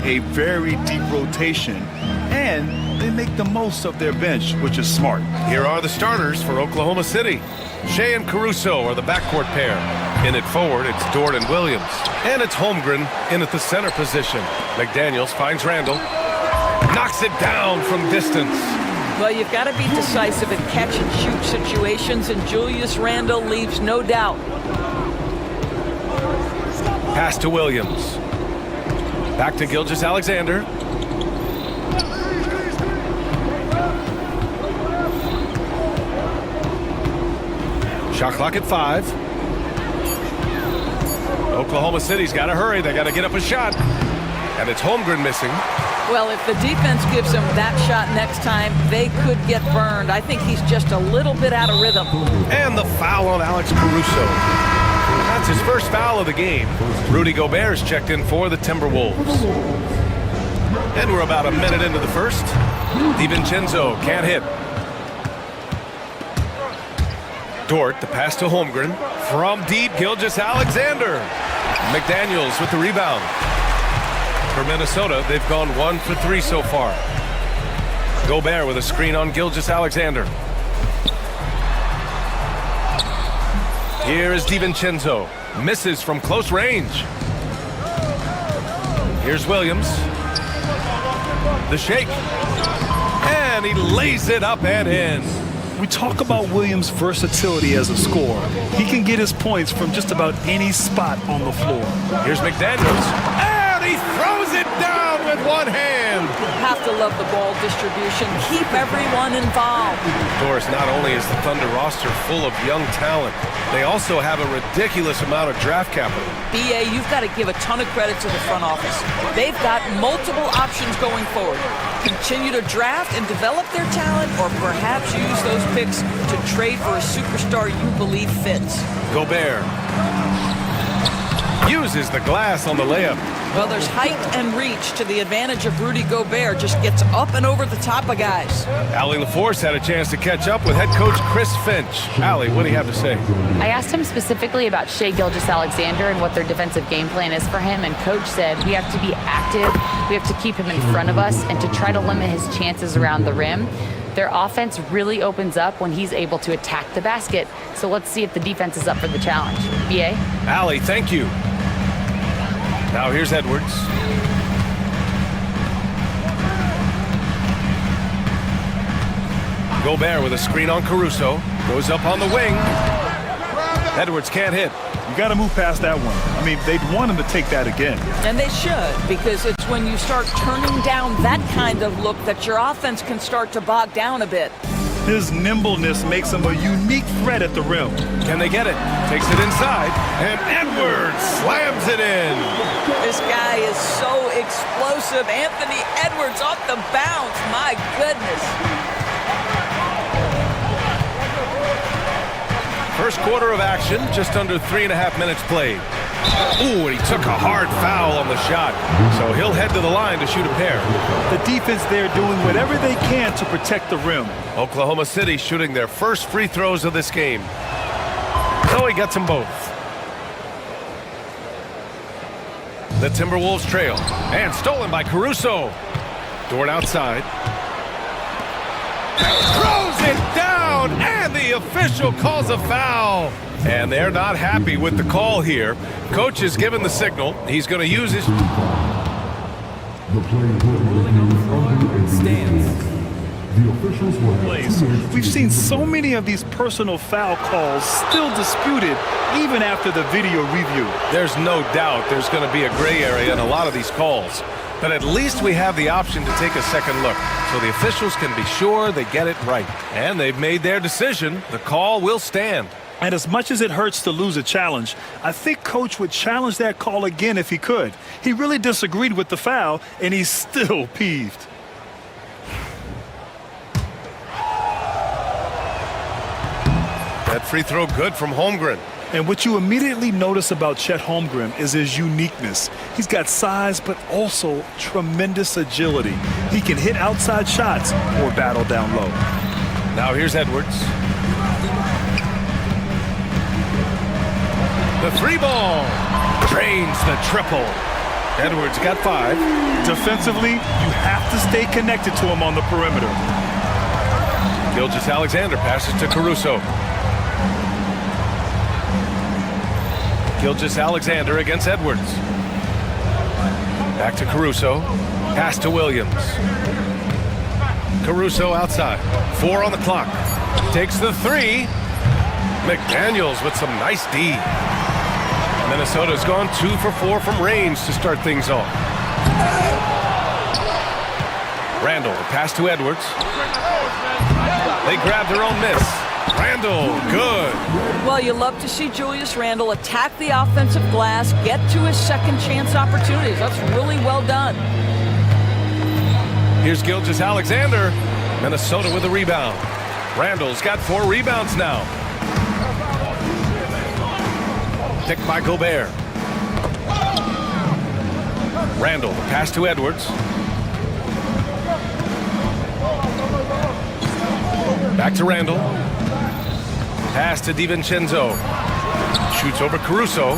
a very deep rotation, and they make the most of their bench, which is smart. Here are the starters for Oklahoma City. Shea and Caruso are the backcourt pair. In it forward, it's Dort and Williams. And it's Holmgren in at the center position. McDaniels finds Randall. Knocks it down from distance. Well, you've got to be decisive in catch-and-shoot situations, and Julius Randle leaves no doubt. Pass to Williams. Back to Gilgeous-Alexander. Shot clock at 5. Oklahoma City's got to hurry. They got to get up a shot. And it's Holmgren missing. Well, if the defense gives him that shot next time, they could get burned. I think he's just a little bit out of rhythm. And the foul on Alex Caruso. That's his first foul of the game. Rudy Gobert's checked in for the Timberwolves. And we're about a minute into the first. DiVincenzo can't hit. Dort, the pass to Holmgren. From deep, Gilgeous-Alexander. McDaniels with the rebound. For Minnesota, they've gone 1 for 3 so far. Gobert with a screen on Gilgeous-Alexander. Here is DiVincenzo. Misses from close range. Here's Williams. The shake. And he lays it up and in. We talk about Williams' versatility as a scorer. He can get his points from just about any spot on the floor. Here's McDaniels. And he throws it down with one hand. Have to love the ball distribution. Keep everyone involved. Of course, not only is the Thunder roster full of young talent, they also have a ridiculous amount of draft capital. BA, you've got to give a ton of credit to the front office. They've got multiple options going forward. Continue to draft and develop their talent, or perhaps use those picks to trade for a superstar you believe fits. Gobert uses the glass on the layup. Well, there's height and reach to the advantage of Rudy Gobert. Just gets up and over the top of guys. Allie LaForce had a chance to catch up with head coach Chris Finch. Allie, what do you have to say? I asked him specifically about Shai Gilgeous-Alexander and what their defensive game plan is for him, and coach said we have to be active, we have to keep him in front of us, and to try to limit his chances around the rim. Their offense really opens up when he's able to attack the basket. So let's see if the defense is up for the challenge. BA? Allie, thank you. Now here's Edwards. Gobert with a screen on Caruso. Goes up on the wing. Edwards can't hit. You got to move past that one. I mean, they'd want him to take that again. And they should, because it's when you start turning down that kind of look that your offense can start to bog down a bit. His nimbleness makes him a unique threat at the rim. Can they get it? Takes it inside, and Edwards slams it in. This guy is so explosive. Anthony Edwards off the bounce. My goodness. First quarter of action, just under 3.5 minutes played. Ooh, and he took a hard foul on the shot. So he'll head to the line to shoot a pair. The defense there doing whatever they can to protect the rim. Oklahoma City shooting their first free throws of this game. So he gets them both. The Timberwolves trail. And stolen by Caruso. Dort outside. Throws it down, and the official calls a foul. And they're not happy with the call here. Coach has given the signal. He's going to use his... The play will stands. The officials will have We've seen so many of these personal foul calls still disputed even after the video review. There's no doubt there's going to be a gray area in a lot of these calls. But at least we have the option to take a second look, so the officials can be sure they get it right. And they've made their decision. The call will stand. And as much as it hurts to lose a challenge, I think Coach would challenge that call again if he could. He really disagreed with the foul, and he's still peeved. That free throw good from Holmgren. And what you immediately notice about Chet Holmgren is his uniqueness. He's got size, but also tremendous agility. He can hit outside shots or battle down low. Now here's Edwards. The three ball drains the triple. Edwards got 5. Defensively, you have to stay connected to him on the perimeter. Gilgeous-Alexander passes to Caruso. Gilgeous-Alexander against Edwards. Back to Caruso. Pass to Williams. Caruso outside. 4 on the clock. Takes the 3. McDaniels with some nice D. Minnesota's gone 2 for 4 from range to start things off. Randall, the pass to Edwards. They grab their own miss. Randall, good. Well, you love to see Julius Randle attack the offensive glass, get to his second chance opportunities. That's really well done. Here's Gilgeous-Alexander. Minnesota with a rebound. Randall's got 4 rebounds now. Picked by Gobert. Randall, the pass to Edwards. Back to Randall. Pass to DiVincenzo. Shoots over Caruso.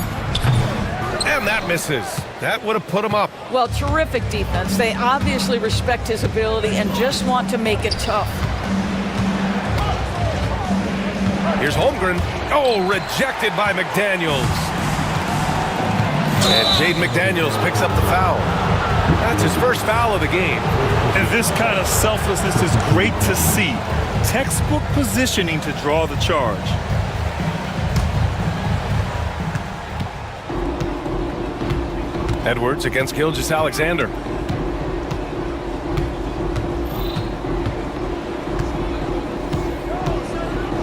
And that misses. That would have put him up. Well, terrific defense. They obviously respect his ability and just want to make it tough. Here's Holmgren. Oh, rejected by McDaniels. And Jaden McDaniels picks up the foul. That's his first foul of the game. And this kind of selflessness is great to see. Textbook positioning to draw the charge. Edwards against Gilgeous-Alexander.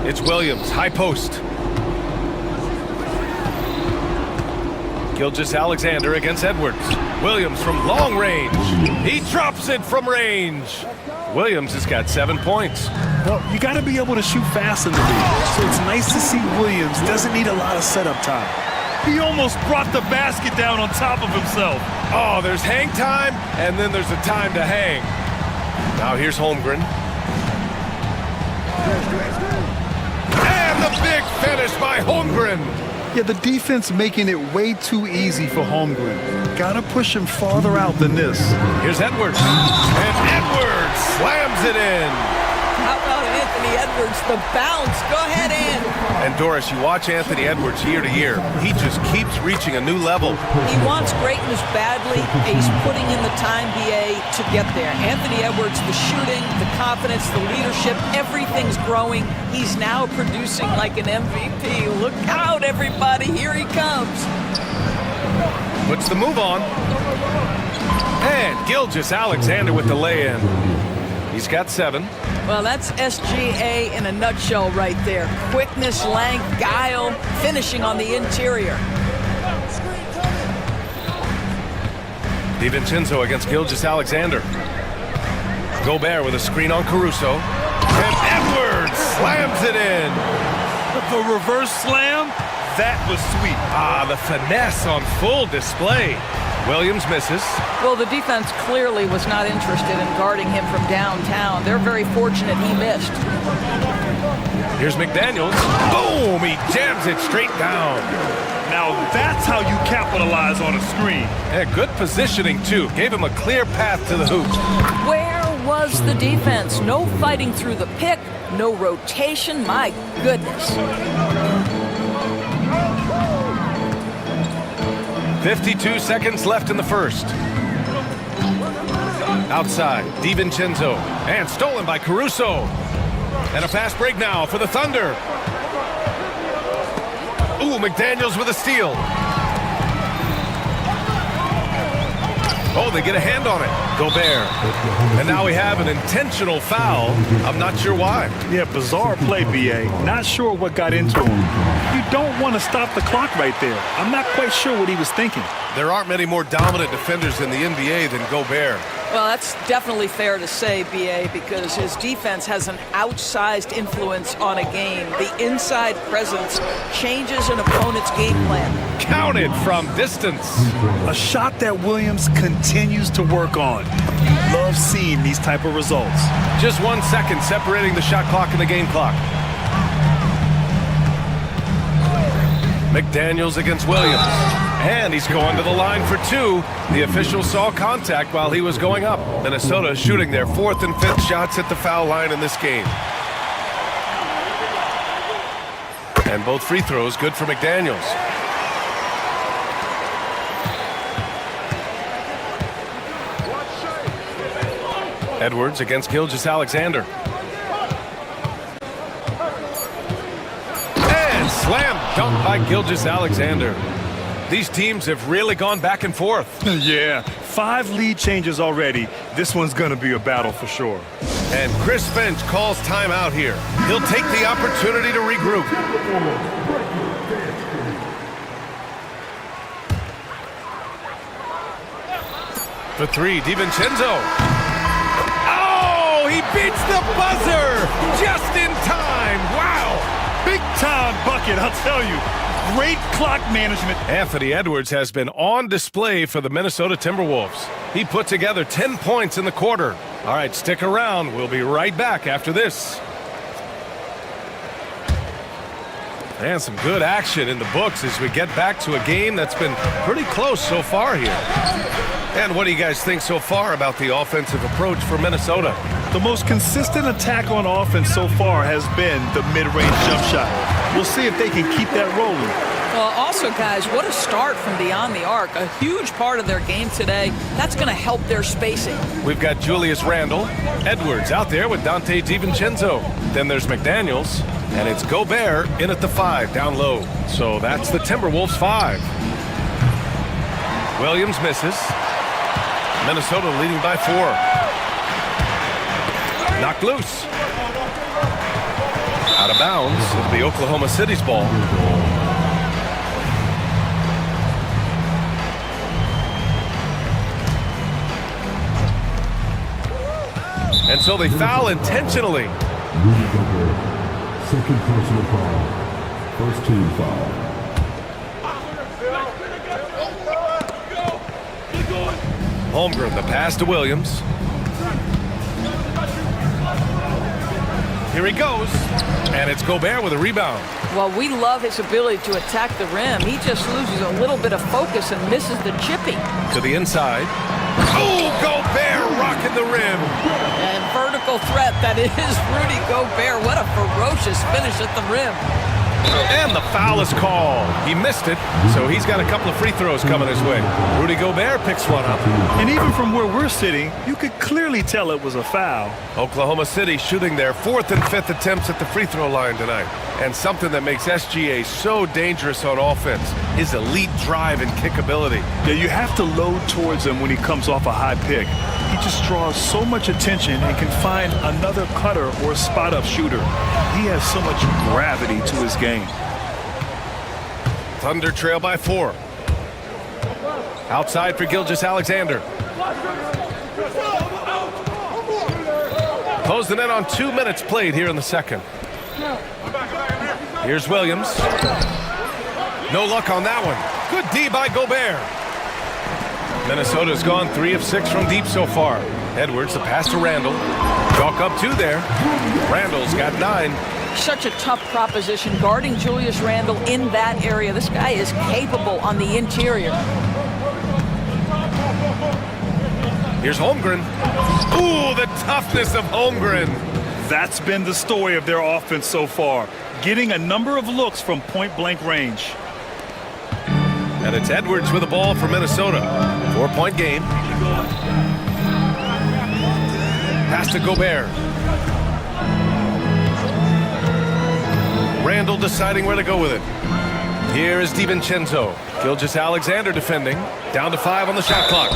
It's Williams, high post. Gilgeous-Alexander against Edwards. Williams from long range. He drops it from range. Williams has got 7 points. Well, you got to be able to shoot fast in the league. So it's nice to see Williams doesn't need a lot of setup time. He almost brought the basket down on top of himself. Oh, there's hang time, and then there's a time to hang. Now here's Holmgren. And the big finish by Holmgren. Yeah, the defense making it way too easy for Holmgren. Got to push him farther out than this. Here's Edwards. And Edwards slams it in. How about Anthony Edwards, the bounce? Go ahead, Ann. And Doris, you watch Anthony Edwards year to year. He just keeps reaching a new level. He wants greatness badly. He's putting in the time, BA, to get there. Anthony Edwards, the shooting, the confidence, the leadership, everything's growing. He's now producing like an MVP. Look out, everybody. Here he comes. Puts the move on. And Gilgeous-Alexander with the lay-in. He's got 7. Well, that's SGA in a nutshell right there. Quickness, length, guile, finishing on the interior. DiVincenzo against Gilgeous-Alexander. Gobert with a screen on Caruso. And Edwards slams it in. The reverse slam, that was sweet. Ah, the finesse on full display. Williams misses. Well, the defense clearly was not interested in guarding him from downtown. They're very fortunate he missed. Here's McDaniels. Boom! He jams it straight down. Now that's how you capitalize on a screen. Yeah, good positioning, too. Gave him a clear path to the hoop. Where was the defense? No fighting through the pick, no rotation. My goodness. 52 seconds left in the first. Outside, DiVincenzo. And stolen by Caruso. And a fast break now for the Thunder. Ooh, McDaniels with a steal. Oh, they get a hand on it. Gobert. And now we have an intentional foul. I'm not sure why. Yeah, bizarre play, BA. Not sure what got into him. You don't want to stop the clock right there. I'm not quite sure what he was thinking. There aren't many more dominant defenders in the NBA than Gobert. Well, that's definitely fair to say, BA, because his defense has an outsized influence on a game. The inside presence changes an opponent's game plan. Counted from distance. A shot that Williams continues to work on. You love seeing these type of results. Just 1 second separating the shot clock and the game clock. McDaniels against Williams. And he's going to the line for 2. The official saw contact while he was going up. Minnesota shooting their 4th and 5th shots at the foul line in this game. And both free throws good for McDaniels. Edwards against Gilgeous-Alexander. And slam dunk by Gilgeous-Alexander. These teams have really gone back and forth. Yeah, 5 lead changes already. This one's going to be a battle for sure. And Chris Finch calls timeout here. He'll take the opportunity to regroup. For 3, DiVincenzo. Oh, he beats the buzzer just in time. Wow. Big time bucket, I'll tell you. Great clock management. Anthony Edwards has been on display for the Minnesota Timberwolves. He put together 10 points in the quarter. All right, stick around. We'll be right back after this. And some good action in the books as we get back to a game that's been pretty close so far here. And what do you guys think so far about the offensive approach for Minnesota? The most consistent attack on offense so far has been the mid-range jump shot. We'll see if they can keep that rolling. Well, also, guys, what a start from beyond the arc. A huge part of their game today. That's going to help their spacing. We've got Julius Randle, Edwards out there with Dante DiVincenzo. Then there's McDaniels, and it's Gobert in at the 5, down low. So that's the Timberwolves 5. Williams misses. Minnesota leading by 4. Knocked loose. Out of bounds. It'll be Oklahoma City's ball. And so they foul intentionally. Rudy Gobert, second personal foul. First team foul. Holmgren, the pass to Williams. Here he goes. And it's Gobert with a rebound. Well, we love his ability to attack the rim. He just loses a little bit of focus and misses the chipping. To the inside. Oh, Gobert rocking the rim. And vertical threat, that is Rudy Gobert. What a ferocious finish at the rim. And the foul is called. He missed it, so he's got a couple of free throws coming his way. Rudy Gobert picks one up. And even from where we're sitting, you could clearly tell it was a foul. Oklahoma City shooting their 4th and 5th attempts at the free throw line tonight. And something that makes SGA so dangerous on offense, his elite drive and kickability. Yeah, you have to load towards him when he comes off a high pick. He just draws so much attention and can find another cutter or spot-up shooter. He has so much gravity to his game. Thunder trail by 4. Outside for Gilgeous-Alexander. Close the net on 2 minutes played here in the second. Here's Williams. No luck on that one. Good D by Gobert. Minnesota's gone 3 of 6 from deep so far. Edwards, the pass to Randle. Chalk up 2 there. Randle's got 9. Such a tough proposition guarding Julius Randle in that area. This guy is capable on the interior. Here's Holmgren. Ooh, the toughness of Holmgren. That's been the story of their offense so far, getting a number of looks from point-blank range. And it's Edwards with the ball for Minnesota. 4-point game. Pass to Gobert. Randle deciding where to go with it. Here is DiVincenzo. Gilgeous-Alexander defending. Down to 5 on the shot clock.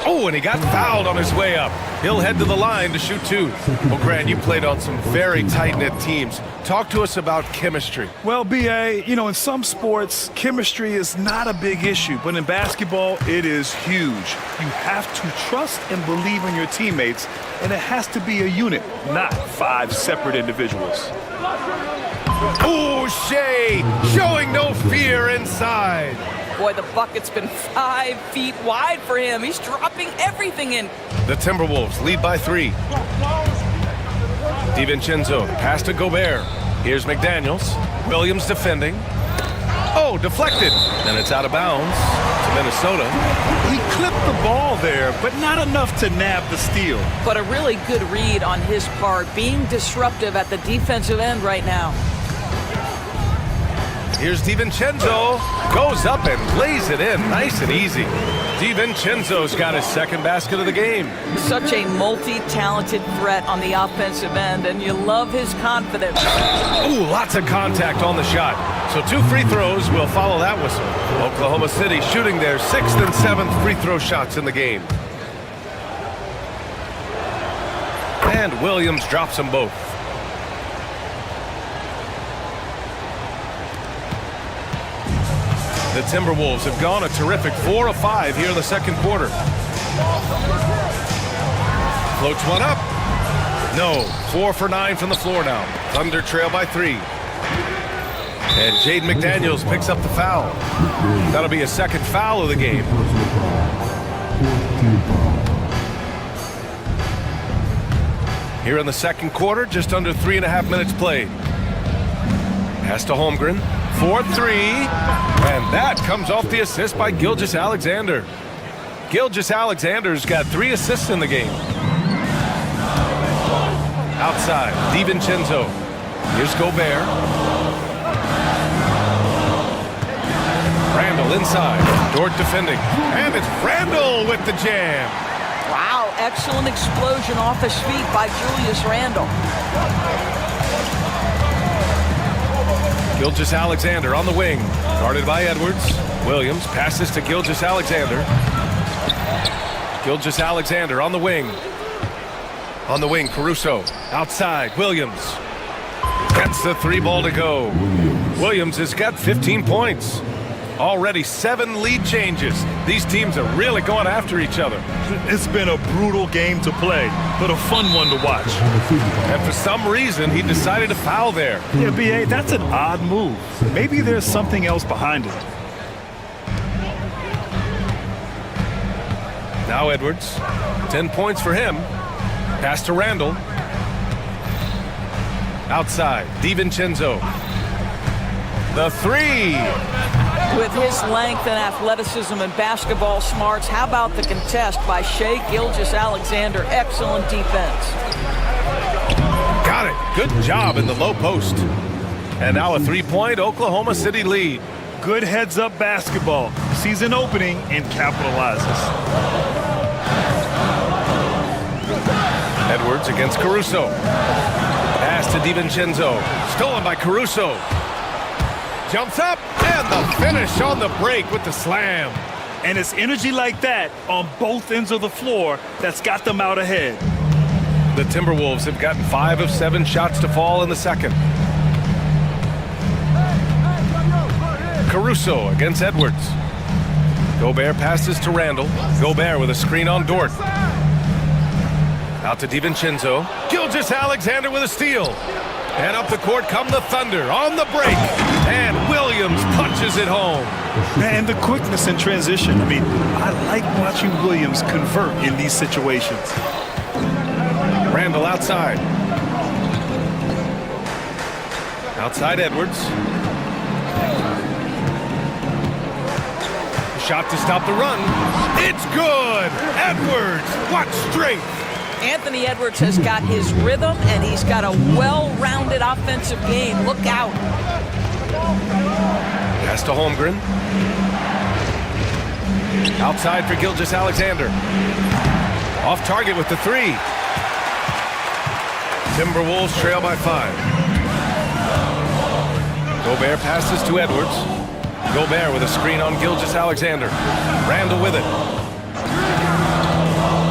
Oh, and he got fouled on his way up. He'll head to the line to shoot 2. Well, Grant, you played on some very tight-knit teams. Talk to us about chemistry. Well, B.A., you know, in some sports, chemistry is not a big issue, but in basketball, it is huge. You have to trust and believe in your teammates, and it has to be a unit, not 5 separate individuals. Ooh, Shea showing no fear inside. Boy, the bucket's been 5 feet wide for him. He's dropping everything in. The Timberwolves lead by 3. DiVincenzo, pass to Gobert. Here's McDaniels. Williams defending. Oh, deflected. And it's out of bounds to Minnesota. He clipped the ball there, but not enough to nab the steal. But a really good read on his part, being disruptive at the defensive end right now. Here's DiVincenzo. Goes up and lays it in. Nice and easy. DiVincenzo's got his 2nd basket of the game. Such a multi-talented threat on the offensive end, and you love his confidence. Ooh, lots of contact on the shot. So 2 free throws will follow that whistle. Oklahoma City shooting their 6th and 7th free throw shots in the game. And Williams drops them both. The Timberwolves have gone a terrific 4 of 5 here in the second quarter. Floats one up. No. 4 for 9 from the floor now. Thunder trail by 3. And Jaden McDaniels picks up the foul. That'll be a 2nd foul of the game. Here in the second quarter, just under 3.5 minutes played. Pass to Holmgren. 4-3. And that comes off the assist by Gilgeous-Alexander. Gilgeous-Alexander's got 3 assists in the game. Outside, DiVincenzo. Here's Gobert. Randall inside. Dort defending. And it's Randall with the jam. Wow, excellent explosion off his feet by Julius Randle. Gilgeous-Alexander on the wing. Guarded by Edwards. Williams passes to Gilgeous-Alexander. Gilgeous-Alexander on the wing. On the wing, Caruso. Outside, Williams. Gets the 3 ball to go. Williams has got 15 points. Already 7 lead changes. These teams are really going after each other. It's been a brutal game to play, but a fun one to watch. And for some reason, he decided to foul there. Yeah, B.A., that's an odd move. Maybe there's something else behind it. Now Edwards. 10 points for him. Pass to Randall. Outside, DiVincenzo. The 3. With his length and athleticism and basketball smarts, how about the contest by Shai Gilgeous-Alexander? Excellent defense. Got it. Good job in the low post. And now a 3-point Oklahoma City lead. Good heads-up basketball. Sees an opening and capitalizes. Edwards against Caruso. Pass to DiVincenzo. Stolen by Caruso. Jumps up, and the finish on the break with the slam. And it's energy like that on both ends of the floor that's got them out ahead. The Timberwolves have gotten 5 of 7 shots to fall in the second. Caruso against Edwards. Gobert passes to Randall. Gobert with a screen on Dort. Out to DiVincenzo. Gilgeous-Alexander with a steal. And up the court come the Thunder on the break. And Williams punches it home. And the quickness in transition. I mean, I like watching Williams convert in these situations. Randall outside. Outside Edwards. Shot to stop the run. It's good. Edwards, what strength. Anthony Edwards has got his rhythm, and he's got a well-rounded offensive game. Look out. Pass to Holmgren. Outside for Gilgeous-Alexander. Off target with the 3. Timberwolves trail by 5. Gobert passes to Edwards. Gobert with a screen on Gilgeous-Alexander. Randall with it.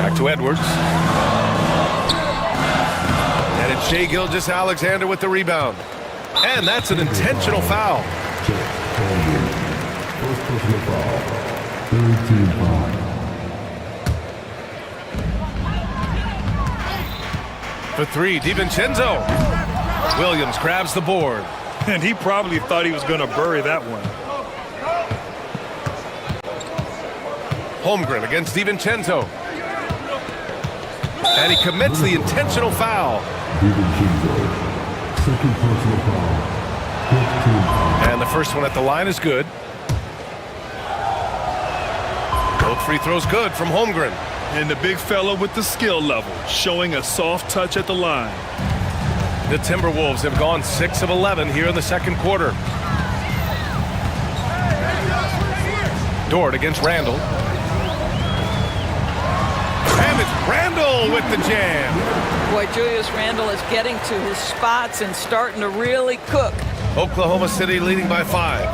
Back to Edwards. And it's Shai Gilgeous-Alexander with the rebound. And that's an intentional foul. First personal foul. Third team foul. For 3, DiVincenzo. Williams grabs the board. And he probably thought he was going to bury that one. Holmgren against DiVincenzo. And he commits the intentional foul. DiVincenzo. Second personal foul. Fifth team foul. And the first one at the line is good. Both free throws good from Holmgren. And the big fella with the skill level, showing a soft touch at the line. The Timberwolves have gone 6 of 11 here in the second quarter. Dort against Randall. And it's Randall with the jam. Boy, Julius Randle is getting to his spots and starting to really cook. Oklahoma City leading by 5.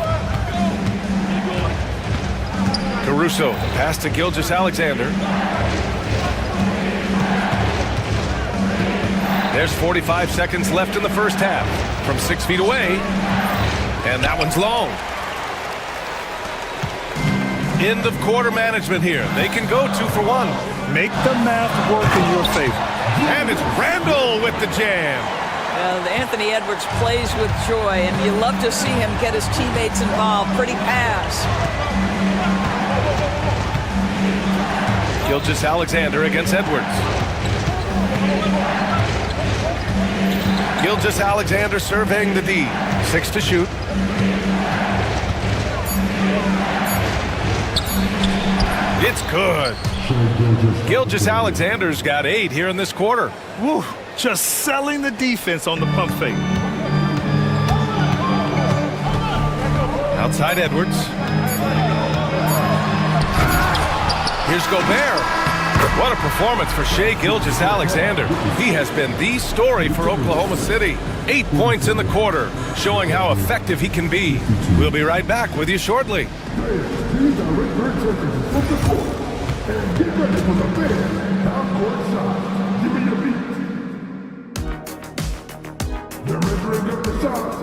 Caruso, pass to Gilgeous-Alexander. There's 45 seconds left in the first half. From 6 feet away. And that one's long. End of quarter management here. They can go 2 for 1. Make the math work in your favor. And it's Randall with the jam. Anthony Edwards plays with joy, and you love to see him get his teammates involved. Pretty pass. Gilgeous-Alexander against Edwards. Gilgeous-Alexander surveying the D. 6 to shoot. It's good. Gilgeous-Alexander's got 8 here in this quarter. Woo, just selling the defense on the pump fake. Outside Edwards. Here's Gobert. What a performance for Shai Gilgeous-Alexander. He has been the story for Oklahoma City. 8 points in the quarter, showing how effective he can be. We'll be right back with you shortly. Please direct your attention from the court and get ready for the big half-court shot. Give me your beat. They're entering up the shots.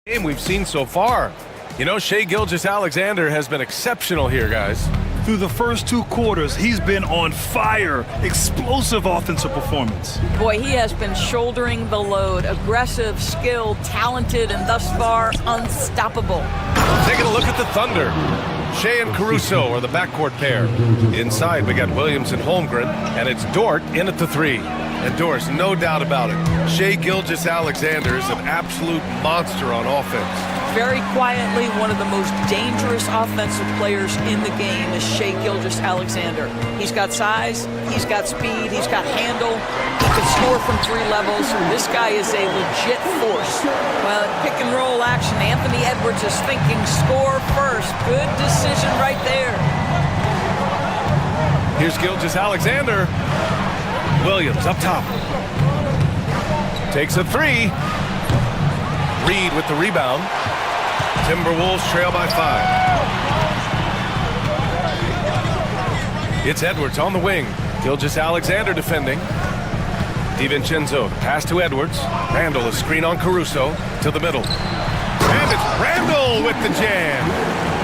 Game we've seen so far. You know, Shai Gilgeous-Alexander has been exceptional here, guys. Through the first 2 quarters, he's been on fire. Explosive offensive performance. Boy, he has been shouldering the load. Aggressive, skilled, talented, and thus far, unstoppable. Taking a look at the Thunder. Shai and Caruso are the backcourt pair. Inside, we got Williams and Holmgren, and it's Dort in at the 3. And Doris, no doubt about it, Shai Gilgeous-Alexander is an absolute monster on offense. Very quietly, one of the most dangerous offensive players in the game is Shai Gilgeous-Alexander. He's got size, he's got speed, he's got handle, he can score from 3 levels. This guy is a legit force. Well, pick and roll action, Anthony Edwards is thinking score first. Good decision right there. Here's Gilgeous-Alexander. Williams up top. Takes a 3. Reed with the rebound. Timberwolves trail by 5. It's Edwards on the wing. Gilgeous-Alexander defending. DiVincenzo, pass to Edwards. Randall, a screen on Caruso to the middle. And it's Randall with the jam.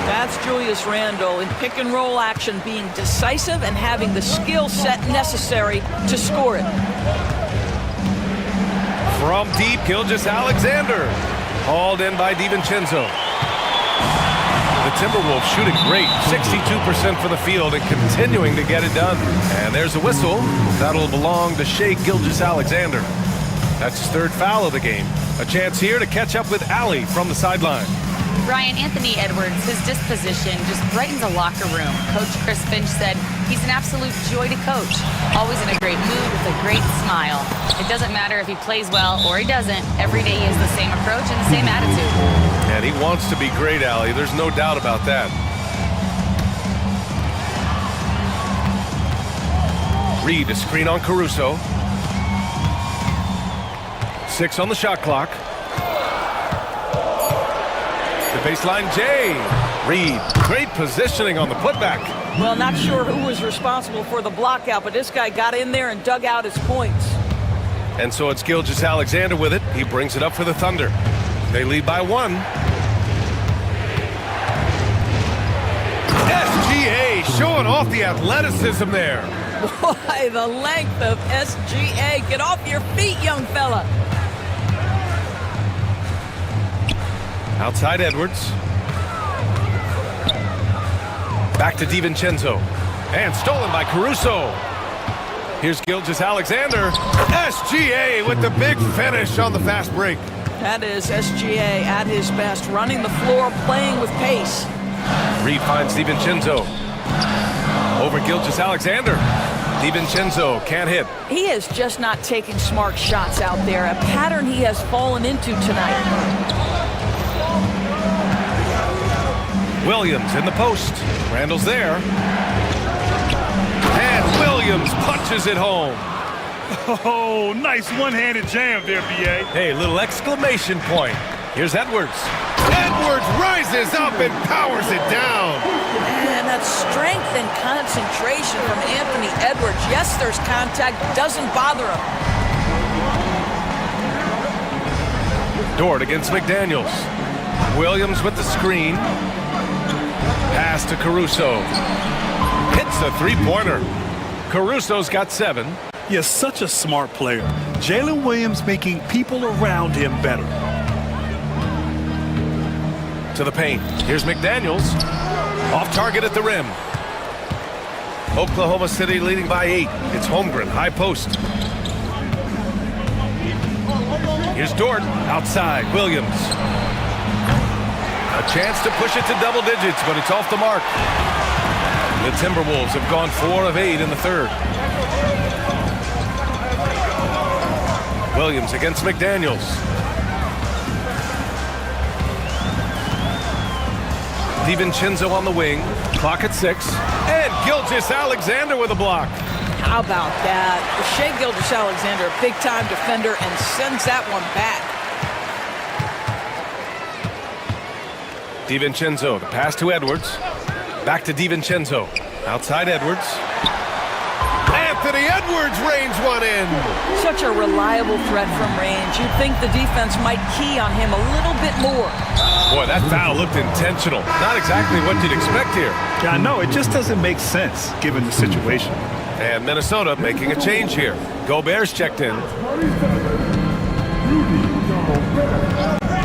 That's Julius Randle in pick and roll action, being decisive and having the skill set necessary to score it. From deep, Gilgeous-Alexander. Hauled in by DiVincenzo. The Timberwolves shooting great, 62% for the field and continuing to get it done. And there's a whistle. That'll belong to Shai Gilgeous-Alexander. That's his 3rd foul of the game. A chance here to catch up with Allie from the sideline. Brian, Anthony Edwards, his disposition just brightens a locker room. Coach Chris Finch said he's an absolute joy to coach. Always in a great mood with a great smile. It doesn't matter if he plays well or he doesn't. Every day he has the same approach and the same attitude. And he wants to be great, Allie. There's no doubt about that. Reed, a screen on Caruso. 6 on the shot clock. The baseline, Jay. Reed, great positioning on the putback. Well, not sure who was responsible for the block out, but this guy got in there and dug out his points. And so it's Gilgeous-Alexander with it. He brings it up for the Thunder. They lead by 1. SGA showing off the athleticism there. Boy, the length of SGA. Get off your feet, young fella. Outside Edwards. Back to DiVincenzo. And stolen by Caruso. Here's Gilgeous-Alexander. SGA with the big finish on the fast break. That is SGA at his best, running the floor, playing with pace. Reed finds DiVincenzo. Over Gilgeous-Alexander. DiVincenzo can't hit. He is just not taking smart shots out there, a pattern he has fallen into tonight. Williams in the post. Randall's there. And Williams punches it home. Oh, nice one-handed jam there, B.A. Hey, little exclamation point. Here's Edwards. Edwards rises up and powers it down. And that strength and concentration from Anthony Edwards. Yes, there's contact, doesn't bother him. Dort against McDaniels. Williams with the screen. Pass to Caruso. Hits the three-pointer. Caruso's got 7. You're such a smart player. Jalen Williams making people around him better. To the paint. Here's McDaniels. Off target at the rim. Oklahoma City leading by 8. It's Holmgren, high post. Here's Dort. Outside, Williams. A chance to push it to double digits, but it's off the mark. The Timberwolves have gone 4 of 8 in the third. Williams against McDaniels. DiVincenzo on the wing. Clock at 6. And Gilgeous-Alexander with a block. How about that? Shai Gilgeous-Alexander, a big-time defender, and sends that one back. DiVincenzo, the pass to Edwards. Back to DiVincenzo. Outside Edwards. Anthony Edwards reins one in. Such a reliable threat from range. You'd think the defense might key on him a little bit more. Boy, that foul looked intentional. Not exactly what you'd expect here. Yeah, I know. It just doesn't make sense given the situation. And Minnesota making a change here. Gobert's checked in.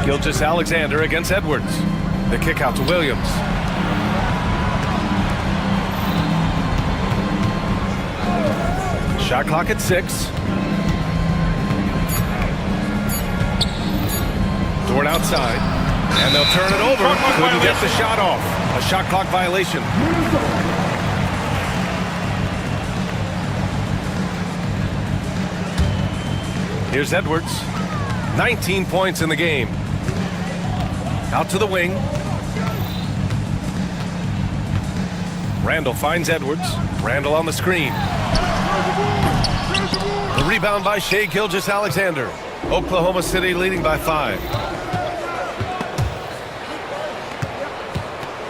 Gilgeous-Alexander against Edwards. The kick out to Williams. Shot clock at 6. Dort outside. And they'll turn it over. Couldn't get the shot off. A shot clock violation. Here's Edwards. 19 points in the game. Out to the wing. Randall finds Edwards. Randall on the screen. The rebound by Shai Gilgeous-Alexander. Oklahoma City leading by 5.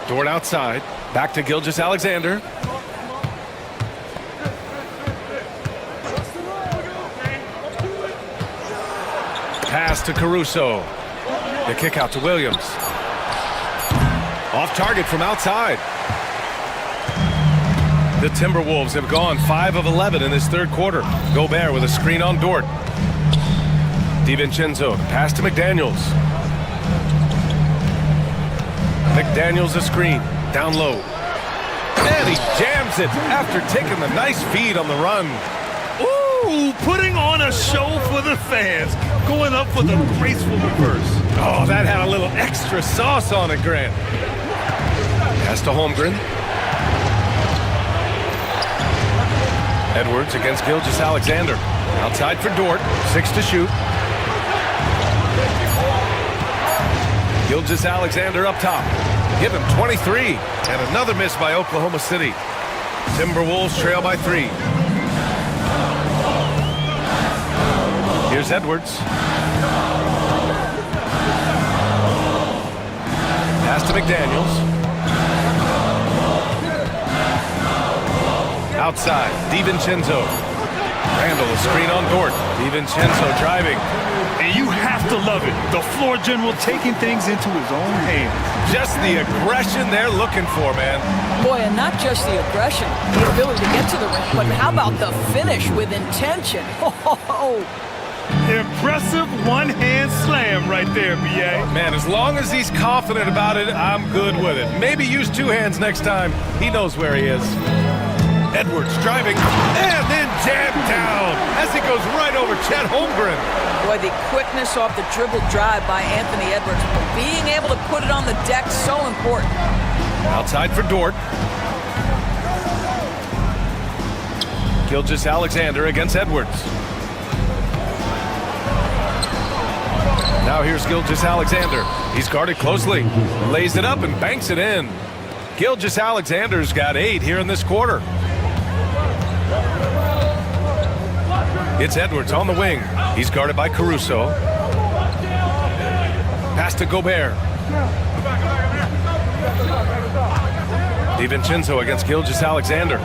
Dort outside. Back to Gilgeous-Alexander. Pass to Caruso. The kick out to Williams. Off target from outside. The Timberwolves have gone 5 of 11 in this third quarter. Gobert with a screen on Dort. DiVincenzo, pass to McDaniels. McDaniels a screen, down low. And he jams it after taking the nice feed on the run. Ooh, putting on a show for the fans. Going up with a graceful reverse. Oh, that had a little extra sauce on it, Grant. Pass to Holmgren. Edwards against Gilgeous-Alexander. Outside for Dort. 6 to shoot. Gilgeous-Alexander up top. Give him 23. And another miss by Oklahoma City. Timberwolves trail by 3. Here's Edwards. Pass to McDaniels. Outside, DiVincenzo. Randall, a screen on Dort. DiVincenzo driving. And you have to love love it. The floor general taking things into his own hands. Just the aggression they're looking for, man. Boy, and not just the aggression, the ability to get to the rim, but how about the finish with intention? Impressive one-hand slam right there, B.A. Man, as long as he's confident about it, I'm good with it. Maybe use two hands next time. He knows where he is. Edwards driving, and then jammed down as he goes right over Chet Holmgren. Boy, the quickness off the dribble drive by Anthony Edwards. Being able to put it on the deck, so important. Outside for Dort. Gilgeous-Alexander against Edwards. Now here's Gilgeous-Alexander. He's guarded closely. Lays it up and banks it in. Gilgeous-Alexander's got 8 here in this quarter. It's Edwards on the wing. He's guarded by Caruso. Pass to Gobert. DiVincenzo against Gilgeous-Alexander.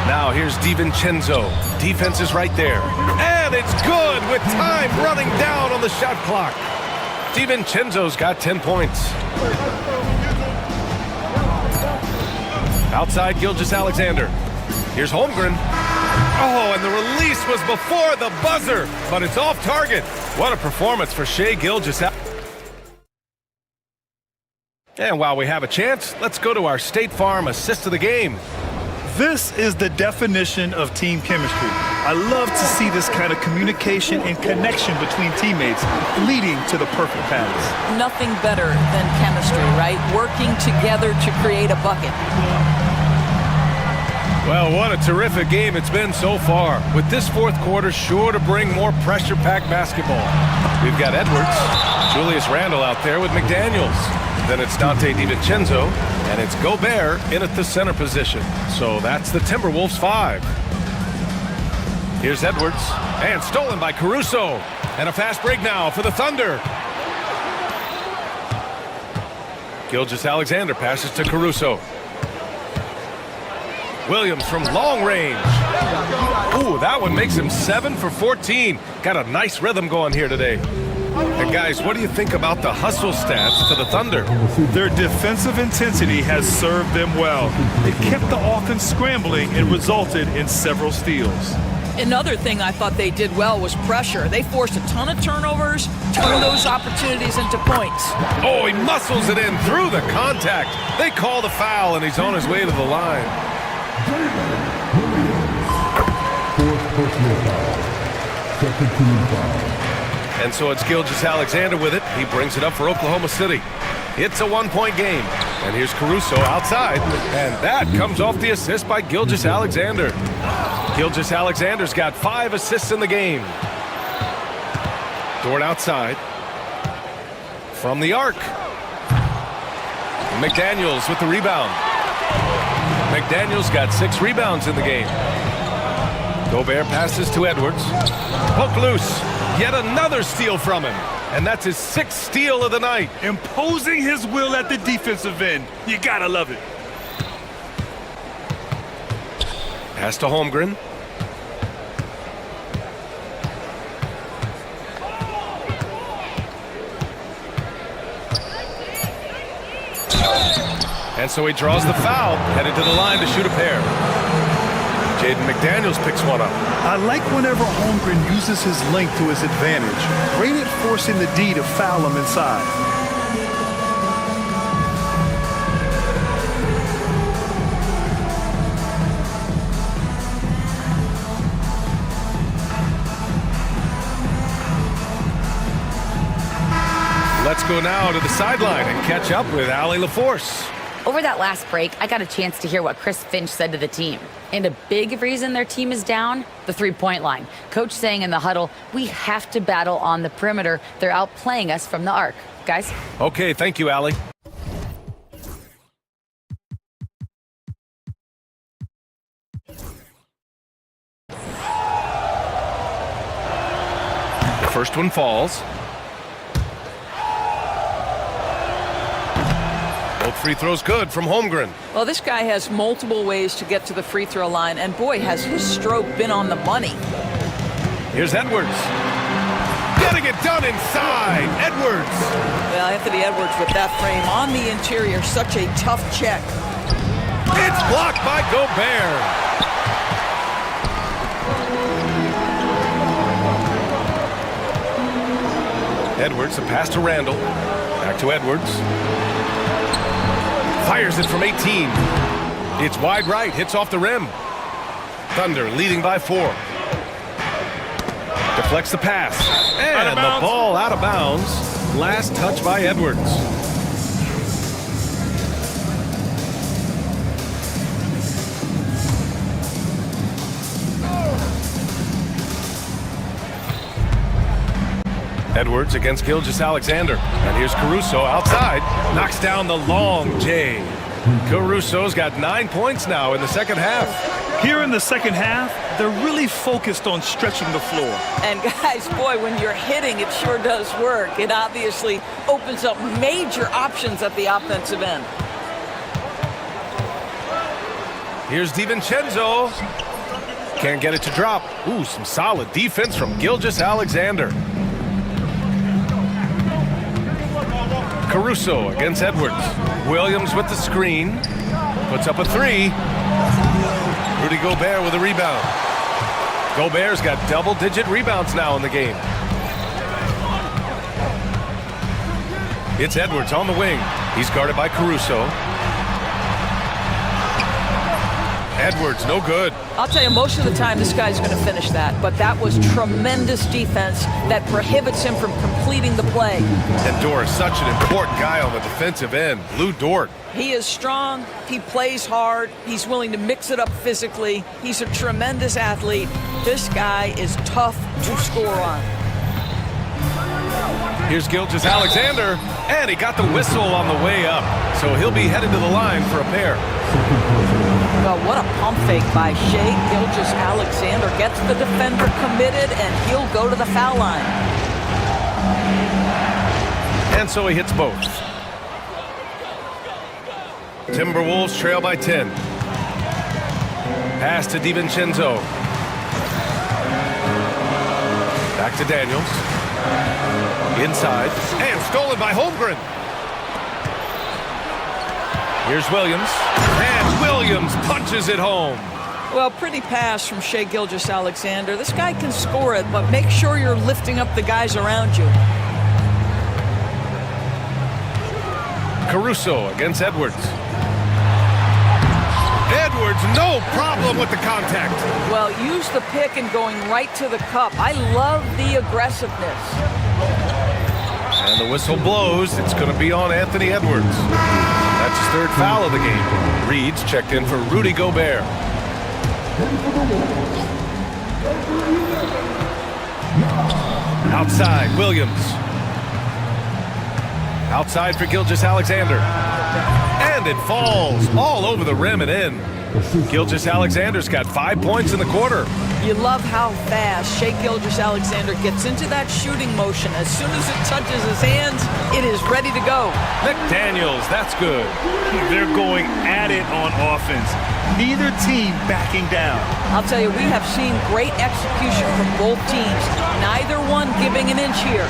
Now here's DiVincenzo. Defense is right there. And it's good with time running down on the shot clock. DiVincenzo's got 10 points. Outside Gilgeous-Alexander. Here's Holmgren. Oh, and the release was before the buzzer, but it's off target. What a performance for Shai Gilgeous-Alexander. And while we have a chance, let's go to our State Farm assist of the game. This is the definition of team chemistry. I love to see this kind of communication and connection between teammates leading to the perfect pass. Nothing better than chemistry, right? Working together to create a bucket. Well, what a terrific game it's been so far. With this fourth quarter sure to bring more pressure-packed basketball. We've got Edwards, Julius Randle out there with McDaniels. Then it's Dante DiVincenzo, and it's Gobert in at the center position. So that's the Timberwolves 5. Here's Edwards, and stolen by Caruso. And a fast break now for the Thunder. Gilgeous-Alexander passes to Caruso. Williams from long range. Ooh, that one makes him 7 for 14. Got a nice rhythm going here today. And guys, what do you think about the hustle stats for the Thunder? Their defensive intensity has served them well. It kept the offense scrambling and resulted in several steals. Another thing I thought they did well was pressure. They forced a ton of turnovers, turned those opportunities into points. Oh, he muscles it in through the contact. They call the foul, and he's on his way to the line. And so it's Gilgeous-Alexander with it. He brings it up for Oklahoma City. It's a 1-point game. And here's Caruso outside. And that comes off the assist by Gilgeous-Alexander. Gilgeous-Alexander's got 5 assists in the game. Dort outside. From the arc. McDaniels with the rebound. McDaniels got 6 rebounds in the game. Gobert passes to Edwards. Poke loose. Yet another steal from him. And that's his 6th steal of the night. Imposing his will at the defensive end. You gotta love it. Pass to Holmgren. And so he draws the foul, headed to the line to shoot a pair. Jaden McDaniels picks one up. I like whenever Holmgren uses his length to his advantage. Great at forcing the D to foul him inside. Let's go now to the sideline and catch up with Allie LaForce. Over that last break, I got a chance to hear what Chris Finch said to the team. And a big reason their team is down, the three-point line. Coach saying in the huddle, we have to battle on the perimeter. They're outplaying us from the arc. Guys? Okay, thank you, Allie. The first one falls. Both free throws good from Holmgren. Well, this guy has multiple ways to get to the free throw line, and boy, has his stroke been on the money. Here's Edwards. Getting it done inside. Edwards. Well, Anthony Edwards with that frame on the interior, such a tough check. It's blocked by Gobert. Edwards, a pass to Randall. Back to Edwards. Fires it from 18. It's wide right, hits off the rim. Thunder leading by 4. Deflects the pass. And the ball out of bounds. Last touch by Edwards. Edwards against Gilgeous-Alexander. And here's Caruso outside. Knocks down the long J. Caruso's got 9 points now in the second half. Here in the second half, they're really focused on stretching the floor. And guys, boy, when you're hitting, it sure does work. It obviously opens up major options at the offensive end. Here's DiVincenzo. Can't get it to drop. Ooh, some solid defense from Gilgeous-Alexander. Caruso against Edwards. Williams with the screen. Puts up a 3. Rudy Gobert with a rebound. Gobert's got double-digit rebounds now in the game. It's Edwards on the wing. He's guarded by Caruso. Edwards, no good. I'll tell you, most of the time this guy's going to finish that, but that was tremendous defense that prohibits him from completing the play. And Dort is such an important guy on the defensive end. Lou Dort. He is strong. He plays hard. He's willing to mix it up physically. He's a tremendous athlete. This guy is tough to score on. Here's Gilgeous-Alexander, and he got the whistle on the way up, so he'll be headed to the line for a pair. Well, what a pump fake by Shai Gilgeous-Alexander. Gets the defender committed, and he'll go to the foul line. And so he hits both. Timberwolves trail by 10. Pass to DiVincenzo. Back to Daniels. Inside, and stolen by Holmgren. Here's Williams, and Williams punches it home. Well, pretty pass from Shai Gilgeous-Alexander. This guy can score it, but make sure you're lifting up the guys around you. Caruso against Edwards. Edwards, no problem with the contact. Well, use the pick and going right to the cup. I love the aggressiveness. And the whistle blows. It's going to be on Anthony Edwards. That's his 3rd foul of the game. Reed's checked in for Rudy Gobert. Outside, Williams. Outside for Gilgeous-Alexander. And it falls all over the rim and in. Gilgeous-Alexander's got 5 points in the quarter. You love how fast Shai Gilgeous-Alexander gets into that shooting motion. As soon as it touches his hands, it is ready to go. McDaniels, that's good. They're going at it on offense. Neither team backing down. I'll tell you, we have seen great execution from both teams. Neither one giving an inch here.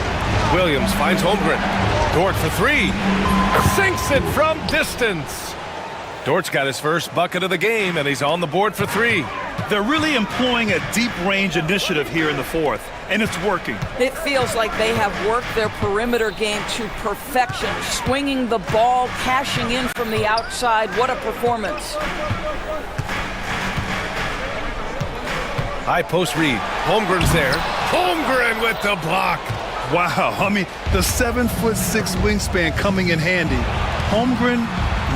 Williams finds Holmgren. Dort for 3. Sinks it from distance. Dort's got his first bucket of the game, and he's on the board for 3. They're really employing a deep range initiative here in the 4th, and it's working. It feels like they have worked their perimeter game to perfection, swinging the ball, cashing in from the outside. What a performance. High post read. Holmgren's there. Holmgren with the block. Wow, I mean, the 7'6" wingspan coming in handy. Holmgren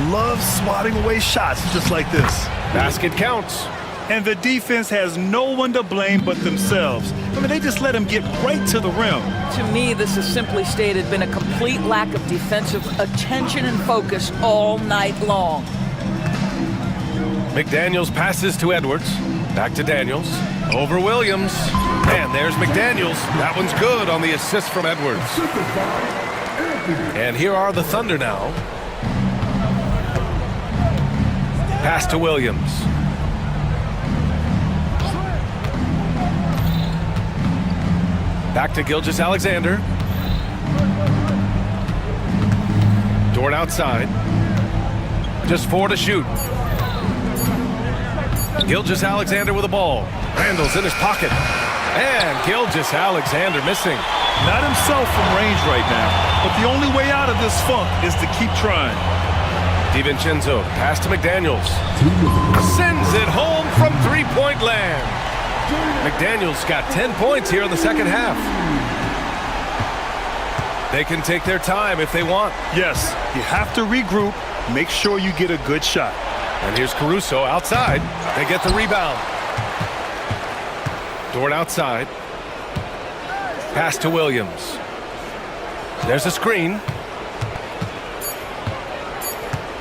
loves swatting away shots just like this. Basket counts. And the defense has no one to blame but themselves. I mean, they just let him get right to the rim. To me, this has simply stated been a complete lack of defensive attention and focus all night long. McDaniels passes to Edwards. Back to Daniels. Over Williams. And there's McDaniels. That one's good on the assist from Edwards. And here are the Thunder now. Pass to Williams. Back to Gilgeous-Alexander. Dort outside. Just 4 to shoot. Gilgeous-Alexander with the ball. Randall's in his pocket. And Gilgeous-Alexander missing. Not himself from range right now, but the only way out of this funk is to keep trying. DiVincenzo, pass to McDaniels. Sends it home from three-point land. McDaniels got 10 points here in the second half. They can take their time if they want. Yes, you have to regroup, make sure you get a good shot. And here's Caruso outside. They get the rebound. Dort outside. Pass to Williams. There's a screen.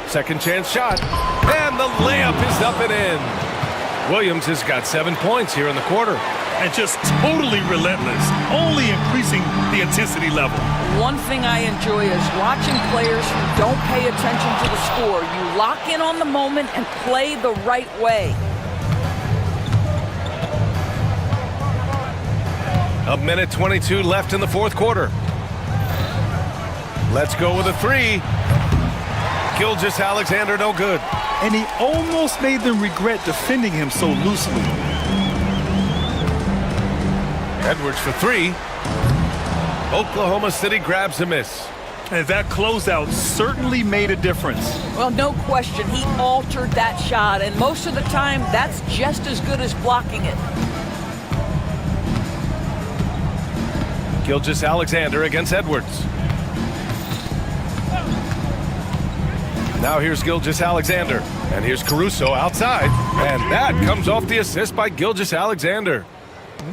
Second chance shot. And the layup is up and in. Williams has got 7 points here in the quarter. And just totally relentless, only increasing the intensity level. One thing I enjoy is watching players who don't pay attention to the score. You lock in on the moment and play the right way. A minute 22 left in the fourth quarter. Let's go with a three. Gilgeous-Alexander no good. And he almost made them regret defending him so loosely. Edwards for three. Oklahoma City grabs a miss. And that closeout certainly made a difference. Well, no question, he altered that shot, and most of the time, that's just as good as blocking it. Gilgeous-Alexander against Edwards. Now here's Gilgeous-Alexander. And here's Caruso outside. And that comes off the assist by Gilgeous-Alexander.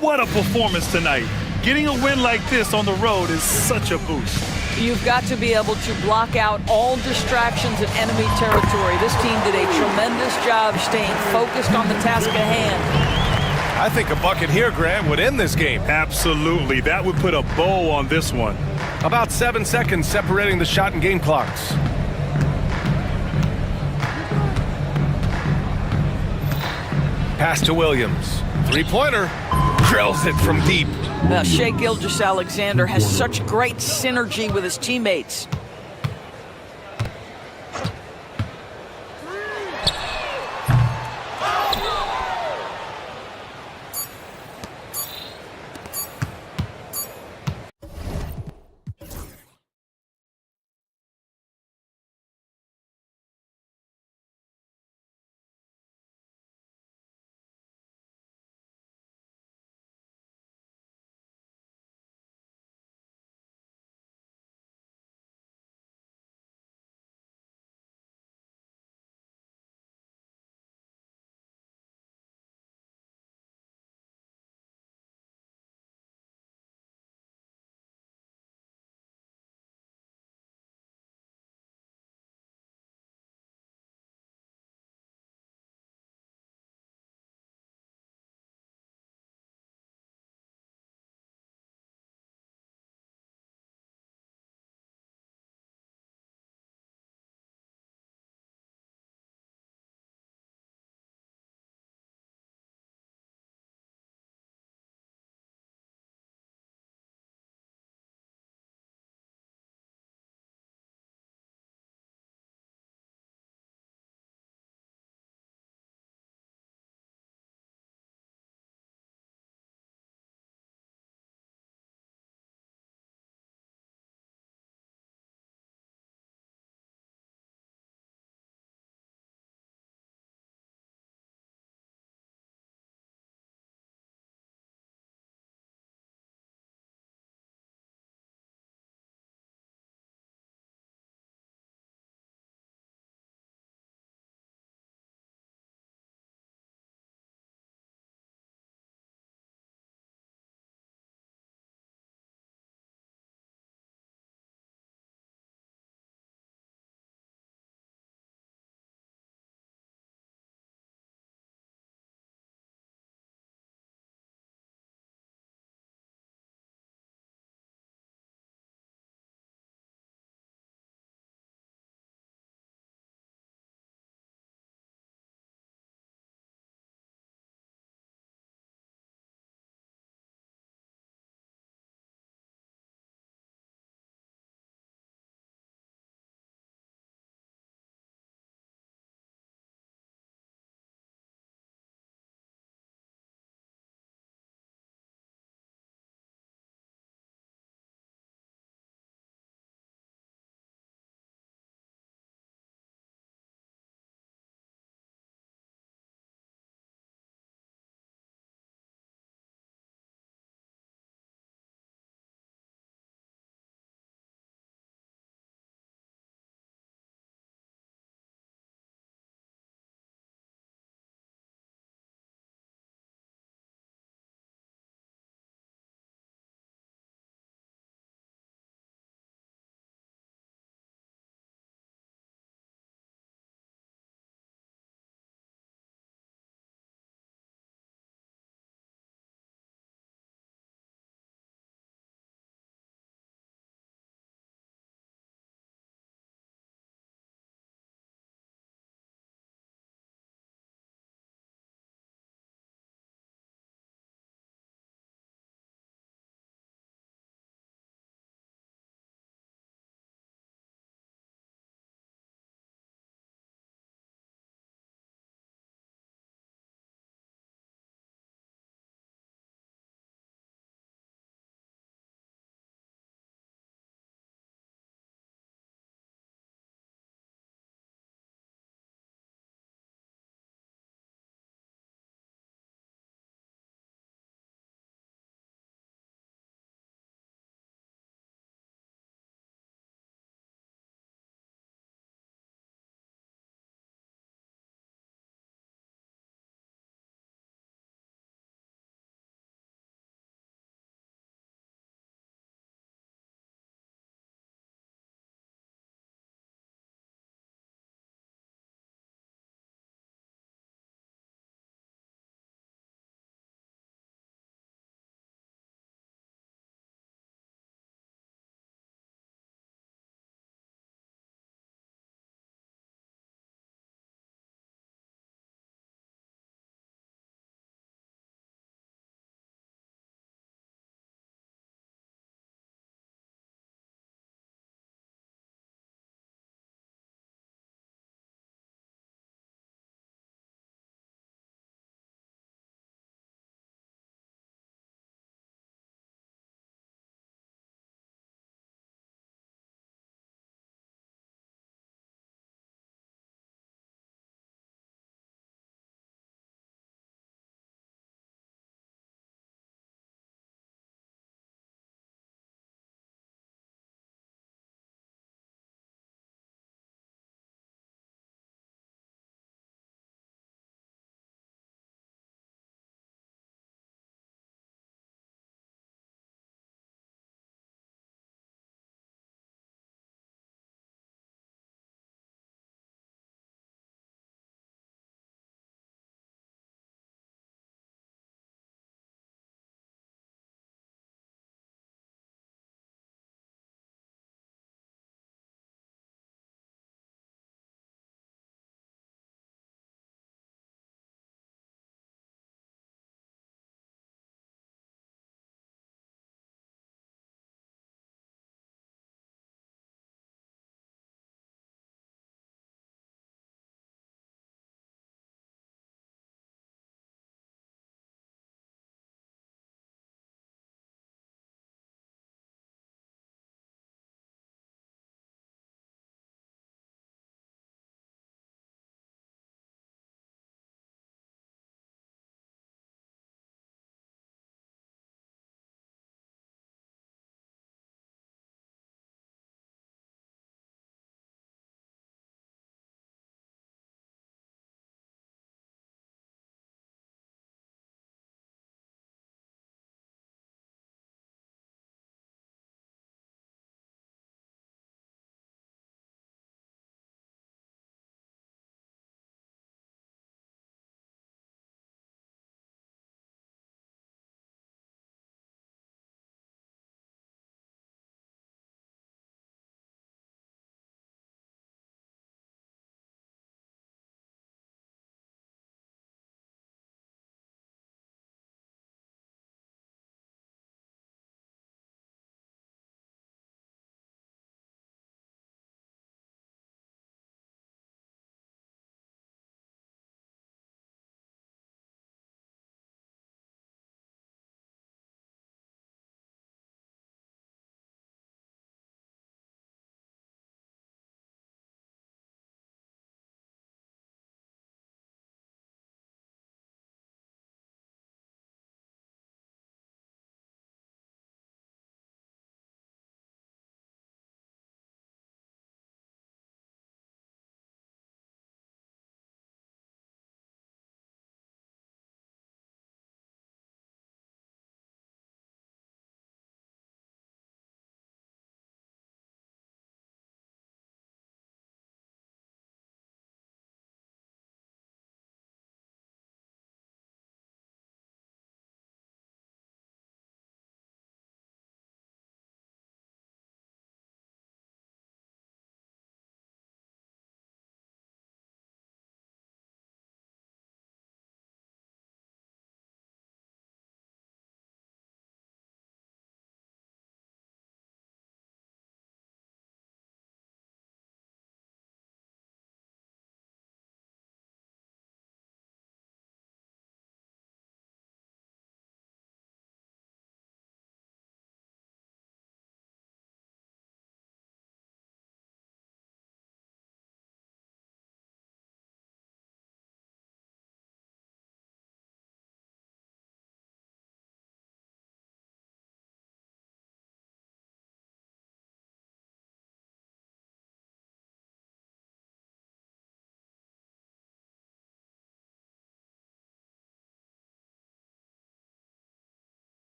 What a performance tonight. Getting a win like this on the road is such a boost. You've got to be able to block out all distractions in enemy territory. This team did a tremendous job staying focused on the task at hand. I think a bucket here, Grant, would end this game. Absolutely. That would put a bow on this one. About 7 seconds separating the shot and game clocks. Pass to Williams. Three-pointer. Drills it from deep. Now, Shai Gilgeous-Alexander has such great synergy with his teammates.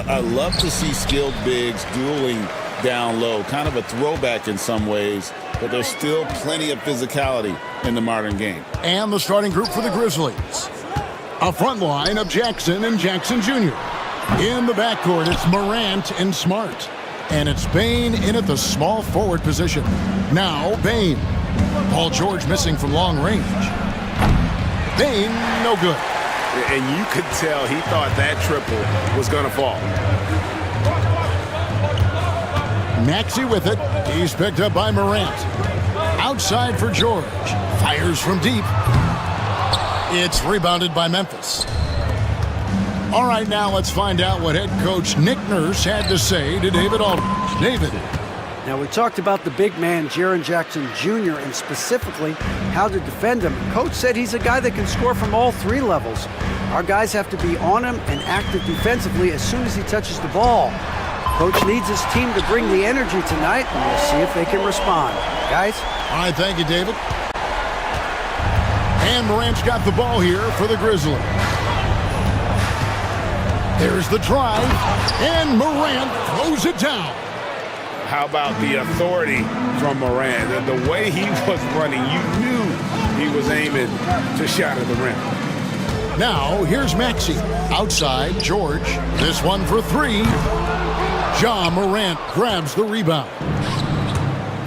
I love to see skilled bigs dueling down low, kind of a throwback in some ways, but there's still plenty of physicality in the modern game. And the starting group for the Grizzlies. A front line of Jackson and Jackson Jr. In the backcourt, it's Morant and Smart. And it's Bain in at the small forward position. Now, Bain. Paul George missing from long range. Bain, no good. And you could tell he thought that triple was going to fall. Maxey with it. He's picked up by Morant. Outside for George. Fires from deep. It's rebounded by Memphis. All right, now let's find out what head coach Nick Nurse had to say to David Aldridge. David. Now, we talked about the big man, Jaren Jackson Jr., and specifically how to defend him. Coach said he's a guy that can score from all three levels. Our guys have to be on him and active defensively as soon as he touches the ball. Coach needs his team to bring the energy tonight, and we'll see if they can respond. Guys? All right, thank you, David. And Morant's got the ball here for the Grizzlies. There's the drive, and Morant throws it down. How about the authority from Morant? And the way he was running, you knew he was aiming to shatter the rim. Now, here's Maxey. Outside, George. This one for three. Ja Morant grabs the rebound.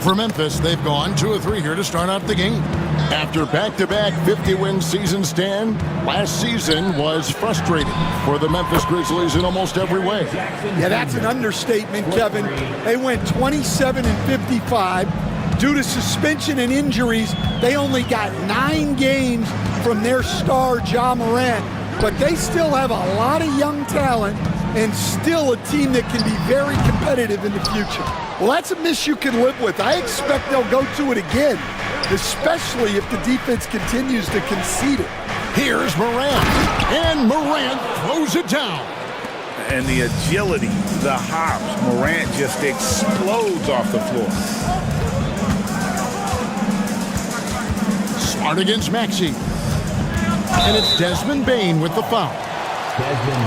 For Memphis, they've gone 2 of 3 here to start out the game. After back-to-back 50-win seasons, Stan, last season was frustrating for the Memphis Grizzlies in almost every way. Yeah, that's an understatement, Kevin. They went 27 and 55. Due to suspension and injuries, they only got 9 games from their star, Ja Morant. But they still have a lot of young talent and still a team that can be very competitive in the future. Well, that's a miss you can live with. I expect they'll go to it again, especially if the defense continues to concede it. Here's Morant, and Morant throws it down. And the agility, the hops, Morant just explodes off the floor. Smart against Maxey. And it's Desmond Bain with the foul.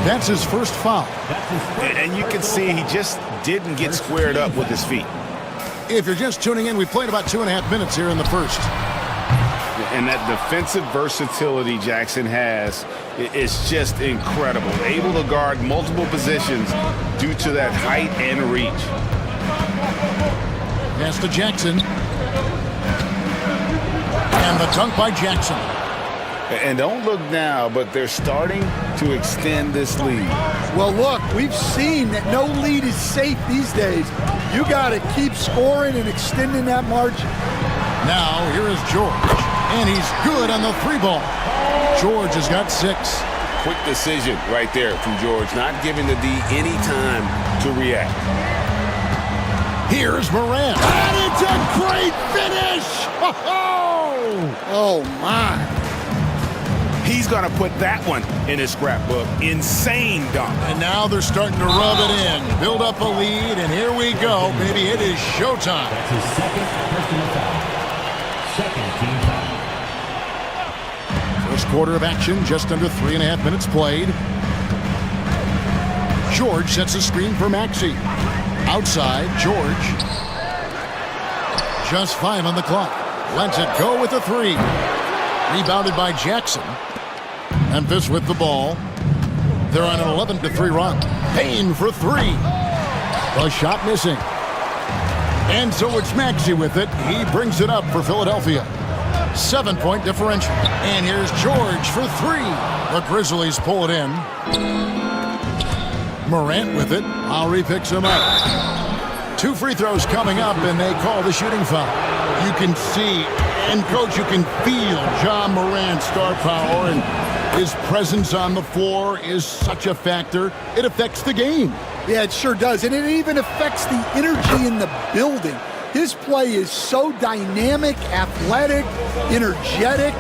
That's his first foul. And you can see he just didn't get squared up with his feet. If you're just tuning in, we played about 2.5 minutes here in the first. And that defensive versatility Jackson has is just incredible. Able to guard multiple positions due to that height and reach. Pass to Jackson. And the dunk by Jackson. And don't look now, but they're starting to extend this lead. Well, look, we've seen that no lead is safe these days. You got to keep scoring and extending that margin. Now, here is George, and he's good on the 3-ball. George has got 6. Quick decision right there from George, not giving the D any time to react. Here's Morant, and it's a great finish! Oh, my. He's going to put that one in his scrapbook. Insane dunk. And now they're starting to rub it in, build up a lead, and here we go. Maybe it is showtime. That's his second personal foul. Second team foul. First quarter of action, just under 3.5 minutes played. George sets a screen for Maxey. Outside, George. Just 5 on the clock. Lets it go with a 3. Rebounded by Jackson. Memphis with the ball. They're on an 11-3 run. Payne for 3. The shot missing. And so it's Maxey with it. He brings it up for Philadelphia. 7-point differential. And here's George for 3. The Grizzlies pull it in. Morant with it. Lowry picks him up. 2 free throws coming up, and they call the shooting foul. You can see, and Coach, you can feel Ja Morant's star power, and his presence on the floor is such a factor. It affects the game. Yeah, it sure does. And it even affects the energy in the building. His play is so dynamic, athletic, energetic.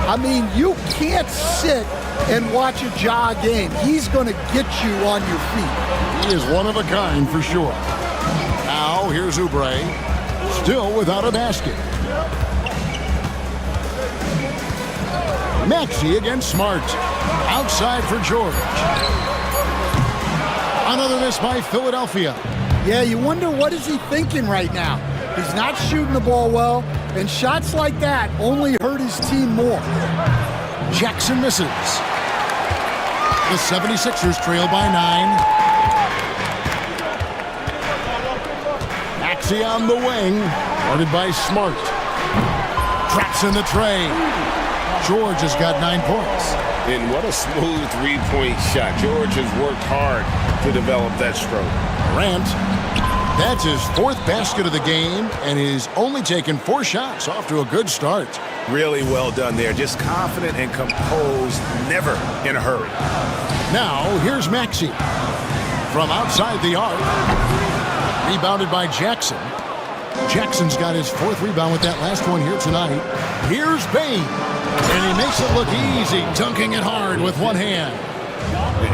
I mean, you can't sit and watch a Ja game. He's going to get you on your feet. He is one of a kind for sure. Now, here's Oubre. Still without a basket. Maxey against Smart. Outside for George. Another miss by Philadelphia. Yeah, you wonder what is he thinking right now. He's not shooting the ball well, and shots like that only hurt his team more. Jackson misses. The 76ers trail by 9. Maxey on the wing, guarded by Smart. Traps in the tray. George has got 9 points. And what a smooth three-point shot. George has worked hard to develop that stroke. Morant, that's his 4th basket of the game, and he's only taken 4 shots. Off to a good start. Really well done there. Just confident and composed, never in a hurry. Now, here's Maxey. From outside the arc. Rebounded by Jackson. Jackson's got his 4th rebound with that last one here tonight. Here's Bain. And he makes it look easy, dunking it hard with one hand.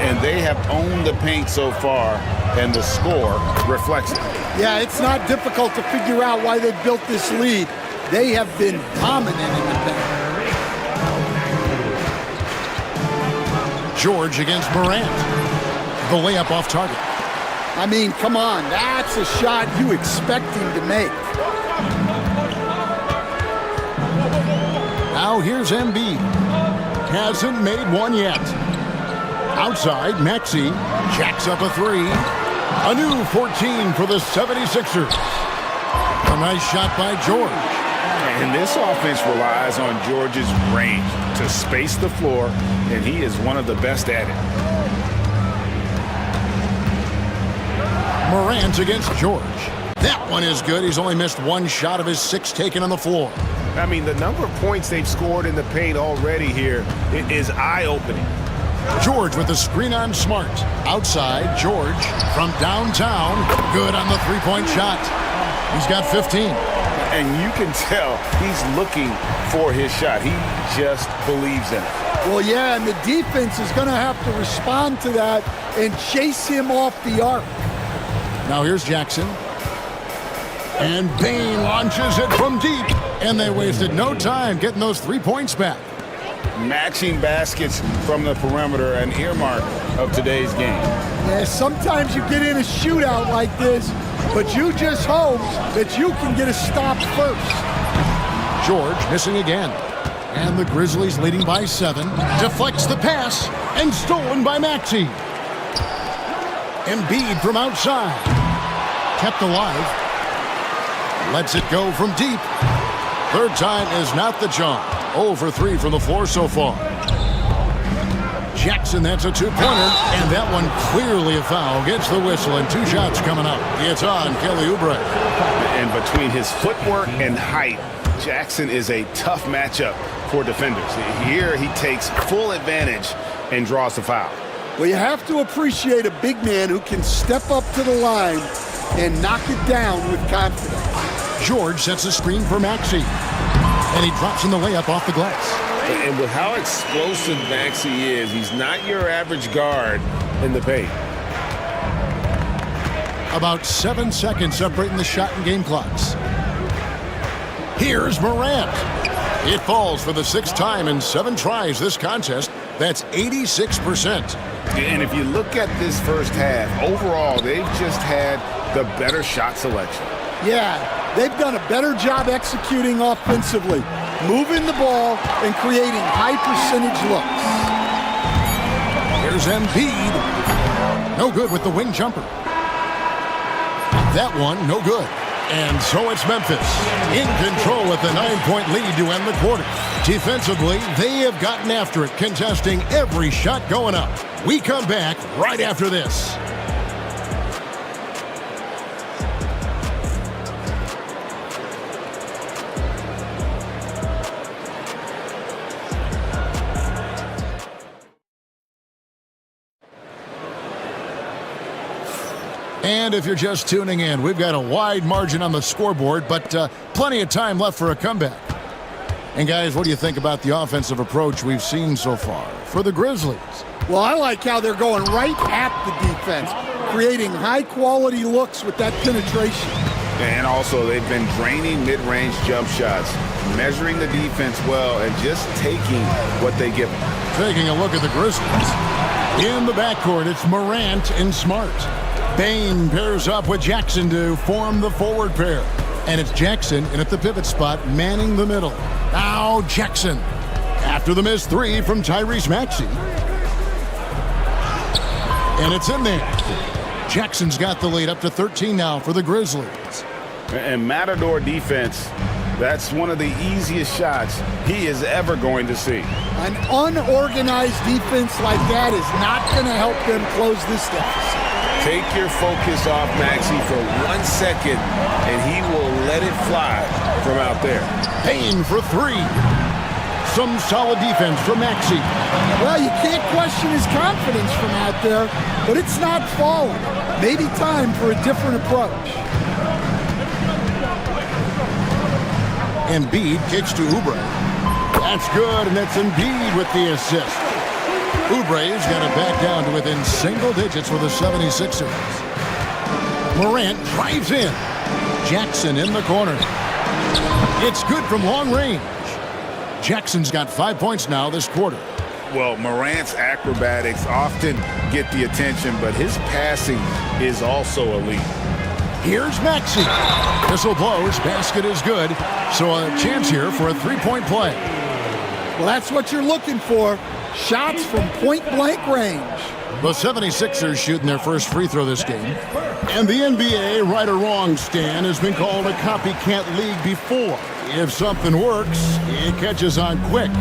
And they have owned the paint so far, and the score reflects it. Yeah, it's not difficult to figure out why they built this lead. They have been dominant in the paint. George against Morant. The layup off target. I mean, come on, that's a shot you expect him to make. Now here's Embiid. Hasn't made one yet. Outside, Maxey jacks up a 3. A new 14 for the 76ers. A nice shot by George. And this offense relies on George's range to space the floor, and he is one of the best at it. Morant against George. That one is good. He's only missed 1 shot of his 6 taken on the floor. I mean, the number of points they've scored in the paint already here is eye-opening. George with the screen on Smart. Outside, George from downtown. Good on the 3-point shot. He's got 15. And you can tell he's looking for his shot. He just believes in it. Well, yeah, and the defense is going to have to respond to that and chase him off the arc. Now here's Jackson. And Bain launches it from deep. And they wasted no time getting those 3 points back. Matching baskets from the perimeter, an earmark of today's game. Yeah, sometimes you get in a shootout like this, but you just hope that you can get a stop first. George missing again. And the Grizzlies leading by 7. Deflects the pass. And stolen by Maxey. Embiid from outside. Kept alive. Lets it go from deep. 3rd time is not the charm. 0 for 3 from the floor so far. Jackson, that's a 2-pointer. And that one clearly a foul. Gets the whistle and 2 shots coming up. It's on Kelly Oubre. And between his footwork and height, Jackson is a tough matchup for defenders. Here he takes full advantage and draws the foul. Well, you have to appreciate a big man who can step up to the line and knock it down with confidence. George sets a screen for Maxey. And he drops in the layup off the glass. And with how explosive Maxey is, he's not your average guard in the paint. About 7 seconds separating the shot and game clocks. Here's Morant. It falls for the 6th time in 7 tries this contest. That's 86%. And if you look at this first half, overall, they've just had the better shot selection. Yeah, they've done a better job executing offensively, moving the ball and creating high percentage looks. Here's Embiid. No good with the wing jumper. That one, no good. And so it's Memphis in control with the 9-point lead to end the quarter. Defensively, they have gotten after it, contesting every shot going up. We come back right after this. And if you're just tuning in, we've got a wide margin on the scoreboard, but plenty of time left for a comeback. And guys, what do you think about the offensive approach we've seen so far for the Grizzlies? Well, I like how they're going right at the defense, creating high-quality looks with that penetration. And also, they've been draining mid-range jump shots, measuring the defense well, and just taking what they give them. Taking a look at the Grizzlies. In the backcourt, it's Morant and Smart. Bain pairs up with Jackson to form the forward pair. And it's Jackson in at the pivot spot, manning the middle. Now Jackson. After the missed three from Tyrese Maxey. And it's in there. Jackson's got the lead up to 13 now for the Grizzlies. And Matador defense, that's one of the easiest shots he is ever going to see. An unorganized defense like that is not going to help them close this deficit. Take your focus off Maxey for 1 second, and he will let it fly from out there. Payne for three. Some solid defense from Maxey. Well, you can't question his confidence from out there, but it's not falling. Maybe time for a different approach. Embiid kicks to Oubre. That's good, and that's Embiid with the assist. Oubre's got it back down to within single digits with the 76ers. Morant drives in. Jackson in the corner. It's good from long range. Jackson's got 5 points now this quarter. Well, Morant's acrobatics often get the attention, but his passing is also elite. Here's Maxey. Whistle blows. Basket is good. So a chance here for a three-point play. Well, that's what you're looking for. Shots from point-blank range. The 76ers shooting their first free throw this game. And the NBA, right or wrong, Stan, has been called a copycat league before. If something works, it catches on quick.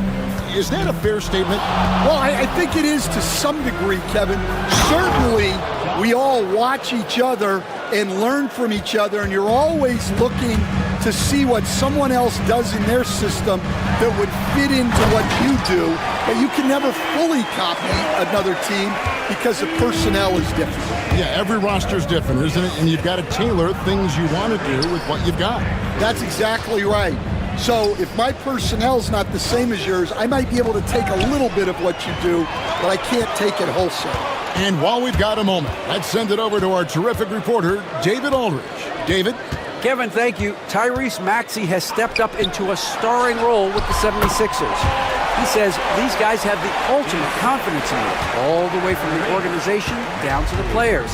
Is that a fair statement? Well, I think it is to some degree, Kevin. Certainly, we all watch each other and learn from each other, and you're always looking to see what someone else does in their system that would fit into what you do, but you can never fully copy another team because the personnel is different. Yeah, every roster's different, isn't it? And you've got to tailor things you want to do with what you've got. That's exactly right. So if my personnel's not the same as yours, I might be able to take a little bit of what you do, but I can't take it wholesale. And while we've got a moment, let's send it over to our terrific reporter, David Aldridge. David? Kevin, thank you. Tyrese Maxey has stepped up into a starring role with the 76ers. He says these guys have the ultimate confidence in me, all the way from the organization down to the players.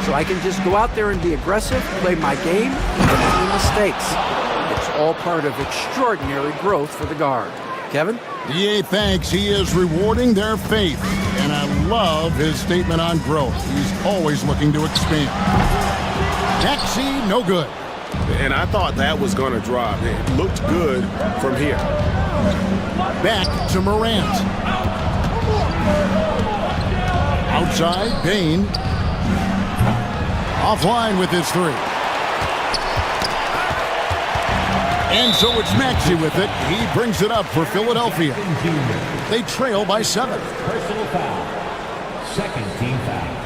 So I can just go out there and be aggressive, play my game, and make mistakes. It's all part of extraordinary growth for the guard. Kevin? DA thanks. He is rewarding their faith. And I love his statement on growth. He's always looking to expand. Maxey, no good. And I thought that was going to drop. It looked good from here. Back to Morant. Outside, Bain. Offline with his three. And so it's Maxey with it. He brings it up for Philadelphia. They trail by 7. Personal foul. Second team foul.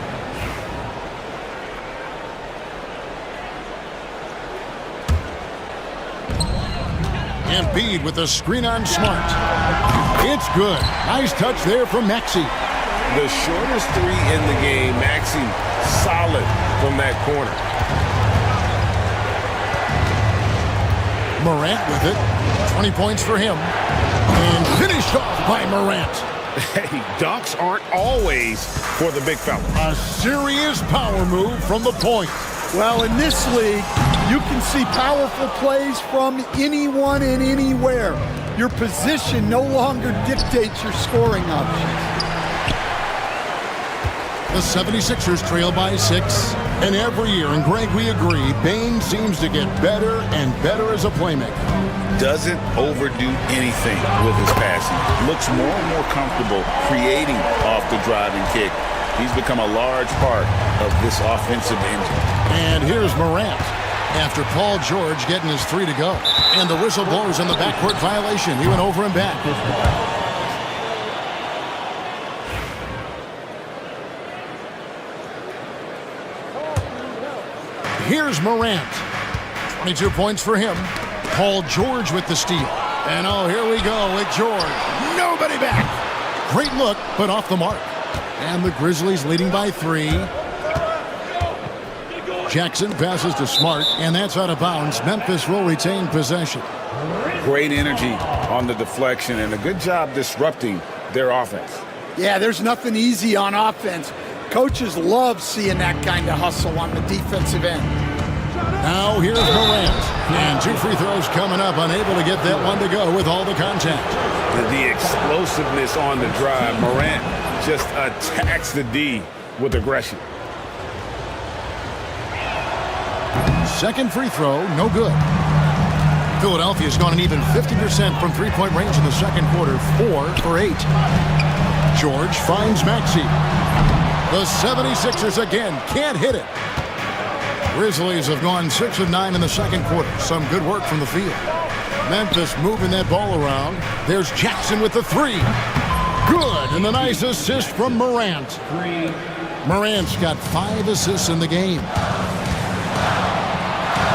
Embiid with a screen on Smart. It's good. Nice touch there from Maxey. The shortest three in the game, Maxey solid from that corner. Morant with it. 20 points for him. And finished off by Morant. Hey, dunks aren't always for the big fella. A serious power move from the point. Well, in this league, you can see powerful plays from anyone and anywhere. Your position no longer dictates your scoring options. The 76ers trail by 6. And every year, and Greg, we agree, Bain seems to get better and better as a playmaker. Doesn't overdo anything with his passing. Looks more and more comfortable creating off the driving kick. He's become a large part of this offensive engine. And here's Morant. After Paul George getting his 3 to go. And the whistle blows on the backcourt violation. He went over and back. Here's Morant. 22 points for him. Paul George with the steal. And oh, here we go with George. Nobody back. Great look, but off the mark. And the Grizzlies leading by 3. Jackson passes to Smart, and that's out of bounds. Memphis will retain possession. Great energy on the deflection and a good job disrupting their offense. Yeah, there's nothing easy on offense. Coaches love seeing that kind of hustle on the defensive end. Now here's Morant. And 2 free throws coming up, unable to get that one to go with all the contact. The explosiveness on the drive. Morant just attacks the D with aggression. Second free throw, no good. Philadelphia's gone an even 50% from three-point range in the second quarter, 4 for 8. George finds Maxey. The 76ers again can't hit it. Grizzlies have gone 6 of 9 in the second quarter. Some good work from the field. Memphis moving that ball around. There's Jackson with the 3. Good, and the nice assist from Morant. Morant's got 5 assists in the game.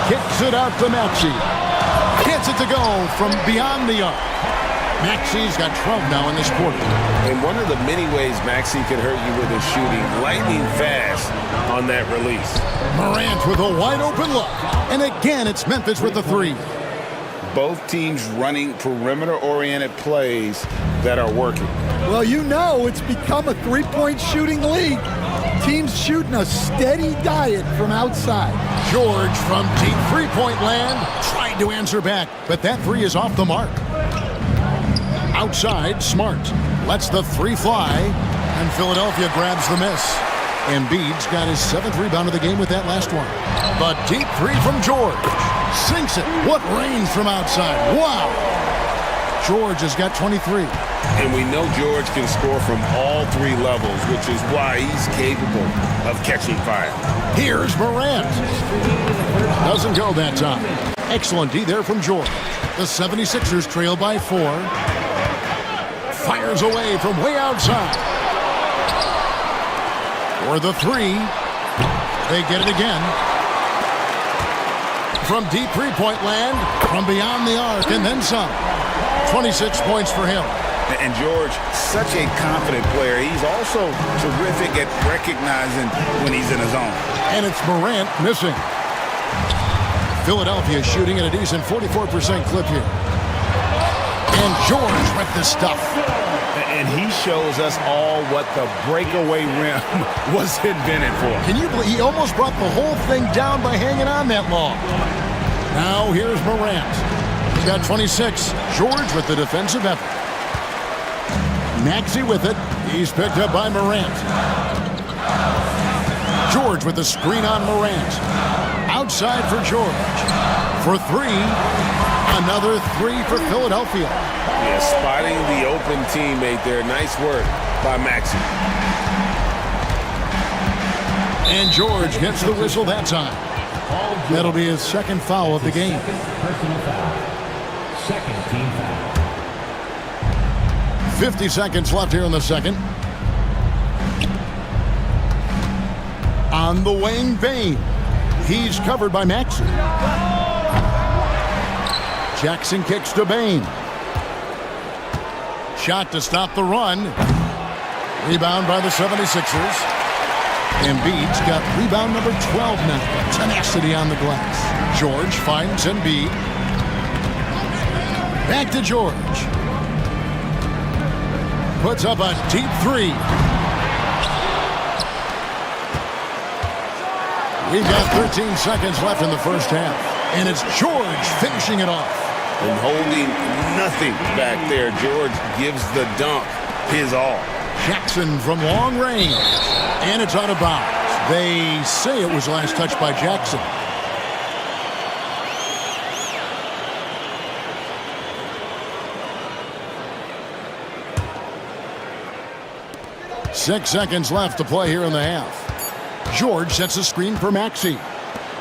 Kicks it out to Maxey. Gets it to go from beyond the arc. Maxey's got 12 now in this quarter. And one of the many ways Maxey can hurt you with his shooting, lightning fast on that release. Morant with a wide open look. And again, it's Memphis with the 3. Both teams running perimeter-oriented plays that are working. Well, you know it's become a three-point shooting league. Teams shooting a steady diet from outside. George from deep three-point land tried to answer back, but that 3 is off the mark. Outside, Smart lets the 3 fly, and Philadelphia grabs the miss. Embiid's got his 7th rebound of the game with that last one. But deep 3 from George. Sinks it. What range from outside. Wow. George has got 23. And we know George can score from all 3 levels, which is why he's capable of catching fire. Here's Morant. Doesn't go that time. Excellent D there from George. The 76ers trail by 4. Fires away from way outside. For the 3. They get it again. From deep three-point land, from beyond the arc, and then some. 26 points for him. And George, such a confident player. He's also terrific at recognizing when he's in his zone. And it's Morant missing. Philadelphia shooting at a decent 44% clip here. And George with the stuff. And he shows us all what the breakaway rim was invented for. Can you believe he almost brought the whole thing down by hanging on that long? Now here's Morant. He's got 26. George with the defensive effort. Maxey with it. He's picked up by Morant. George with the screen on Morant. Outside for George. For 3. Another 3 for Philadelphia. Yeah, spotting the open teammate there. Nice work by Maxey. And George gets the whistle that time. That'll be his 2nd foul of the game. Second team foul. 50 seconds left here in the second. On the wing, Bain. He's covered by Maxey. Jackson kicks to Bain. Shot to stop the run. Rebound by the 76ers. Embiid's got rebound number 12 now. Tenacity on the glass. George finds Embiid. Back to George. Puts up a deep 3. We've got 13 seconds left in the first half. And it's George finishing it off. And holding nothing back there. George gives the dunk his all. Jackson from long range. And it's out of bounds. They say it was last touched by Jackson. Six seconds left to play here in the half. George sets a screen for Maxey.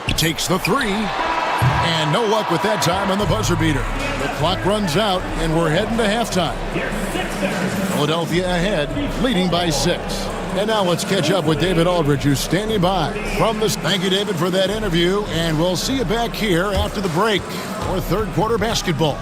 Takes the 3. And no luck with that time on the buzzer beater. The clock runs out, and we're heading to halftime. Philadelphia ahead, leading by 6. And now let's catch up with David Aldridge, who's standing by from this. Thank you, David, for that interview, and we'll see you back here after the break for third quarter basketball.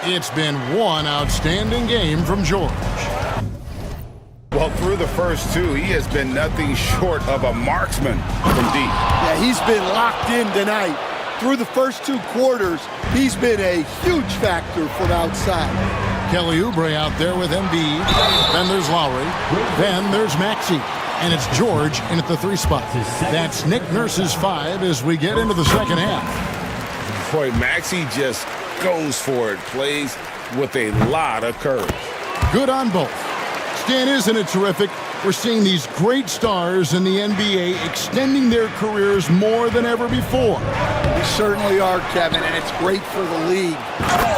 It's been one outstanding game from George. Well, through the first two, he has been nothing short of a marksman from deep. Yeah, he's been locked in tonight. Through the first 2 quarters, he's been a huge factor from outside. Kelly Oubre out there with Embiid. Then there's Lowry. Then there's Maxey. And it's George in at the 3 spot. That's Nick Nurse's 5 as we get into the second half. Boy, Maxey just goes for it, plays with a lot of courage. Good on both. Stan, isn't it terrific? We're seeing these great stars in the NBA extending their careers more than ever before. We certainly are, Kevin, and it's great for the league.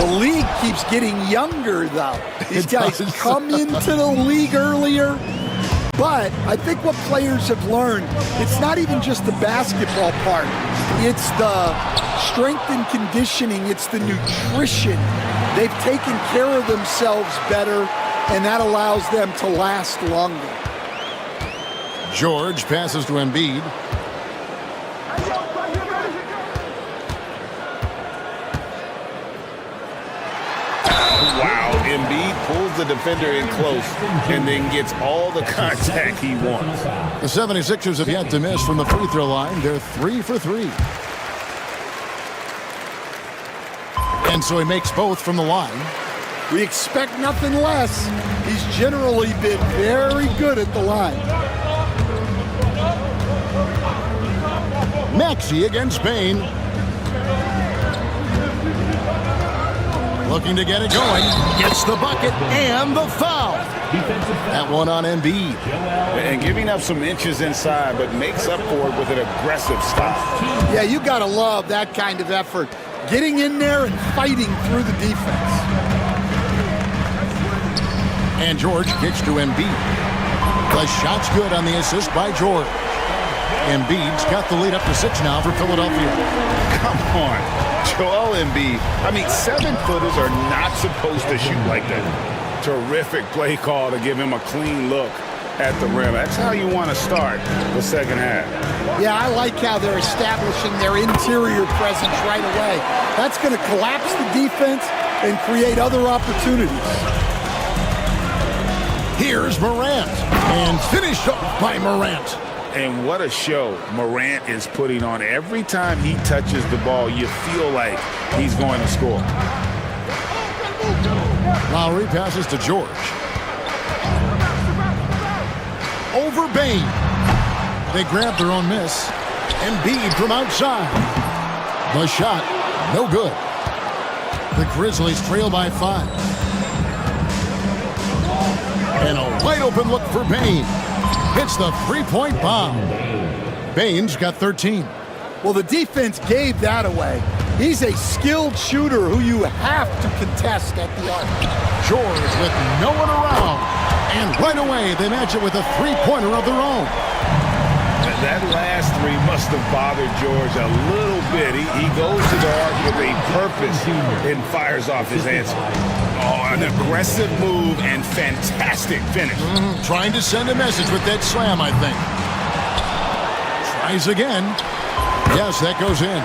The league keeps getting younger, though. These guys come into the league earlier. But I think what players have learned, it's not even just the basketball part. It's the strength and conditioning. It's the nutrition. They've taken care of themselves better, and that allows them to last longer. George passes to Embiid. Wow, Embiid pulls the defender in close and then gets all the contact he wants. The 76ers have yet to miss from the free throw line. They're 3 for 3. And so he makes both from the line. We expect nothing less. He's generally been very good at the line. Maxey against Bain. Looking to get it going. Gets the bucket and the foul. That one on Embiid. And giving up some inches inside, but makes up for it with an aggressive stop. Yeah, you got to love that kind of effort. Getting in there and fighting through the defense. And George kicks to Embiid. The shot's good on the assist by George. Embiid's got the lead up to 6 now for Philadelphia. Come on, Joel Embiid. I mean, 7-footers are not supposed to shoot like that. Terrific play call to give him a clean look at the rim. That's how you want to start the second half. Yeah, I like how they're establishing their interior presence right away. That's going to collapse the defense and create other opportunities. Here's Morant, and finished up by Morant. And what a show Morant is putting on. Every time he touches the ball, you feel like he's going to score. Lowry passes to George. Over Bain. They grab their own miss. Embiid from outside. The shot, no good. The Grizzlies trail by 5. And a wide open look for Bain. Hits the 3-point bomb. Bain's got 13. Well, the defense gave that away. He's a skilled shooter who you have to contest at the arc. George with no one around. And right away, they match it with a 3-pointer of their own. That last 3 must have bothered George a little bit. He goes to the arc with a purpose and fires off his answer. Oh, an aggressive move and fantastic finish. Trying to send a message with that slam, I think. Tries again. Yes, that goes in.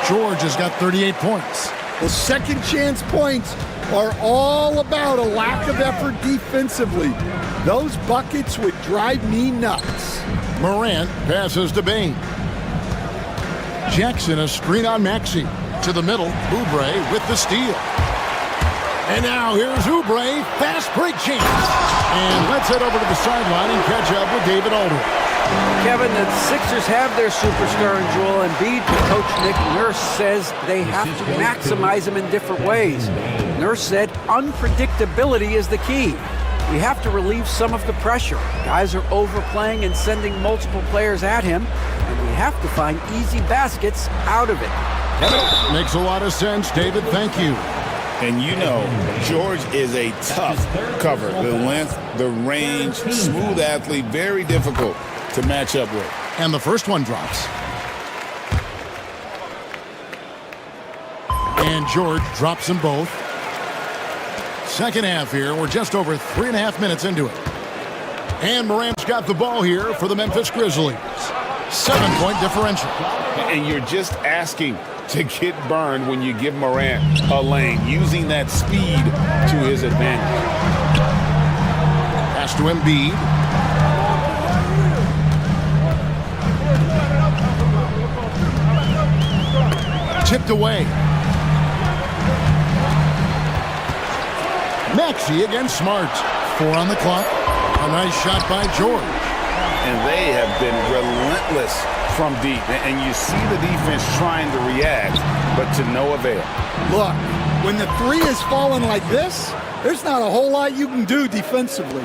George has got 38 points. The second chance points are all about a lack of effort defensively. Those buckets would drive me nuts. Morant passes to Bain. Jackson, a screen on Maxey. To the middle, Oubre with the steal. And now here's Oubre, fast break chance. And let's head over to the sideline and catch up with David Aldridge. Kevin, the Sixers have their superstar in Joel Embiid, but Coach Nick Nurse says they have to maximize him in different ways. Nurse said unpredictability is the key. We have to relieve some of the pressure. Guys are overplaying and sending multiple players at him, and we have to find easy baskets out of it. Makes a lot of sense, David. Thank you. And you know, George is a tough cover. The length, the range, smooth athlete, very difficult to match up with. And the first one drops. And George drops them both. Second half here. We're just over 3.5 minutes into it. And Morant's got the ball here for the Memphis Grizzlies. 7-point differential. And you're just asking to get burned when you give Morant a lane, using that speed to his advantage. Pass to Embiid. Tipped away. Maxey against Smart. 4 on the clock. A nice shot by George. And they have been relentless from deep. And you see the defense trying to react, but to no avail. Look, when the three is falling like this, there's not a whole lot you can do defensively.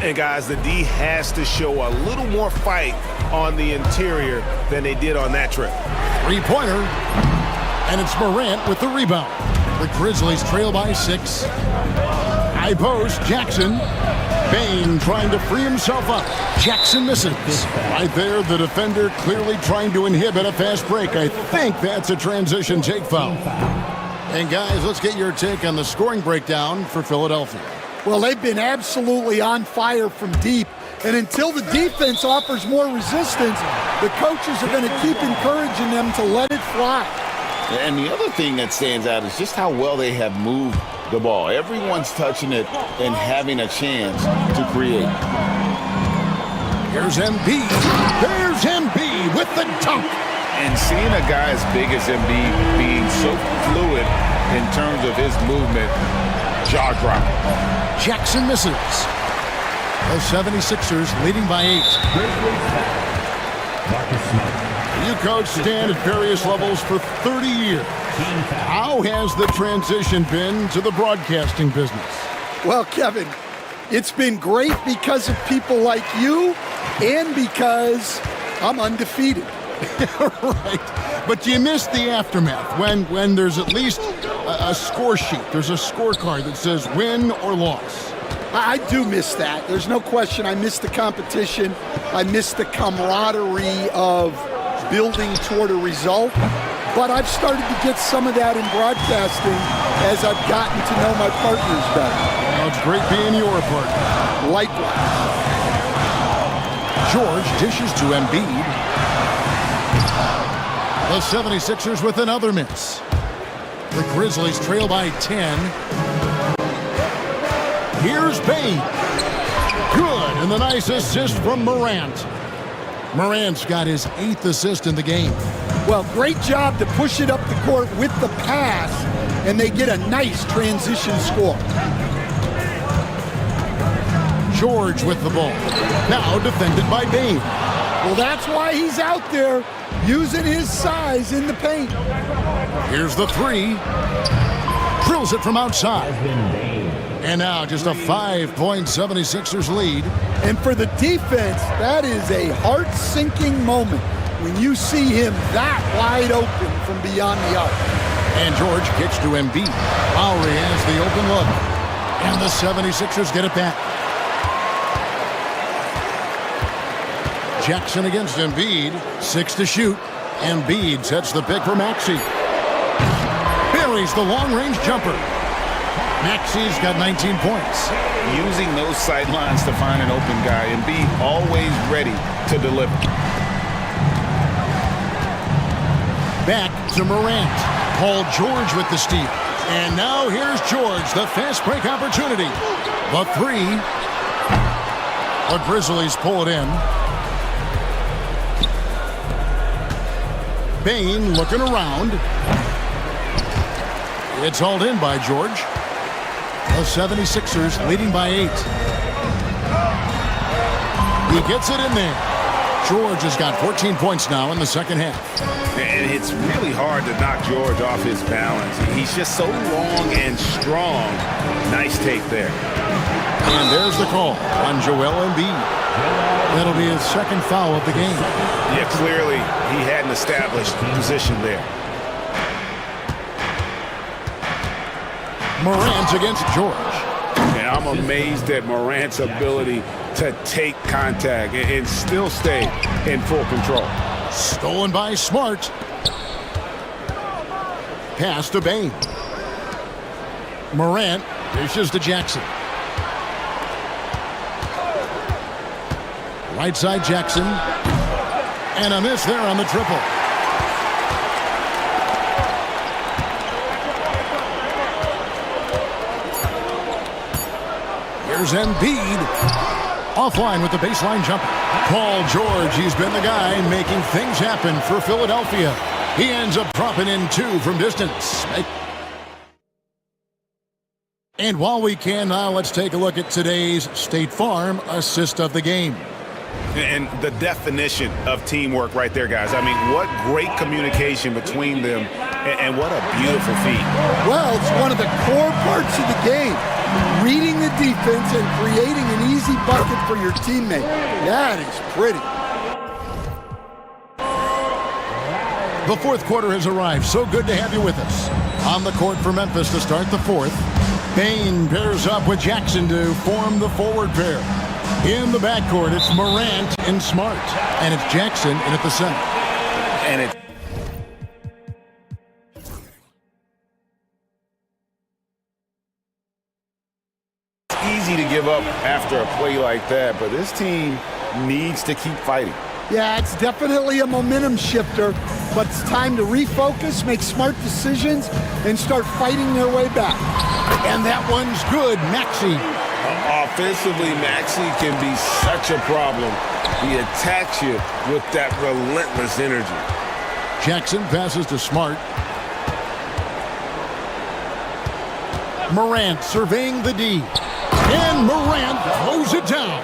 And guys, the D has to show a little more fight on the interior than they did on that trip. 3-pointer. And it's Morant with the rebound. The Grizzlies trail by 6. High post, Jackson. Bane trying to free himself up. Jackson misses. Right there, the defender clearly trying to inhibit a fast break. I think that's a transition take foul. And guys, let's get your take on the scoring breakdown for Philadelphia. Well, they've been absolutely on fire from deep. And until the defense offers more resistance, the coaches are going to keep encouraging them to let it fly. And the other thing that stands out is just how well they have moved the ball. Everyone's touching it and having a chance to create. Here's Embiid. There's Embiid with the dunk. And seeing a guy as big as Embiid being so fluid in terms of his movement, jaw-dropping. Jackson misses. The 76ers leading by 8. You coach Stan at various levels for 30 years. How has the transition been to the broadcasting business? Well, Kevin, it's been great because of people like you and because I'm undefeated. Right. But you miss the aftermath when there's at least a score sheet. There's a scorecard that says win or loss. I do miss that. There's no question. I miss the competition. I miss the camaraderie of building toward a result. But I've started to get some of that in broadcasting as I've gotten to know my partners better. Well, it's great being your partner. Likewise. George dishes to Embiid. The 76ers with another miss. The Grizzlies trail by 10. Here's Bane. Good, and the nice assist from Morant. Morant's got his 8th assist in the game. Well, great job to push it up the court with the pass, and they get a nice transition score. George with the ball. Now defended by Bane. Well, that's why he's out there using his size in the paint. Here's the 3. Drills it from outside. And now just a 5-point 76ers lead. And for the defense, that is a heart-sinking moment when you see him that wide open from beyond the arc. And George kicks to Embiid. Lowry has the open look. And the 76ers get it back. Jackson against Embiid. 6 to shoot. Embiid sets the pick for Maxey. Buries the long-range jumper. Maxey's got 19 points. Using those sight lines to find an open guy and be always ready to deliver. Back to Morant. Paul George with the steal. And now here's George, the fast break opportunity. The 3. The Grizzlies pull it in. Bane looking around. It's hauled in by George. The 76ers leading by 8. He gets it in there. George has got 14 points now in the second half. And it's really hard to knock George off his balance. He's just so long and strong. Nice take there. And there's the call on Joel Embiid. That'll be his second foul of the game. Yeah, clearly he hadn't established position there. Morant against George. And I'm amazed at Morant's ability to take contact and still stay in full control. Stolen by Smart. Pass to Bane. Morant dishes to Jackson. Right side Jackson. And a miss there on the triple. Here's Embiid. Offline with the baseline jumper. Paul George, he's been the guy making things happen for Philadelphia. He ends up dropping in 2 from distance. And while we can now, let's take a look at today's State Farm assist of the game. And the definition of teamwork right there, guys. I mean, what great communication between them, and what a beautiful feat. Well, it's one of the core parts of the game. Reading the defense and creating an easy bucket for your teammate. That is pretty. The fourth quarter has arrived. So good to have you with us. On the court for Memphis to start the fourth. Bain pairs up with Jackson to form the forward pair. In the backcourt, it's Morant and Smart. And it's Jackson in at the center. And it's easy to give up after a play like that, but this team needs to keep fighting. Yeah, it's definitely a momentum shifter, but it's time to refocus, make smart decisions, and start fighting their way back. And that one's good, Maxey. Offensively, Maxey can be such a problem. He attacks you with that relentless energy. Jackson passes to Smart. Morant surveying the D. And Morant throws it down.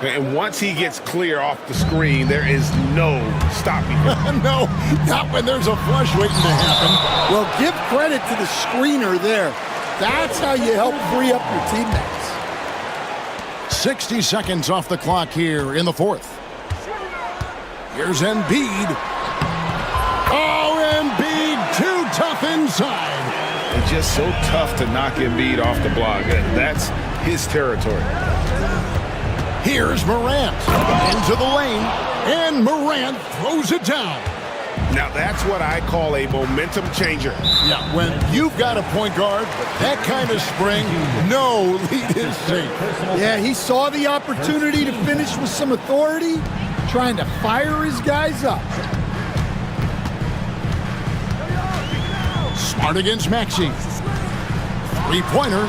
And once he gets clear off the screen, there is no stopping him. No, not when there's a flush waiting to happen. Well, give credit to the screener there. That's how you help free up your teammates. 60 seconds off the clock here in the fourth. Here's Embiid. Oh, Embiid, too tough inside. It's just so tough to knock Embiid off the block. That's his territory. Here's Morant into the lane, and Morant throws it down. Now that's what I call a momentum changer. Yeah, when you've got a point guard, that kind of spring, no lead is safe. Yeah, he saw the opportunity to finish with some authority, trying to fire his guys up. Smart against Maxey. Three-pointer.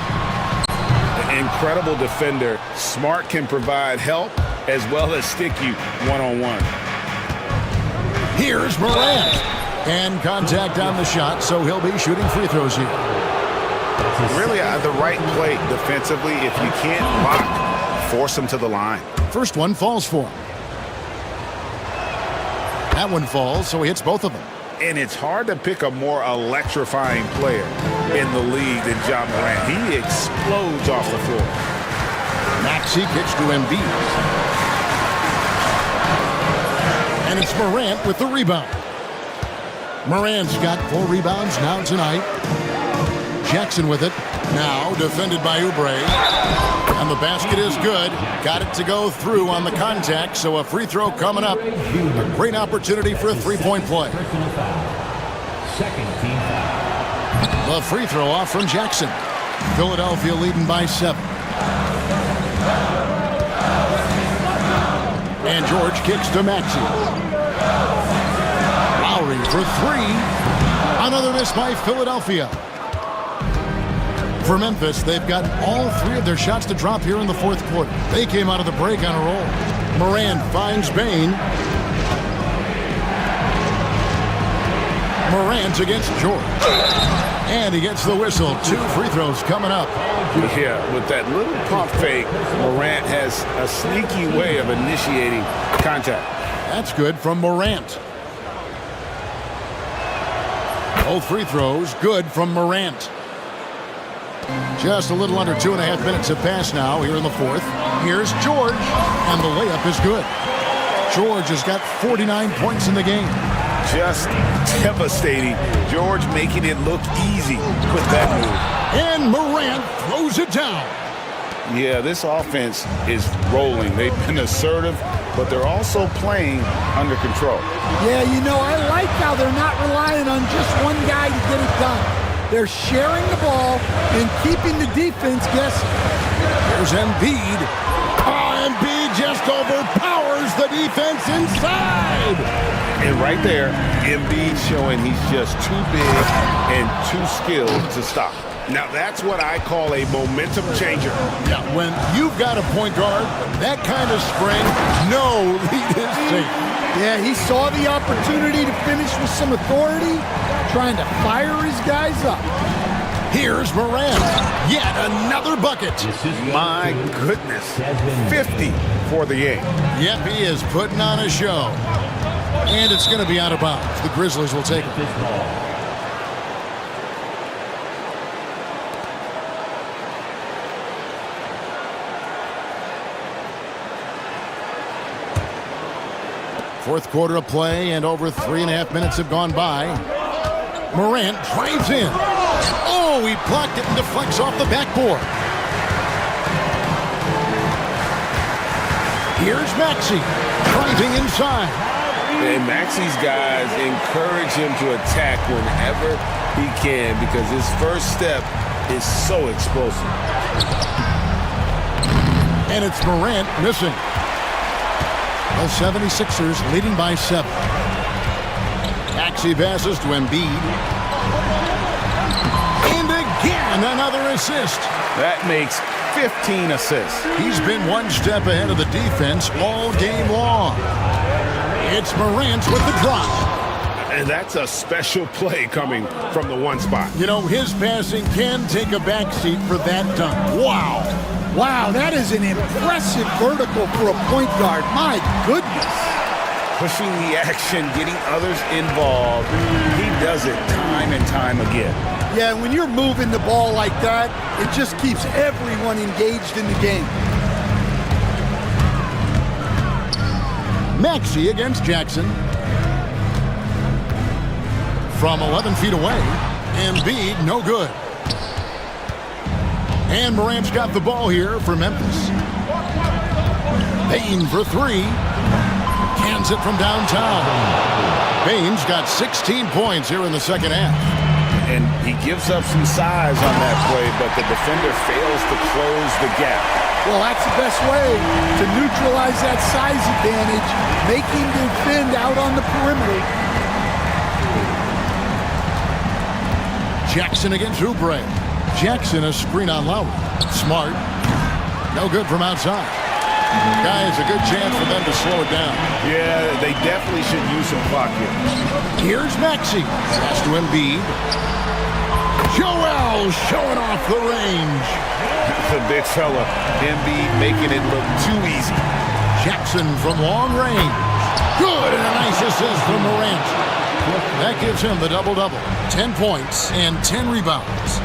Incredible defender. Smart can provide help as well as stick you one-on-one. Here's Morant. And contact on the shot, so he'll be shooting free throws here. Really the right play defensively. If you can't block, force him to the line. First one falls for him. That one falls, so he hits both of them. And it's hard to pick a more electrifying player in the league than Ja Morant. He explodes off the floor. Maxey kicks to Embiid. And it's Morant with the rebound. Morant's got 4 rebounds now tonight. Jackson with it. Now defended by Oubre. And the basket is good. Got it to go through on the contact, so a free throw coming up. A great opportunity for a three-point play. The free throw off from Jackson. Philadelphia leading by 7. And George kicks to Maxey. Lowry for 3. Another miss by Philadelphia. For Memphis, they've got all 3 of their shots to drop here in the fourth quarter. They came out of the break on a roll. Morant finds Bain. Morant against George. And he gets the whistle. 2 free throws coming up. Yeah, with that little pump fake, Morant has a sneaky way of initiating contact. That's good from Morant. Both free throws good from Morant. Just a little under 2.5 minutes have passed now here in the fourth. Here's George, and the layup is good. George has got 49 points in the game. Just devastating. George making it look easy with that move. And Morant throws it down. Yeah, this offense is rolling. They've been assertive, but they're also playing under control. Yeah, you know, I like how they're not relying on just one guy to get it done. They're sharing the ball and keeping the defense guessing. Here's Embiid. Oh, Embiid just overpowers the the defense inside. And right there, Embiid showing he's just too big and too skilled to stop. Now that's what I call a momentum changer. Yeah, when you've got a point guard, that kind of spring, no lead is safe. Yeah, he saw the opportunity to finish with some authority, trying to fire his guys up. Here's Morant. Yet another bucket. My goodness. 50 for the game. Yep, he is putting on a show. And it's going to be out of bounds. The Grizzlies will take it. Fourth quarter of play, and over 3.5 minutes have gone by. Morant drives in. Oh, he blocked it and deflects off the backboard. Here's Maxey driving inside. And Maxey's guys encourage him to attack whenever he can because his first step is so explosive. And it's Morant missing. The 76ers leading by 7. Maxey passes to Embiid. And again, another assist. That makes 15 assists. He's been one step ahead of the defense all game long. It's Morant with the drop. And that's a special play coming from the one spot. You know, his passing can take a backseat for that dunk. Wow. Wow, that is an impressive vertical for a point guard. My goodness. Pushing the action, getting others involved. He does it time and time again. Yeah, when you're moving the ball like that, it just keeps everyone engaged in the game. Maxey against Jackson. From 11 feet away. Embiid, no good. And Morant's got the ball here for Memphis. Payne for 3. Cans it from downtown. Payne's got 16 points here in the second half. And he gives up some size on that play, but the defender fails to close the gap. Well, that's the best way to neutralize that size advantage, make him defend out on the perimeter. Jackson against Oubre. Jackson a screen on Lowry. Smart. No good from outside. Guys, a good chance for them to slow it down. Yeah, they definitely should use some clock here. Here's Maxey. Pass to Embiid. Joel showing off the range. The big fella. Embiid making it look too easy. Jackson from long range. Good, and a nice assist from Morant. That gives him the double-double. 10 points and 10 rebounds.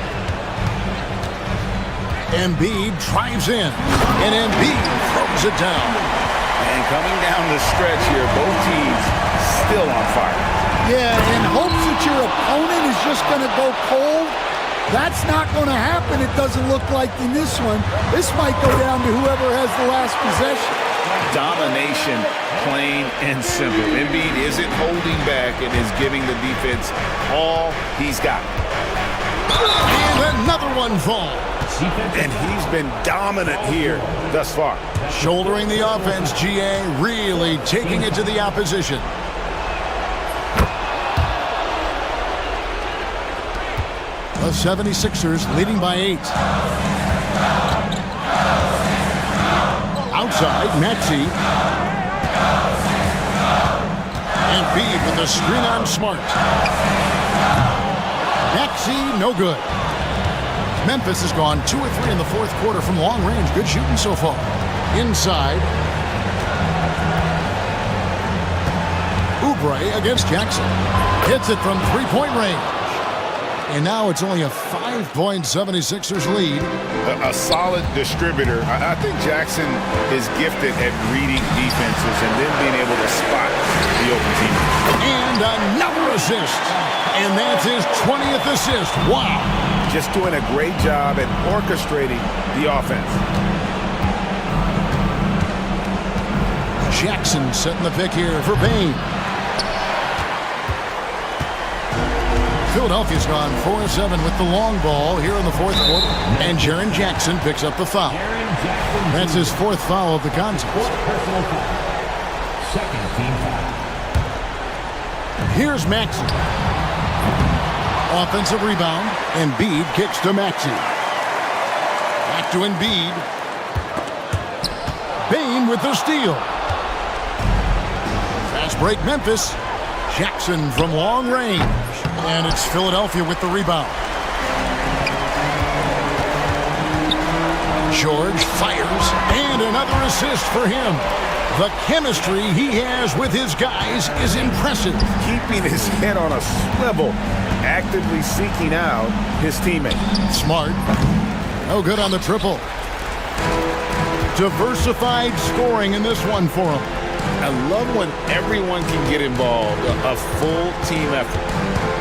Embiid drives in, and Embiid throws it down. And coming down the stretch here, both teams still on fire. Yeah, in hopes that your opponent is just going to go cold. That's not going to happen, it doesn't look like in this one. This might go down to whoever has the last possession. Domination, plain and simple. Embiid isn't holding back and is giving the defense all he's got. And another one falls. And he's been dominant here thus far. Shouldering the offense, GA really taking it to the opposition. The 76ers leading by 8. Outside, Maxey. Embiid with the screen on Smart. Maxey, no good. Memphis has gone 2 of 3 in the fourth quarter from long range. Good shooting so far. Inside. Oubre against Jackson. Hits it from three-point range. And now it's only a 5-point 76ers lead. A solid distributor. I think Jackson is gifted at reading defenses and then being able to spot the open team. And another assist. And that's his 20th assist. Wow. Just doing a great job at orchestrating the offense. Jackson setting the pick here for Payne. Philadelphia's gone 4-7 with the long ball here in the fourth quarter. And Jaren Jackson picks up the foul. That's his 4th foul of the contest. Second team foul. Here's Maxey. Offensive rebound. Embiid kicks to Maxey. Back to Embiid. Bain with the steal. Fast break Memphis. Jackson from long range. And it's Philadelphia with the rebound. George fires. And another assist for him. The chemistry he has with his guys is impressive. Keeping his head on a swivel, actively seeking out his teammate. Smart. No good on the triple. Diversified scoring in this one for him. I love when everyone can get involved, a full team effort.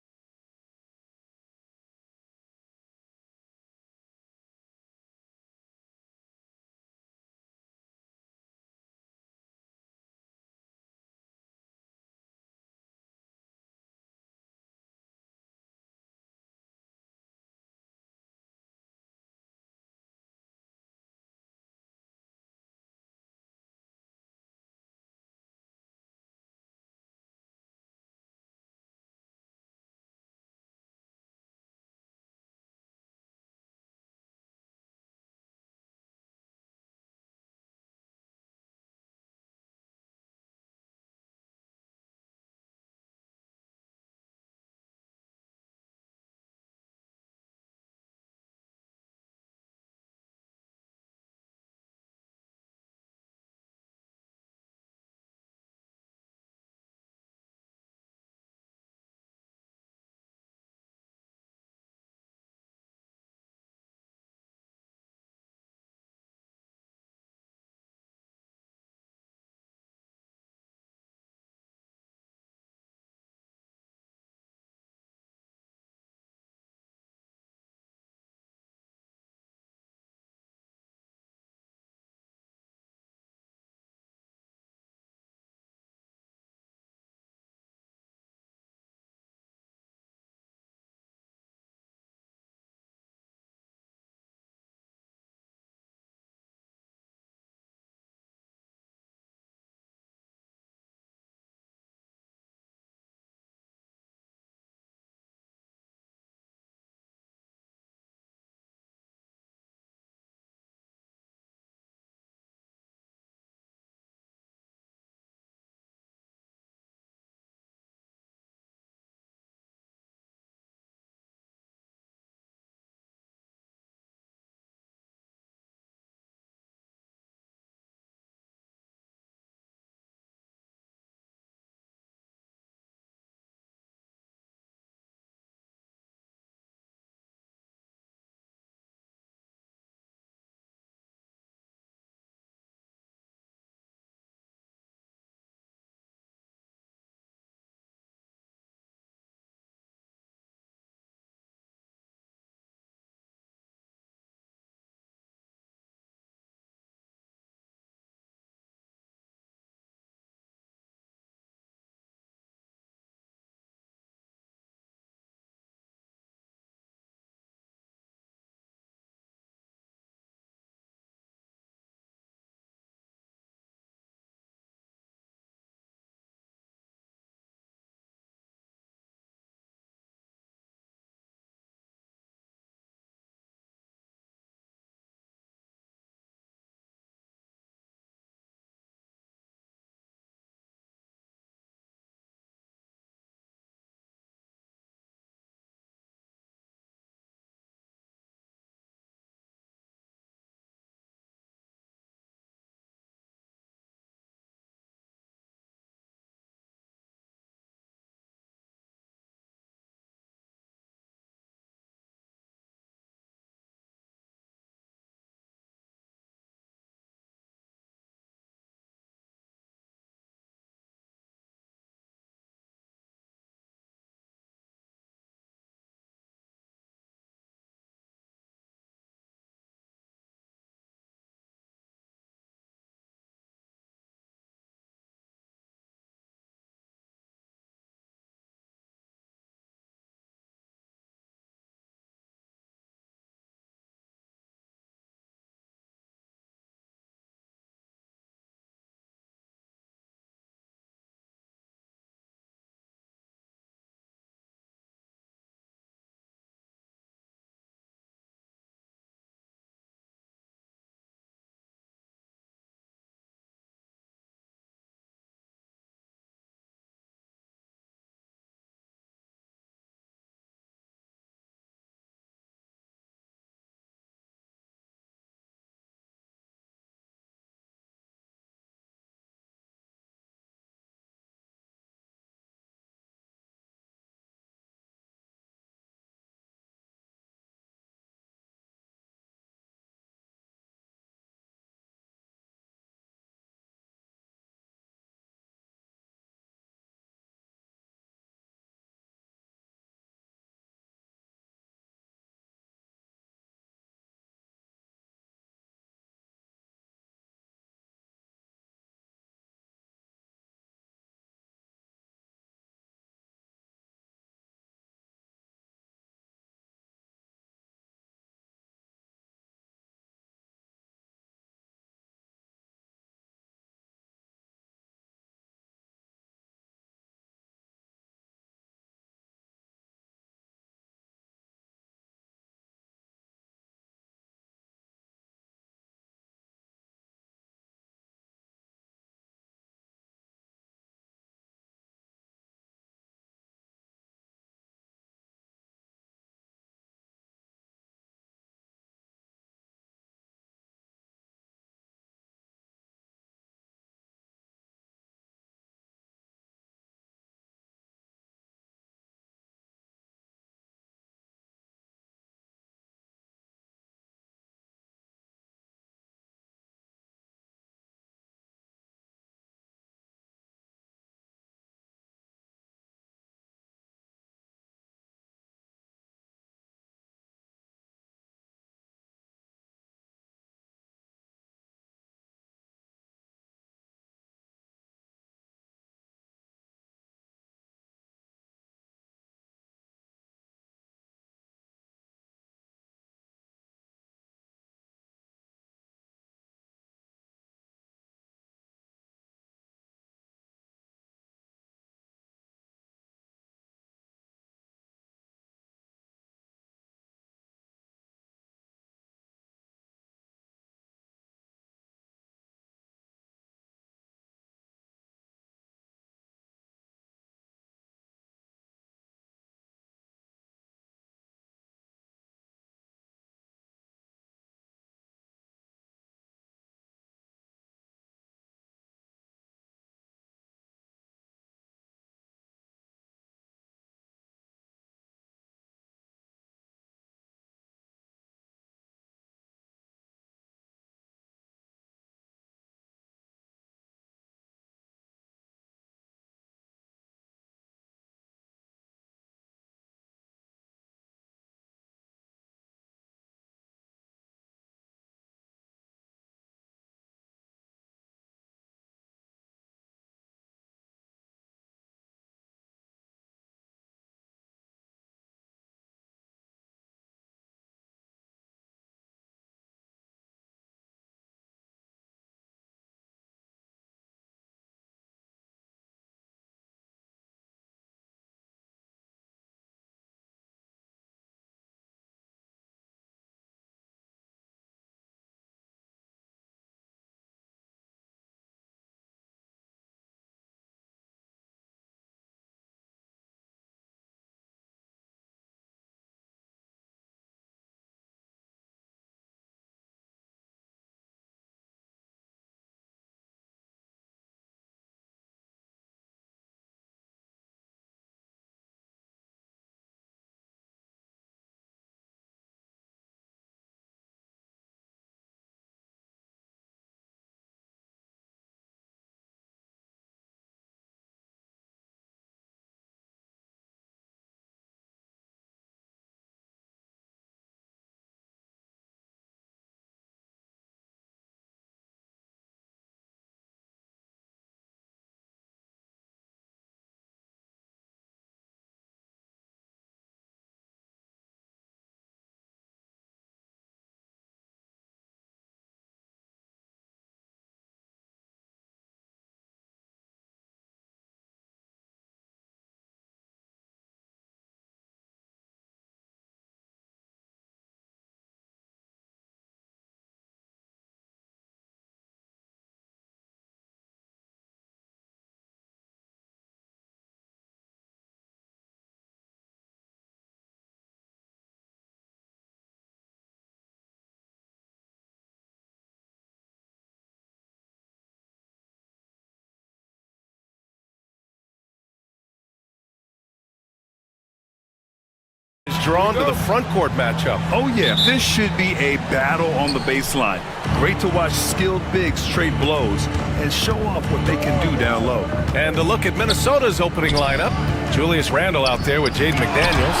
drawn to the front court matchup. Oh, yeah, this should be a battle on the baseline. Great to watch skilled bigs trade blows and show off what they can do down low. And a look at Minnesota's opening lineup. Julius Randle out there with Jaden McDaniels.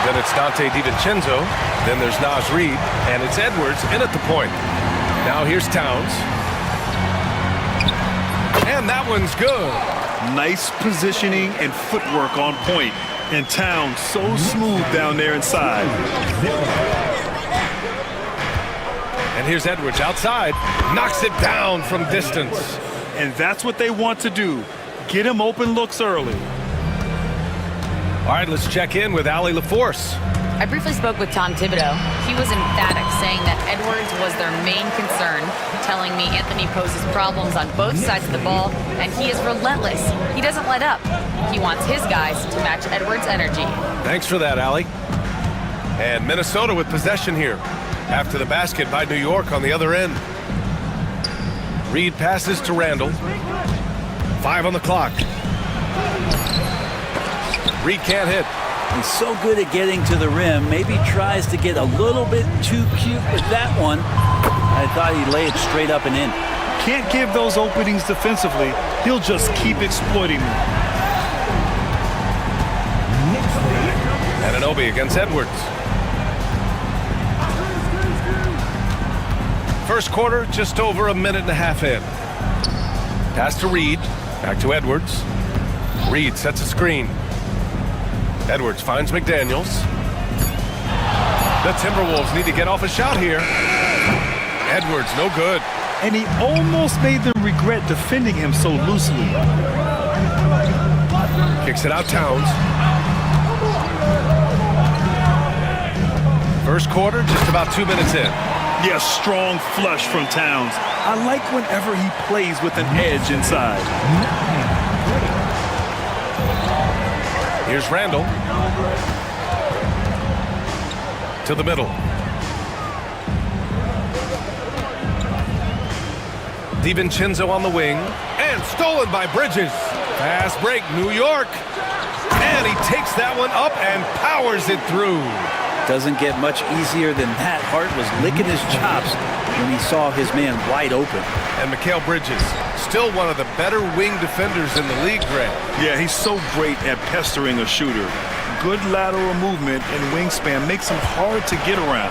Then it's Dante DiVincenzo. Then there's Naz Reid. And it's Edwards in at the point. Now here's Towns. And that one's good. Nice positioning and footwork on point. And Towns so smooth down there inside. And here's Edwards outside. Knocks it down from distance. And that's what they want to do. Get him open looks early. All right, let's check in with Allie LaForce. I briefly spoke with Tom Thibodeau. He was emphatic, saying that Edwards was their main concern, telling me Anthony poses problems on both sides of the ball, and he is relentless. He doesn't let up. He wants his guys to match Edwards' energy. Thanks for that, Allie. And Minnesota with possession here. After the basket by New York on the other end. Reid passes to Randle. 5 on the clock. Reid can't hit. He's so good at getting to the rim. Maybe tries to get a little bit too cute with that one. I thought he'd lay it straight up and in. Can't give those openings defensively. He'll just keep exploiting them. Anunoby against Edwards. First quarter, just over a minute and a half in. Pass to Reid. Back to Edwards. Reid sets a screen. Edwards finds McDaniels. The Timberwolves need to get off a shot here. Edwards, no good. And he almost made them regret defending him so loosely. Kicks it out Towns. First quarter, just about 2 minutes in. Yeah, strong flush from Towns. I like whenever he plays with an edge inside. Here's Randle. To the middle. DiVincenzo on the wing. And stolen by Bridges. Fast break, New York. And he takes that one up and powers it through. Doesn't get much easier than that. Hart was licking his chops when he saw his man wide open. And Mikal Bridges, still one of the better wing defenders in the league, Grant. Yeah, he's so great at pestering a shooter. Good lateral movement and wingspan makes him hard to get around.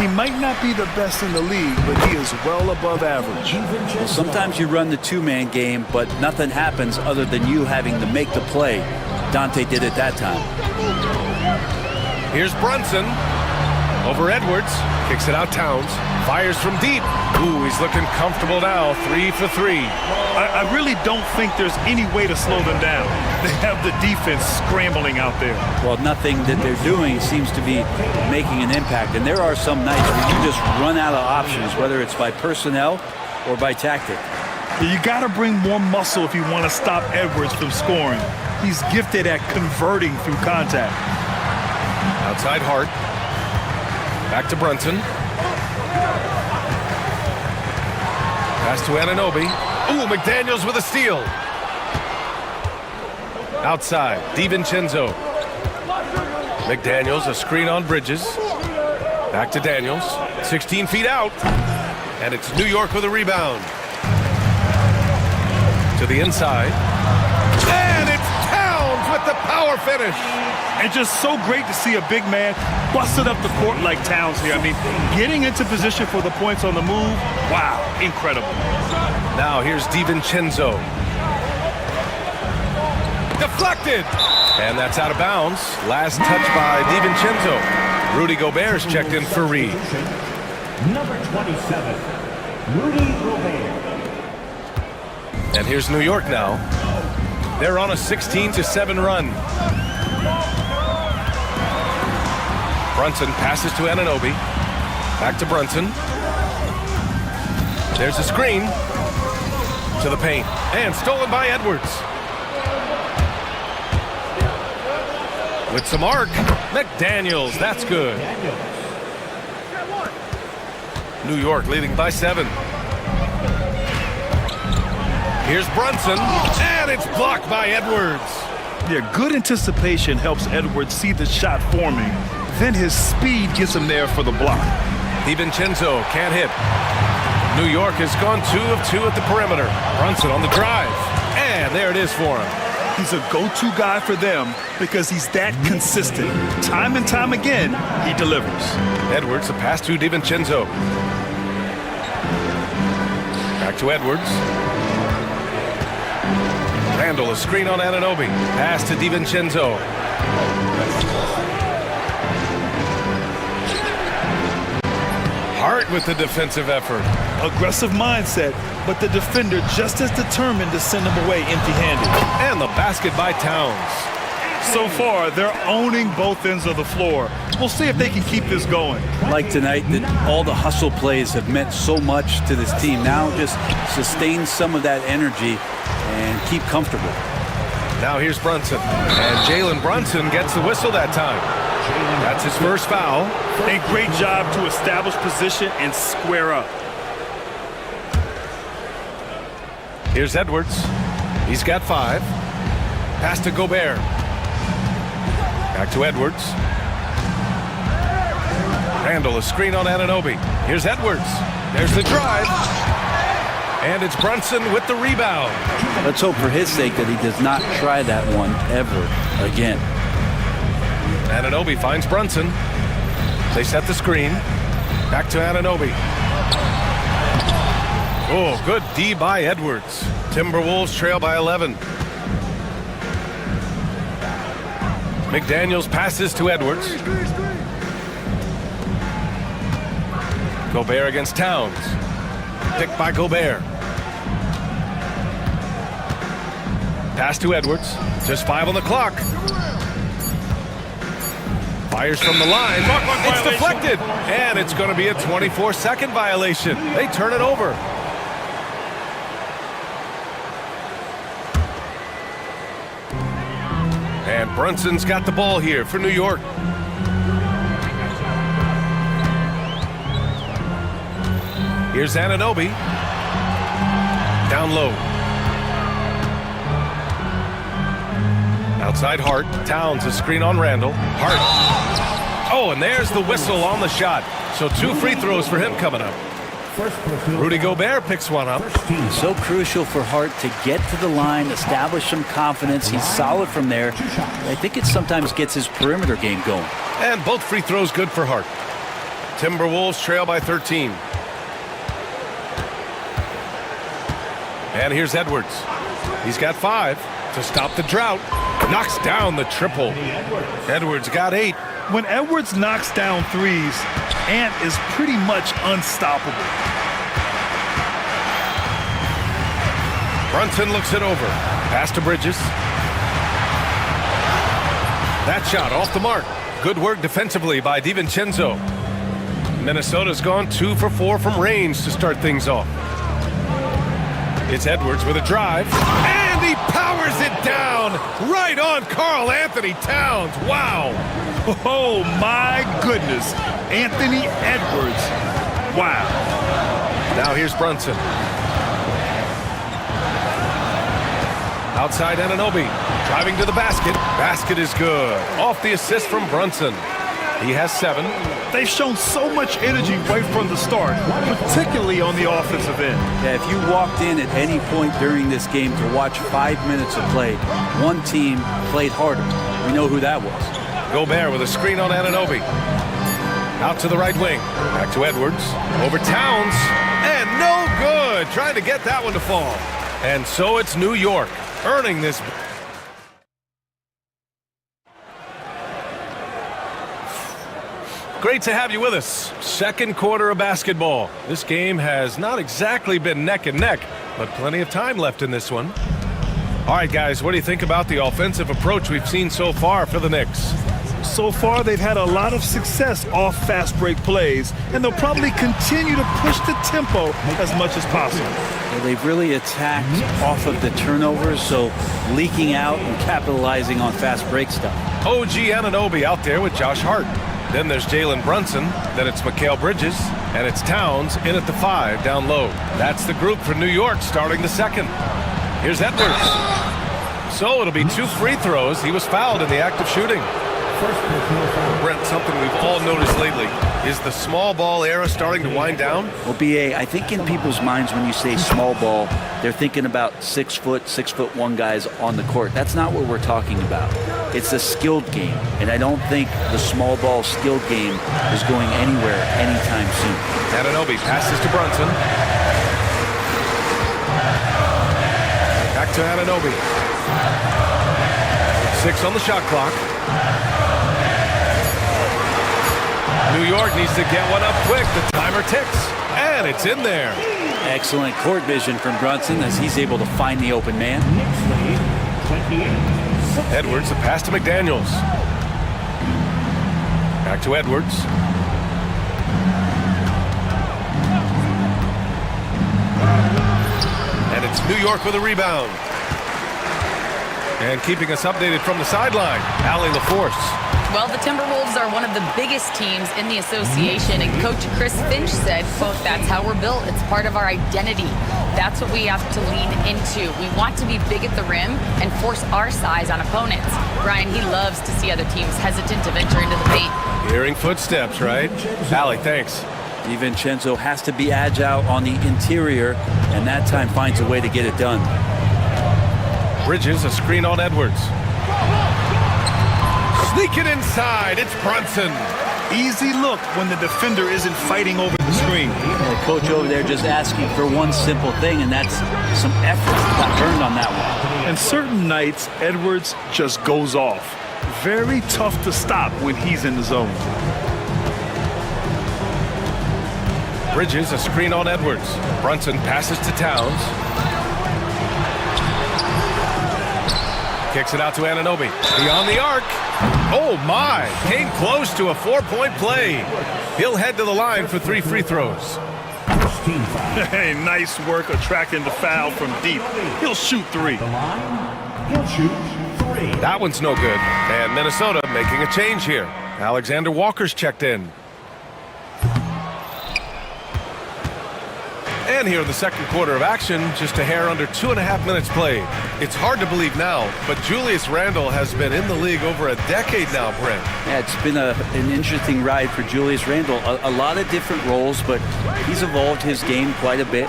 He might not be the best in the league, but he is well above average. Well, sometimes you run the two-man game, but nothing happens other than you having to make the play. Dante did it that time. Here's Brunson. Over Edwards. Kicks it out Towns. Fires from deep. Ooh, he's looking comfortable now. 3 for 3. I really don't think there's any way to slow them down. They have the defense scrambling out there. Well, nothing that they're doing seems to be making an impact. And there are some nights where you just run out of options, whether it's by personnel or by tactic. You got to bring more muscle if you want to stop Edwards from scoring. He's gifted at converting through contact. Outside Hart. Back to Brunson. Pass to Anunoby. Ooh, McDaniels with a steal. Outside, DiVincenzo. McDaniels, a screen on Bridges. Back to Daniels. 16 feet out. And it's New York with a rebound. To the inside. And it's Towns with the power finish. And just so great to see a big man busted up the court like Towns here. I mean, getting into position for the points on the move, wow, incredible. Now here's DiVincenzo. Deflected! And that's out of bounds. Last touch by DiVincenzo. Rudy Gobert's checked in for Reid. Number 27, Rudy Gobert. And here's New York now. They're on a 16-7 run. Brunson passes to Anunoby. Back to Brunson. There's a screen. To the paint. And stolen by Edwards. With some arc. McDaniels. That's good. New York leading by 7. Here's Brunson. And it's blocked by Edwards. Yeah, good anticipation helps Edwards see the shot forming then his speed gets him there for the block. DiVincenzo can't hit. New York has gone 2 of 2 at the perimeter. Brunson on the drive. And there it is for him. He's a go-to guy for them because he's that consistent. Time and time again, he delivers. Edwards, the pass to DiVincenzo. Back to Edwards. Randall, a screen on Anunoby. Pass to DiVincenzo. Hart with the defensive effort. Aggressive mindset, but the defender just as determined to send him away empty-handed. And the basket by Towns. So far, they're owning both ends of the floor. We'll see if they can keep this going. Like tonight, that all the hustle plays have meant so much to this team. Now just sustain some of that energy and keep comfortable. Now here's Brunson. And Jalen Brunson gets the whistle that time. That's his first foul. A great job to establish position and square up. Here's Edwards. He's got 5. Pass to Gobert. Back to Edwards. Randall, a screen on Anunoby. Here's Edwards. There's the drive. And it's Brunson with the rebound. Let's hope for his sake that he does not try that one ever again. Anunoby finds Brunson. They set the screen. Back to Anunoby. Oh, good D by Edwards. Timberwolves trail by 11. McDaniels passes to Edwards. Gobert against Towns. Picked by Gobert. Pass to Edwards. Just 5 on the clock. Fires from the line. It's deflected. And it's going to be a 24-second violation. They turn it over. And Brunson's got the ball here for New York. Here's Anunoby. Down low. Outside Hart. Towns, a screen on Randall. Hart. Oh, and there's the whistle on the shot. So 2 free throws for him coming up. Rudy Gobert picks one up. So crucial for Hart to get to the line, establish some confidence. He's solid from there. I think it sometimes gets his perimeter game going. And both free throws good for Hart. Timberwolves trail by 13. And here's Edwards. He's got 5 to stop the drought. Knocks down the triple. Edwards got 8. When Edwards knocks down threes, Ant is pretty much unstoppable. Brunson looks it over. Pass to Bridges. That shot off the mark. Good work defensively by DiVincenzo. Minnesota's gone 2 for 4 from range to start things off. It's Edwards with a drive. And he powers it down right on Karl Anthony Towns. Wow. Oh, my goodness. Anthony Edwards. Wow. Now here's Brunson. Outside Anunoby. Driving to the basket. Basket is good. Off the assist from Brunson. He has 7. They've shown so much energy right from the start, particularly on the offensive end. Yeah, if you walked in at any point during this game to watch 5 minutes of play, one team played harder. We know who that was. Gobert with a screen on Anunoby. Out to the right wing. Back to Edwards. Over Towns. And no good. Trying to get that one to fall. And so it's New York earning this. Great to have you with us. Second quarter of basketball. This game has not exactly been neck and neck, but plenty of time left in this one. All right, guys, what do you think about the offensive approach we've seen so far for the Knicks? So far, they've had a lot of success off fast break plays, and they'll probably continue to push the tempo as much as possible. Well, they've really attacked off of the turnovers, so leaking out and capitalizing on fast break stuff. OG Anunoby out there with Josh Hart. Then there's Jalen Brunson, then it's Mikal Bridges, and it's Towns in at the 5 down low. That's the group for New York starting the second. Here's Edwards. So it'll be 2 free throws. He was fouled in the act of shooting. Brent, something we've all noticed lately. Is the small ball era starting to wind down? Well, BA, I think in people's minds when you say small ball, they're thinking about 6 foot, 6'1" guys on the court. That's not what we're talking about. It's a skilled game, and I don't think the small ball skilled game is going anywhere anytime soon. Anunoby passes to Brunson. Back to Anunoby. 6 on the shot clock. New York needs to get one up quick. The timer ticks, and it's in there. Excellent court vision from Brunson as he's able to find the open man. Edwards, the pass to McDaniels. Back to Edwards. And it's New York with a rebound. And keeping us updated from the sideline, Allie LaForce. Well, the Timberwolves are one of the biggest teams in the association, and Coach Chris Finch said, quote, "That's how we're built. It's part of our identity. That's what we have to lean into. We want to be big at the rim and force our size on opponents." Brian, he loves to see other teams hesitant to venture into the paint. Hearing footsteps, right? Allie, thanks. DiVincenzo has to be agile on the interior, and that time finds a way to get it done. Bridges, a screen on Edwards. Sneaking inside, it's Brunson. Easy look when the defender isn't fighting over the screen. The coach over there just asking for one simple thing, and that's some effort got burned on that one. And certain nights, Edwards just goes off. Very tough to stop when he's in the zone. Bridges, a screen on Edwards. Brunson passes to Towns. Kicks it out to Anunoby. Beyond the arc. Oh my! Came close to a 4-point play. He'll head to the line for 3 free throws. Hey, nice work attracting the foul from deep. He'll shoot 3. He'll shoot 3. That one's no good. And Minnesota making a change here. Alexander Walker's checked in. And here in the second quarter of action, just a hair under 2.5 minutes played. It's hard to believe now, but Julius Randle has been in the league over a decade now, Brent. Yeah, it's been an interesting ride for Julius Randle. A lot of different roles, but he's evolved his game quite a bit.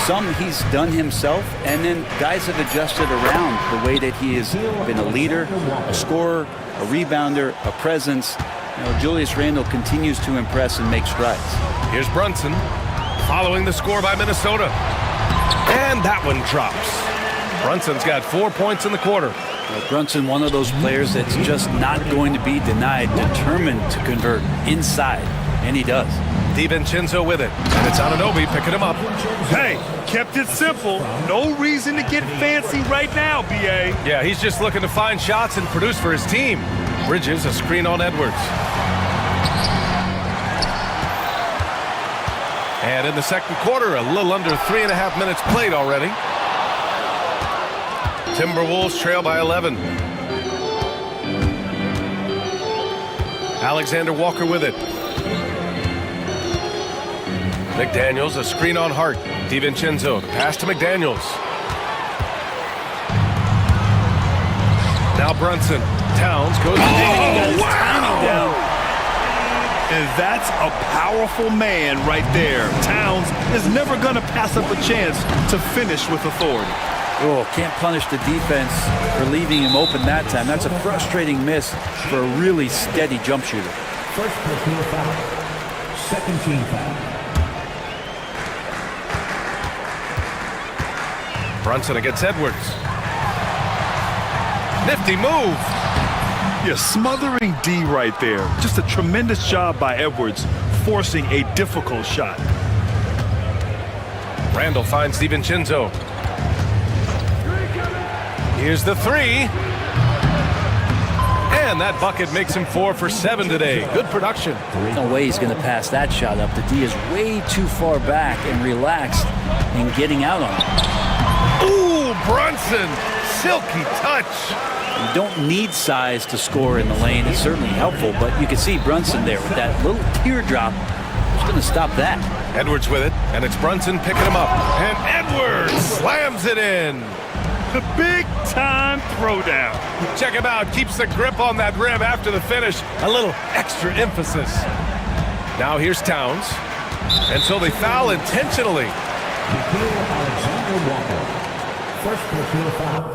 Some he's done himself, and then guys have adjusted around the way that he has been a leader, a scorer, a rebounder, a presence. You know, Julius Randle continues to impress and make strides. Here's Brunson. Following the score by Minnesota. And that one drops. Brunson's got 4 points in the quarter. Well, Brunson, one of those players that's just not going to be denied, determined to convert inside, and he does. DiVincenzo with it, and it's Anunoby picking him up. Hey, kept it simple. No reason to get fancy right now, BA. Yeah, he's just looking to find shots and produce for his team. Bridges, a screen on Edwards. And in the second quarter, a little under 3.5 minutes played already. Timberwolves trail by 11. Alexander Walker with it. McDaniels, a screen on Hart. DiVincenzo, the pass to McDaniels. Now Brunson. Towns goes. Oh, wow! And that's a powerful man right there. Towns is never going to pass up a chance to finish with authority. Oh, can't punish the defense for leaving him open that time. That's a frustrating miss for a really steady jump shooter. First personal foul. Second team foul. Brunson against Edwards. Nifty move. Yeah, smothering D right there. Just a tremendous job by Edwards, forcing a difficult shot. Randle finds DiVincenzo. Here's the 3. And that bucket makes him 4 for 7 today. Good production. No way he's going to pass that shot up. The D is way too far back and relaxed in getting out on it. Ooh, Brunson. Silky touch. You don't need size to score in the lane. It's certainly helpful, but you can see Brunson there with that little teardrop. Who's going to stop that? Edwards with it, and it's Brunson picking him up. And Edwards slams it in. The big-time throwdown. Check him out. Keeps the grip on that rim after the finish. A little extra emphasis. Now here's Towns. And so they foul intentionally. Alexander Walker. First personal foul.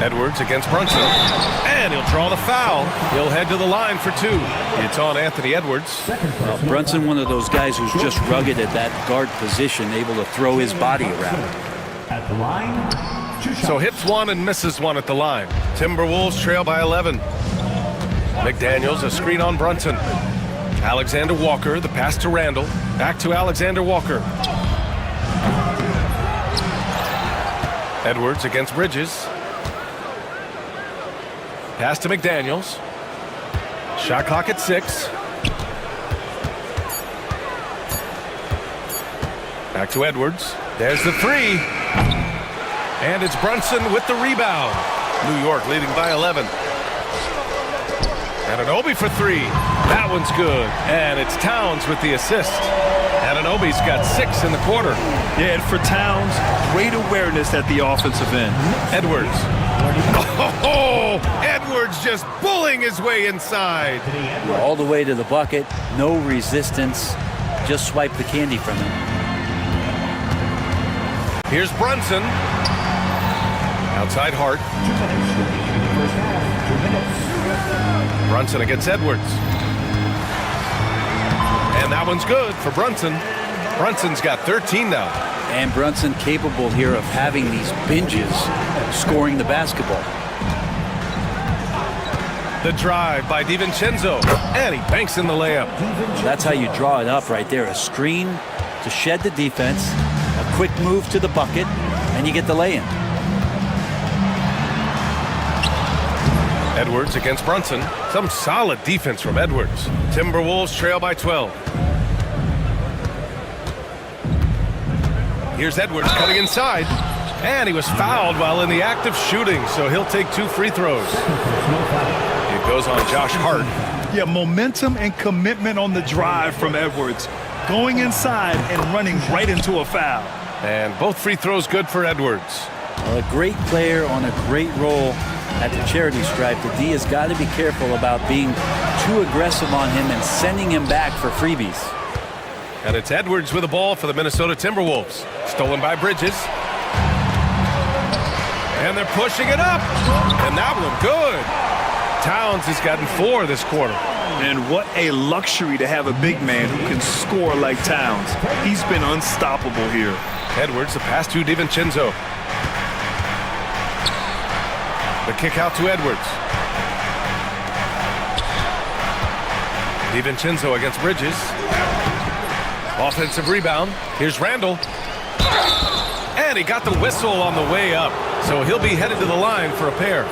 Edwards against Brunson. And he'll draw the foul. He'll head to the line for two. It's on Anthony Edwards. Well, Brunson, one of those guys who's just rugged at that guard position, able to throw his body around. At the line, So hits one and misses one at the line. Timberwolves trail by 11. McDaniels, a screen on Brunson. Alexander Walker, the pass to Randall. Back to Alexander Walker. Edwards against Bridges. Pass to McDaniels. Shot clock at 6. Back to Edwards. There's the three. And it's Brunson with the rebound. New York leading by 11. Anunoby for three. That one's good. And it's Towns with the assist. Anunoby's got 6 in the quarter. Yeah, and for Towns, great awareness at the offensive end. Edwards. Oh, Edwards just bullying his way inside. All the way to the bucket, no resistance, just swipe the candy from him. Here's Brunson. Outside Hart. Brunson against Edwards. And that one's good for Brunson. Brunson's got 13 now. And Brunson capable here of having these binges, scoring the basketball. The drive by DiVincenzo. And he banks in the layup. That's how you draw it up right there. A screen to shed the defense, a quick move to the bucket, and you get the lay-in. Edwards against Brunson. Some solid defense from Edwards. Timberwolves trail by 12. Here's Edwards cutting inside. And he was fouled while in the act of shooting, so he'll take 2 free throws. It goes on Josh Hart. Yeah, momentum and commitment on the drive from Edwards. Going inside and running right into a foul. And both free throws good for Edwards. Well, a great player on a great role at the charity stripe. The D has got to be careful about being too aggressive on him and sending him back for freebies. And it's Edwards with the ball for the Minnesota Timberwolves. Stolen by Bridges. And they're pushing it up. And that one good. Towns has gotten 4 this quarter. And what a luxury to have a big man who can score like Towns. He's been unstoppable here. Edwards, the pass to DiVincenzo. The kick out to Edwards. DiVincenzo against Bridges. Offensive rebound. Here's Randall. And he got the whistle on the way up. So he'll be headed to the line for a pair.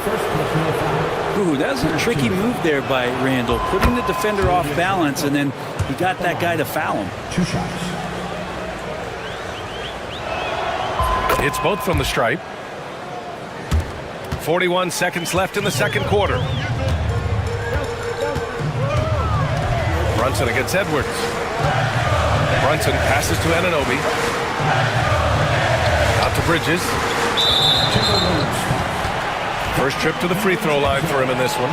Ooh, that was a tricky move there by Randall. Putting the defender off balance, and then he got that guy to foul him. 2 shots. It's both from the stripe. 41 seconds left in the second quarter. Brunson against Edwards. Brunson passes to Anunoby. Out to Bridges. First trip to the free throw line for him in this one.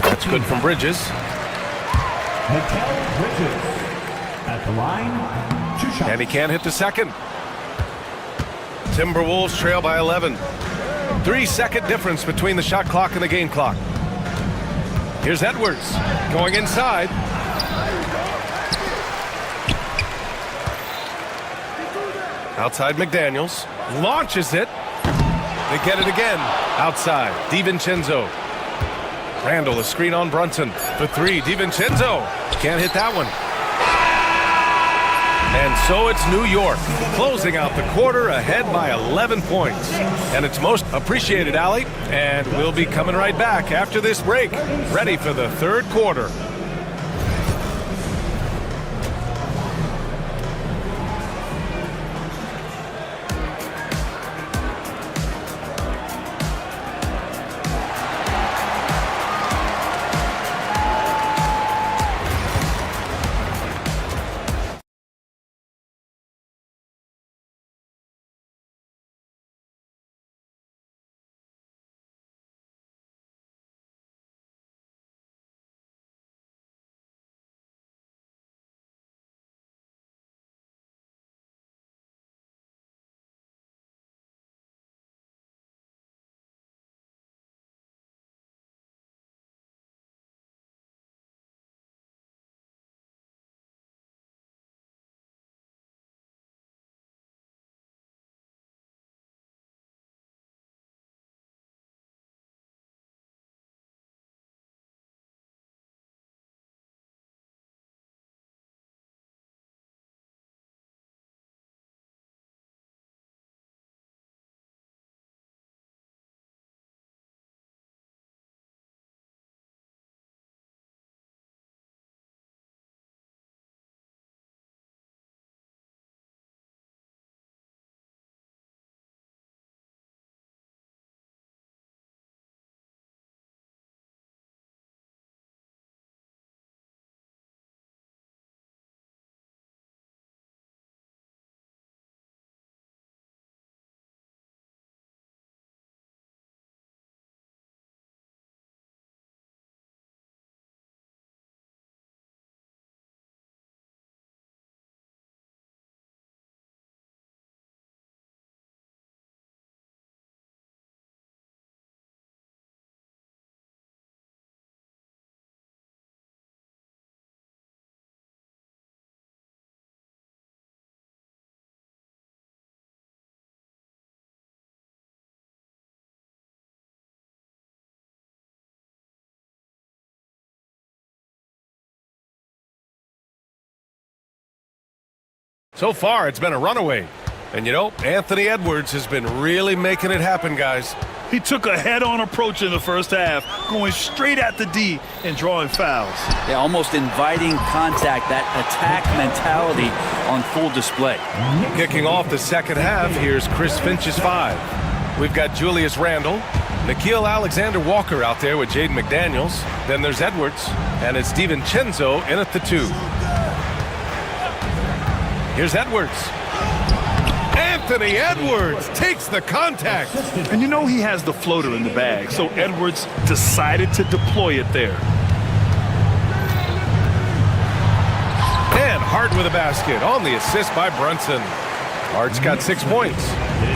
That's good from Bridges. Bridges at the line. 2 shots. And he can't hit the second. Timberwolves trail by 11. 3-second difference between the shot clock and the game clock. Here's Edwards going inside. Outside McDaniels. Launches it. They get it again. Outside. DiVincenzo. Randall, a screen on Brunson. For 3. DiVincenzo. Can't hit that one. And so it's New York, closing out the quarter ahead by 11 points. And it's most appreciated, Allie. And we'll be coming right back after this break, ready for the third quarter. So far, it's been a runaway. And you know, Anthony Edwards has been really making it happen, guys. He took a head-on approach in the first half, going straight at the D and drawing fouls. Yeah, almost inviting contact, that attack mentality on full display. Kicking off the second half, here's Chris Finch's 5. We've got Julius Randle, Nickeil Alexander-Walker out there with Jaden McDaniels. Then there's Edwards, and it's DiVincenzo in at the 2. Here's Edwards. Anthony Edwards takes the contact. And you know he has the floater in the bag, so Edwards decided to deploy it there. And Hart with a basket on the assist by Brunson. Hart's got 6 points.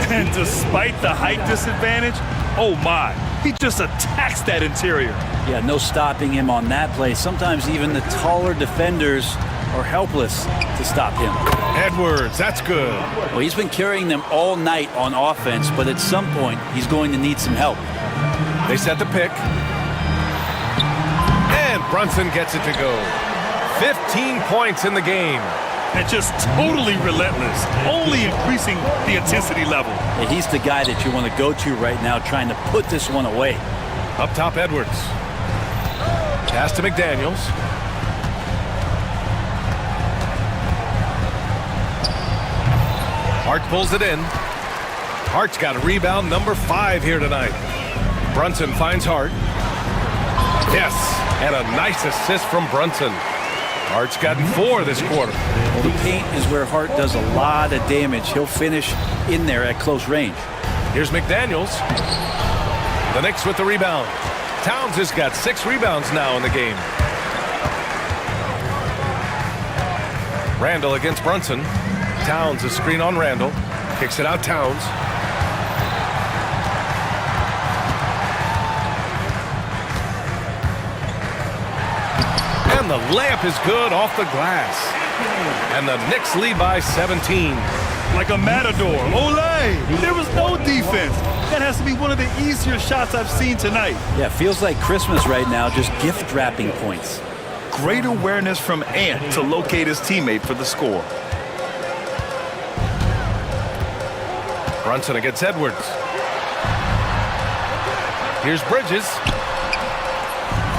And despite the height disadvantage, oh my, he just attacks that interior. Yeah, no stopping him on that play. Sometimes even the taller defenders are helpless to stop him. Edwards, that's good. Well, he's been carrying them all night on offense, but at some point, he's going to need some help. They set the pick. And Brunson gets it to go. 15 points in the game. And just totally relentless, only increasing the intensity level. Yeah, he's the guy that you want to go to right now, trying to put this one away. Up top, Edwards. Pass to McDaniels. Hart pulls it in. Hart's got a rebound number 5 here tonight. Brunson finds Hart. Yes, and a nice assist from Brunson. Hart's gotten 4 this quarter. Well, the paint is where Hart does a lot of damage. He'll finish in there at close range. Here's McDaniels. The Knicks with the rebound. Towns has got 6 rebounds now in the game. Randle against Brunson. Towns, a screen on Randle. Kicks it out, Towns. And the layup is good off the glass. And the Knicks lead by 17. Like a matador. Ole! There was no defense. That has to be one of the easier shots I've seen tonight. Yeah, feels like Christmas right now, just gift wrapping points. Great awareness from Ant to locate his teammate for the score. Brunson against Edwards. Here's Bridges.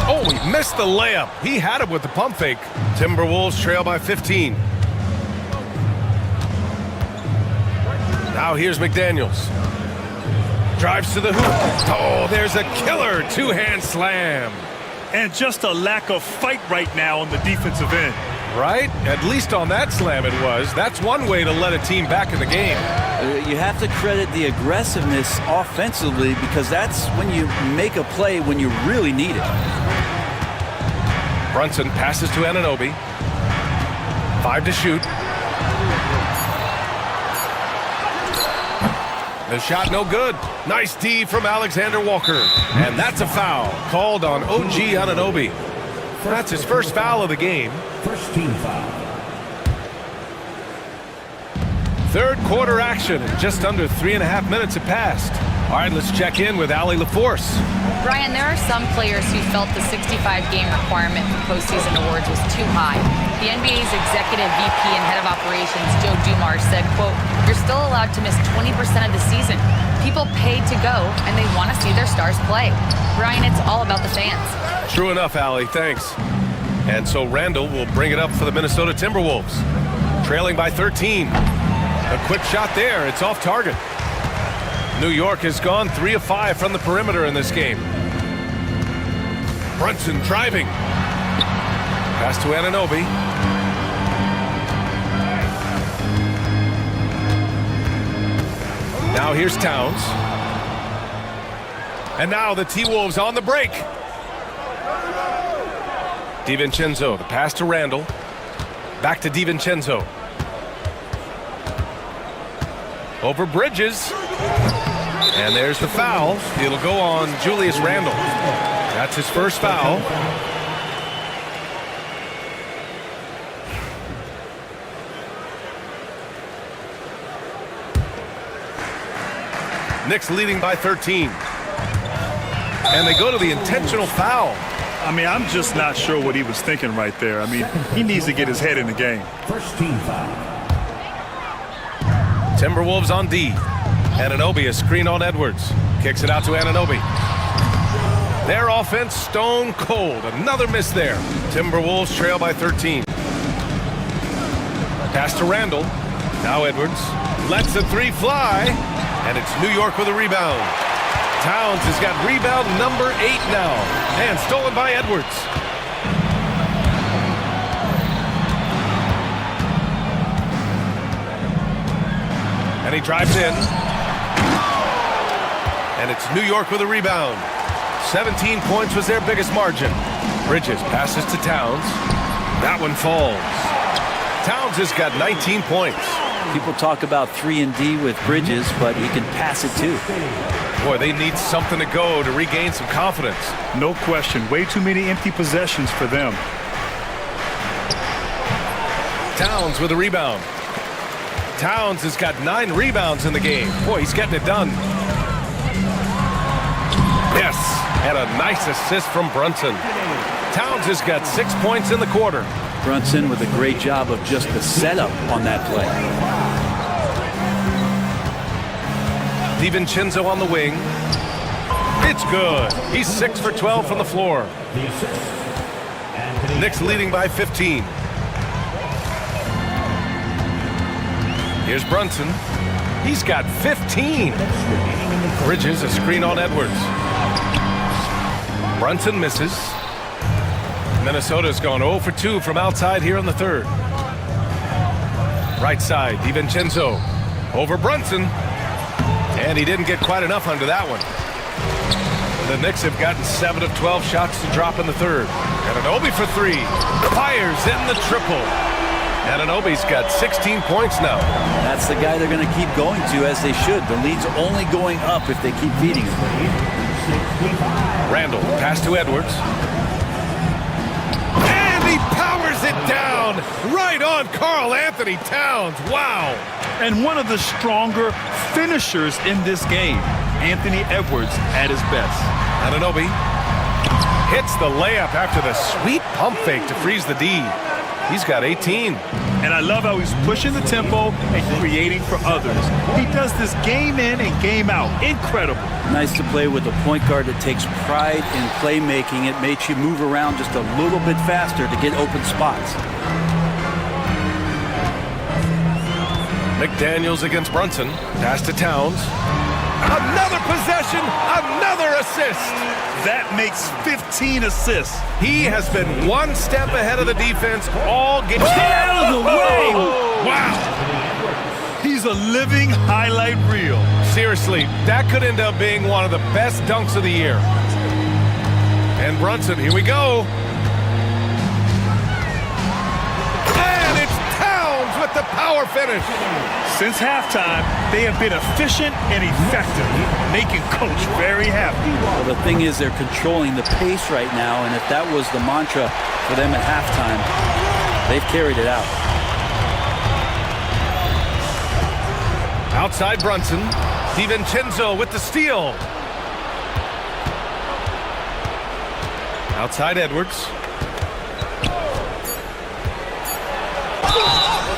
Oh, he missed the layup. He had it with the pump fake. Timberwolves trail by 15. Now here's McDaniels. Drives to the hoop. Oh, there's a killer two-hand slam. And just a lack of fight right now on the defensive end. Right? At least on that slam it was. That's one way to let a team back in the game. You have to credit the aggressiveness offensively because that's when you make a play when you really need it. Brunson passes to Anunoby. 5 to shoot. The shot no good. Nice D from Alexander Walker. And that's a foul called on OG Anunoby. That's his first foul of the game. First team foul. Third quarter action, and just under 3.5 minutes have passed. All right, let's check in with Allie LaForce. Brian, there are some players who felt the 65-game requirement for postseason awards was too high. The NBA's executive VP and head of operations, Joe Dumars, said, quote, "You're still allowed to miss 20% of the season. People paid to go, and they want to see their stars play." Brian, it's all about the fans. True enough, Allie, thanks. And so Randall will bring it up for the Minnesota Timberwolves. Trailing by 13. A quick shot there. It's off target. New York has gone 3 of 5 from the perimeter in this game. Brunson driving. Pass to Anunoby. Now here's Towns. And now the T-Wolves on the break. DiVincenzo, the pass to Randall. Back to DiVincenzo. Over Bridges. And there's the foul. It'll go on Julius Randle. That's his first foul. Knicks leading by 13. And they go to the intentional foul. I mean, I'm just not sure what he was thinking right there. I mean, he needs to get his head in the game. First team foul. Timberwolves on D. Anunoby, a screen on Edwards. Kicks it out to Anunoby. Their offense stone cold. Another miss there. Timberwolves trail by 13. Pass to Randall. Now Edwards lets the three fly. And it's New York with a rebound. Towns has got rebound number 8 now. And stolen by Edwards. And he drives in. And it's New York with a rebound. 17 points was their biggest margin. Bridges passes to Towns. That one falls. Towns has got 19 points. People talk about 3 and D with Bridges, but he can pass it too. Boy, they need something to go to regain some confidence. No question. Way too many empty possessions for them. Towns with a rebound. Towns has got 9 rebounds in the game. Boy, he's getting it done. Yes, and a nice assist from Brunson. Towns has got 6 points in the quarter. Brunson with a great job of just the setup on that play. DiVincenzo on the wing. It's good. He's 6 for 12 from the floor. Knicks leading by 15. Here's Brunson. He's got 15. Bridges, a screen on Edwards. Brunson misses. Minnesota's gone 0 for 2 from outside here in the third. Right side, DiVincenzo over Brunson. And he didn't get quite enough under that one. The Knicks have gotten 7 of 12 shots to drop in the third. Anunoby for 3. Fires in the triple. Anunoby's got 16 points now. That's the guy they're going to keep going to, as they should. The lead's only going up if they keep feeding him. Randall, pass to Edwards. And he powers it down right on Karl Anthony Towns. Wow. And one of the stronger finishers in this game, Anthony Edwards at his best. Anunoby hits the layup after the sweet pump fake to freeze the D. He's got 18. And I love how he's pushing the tempo and creating for others. He does this game in and game out. Incredible. Nice to play with a point guard that takes pride in playmaking. It makes you move around just a little bit faster to get open spots. McDaniels against Brunson. Pass to Towns. Another possession, another assist. That makes 15 assists. He has been one step ahead of the defense all game. Get out of the way! Wow. He's a living highlight reel. Seriously, that could end up being one of the best dunks of the year. And Brunson, here we go. And it's Towns with the power finish. Since halftime, they have been efficient and effective, making Coach very happy. Well, the thing is, they're controlling the pace right now, and if that was the mantra for them at halftime, they've carried it out. Outside Brunson. DiVincenzo with the steal. Outside Edwards.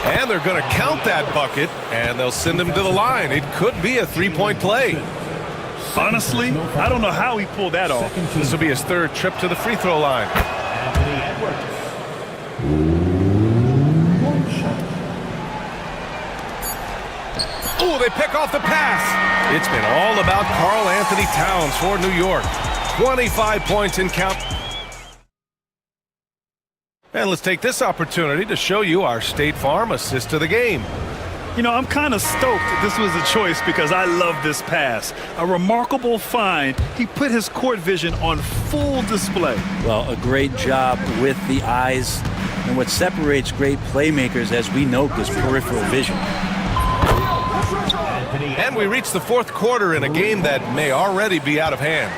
And they're going to count that bucket, and they'll send him to the line. It could be a three-point play. Honestly, I don't know how he pulled that off. This will be his third trip to the free throw line. Oh, they pick off the pass. It's been all about Karl Anthony Towns for New York. 25 points in count. And let's take this opportunity to show you our State Farm assist of the game. You know, I'm kind of stoked that this was a choice because I love this pass. A remarkable find. He put his court vision on full display. Well, a great job with the eyes. And what separates great playmakers, as we know, is peripheral vision. And we reach the fourth quarter in a game that may already be out of hand.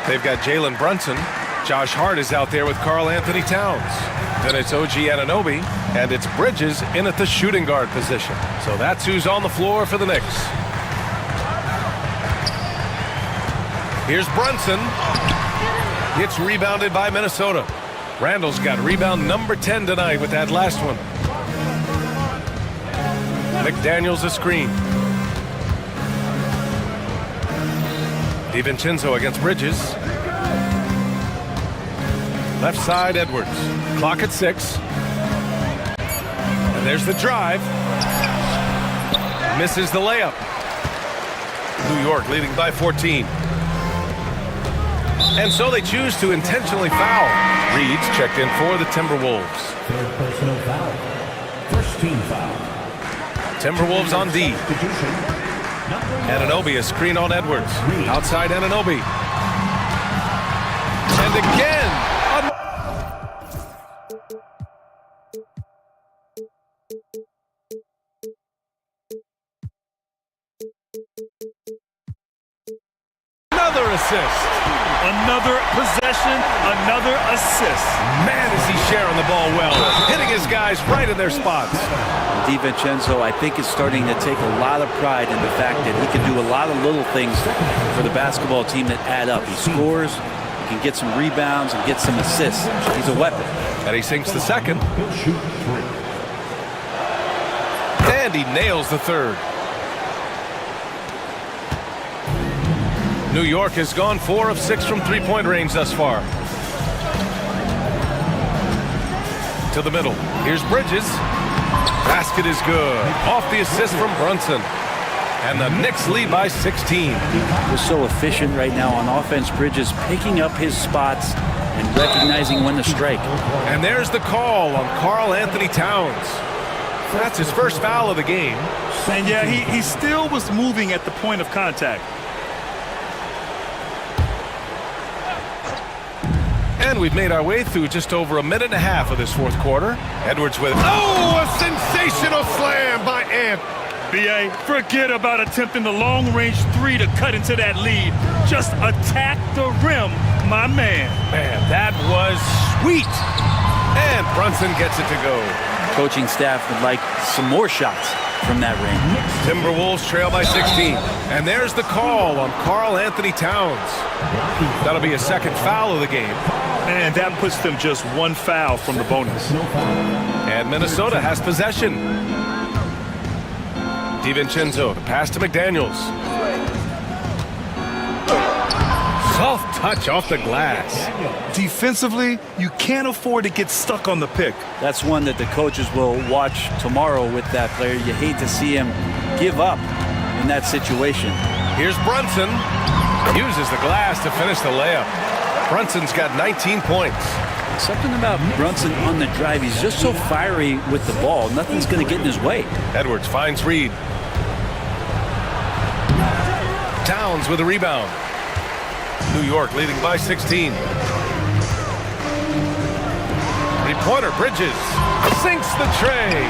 They've got Jalen Brunson. Josh Hart is out there with Karl Anthony Towns. Then it's OG Anunoby, and it's Bridges in at the shooting guard position. So that's who's on the floor for the Knicks. Here's Brunson. Gets rebounded by Minnesota. Randall's got rebound number 10 tonight with that last one. McDaniels a screen. DiVincenzo against Bridges. Left side, Edwards. Clock at 6. And there's the drive. Misses the layup. New York leading by 14. And so they choose to intentionally foul. Reed's checked in for the Timberwolves. Third personal foul. First team foul. Timberwolves on D. Anunoby a screen on Edwards. Outside Anunoby. And again. Another assist. Another possession, another assist. Man, is he sharing the ball well. Hitting his guys right in their spots. DiVincenzo, I think, is starting to take a lot of pride in the fact that he can do a lot of little things for the basketball team that add up. He scores, he can get some rebounds, and get some assists. He's a weapon. And he sinks the second. And he nails the third. New York has gone 4 of 6 from three-point range thus far. To the middle. Here's Bridges. Basket is good. Off the assist from Brunson. And the Knicks lead by 16. We're so efficient right now on offense. Bridges picking up his spots and recognizing when to strike. And there's the call on Karl Anthony Towns. That's his first foul of the game. And yeah, he still was moving at the point of contact. And we've made our way through just over a minute and a half of this fourth quarter. Edwards with, oh, a sensational slam by Ant. B.A., forget about attempting the long-range three to cut into that lead. Just attack the rim, my man. Man, that was sweet. And Brunson gets it to go. Coaching staff would like some more shots. from that range. Timberwolves trail by 16. And there's the call on Karl Anthony Towns. That'll be a second foul of the game. And that puts them just one foul from the bonus. And Minnesota has possession. DiVincenzo, the pass to McDaniels. Soft touch off the glass. Defensively, you can't afford to get stuck on the pick. That's one that the coaches will watch tomorrow with that player. You hate to see him give up in that situation. Here's Brunson. Uses the glass to finish the layup. Brunson's got 19 points. Something about Brunson on the drive. He's just so fiery with the ball. Nothing's going to get in his way. Edwards finds Reed. Towns with a rebound. New York leading by 16. Three-pointer, Bridges sinks the tray.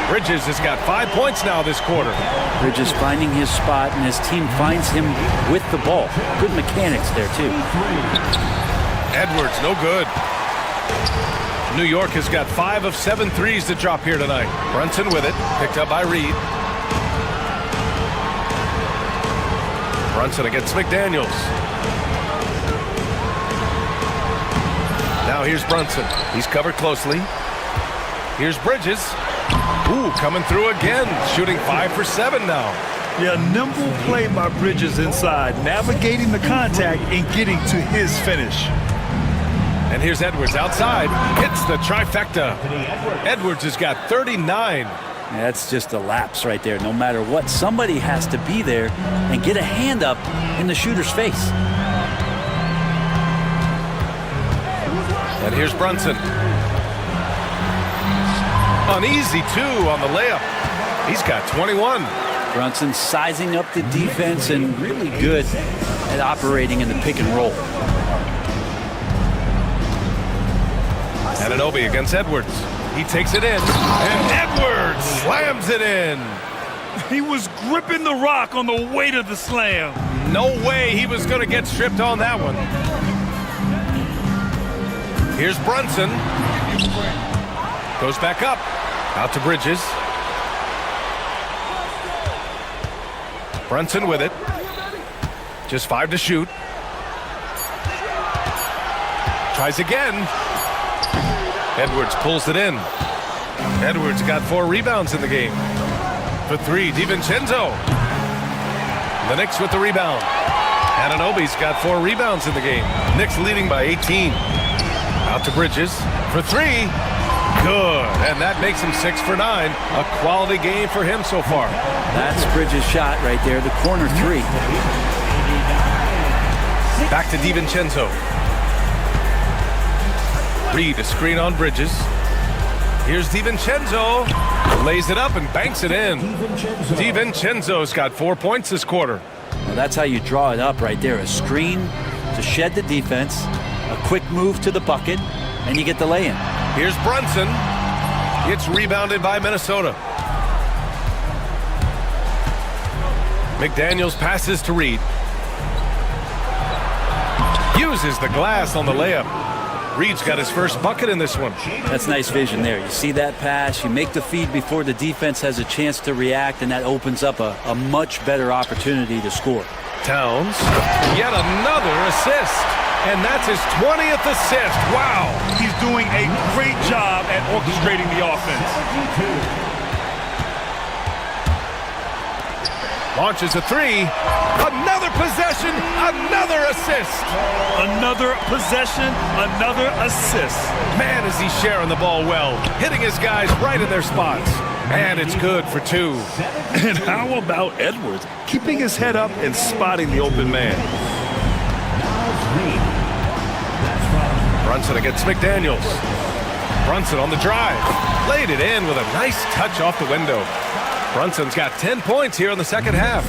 Bridges has got 5 points now this quarter. Bridges finding his spot, and his team finds him with the ball. Good mechanics there, too. Edwards, no good. New York has got 5 of 7 threes to drop here tonight. Brunson with it, picked up by Reed. Brunson against McDaniels. Now here's Brunson. He's covered closely. Here's Bridges. Ooh, coming through again. Shooting 5 for 7 now. Yeah, nimble play by Bridges inside, navigating the contact and getting to his finish. And here's Edwards outside. Hits the trifecta. Edwards has got 39. That's just a lapse right there. No matter what, somebody has to be there and get a hand up in the shooter's face. And here's Brunson. Uneasy, too, on the layup. He's got 21. Brunson sizing up the defense and really good at operating in the pick and roll. Anunoby against Edwards. He takes it in, and Edwards slams it in. He was gripping the rock on the weight of the slam. No way he was going to get stripped on that one. Here's Brunson. Goes back up. Out to Bridges. Brunson with it. Just 5 to shoot. Tries again. Edwards pulls it in. Edwards got 4 rebounds in the game. For 3, DiVincenzo. The Knicks with the rebound. Anunoby's got 4 rebounds in the game. Knicks leading by 18. Out to Bridges. For 3. Good. And that makes him 6 for 9. A quality game for him so far. That's Bridges' shot right there. The corner 3. Back to DiVincenzo. Reed, a screen on Bridges. Here's DiVincenzo. Lays it up and banks it in. DiVincenzo's got 4 points this quarter. Well, that's how you draw it up right there. A screen to shed the defense, a quick move to the bucket, and you get the lay-in. Here's Brunson. It's rebounded by Minnesota. McDaniels passes to Reed. Uses the glass on the layup. Reed's got his first bucket in this one. That's nice vision there. You see that pass, you make the feed before the defense has a chance to react, and that opens up a much better opportunity to score. Towns, yet another assist. And that's his 20th assist. Wow. He's doing a great job at orchestrating the offense. Launches a 3. Another possession, another assist. Another possession, another assist. Man, is he sharing the ball well. Hitting his guys right in their spots. And it's good for 2. And how about Edwards? Keeping his head up and spotting the open man. Brunson against McDaniels. Brunson on the drive. Laid it in with a nice touch off the window. Brunson's got 10 points here in the second half.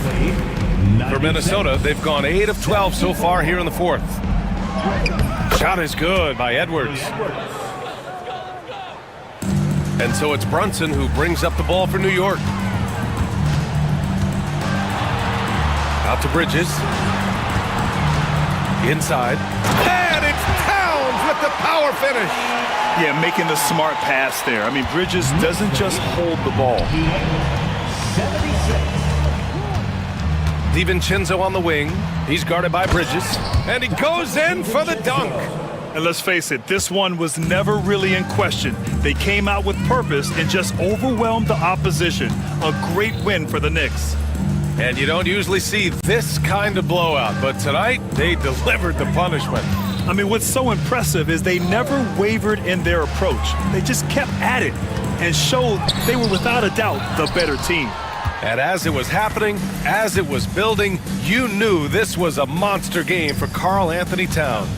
For Minnesota, they've gone 8 of 12 so far here in the 4th. Shot is good by Edwards. And so it's Brunson who brings up the ball for New York. Out to Bridges. Inside. And it's Towns with the power finish. Yeah, making the smart pass there. I mean, Bridges doesn't just hold the ball. DiVincenzo on the wing. He's guarded by Bridges. And he goes in for the dunk. And let's face it, this one was never really in question. They came out with purpose and just overwhelmed the opposition. A great win for the Knicks. And you don't usually see this kind of blowout, but tonight they delivered the punishment. I mean, what's so impressive is they never wavered in their approach. They just kept at it and showed they were without a doubt the better team. And as it was happening, as it was building, you knew this was a monster game for Karl Anthony Towns.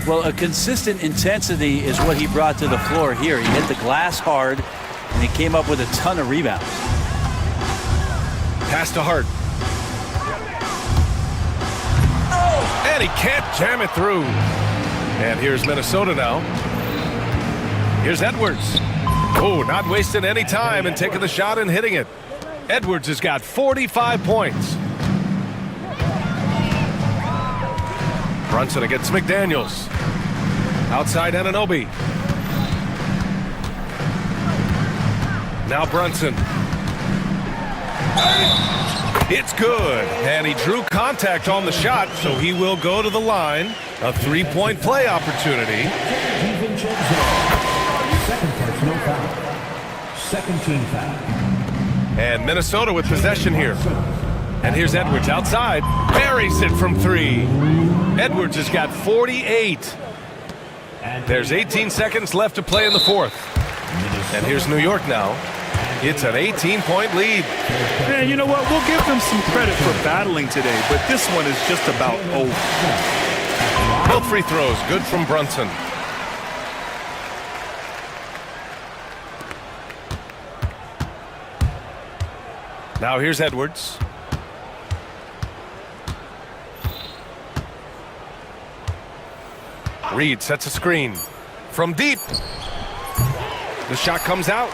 Well, a consistent intensity is what he brought to the floor here. He hit the glass hard, and he came up with a ton of rebounds. Pass to Hart. And he can't jam it through. And here's Minnesota now. Here's Edwards. Oh, not wasting any time and taking the shot and hitting it. Edwards has got 45 points. Brunson against McDaniels. Outside Anunoby. Now Brunson. It's good. And he drew contact on the shot, so he will go to the line. A three-point play opportunity. Second personal foul. Second team foul. And Minnesota with possession here. And here's Edwards outside. Buries it from three. Edwards has got 48. There's 18 seconds left to play in the fourth. And here's New York now. It's an 18-point lead. And you know what? We'll give them some credit for battling today, but this one is just about over. Both free throws, good from Brunson. Now here's Edwards. Reed sets a screen. From deep. The shot comes out.